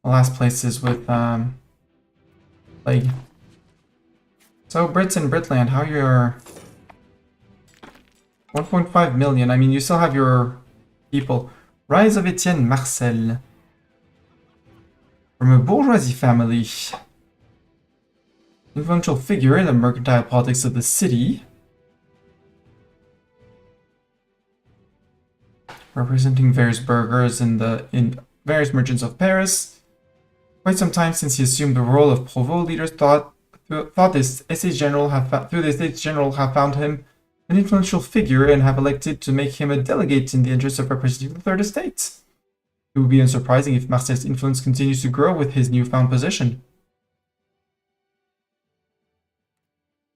The last places with plague. So Brits and Britland, how you're 1.5 million. I mean, you still have your people. Rise of Etienne Marcel. From a bourgeoisie family. Influential figure in the mercantile politics of the city. Representing various burghers in various merchants of Paris. Quite some time since he assumed the role of provost, leaders thought this Estates General have found him an influential figure and have elected to make him a delegate in the interest of representing the Third Estate. It would be unsurprising if Marcel's influence continues to grow with his newfound position.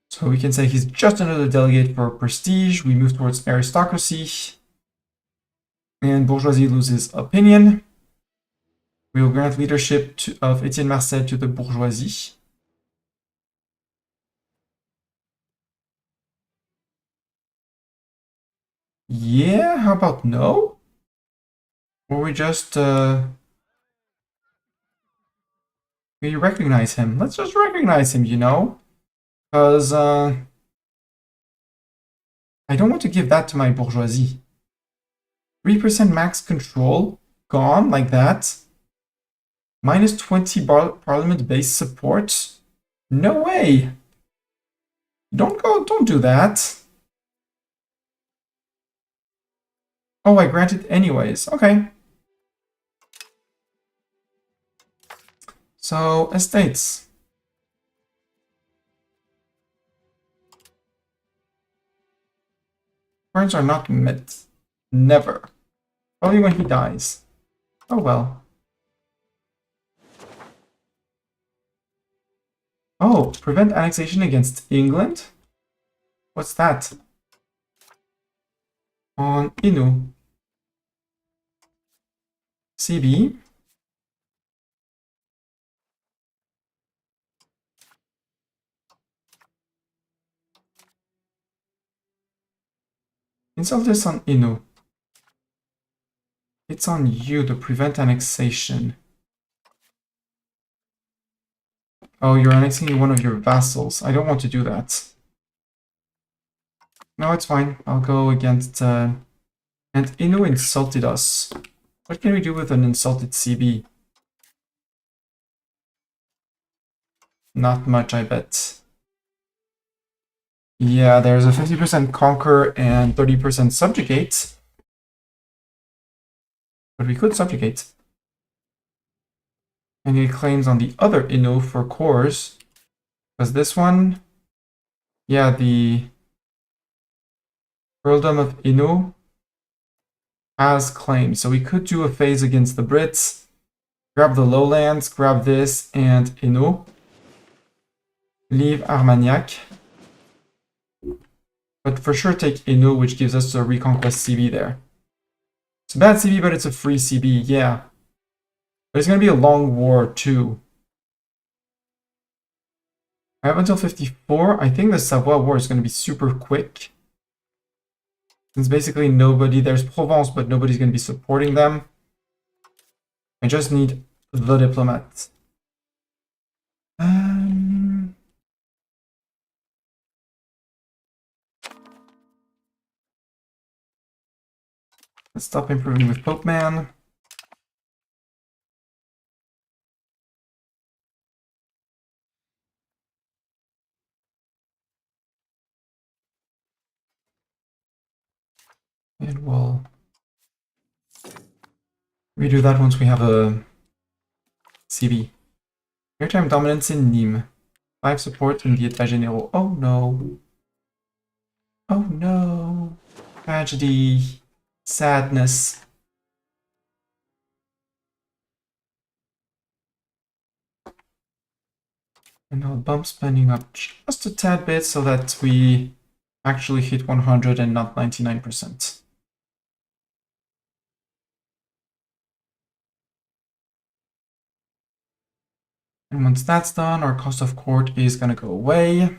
So we can say he's just another delegate for prestige. We move towards aristocracy. And bourgeoisie loses opinion. We will grant leadership of Etienne Marcel to the bourgeoisie. Yeah, how about no? Or we just, we recognize him. Let's just recognize him, you know? Because, I don't want to give that to my bourgeoisie. 3% max control, gone like that. Minus 20 parliament-based support. No way! Don't do that. Oh, I grant it anyways. Okay. So, estates. Turns are not met. Never. Only when he dies. Oh well. Oh, prevent annexation against England? What's that? On Inu. CB. Insult this on Inu. It's on you to prevent annexation. Oh, you're annexing one of your vassals. I don't want to do that. No, it's fine. I'll go against... and Inu insulted us. What can we do with an insulted CB? Not much, I bet. Yeah, there's a 50% conquer and 30% subjugate. But we could subjugate. And he claims on the other Inu for cores. Because this one... Yeah, the earldom of Inu has claims. So we could do a phase against the Brits. Grab the lowlands, grab this, and Inu. Leave Armagnac. But for sure take Inu, which gives us a Reconquest CB there. It's a bad CB, but it's a free CB, yeah. But it's going to be a long war, too. I have until 54. I think the Savoy War is going to be super quick. Since basically nobody... There's Provence, but nobody's going to be supporting them. I just need the diplomat. Let's stop improving with Pope Man. And we'll redo that once we have a CB. Maritime dominance in Nîmes. 5 support in the États Généraux. Oh no. Oh no. Tragedy. Sadness. And I'll bump spending up just a tad bit so that we actually hit 100 and not 99%. And once that's done, our cost of court is going to go away.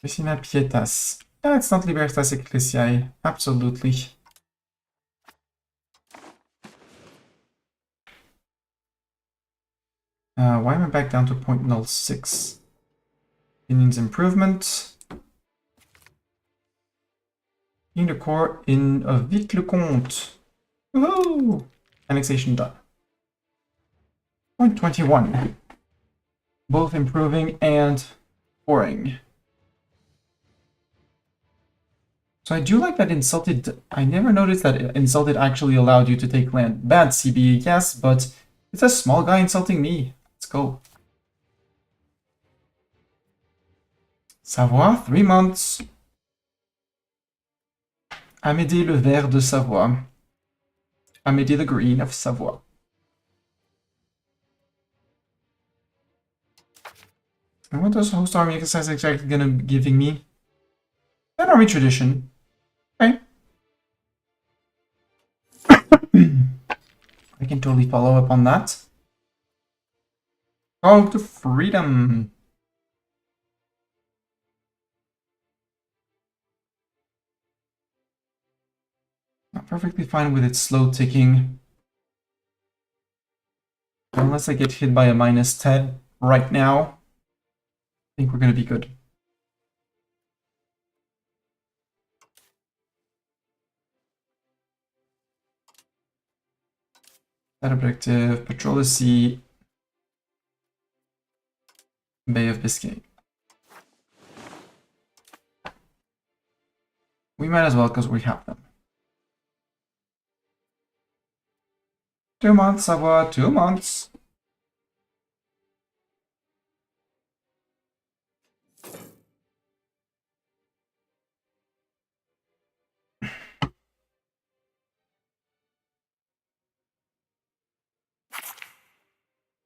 Vicina Pietas. Yeah, it's not Libertas Ecclesiae. Absolutely. Why am I back down to 0.06? Opinions improvement. In the core in Vite le Comte. Woohoo! Annexation done. 0.21. Both improving and pouring. So I do like that Insulted. I never noticed that Insulted actually allowed you to take land. Bad CB, yes, but it's a small guy insulting me. Let's go. Savoie, 3 months. Amédée le Vert de Savoie. Amédée the Green of Savoie. And what does host army exercise exactly gonna be giving me? An army tradition. Okay. I can totally follow up on that. Call to freedom. I'm perfectly fine with it slow ticking. Unless I get hit by a -10 right now, I think we're gonna be good. That objective, patrol the sea, Bay of Biscay. We might as well because we have them. 2 months, Savoie, 2 months.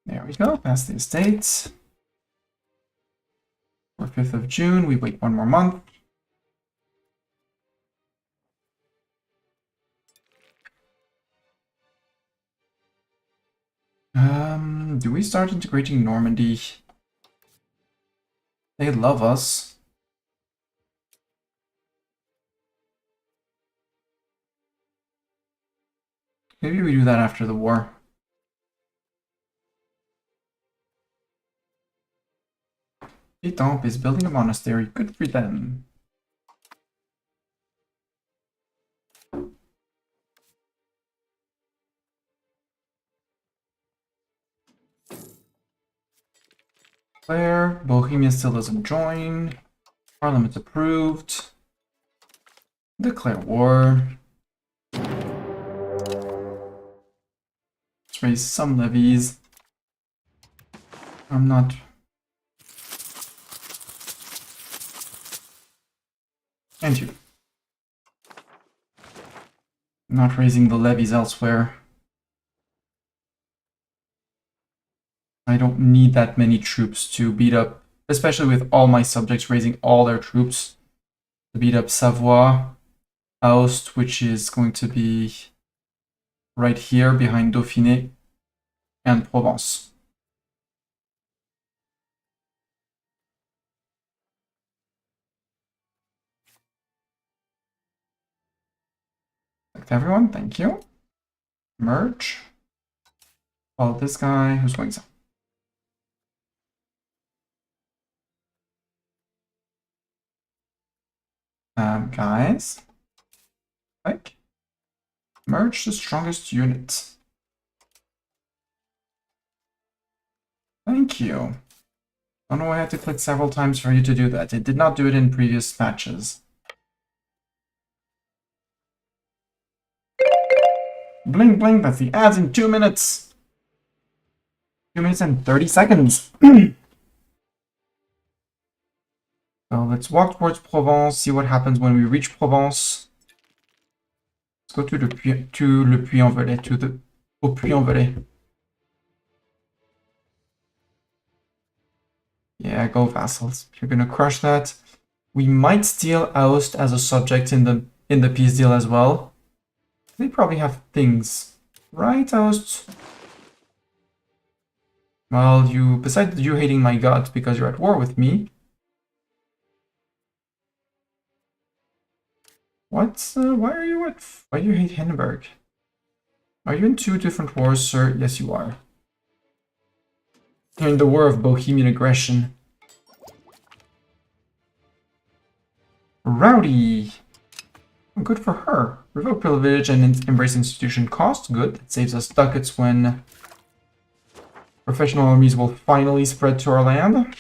There we go, past the estates. For 5th of June, we wait 1 more month. Do we start integrating Normandy? They love us. Maybe we do that after the war. Étampes is building a monastery. Good for them. Claire, Bohemia still doesn't join. Parliament approved. Declare war. Let's raise some levies. I'm not... And you. Not raising the levies elsewhere. I don't need that many troops to beat up, especially with all my subjects raising all their troops to beat up Savoie, Aoste, which is going to be right here behind Dauphiné, and Provence. Select everyone, thank you. Merge. Follow this guy who's going south. Guys, like, merge the strongest unit. Thank you. Don't know why I had to click several times for you to do that. It did not do it in previous patches. Bling bling, that's the ads in 2 minutes. 2 minutes and 30 seconds. So let's walk towards Provence, see what happens when we reach Provence. Let's go to le Puy-en-Velay, au Puy-en-Velay. Yeah, go vassals. You're gonna crush that. We might steal Aost as a subject in the peace deal as well. They probably have things, right, Aost? Well, besides you hating my god because you're at war with me. Why do you hate Hindenburg? Are you in 2 different wars, sir? Yes, you are. You're in the war of Bohemian aggression. Rowdy! Good for her. Revoke privilege and embrace institution cost. Good. It saves us ducats when professional armies will finally spread to our land.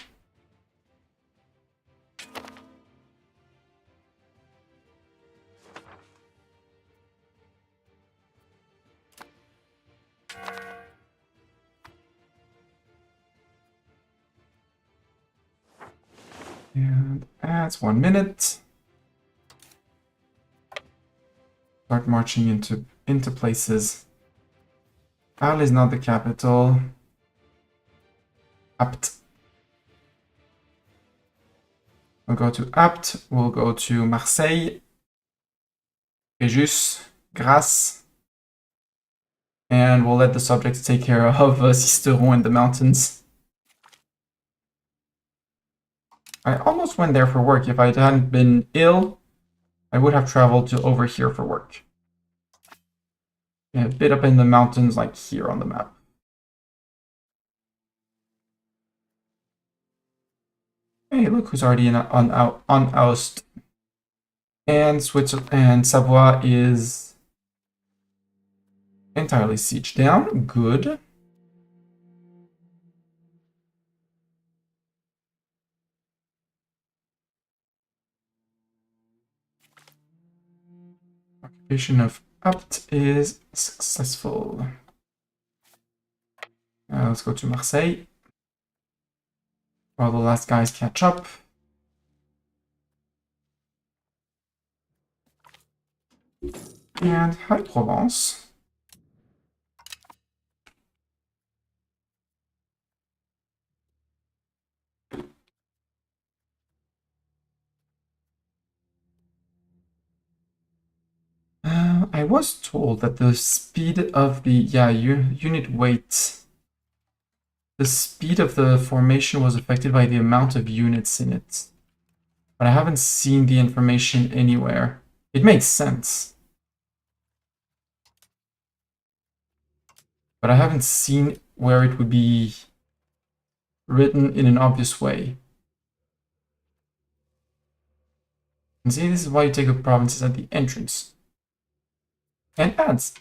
And that's 1 minute. Start marching into places. Arles is not the capital. Apt. We'll go to Apt. We'll go to Marseille. Fréjus. Grasse. And we'll let the subjects take care of Sisteron in the mountains. I almost went there for work. If I hadn't been ill, I would have traveled to over here for work. A bit up in the mountains, like here on the map. Hey, look who's already on Aost. And Switzerland and Savoie is entirely sieged down. Good. Occupation of Apt is successful. Let's go to Marseille. While the last guys catch up. And hi, Provence. I was told that the speed of the unit weight, the speed of the formation was affected by the amount of units in it. But I haven't seen the information anywhere. It makes sense. But I haven't seen where it would be written in an obvious way. And see, this is why you take up provinces at the entrance. And ads.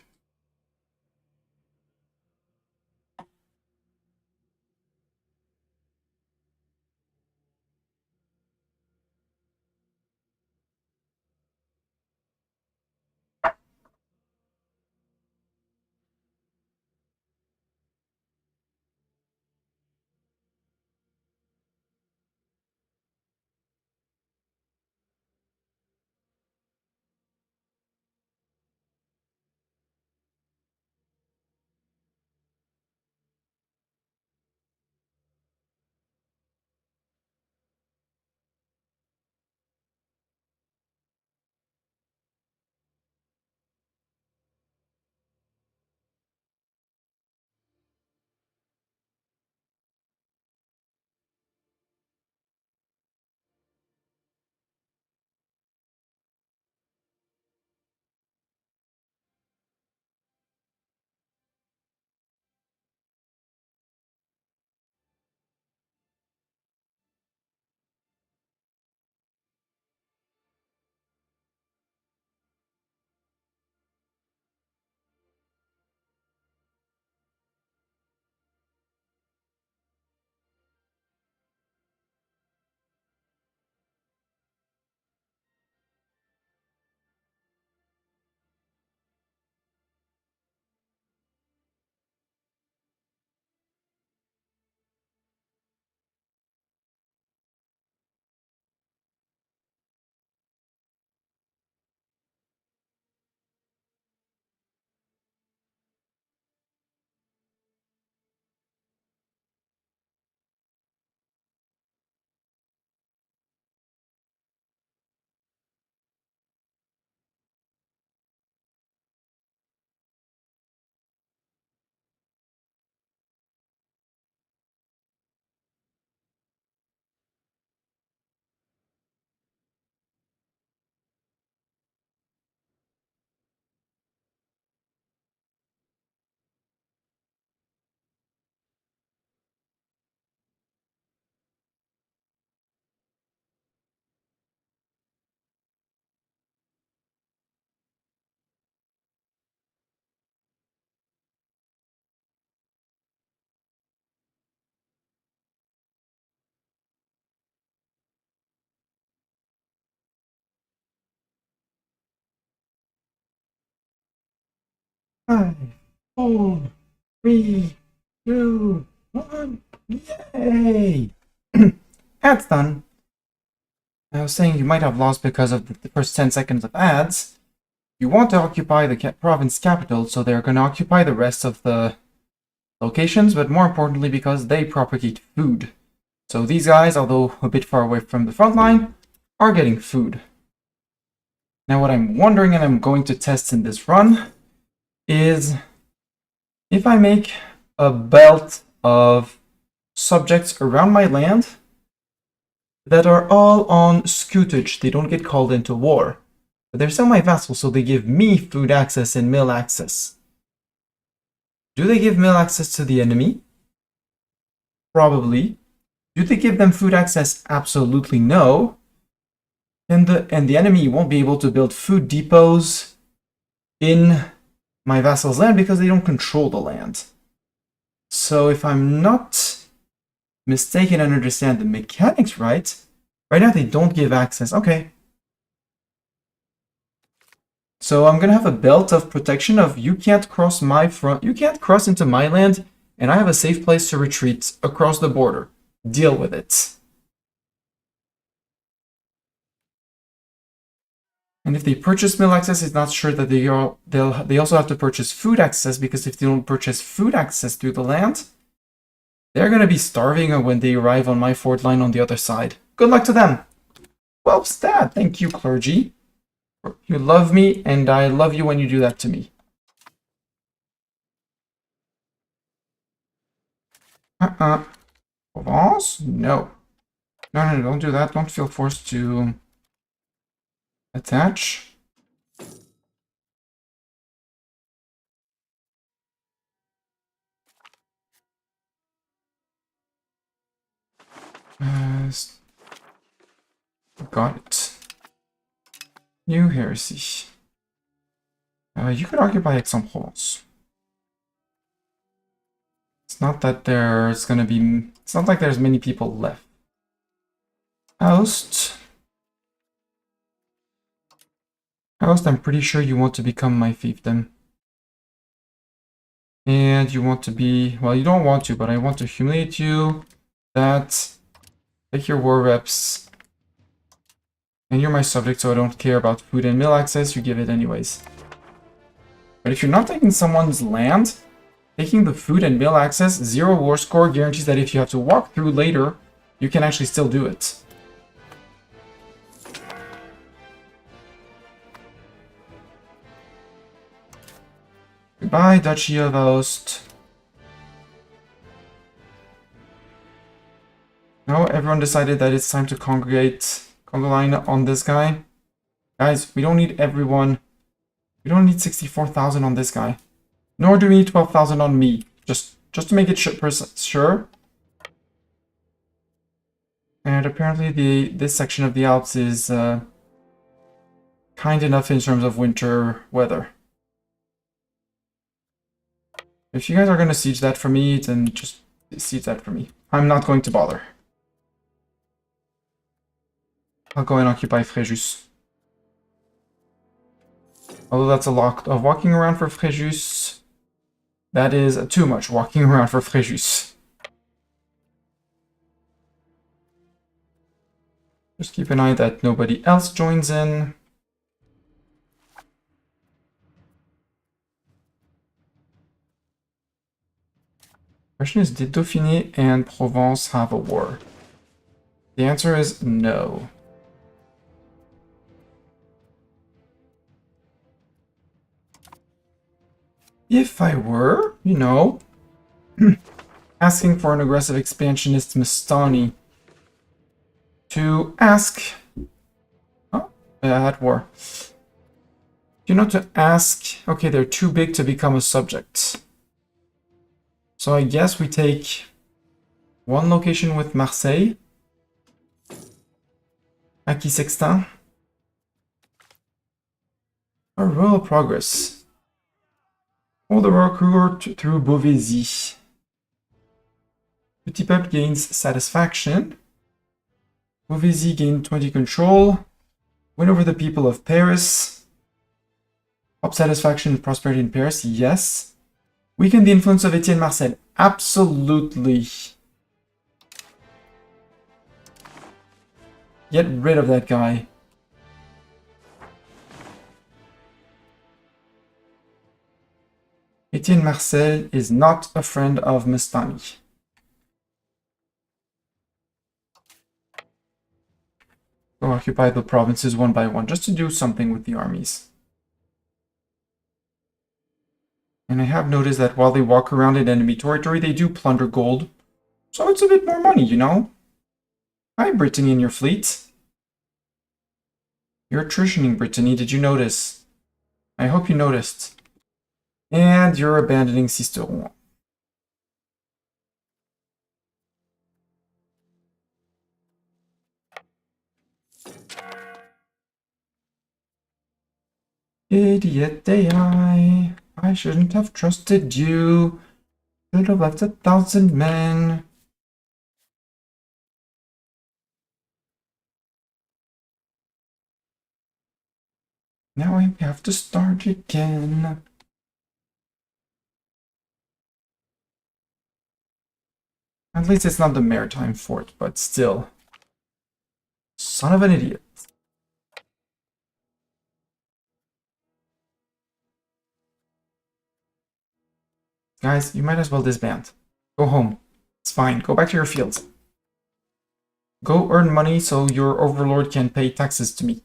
5, 4, 3, 2, 1. Yay! Ads done. I was saying you might have lost because of the first 10 seconds of ads. You want to occupy the province capital, so they're going to occupy the rest of the locations, but more importantly because they propagate food. So these guys, although a bit far away from the front line, are getting food. Now what I'm wondering, and I'm going to test in this run, is if I make a belt of subjects around my land that are all on scutage, they don't get called into war. But they're still my vassals, so they give me food access and mill access. Do they give mill access to the enemy? Probably. Do they give them food access? Absolutely no. And the enemy won't be able to build food depots in my vassal's land because they don't control the land. So if I'm not mistaken and understand the mechanics right now they don't give access. Okay. So I'm gonna have a belt of protection of you can't cross my front, you can't cross into my land, and I have a safe place to retreat across the border. Deal with it. And if they purchase mill access, it's not sure that they also have to purchase food access, because if they don't purchase food access through the land, they're gonna be starving when they arrive on my fort line on the other side. Good luck to them. Well, stat. Thank you, clergy. You love me, and I love you when you do that to me. Provence? No. No, don't do that. Don't feel forced to attach. Got it. New heresy. You could occupy Aix-en-Provence. It's not that there's gonna be... It's not like there's many people left. Oust, I'm pretty sure you want to become my fiefdom. And you want to be... Well, you don't want to, but I want to humiliate you. Take your war reps. And you're my subject, so I don't care about food and mill access. You give it anyways. But if you're not taking someone's land, taking the food and mill access, 0 war score guarantees that if you have to walk through later, you can actually still do it. Goodbye, Duchy of Aoust. No, everyone decided that it's time to congregate line on this guy. Guys, we don't need everyone. We don't need 64,000 on this guy. Nor do we need 12,000 on me. Just to make it sure. And apparently this section of the Alps is kind enough in terms of winter weather. If you guys are going to siege that for me, then just siege that for me. I'm not going to bother. I'll go and occupy Fréjus. Although that's a lot of walking around for Fréjus. That is too much walking around for Fréjus. Just keep an eye that nobody else joins in. Question is, did Dauphiné and Provence have a war? The answer is no. If I were, you know, asking for an aggressive expansionist Mastani to ask... Oh, at war. You know, to ask... Okay, they're too big to become a subject. So I guess we take one location with Marseille. Acquis Sextin. A royal progress. Hold the royal court through Beauvaisis. Petit Peuple gains satisfaction. Beauvaisis gained 20 control. Win over the people of Paris. Pop satisfaction and prosperity in Paris, yes. Weaken the influence of Etienne Marcel, absolutely. Get rid of that guy. Etienne Marcel is not a friend of Mustami. Go occupy the provinces one by one, just to do something with the armies. And I have noticed that while they walk around in enemy territory, they do plunder gold. So it's a bit more money, you know? Hi, Brittany and your fleet. You're attritioning, Brittany, did you notice? I hope you noticed. And you're abandoning Sisteron. Idiot AI. I shouldn't have trusted you. Should have left 1,000 men. Now I have to start again. At least it's not the maritime fort, but still. Son of an idiot. Guys, you might as well disband. Go home. It's fine. Go back to your fields. Go earn money so your overlord can pay taxes to me.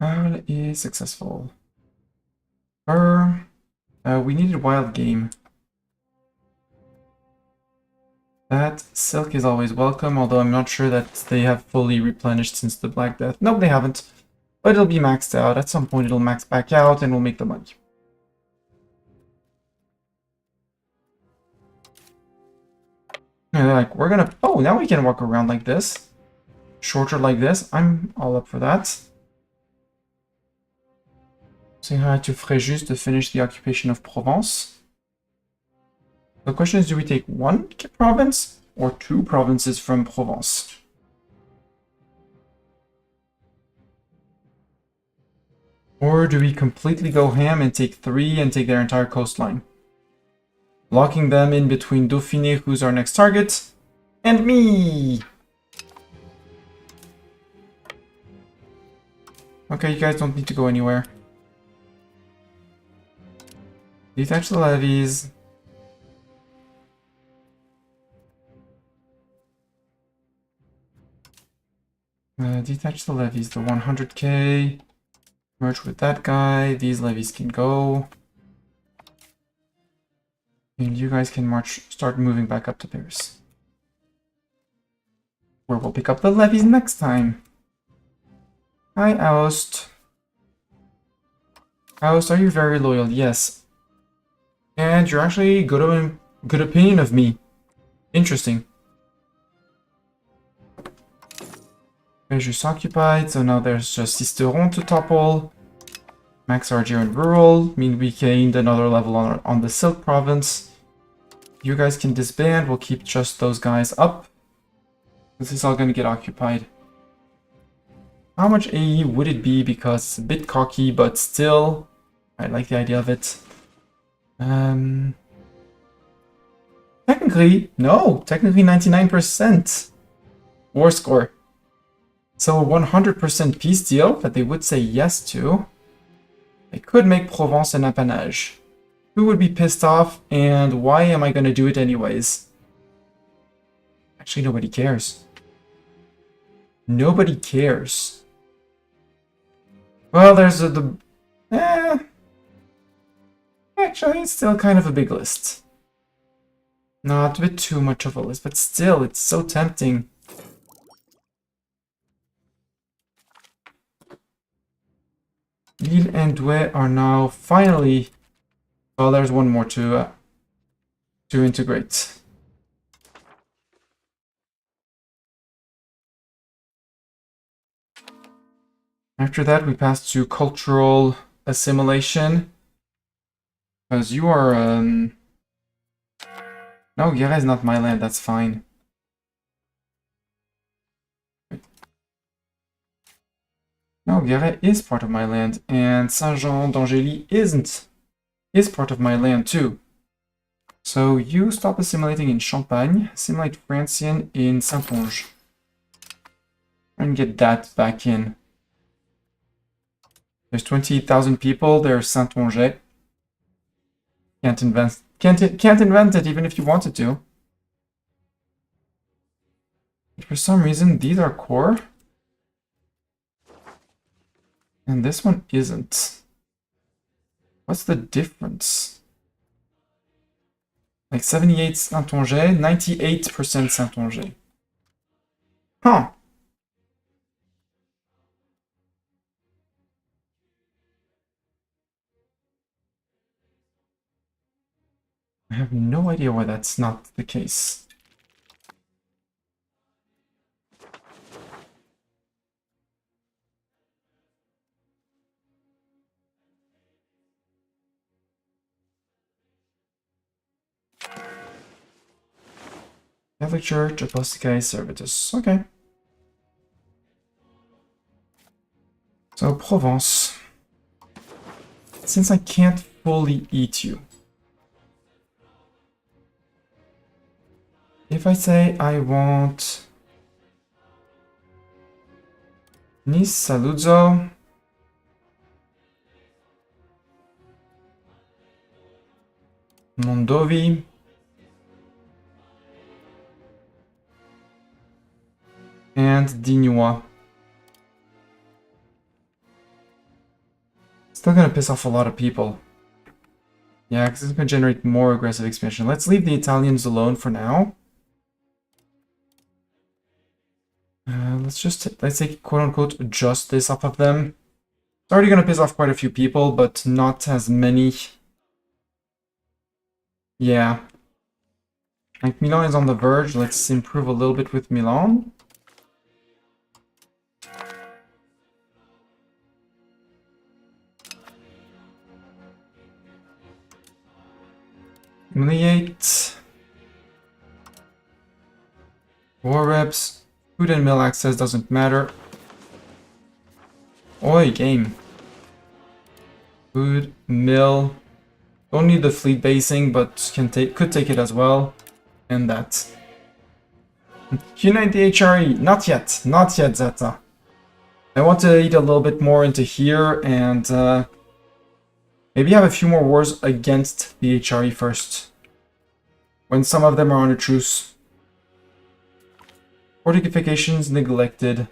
Pearl is successful. We needed wild game. That silk is always welcome, although I'm not sure that they have fully replenished since the Black Death. No, they haven't. But it'll be maxed out. At some point it'll max back out and we'll make the money. And they're like, we're gonna... Oh, now we can walk around like this. Shorter like this. I'm all up for that. Saying hi to Fréjus to finish the occupation of Provence. The question is, do we take one province or two provinces from Provence? Or do we completely go ham and take three and take their entire coastline? Locking them in between Dauphiné, who's our next target, and me! Okay, you guys don't need to go anywhere. Detach the levies. Detach the levies, the 100k. Merge with that guy. These levies can go. And you guys can start moving back up to Paris. Where we'll pick up the levies next time. Hi, Aost. Aost, are you very loyal? Yes. And you're actually good opinion of me. Interesting. Just occupied, so now there's just Sisteron to topple. Max RG and rural, mean we gained another level on the Silk province. You guys can disband, we'll keep just those guys up. This is all gonna get occupied. How much AE would it be? Because it's a bit cocky, but still, I like the idea of it. Technically 99% war score. So a 100% peace deal that they would say yes to. They could make Provence an appanage. Who would be pissed off, and why am I going to do it anyways? Actually, nobody cares. Nobody cares. Well, there's actually, it's still kind of a big list. Not a bit too much of a list, but still, it's so tempting. Lille and Douai are now finally... Well, there's one more to integrate. After that, we pass to cultural assimilation. Because you are, No, Guerre is not my land, that's fine. No, Guerre is part of my land, and Saint-Jean d'Angély is part of my land too. So you stop assimilating in Champagne, assimilate Francian in Saintonge. And get that back in. There's 28,000 people, there's Saintonge. Can't invent it even if you wanted to. But for some reason, these are core. And this one isn't. What's the difference? Like 78 Saintonge, 98% Saintonge. Huh. I have no idea why that's not the case. Catholic Church, Apostolicae Servitus. Okay. So, Provence. Since I can't fully eat you, if I say I want Nice, Saluzzo, Mondovi, and Dignua. Still gonna piss off a lot of people. Yeah, because it's gonna generate more aggressive expansion. Let's leave the Italians alone for now. Let's take quote-unquote justice off of them. It's already gonna piss off quite a few people, but not as many. Yeah. Like, Milan is on the verge. Let's improve a little bit with Milan. Humiliate. War reps. Food and mill access doesn't matter. Oi, game. Food, mill. Don't need the fleet basing, but could take it as well. And that. Unite the HRE. Not yet. Not yet, Zeta. I want to eat a little bit more into here and maybe have a few more wars against the HRE first. When some of them are on a truce. Fortifications neglected.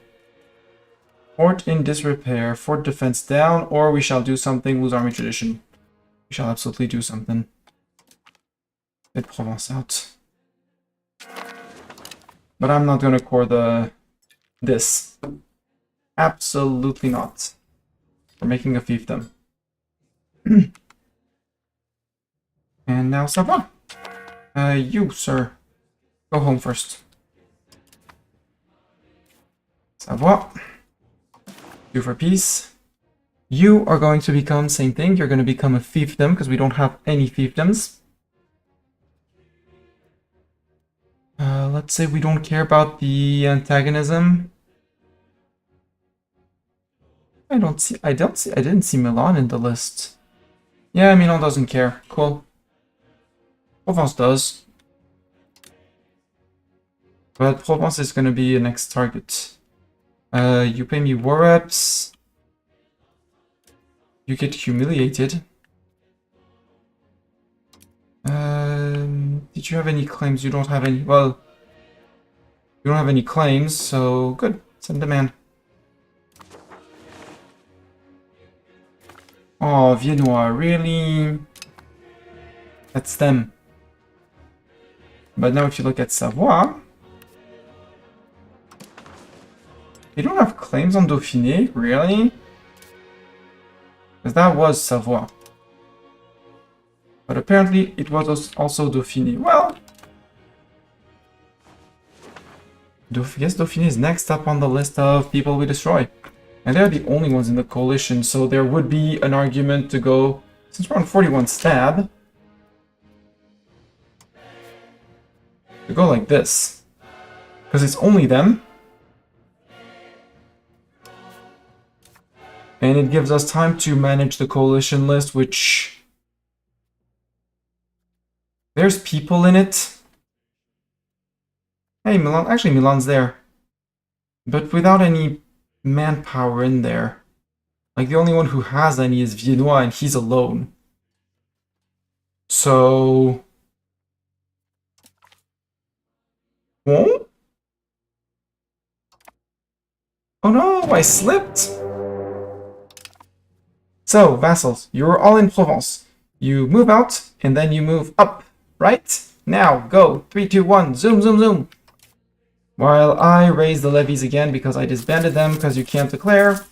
Fort in disrepair. Fort defense down. Or we shall do something. Lose army tradition. We shall absolutely do something. Get Provence out. But I'm not gonna core this. Absolutely not. We're making a fiefdom. And now Savoie. You, sir. Go home first. Savoie. You for peace. You are going to become same thing. You're going to become a fiefdom because we don't have any fiefdoms. Let's say we don't care about the antagonism. I didn't see Milan in the list. Yeah, Milan doesn't care. Cool. Provence does. But Provence is going to be a next target. You pay me war reps. You get humiliated. Did you have any claims? You don't have any. Well, you don't have any claims, so good. Send demand. Oh, Viennois, really? That's them. But now if you look at Savoie, you don't have claims on Dauphiné, really? Because that was Savoie. But apparently it was also Dauphiné. Well, I guess Dauphiné is next up on the list of people we destroy. And they're the only ones in the coalition, so there would be an argument to go, since we're on 41 stab, to go like this. Because it's only them. And it gives us time to manage the coalition list, which... There's people in it. Hey, Milan. Actually, Milan's there. But without any manpower in there. Like, the only one who has any is Viennois, and he's alone. So... Whoa? Oh no, I slipped! So, vassals, you're all in Provence. You move out, and then you move up, right? Now, go. 3, 2, 1, zoom, zoom, zoom. While I raise the levies again, because I disbanded them, because you can't declare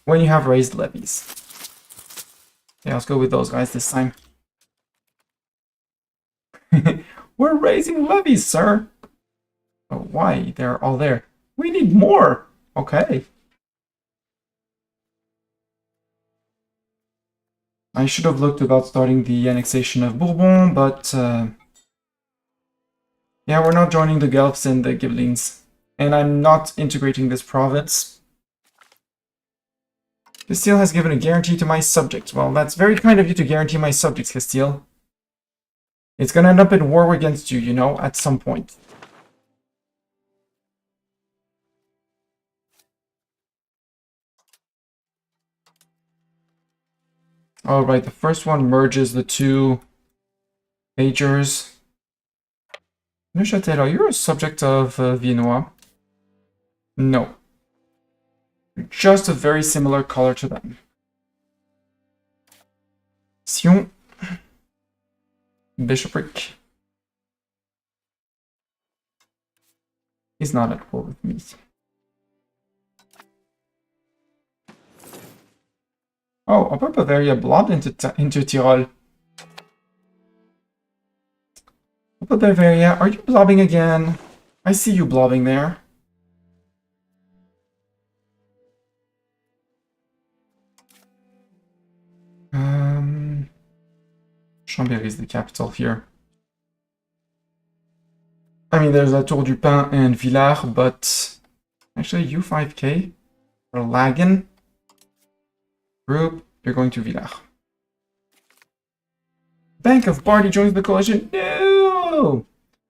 when you have raised levies. Yeah, let's go with those guys this time. We're raising levies, sir! Oh, why? They're all there. We need more! Okay. I should have looked about starting the annexation of Bourbon, but... yeah, we're not joining the Guelphs and the Ghibellines. And I'm not integrating this province. Castile has given a guarantee to my subjects. Well, that's very kind of you to guarantee my subjects, Castile. It's gonna end up in war against you, you know, at some point. Alright, the first one merges the two majors. Neuchâtel, are you a subject of Viennois? No. You're just a very similar color to them. Sion. Bishopric. He's not at war with me. Oh, Upper Bavaria blobbed into Tyrol. Upper Bavaria, are you blobbing again? I see you blobbing there. Chambéry is the capital here. I mean, there's a Tour du Pin and Villars, but actually U5K for lagging. Group, you're going to Villars. Bank of Bardi joins the coalition. No!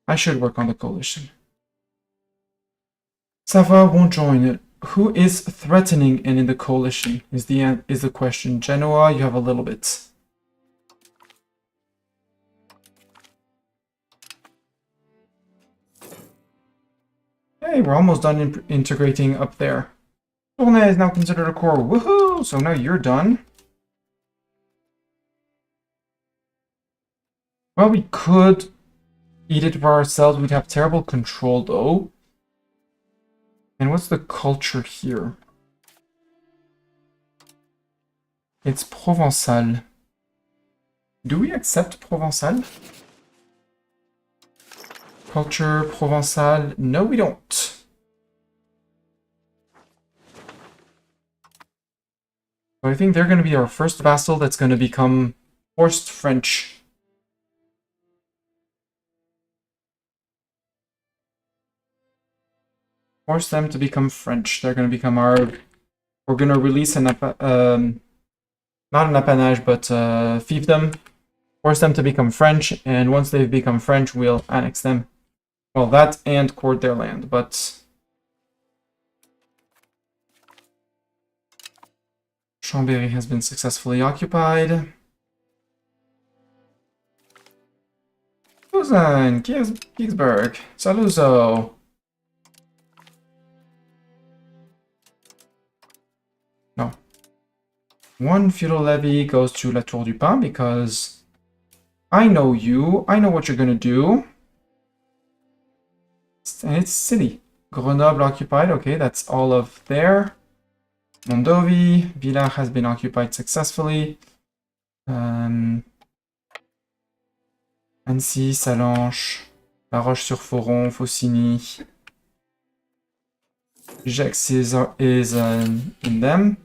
I should work on the coalition. Savoie won't join it. Who is threatening and in the coalition is the question. Genoa, you have a little bit. Hey, we're almost done integrating up there. Tournai is now considered a core. Woohoo! So now you're done. Well, we could eat it for ourselves. We'd have terrible control, though. And what's the culture here? It's Provençal. Do we accept Provençal? Culture, Provençal. No, we don't. So I think they're going to be our first vassal that's going to become forced French. Force them to become French. They're going to become our... We're going to release an... not an appanage, but fiefdom. Force them to become French, and once they've become French, we'll annex them. Well, that and court their land, but... Chambéry has been successfully occupied. Lausanne, Kingsburg, Saluzzo. No. One feudal levy goes to La Tour du Pin because I know you. I know what you're gonna do. And it's city. Grenoble occupied. Okay, that's all of there. Mondovi. Villars has been occupied successfully. Annecy, Salanches, La Roche-sur-Foron, Faucigny. Gex is in them.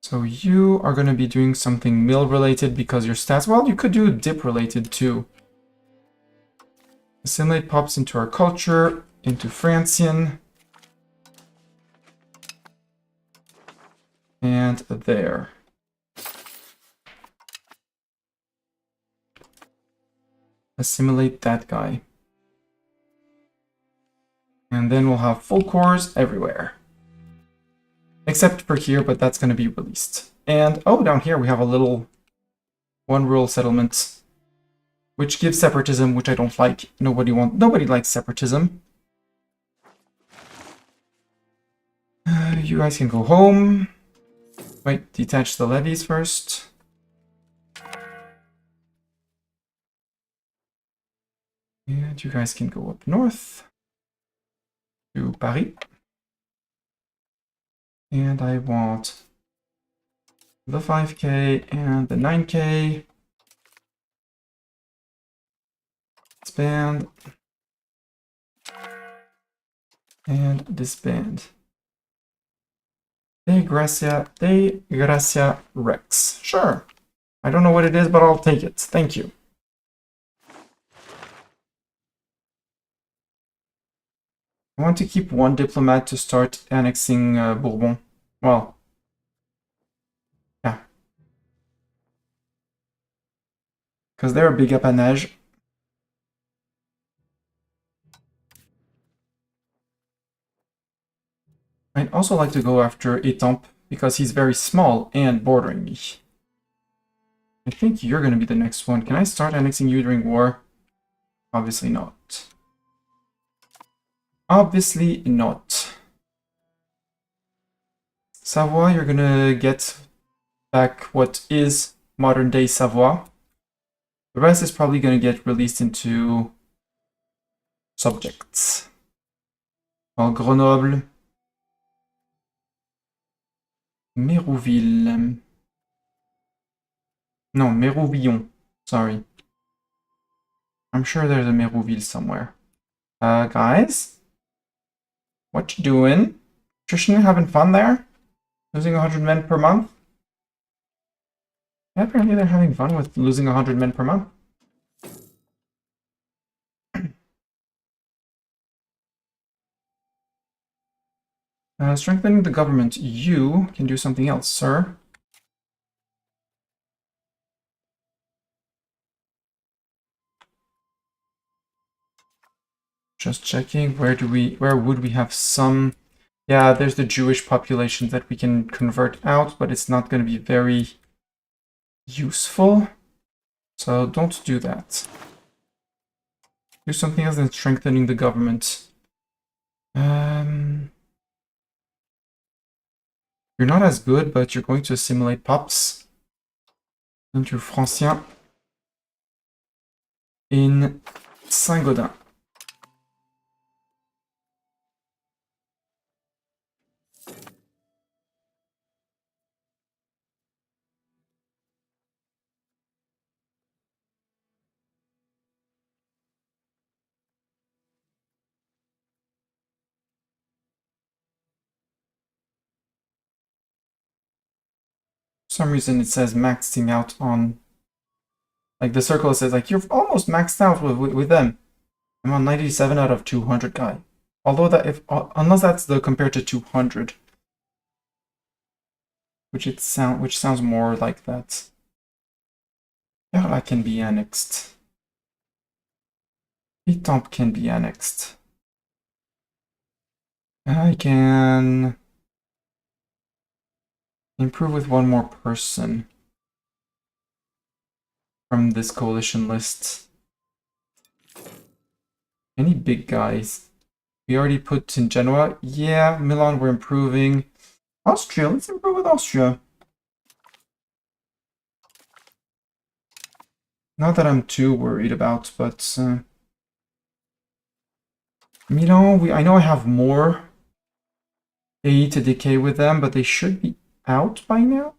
So you are going to be doing something mill-related because your stats... Well, you could do dip-related too. Assimilate pops into our culture, into Francian. And there. Assimilate that guy. And then we'll have full cores everywhere. Except for here, but that's going to be released. And, oh, down here we have a little one-rule settlement, which gives separatism, which I don't like. Nobody likes separatism. You guys can go home. Wait, detach the levies first. And you guys can go up north to Paris. And I want the 5k and the 9k. Disband. And disband. De Gracia Rex. Sure. I don't know what it is, but I'll take it. Thank you. I want to keep one diplomat to start annexing Bourbon. Well, yeah. Because they're a big apanage. I'd also like to go after Etampe because he's very small and bordering me. I think you're going to be the next one. Can I start annexing you during war? Obviously not. Obviously not. Savoy, you're going to get back what is modern-day Savoy. The rest is probably going to get released into subjects. Well, Grenoble. Mérouville. No, Mérouvillon. Sorry. I'm sure there's a Mérouville somewhere. Guys? What you doing? Attrition, having fun there? Losing 100 men per month? Yeah, apparently they're having fun with losing 100 men per month. Strengthening the government. You can do something else, sir. Just checking, where would we have some... Yeah, there's the Jewish population that we can convert out, but it's not going to be very useful. So don't do that. Do something else than strengthening the government. You're not as good, but you're going to assimilate pops into Francien in Saint-Gaudin. For some reason it says maxing out on, like the circle says like you're almost maxed out with them. I'm on 97 out of 200 guy. Although that unless that's the compared to 200, which sounds more like that. Yeah, I can be annexed. Etampe can be annexed. I can improve with one more person from this coalition list. Any big guys? We already put in Genoa. Yeah, Milan, we're improving. Austria, let's improve with Austria. Not that I'm too worried about, but... Milan, I know I have more AE to decay with them, but they should be out by now.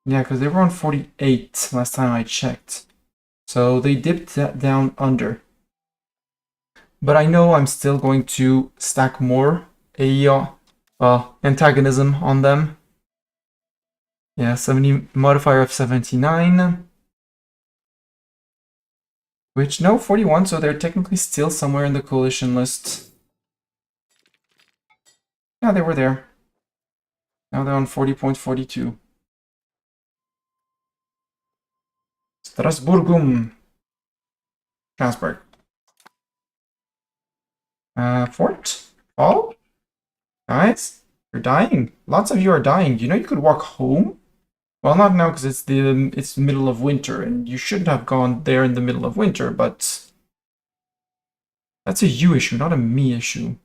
Yeah, because they were on 48 last time I checked. So they dipped that down under. But I know I'm still going to stack more antagonism on them. Yeah, 70 modifier of 79. Which, no, 41, so they're technically still somewhere in the coalition list. Yeah, they were there. Now they're on 40.42. Strasburgum. Strasbourg. Fort? Fall? Guys, you're dying. Lots of you are dying. You know you could walk home? Well, not now because it's the middle of winter, and you shouldn't have gone there in the middle of winter, but that's a you issue, not a me issue.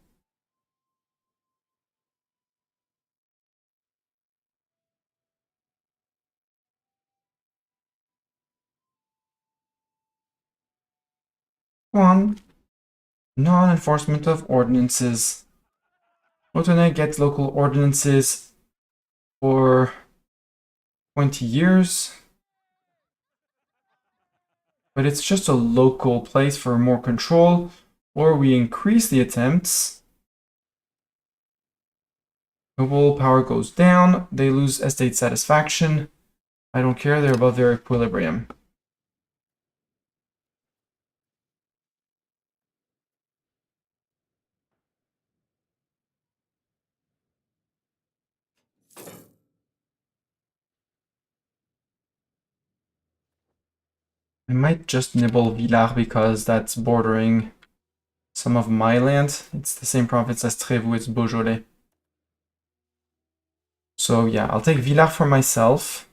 One, non-enforcement of ordinances. Otone gets local ordinances for 20 years. But it's just a local place for more control, or we increase the attempts. Noble power goes down, they lose estate satisfaction. I don't care, they're above their equilibrium. I might just nibble Villars because that's bordering some of my land. It's the same province as Trévoux, it's Beaujolais. So yeah, I'll take Villars for myself.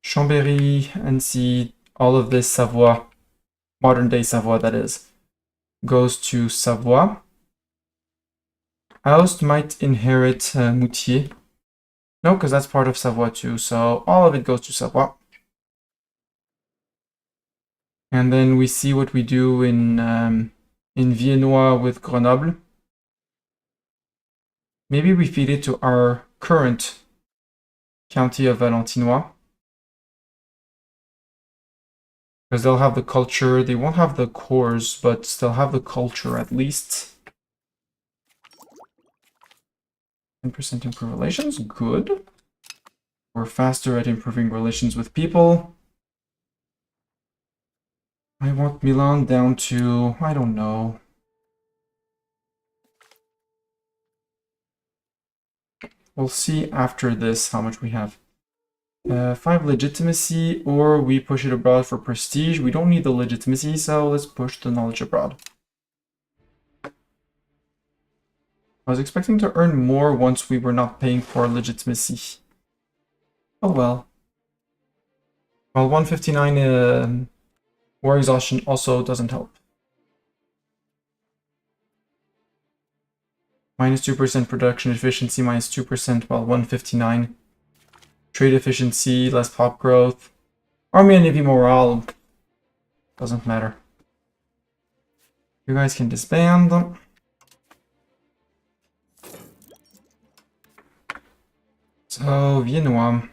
Chambéry, Annecy, all of this Savoie, modern day Savoie that is, goes to Savoie. Aoste might inherit Moutier. No, because that's part of Savoie too, so all of it goes to Savoie. And then we see what we do in Viennois with Grenoble. Maybe we feed it to our current county of Valentinois. Because they'll have the culture, they won't have the cores, but they'll have the culture at least. 10% improve relations, good. We're faster at improving relations with people. I want Milan down to, I don't know. We'll see after this how much we have. 5 legitimacy, or we push it abroad for prestige. We don't need the legitimacy, so let's push the knowledge abroad. I was expecting to earn more once we were not paying for legitimacy. Oh well. Well, 159 war exhaustion also doesn't help. Minus 2% production efficiency, minus 2%, while 159. Trade efficiency, less pop growth. Army and Navy morale. Doesn't matter. You guys can disband. So, Viennois.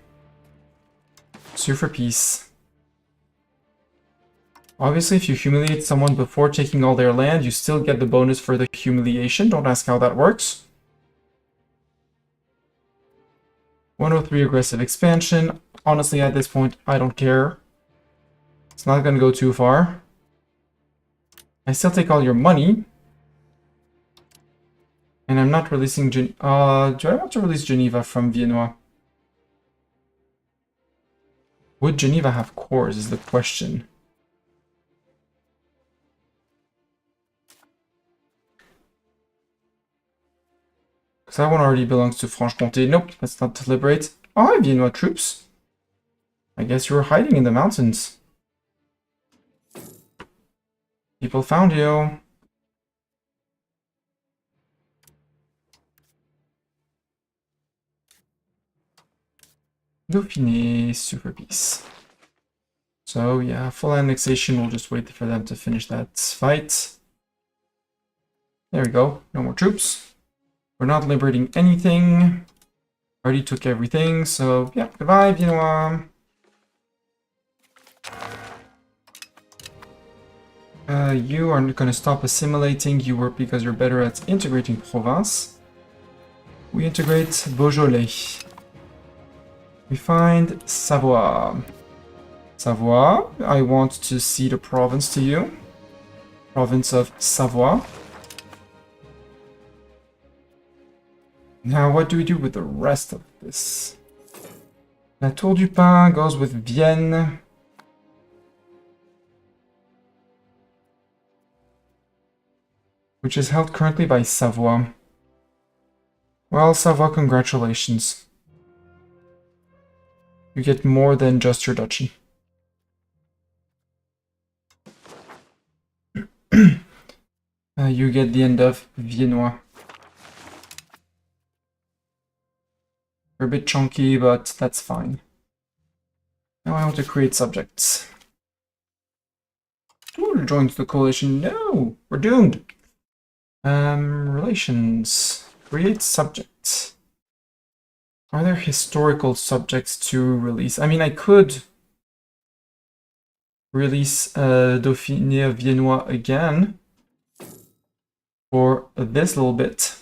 Sue for peace. Obviously, if you humiliate someone before taking all their land, you still get the bonus for the humiliation. Don't ask how that works. 103 aggressive expansion. Honestly, at this point, I don't care. It's not going to go too far. I still take all your money. And I'm not releasing do I want to release Geneva from Viennois? Would Geneva have cores is the question. Because that one already belongs to Franche-Comté. Nope, let's not deliberate. Oh, hi, Viennois troops. I guess you were hiding in the mountains. People found you. Dauphiné, super peace. So yeah, full annexation, we'll just wait for them to finish that fight. There we go, no more troops. We're not liberating anything. Already took everything, so yeah, goodbye, Viennois. You are going to stop assimilating you were because you're better at integrating Provence. We integrate Beaujolais. We find Savoie. Savoie, I want to cede a province to you. Province of Savoie. Now, what do we do with the rest of this? La Tour du Pin goes with Vienne. Which is held currently by Savoie. Well, Savoie, congratulations. You get more than just your duchy. You get the end of Viennois. You're a bit chunky, but that's fine. Now I want to create subjects. Who joins the coalition? No! We're doomed! Relations. Create subjects. Are there historical subjects to release? I mean, I could release Dauphiné Viennois again for this little bit.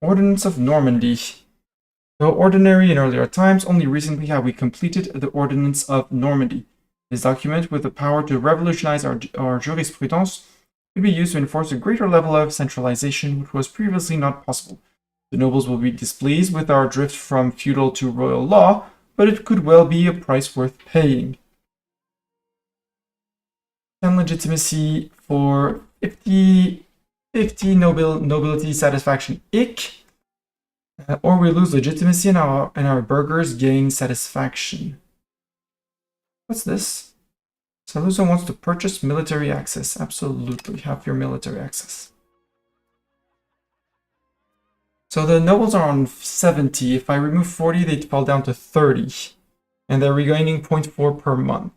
Ordinance of Normandy. Though ordinary in earlier times, only recently have we completed the Ordinance of Normandy. This document, with the power to revolutionize our jurisprudence, could be used to enforce a greater level of centralization, which was previously not possible. The nobles will be displeased with our drift from feudal to royal law, but it could well be a price worth paying. 10 legitimacy for 50 nobility satisfaction ick. Or we lose legitimacy and our burghers gain satisfaction. What's this? Saluzzo wants to purchase military access. Absolutely, have your military access. So the nobles are on 70. If I remove 40, they'd fall down to 30. And they're regaining 0.4 per month.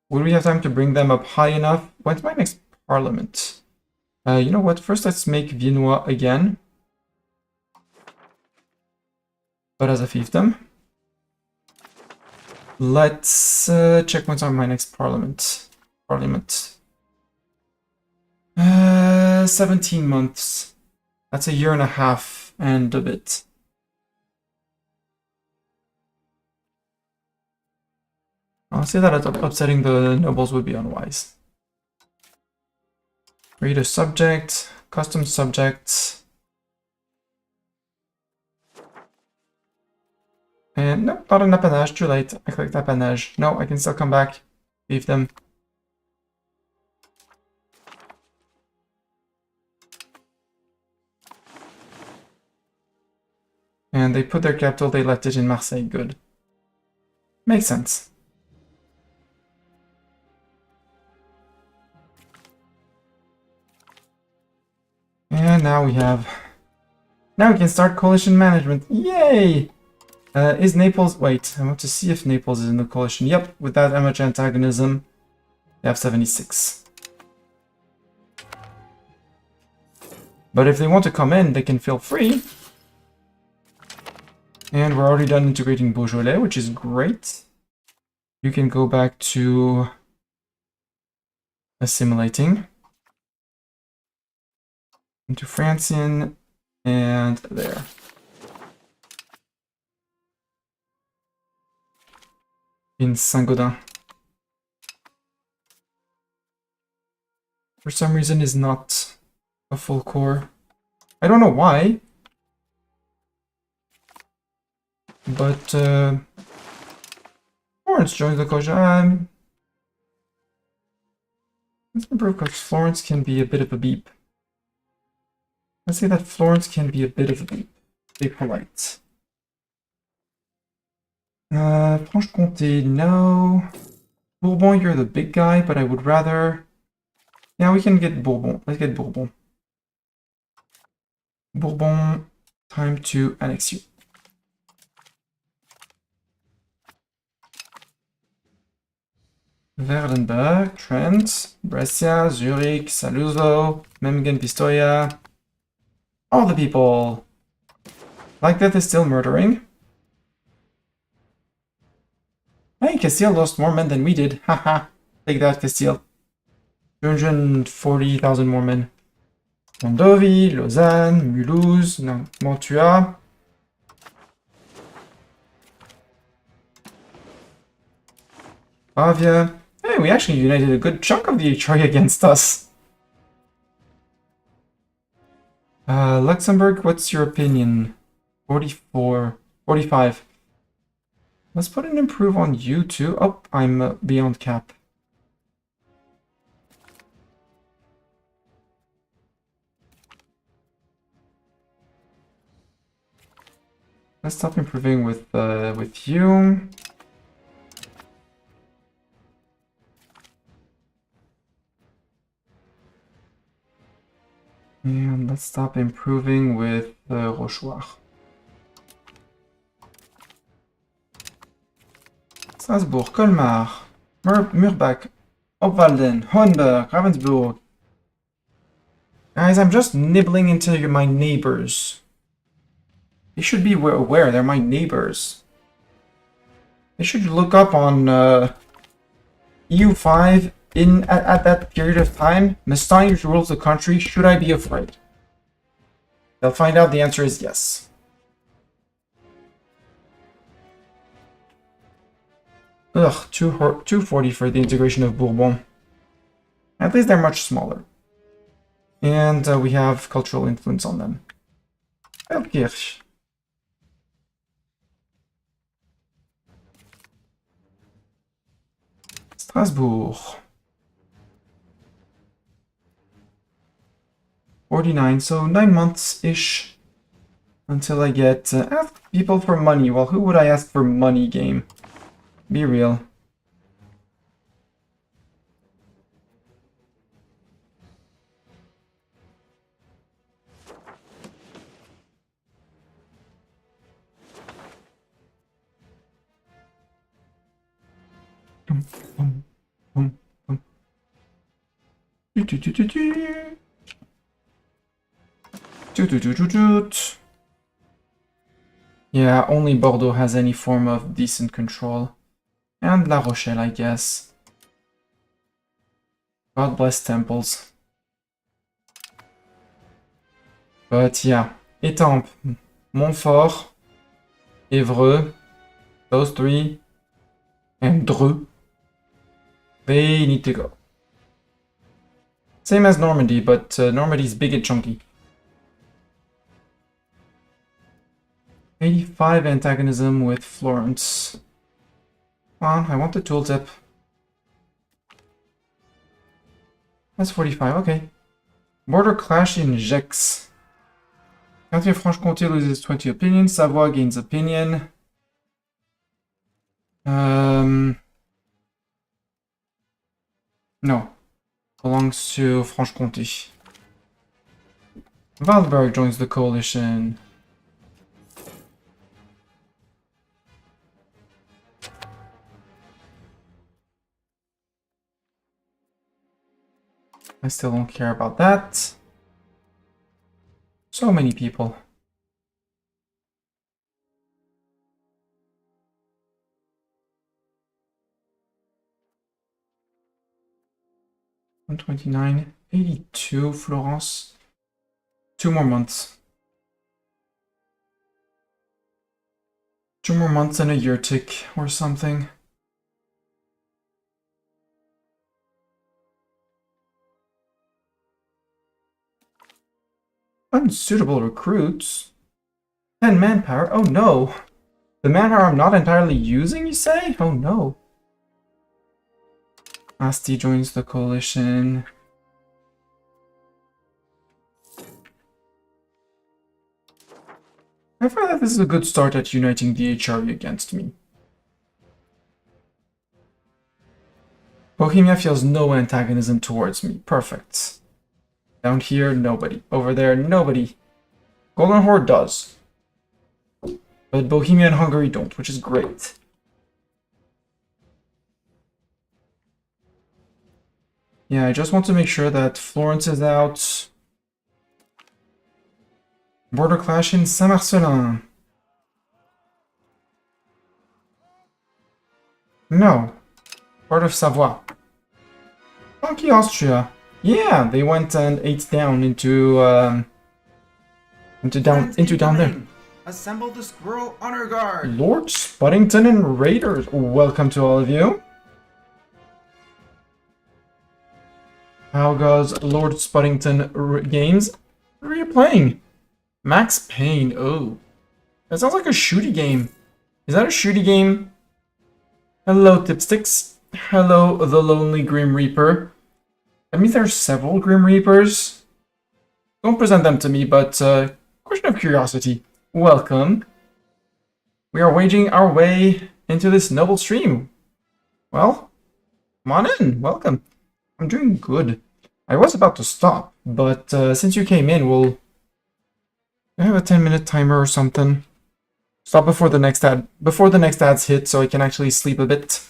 Would we have time to bring them up high enough? When's my next parliament? You know what? First, let's make Viennois again. But as a fiefdom. Let's check when's on my next parliament. 17 months. That's a year and a half and a bit. I'll say that upsetting the nobles would be unwise. Create a subject, custom subject. And nope, not an appanage, too late. I clicked appanage. No, I can still come back, leave them. And they put their capital, they left it in Marseille, good. Makes sense. And now we have... Now we can start coalition management. Yay! Is Naples... Wait, I want to see if Naples is in the coalition. Yep, without that much antagonism, they have 76. But if they want to come in, they can feel free. And we're already done integrating Beaujolais, which is great. You can go back to assimilating into Francian and there. In Saint-Gaudin. For some reason is not a full core. I don't know why. But Florence joins the coalition. Let's improve because Florence can be a bit of a beep. Let's say that Florence can be a bit of a beep. Be polite. Franche-Comté, no. Bourbon, you're the big guy, but I would rather... Yeah, we can get Bourbon. Let's get Bourbon. Bourbon, time to annex you. Werdenberg, Trent, Brescia, Zurich, Saluzzo, Memmingen, Pistoia. All the people. Like that is still murdering. Hey, Castile lost more men than we did. Haha. Take that, Castile. 240,000 more men. Mondovi, Lausanne, Mulhouse, Mantua. Pavia. Hey, we actually united a good chunk of the HRE against us. Luxembourg, what's your opinion? 44, 45. Let's put an improve on you too. Oh, I'm beyond cap. Let's stop improving with you. And let's stop improving with Rochoir. Strasbourg, Colmar, Murbach, Obwalden, Hohenberg, Ravensburg. Guys, I'm just nibbling into my neighbors. They should be aware they're my neighbors. They should look up on EU5 at that period of time. Messiah rules the country. Should I be afraid? They'll find out the answer is yes. Ugh, 240 for the integration of Bourbon. At least they're much smaller. And we have cultural influence on them. Feldkirch. Strasbourg. 49, so 9 months-ish until I get ask people for money. Well, who would I ask for money, game? Be real. Yeah, only Bordeaux has any form of decent control. And La Rochelle, I guess. God bless temples. But yeah, Étampes, Montfort, Évreux, those three, and Dreux, they need to go. Same as Normandy, but Normandy's big and chunky. 85 antagonism with Florence. Come on, I want the tooltip. That's 45, okay. Border clash in Gex. County of Franche-Comté loses 20 opinion. Savoie gains opinion. No. Belongs to Franche-Comté. Waldberg joins the coalition. I still don't care about that. So many people. $129, 82, Florence. 2 more months. 2 more months and a year tick or something. Unsuitable recruits. 10 manpower? Oh no. The manpower I'm not entirely using, you say? Oh no. Asti joins the coalition. I find that this is a good start at uniting the HRE against me. Bohemia feels no antagonism towards me. Perfect. Down here, nobody. Over there, nobody. Golden Horde does. But Bohemia and Hungary don't, which is great. Yeah, I just want to make sure that Florence is out. Border clash in Saint-Marcelin. No. Part of Savoie. Funky Austria. Yeah, they went and ate down into down there. Assemble the squirrel honor guard. Lord Spuddington and Raiders. Welcome to all of you. How goes Lord Spuddington Games? What are you playing? Max Payne. Oh. That sounds like a shooty game. Is that a shooty game? Hello, Tipsticks. Hello, the Lonely Grim Reaper. That means there are several Grim Reapers. Don't present them to me, but question of curiosity. Welcome. We are waging our way into this noble stream. Well, come on in. Welcome. I'm doing good. I was about to stop, but since you came in, we'll have a 10-minute timer or something. Stop before the next ads hit, so I can actually sleep a bit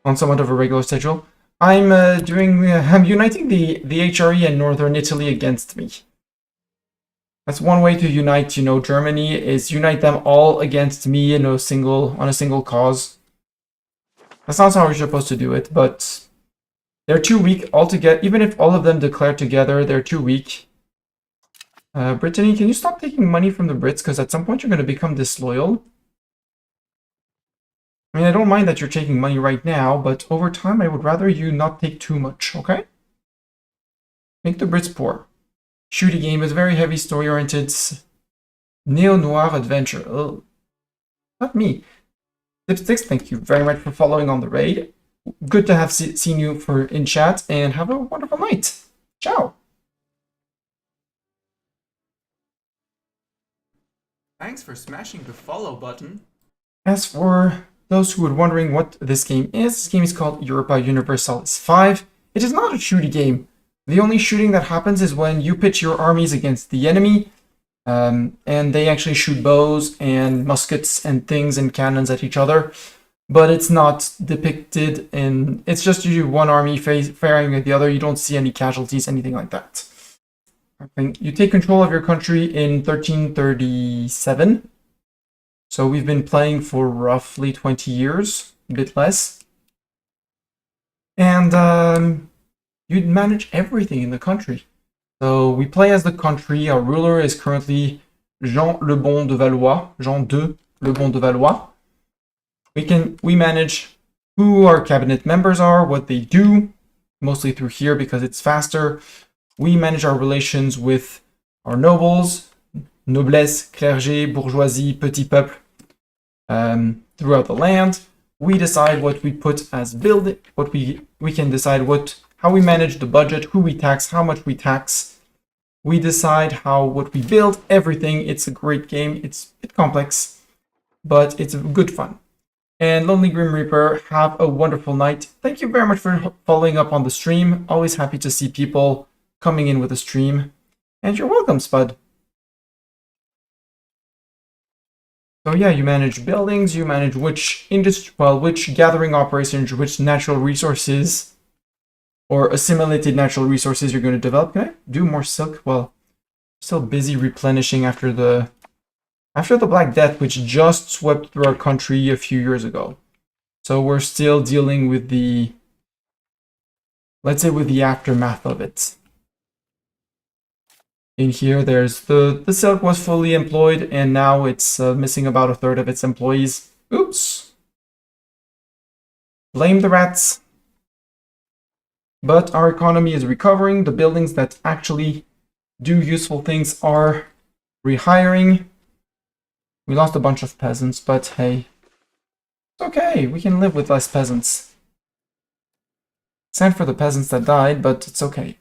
on somewhat of a regular schedule. I'm uniting the HRE and Northern Italy against me. That's one way to unite, Germany, is unite them all against me on a single cause. That's not how we're supposed to do it, but they're too weak altogether. Even if all of them declare together, they're too weak. Brittany, can you stop taking money from the Brits? Because at some point you're going to become disloyal. I mean, I don't mind that you're taking money right now, but over time I would rather you not take too much, okay? Make the Brits poor. Shooty game is very heavy story-oriented. Neo-noir adventure. Oh, not me. Dipsticks, thank you very much for following on the raid. Good to have seen you in chat, and have a wonderful night. Ciao. Thanks for smashing the follow button. As for those who are wondering what this game is called Europa Universalis 5. It is not a shooty game. The only shooting that happens is when you pitch your armies against the enemy, and they actually shoot bows and muskets and things and cannons at each other. But it's not depicted in... It's just usually one army firing at the other. You don't see any casualties, anything like that. You take control of your country in 1337. So we've been playing for roughly 20 years, a bit less. And you'd manage everything in the country. So we play as the country. Our ruler is currently Jean Le Bon de Valois. Jean II Le Bon de Valois. We manage who our cabinet members are, what they do, mostly through here because it's faster. We manage our relations with our nobles, noblesse, clergé, bourgeoisie, petit peuple, throughout the land. We decide what we put as building, what we can decide how we manage the budget, who we tax, how much we tax. We decide what we build, everything. It's a great game. It's a bit complex, but it's good fun. And Lonely Grim Reaper, have a wonderful night. Thank you very much for following up on the stream. Always happy to see people coming in with a stream. And you're welcome, Spud. So yeah, you manage buildings, you manage which gathering operations, which natural resources or assimilated natural resources you're going to develop. Can I do more silk? Well, still busy replenishing after the Black Death, which just swept through our country a few years ago. So we're still dealing with the, let's say, with the aftermath of it. In here, there's the silk was fully employed, and now it's missing about a third of its employees. Oops. Blame the rats. But our economy is recovering. The buildings that actually do useful things are rehiring. We lost a bunch of peasants, but hey, it's okay. We can live with less peasants. Sad for the peasants that died, but it's okay.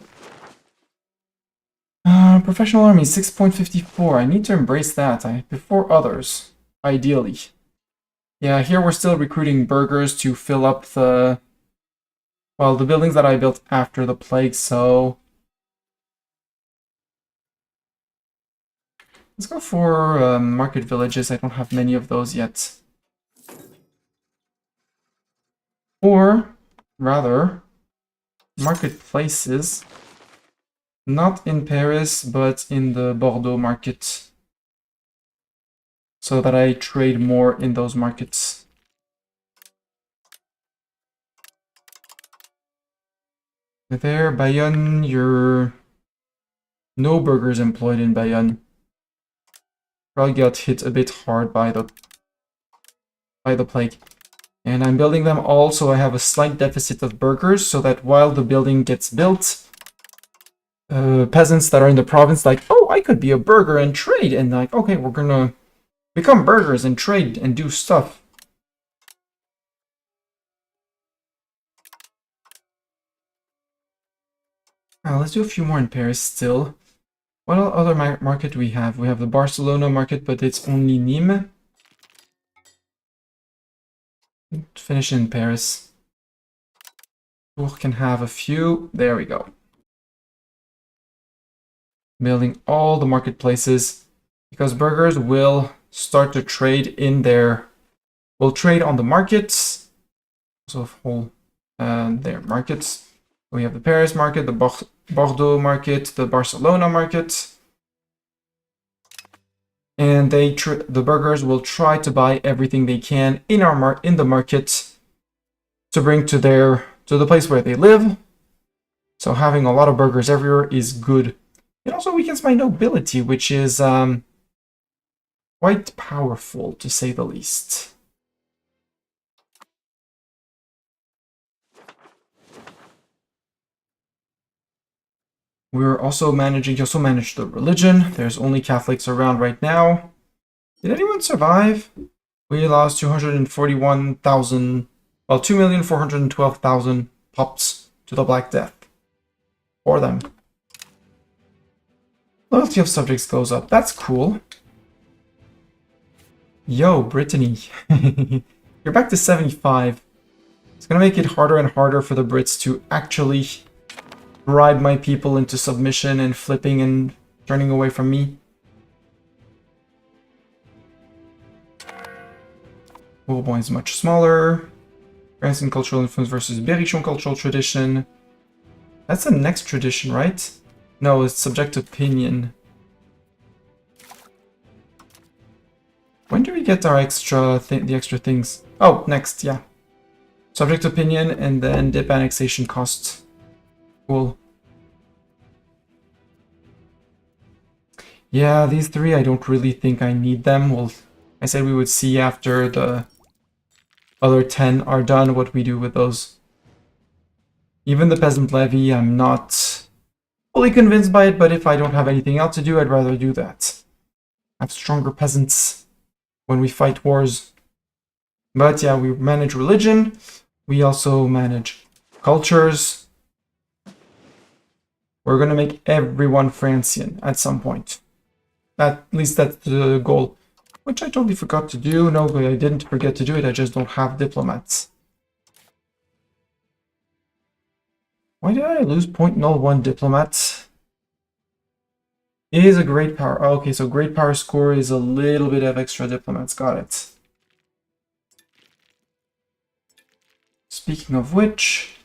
Professional army, 6.54. I need to embrace that before others, ideally. Yeah, here we're still recruiting burghers to fill up the buildings that I built after the plague, so... Let's go for market villages. I don't have many of those yet. Or, rather, marketplaces. Not in Paris, but in the Bordeaux market. So that I trade more in those markets. There, Bayonne, you're... No burgers employed in Bayonne. Probably got hit a bit hard by the plague. And I'm building them all, so I have a slight deficit of burgers, so that while the building gets built, peasants that are in the province like, oh, I could be a burger and trade, and like, okay, we're gonna become burgers and trade and do stuff. Let's do a few more in Paris still. What other market do we have? We have the Barcelona market, but it's only Nîmes. Finish in Paris. Tours can have a few. There we go. Building all the marketplaces, because burgers will start to trade in their... will trade on the markets. So whole their markets. We have the Paris market, the Bordeaux market, the Barcelona market. And the burgers will try to buy everything they can in the market to bring to the place where they live. So having a lot of burgers everywhere is good. It also weakens my nobility, which is quite powerful, to say the least. We're also managing, also manage the religion. There's only Catholics around right now. Did anyone survive? We lost 241,000, well, 2,412,000 pups to the Black Death. For them. Loyalty of subjects goes up. That's cool. Yo, Brittany. You're back to 75. It's gonna make it harder and harder for the Brits to actually bribe my people into submission and flipping and turning away from me. Bourbon is much smaller. France and cultural influence versus Berrichon cultural tradition. That's the next tradition, right? No, it's subject opinion. When do we get our extra the extra things? Oh, next, yeah. Subject opinion and then dip annexation cost. Cool. Yeah, these three, I don't really think I need them. Well, I said we would see after the other 10 are done what we do with those. Even the peasant levy, I'm not fully convinced by it, but if I don't have anything else to do, I'd rather do that. Have stronger peasants when we fight wars. But yeah, we manage religion. We also manage cultures. We're gonna make everyone Francian at some point. At least that's the goal. Which I totally forgot to do. No, I didn't forget to do it. I just don't have diplomats. Why did I lose 0.01 diplomats? It is a great power. Oh, okay, so great power score is a little bit of extra diplomats. Got it. Speaking of which,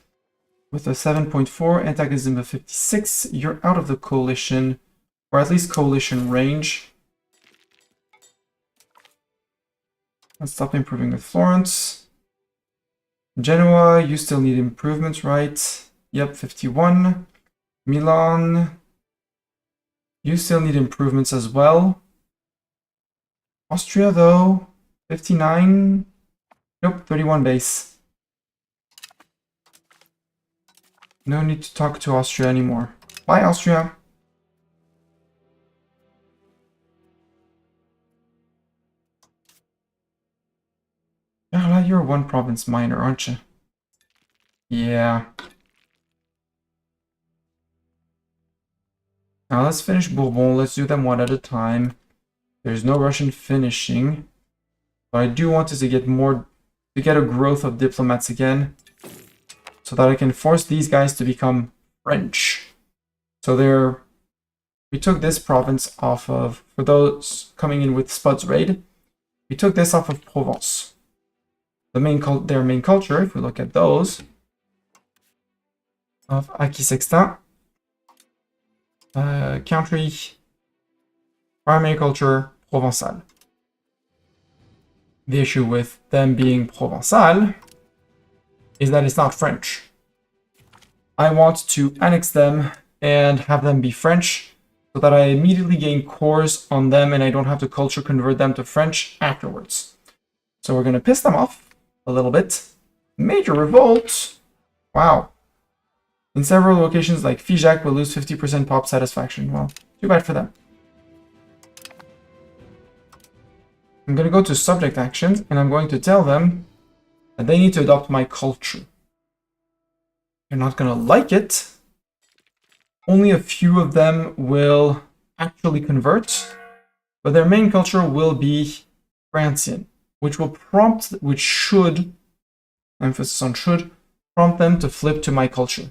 with a 7.4 antagonism of 56, you're out of the coalition, or at least coalition range. Let's stop improving with Florence. Genoa, you still need improvements, right? Yep, 51. Milan, you still need improvements as well. Austria, though, 59. Nope, 31 base. No need to talk to Austria anymore. Bye, Austria. Ah, you're a one province minor, aren't you? Yeah. Now let's finish Bourbon. Let's do them one at a time. There's no Russian finishing. But I do want us to get more, to get a growth of diplomats again, so that I can force these guys to become French. So we took this province off of, for those coming in with Spud's raid, we took this off of Provence. Their main culture, if we look at those, of Acquis Sextin. Country, primary culture, Provençal. The issue with them being Provençal is that it's not French. I want to annex them and have them be French so that I immediately gain cores on them and I don't have to culture convert them to French afterwards. So we're going to piss them off a little bit. Major revolt. Wow. In several locations like Figeac will lose 50% pop satisfaction. Well, too bad for them. I'm going to go to subject actions and I'm going to tell them that they need to adopt my culture. They're not going to like it. Only a few of them will actually convert, but their main culture will be Francian, which should, emphasis on should, prompt them to flip to my culture.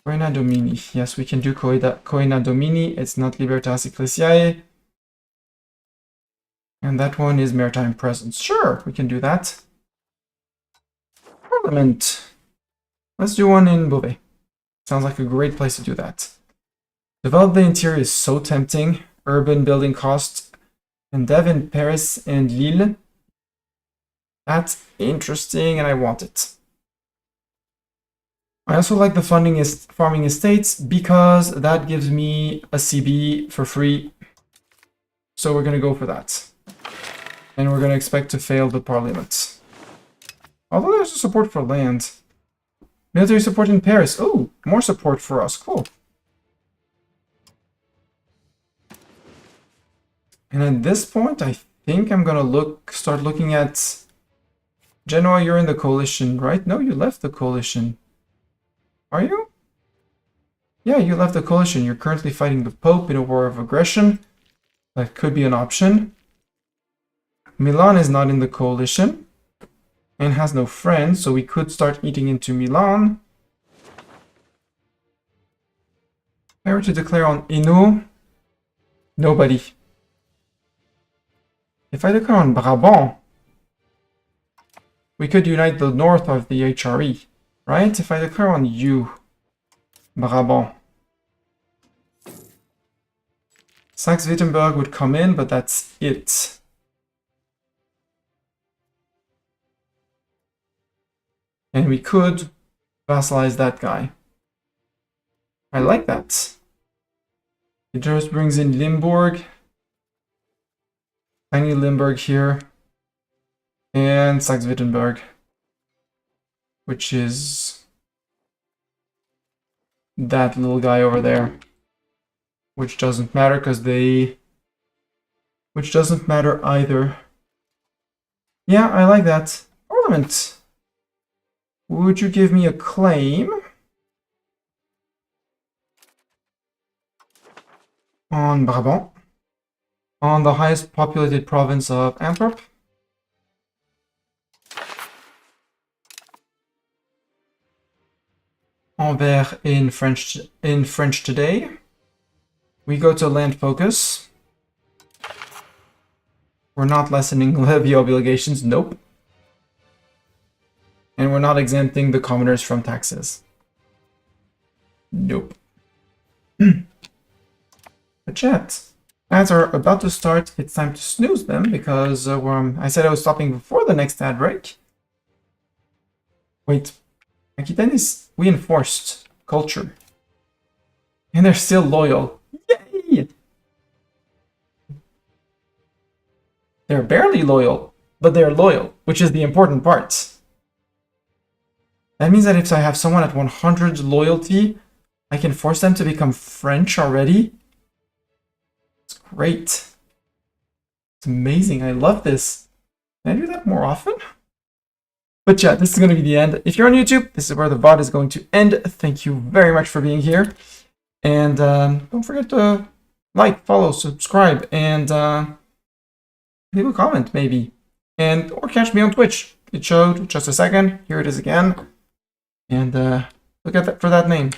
Coena Domini. Yes, we can do Coena Domini. It's not Libertas Ecclesiae. And that one is Maritime Presence. Sure, we can do that. Parliament. Let's do one in Beauvais. Sounds like a great place to do that. Develop the interior is so tempting. Urban building costs. And dev in Paris and Lille. That's interesting and I want it. I also like the farming estates because that gives me a CB for free. So we're going to go for that. And we're going to expect to fail the parliament. Although there's a support for land. Military support in Paris. Oh, more support for us. Cool. And at this point, I think I'm going to start looking at... Genoa, you're in the coalition, right? No, you left the coalition. Are you? Yeah, you left the coalition. You're currently fighting the Pope in a war of aggression. That could be an option. Milan is not in the coalition and has no friends, so we could start eating into Milan. If I were to declare on Hainaut, nobody. If I declare on Brabant, we could unite the north of the HRE, right? If I declare on you, Brabant. Saxe-Wittenberg would come in, but that's it. And we could vassalize that guy. I like that. It just brings in Limburg. Tiny Limburg here. And Saxe-Wittenberg. Which is that little guy over there. Which doesn't matter because they... Which doesn't matter either. Yeah, I like that. Parliament. Would you give me a claim on Brabant, on the highest populated province of Antwerp? Anvers in French today. We go to land focus. We're not lessening levy obligations, nope. And we're not exempting the commoners from taxes. Nope. But chat, ads are about to start. It's time to snooze them because I said I was stopping before the next ad break. Wait, Aquitaine is reinforced culture. And they're still loyal. Yay! They're barely loyal, but they're loyal, which is the important part. That means that if I have someone at 100 loyalty, I can force them to become French already. It's great. It's amazing. I love this. Can I do that more often? But yeah, this is going to be the end. If you're on YouTube, this is where the VOD is going to end. Thank you very much for being here. And don't forget to like, follow, subscribe, and leave a comment maybe. Or catch me on Twitch. It showed just a second. Here it is again. And look at that for that name.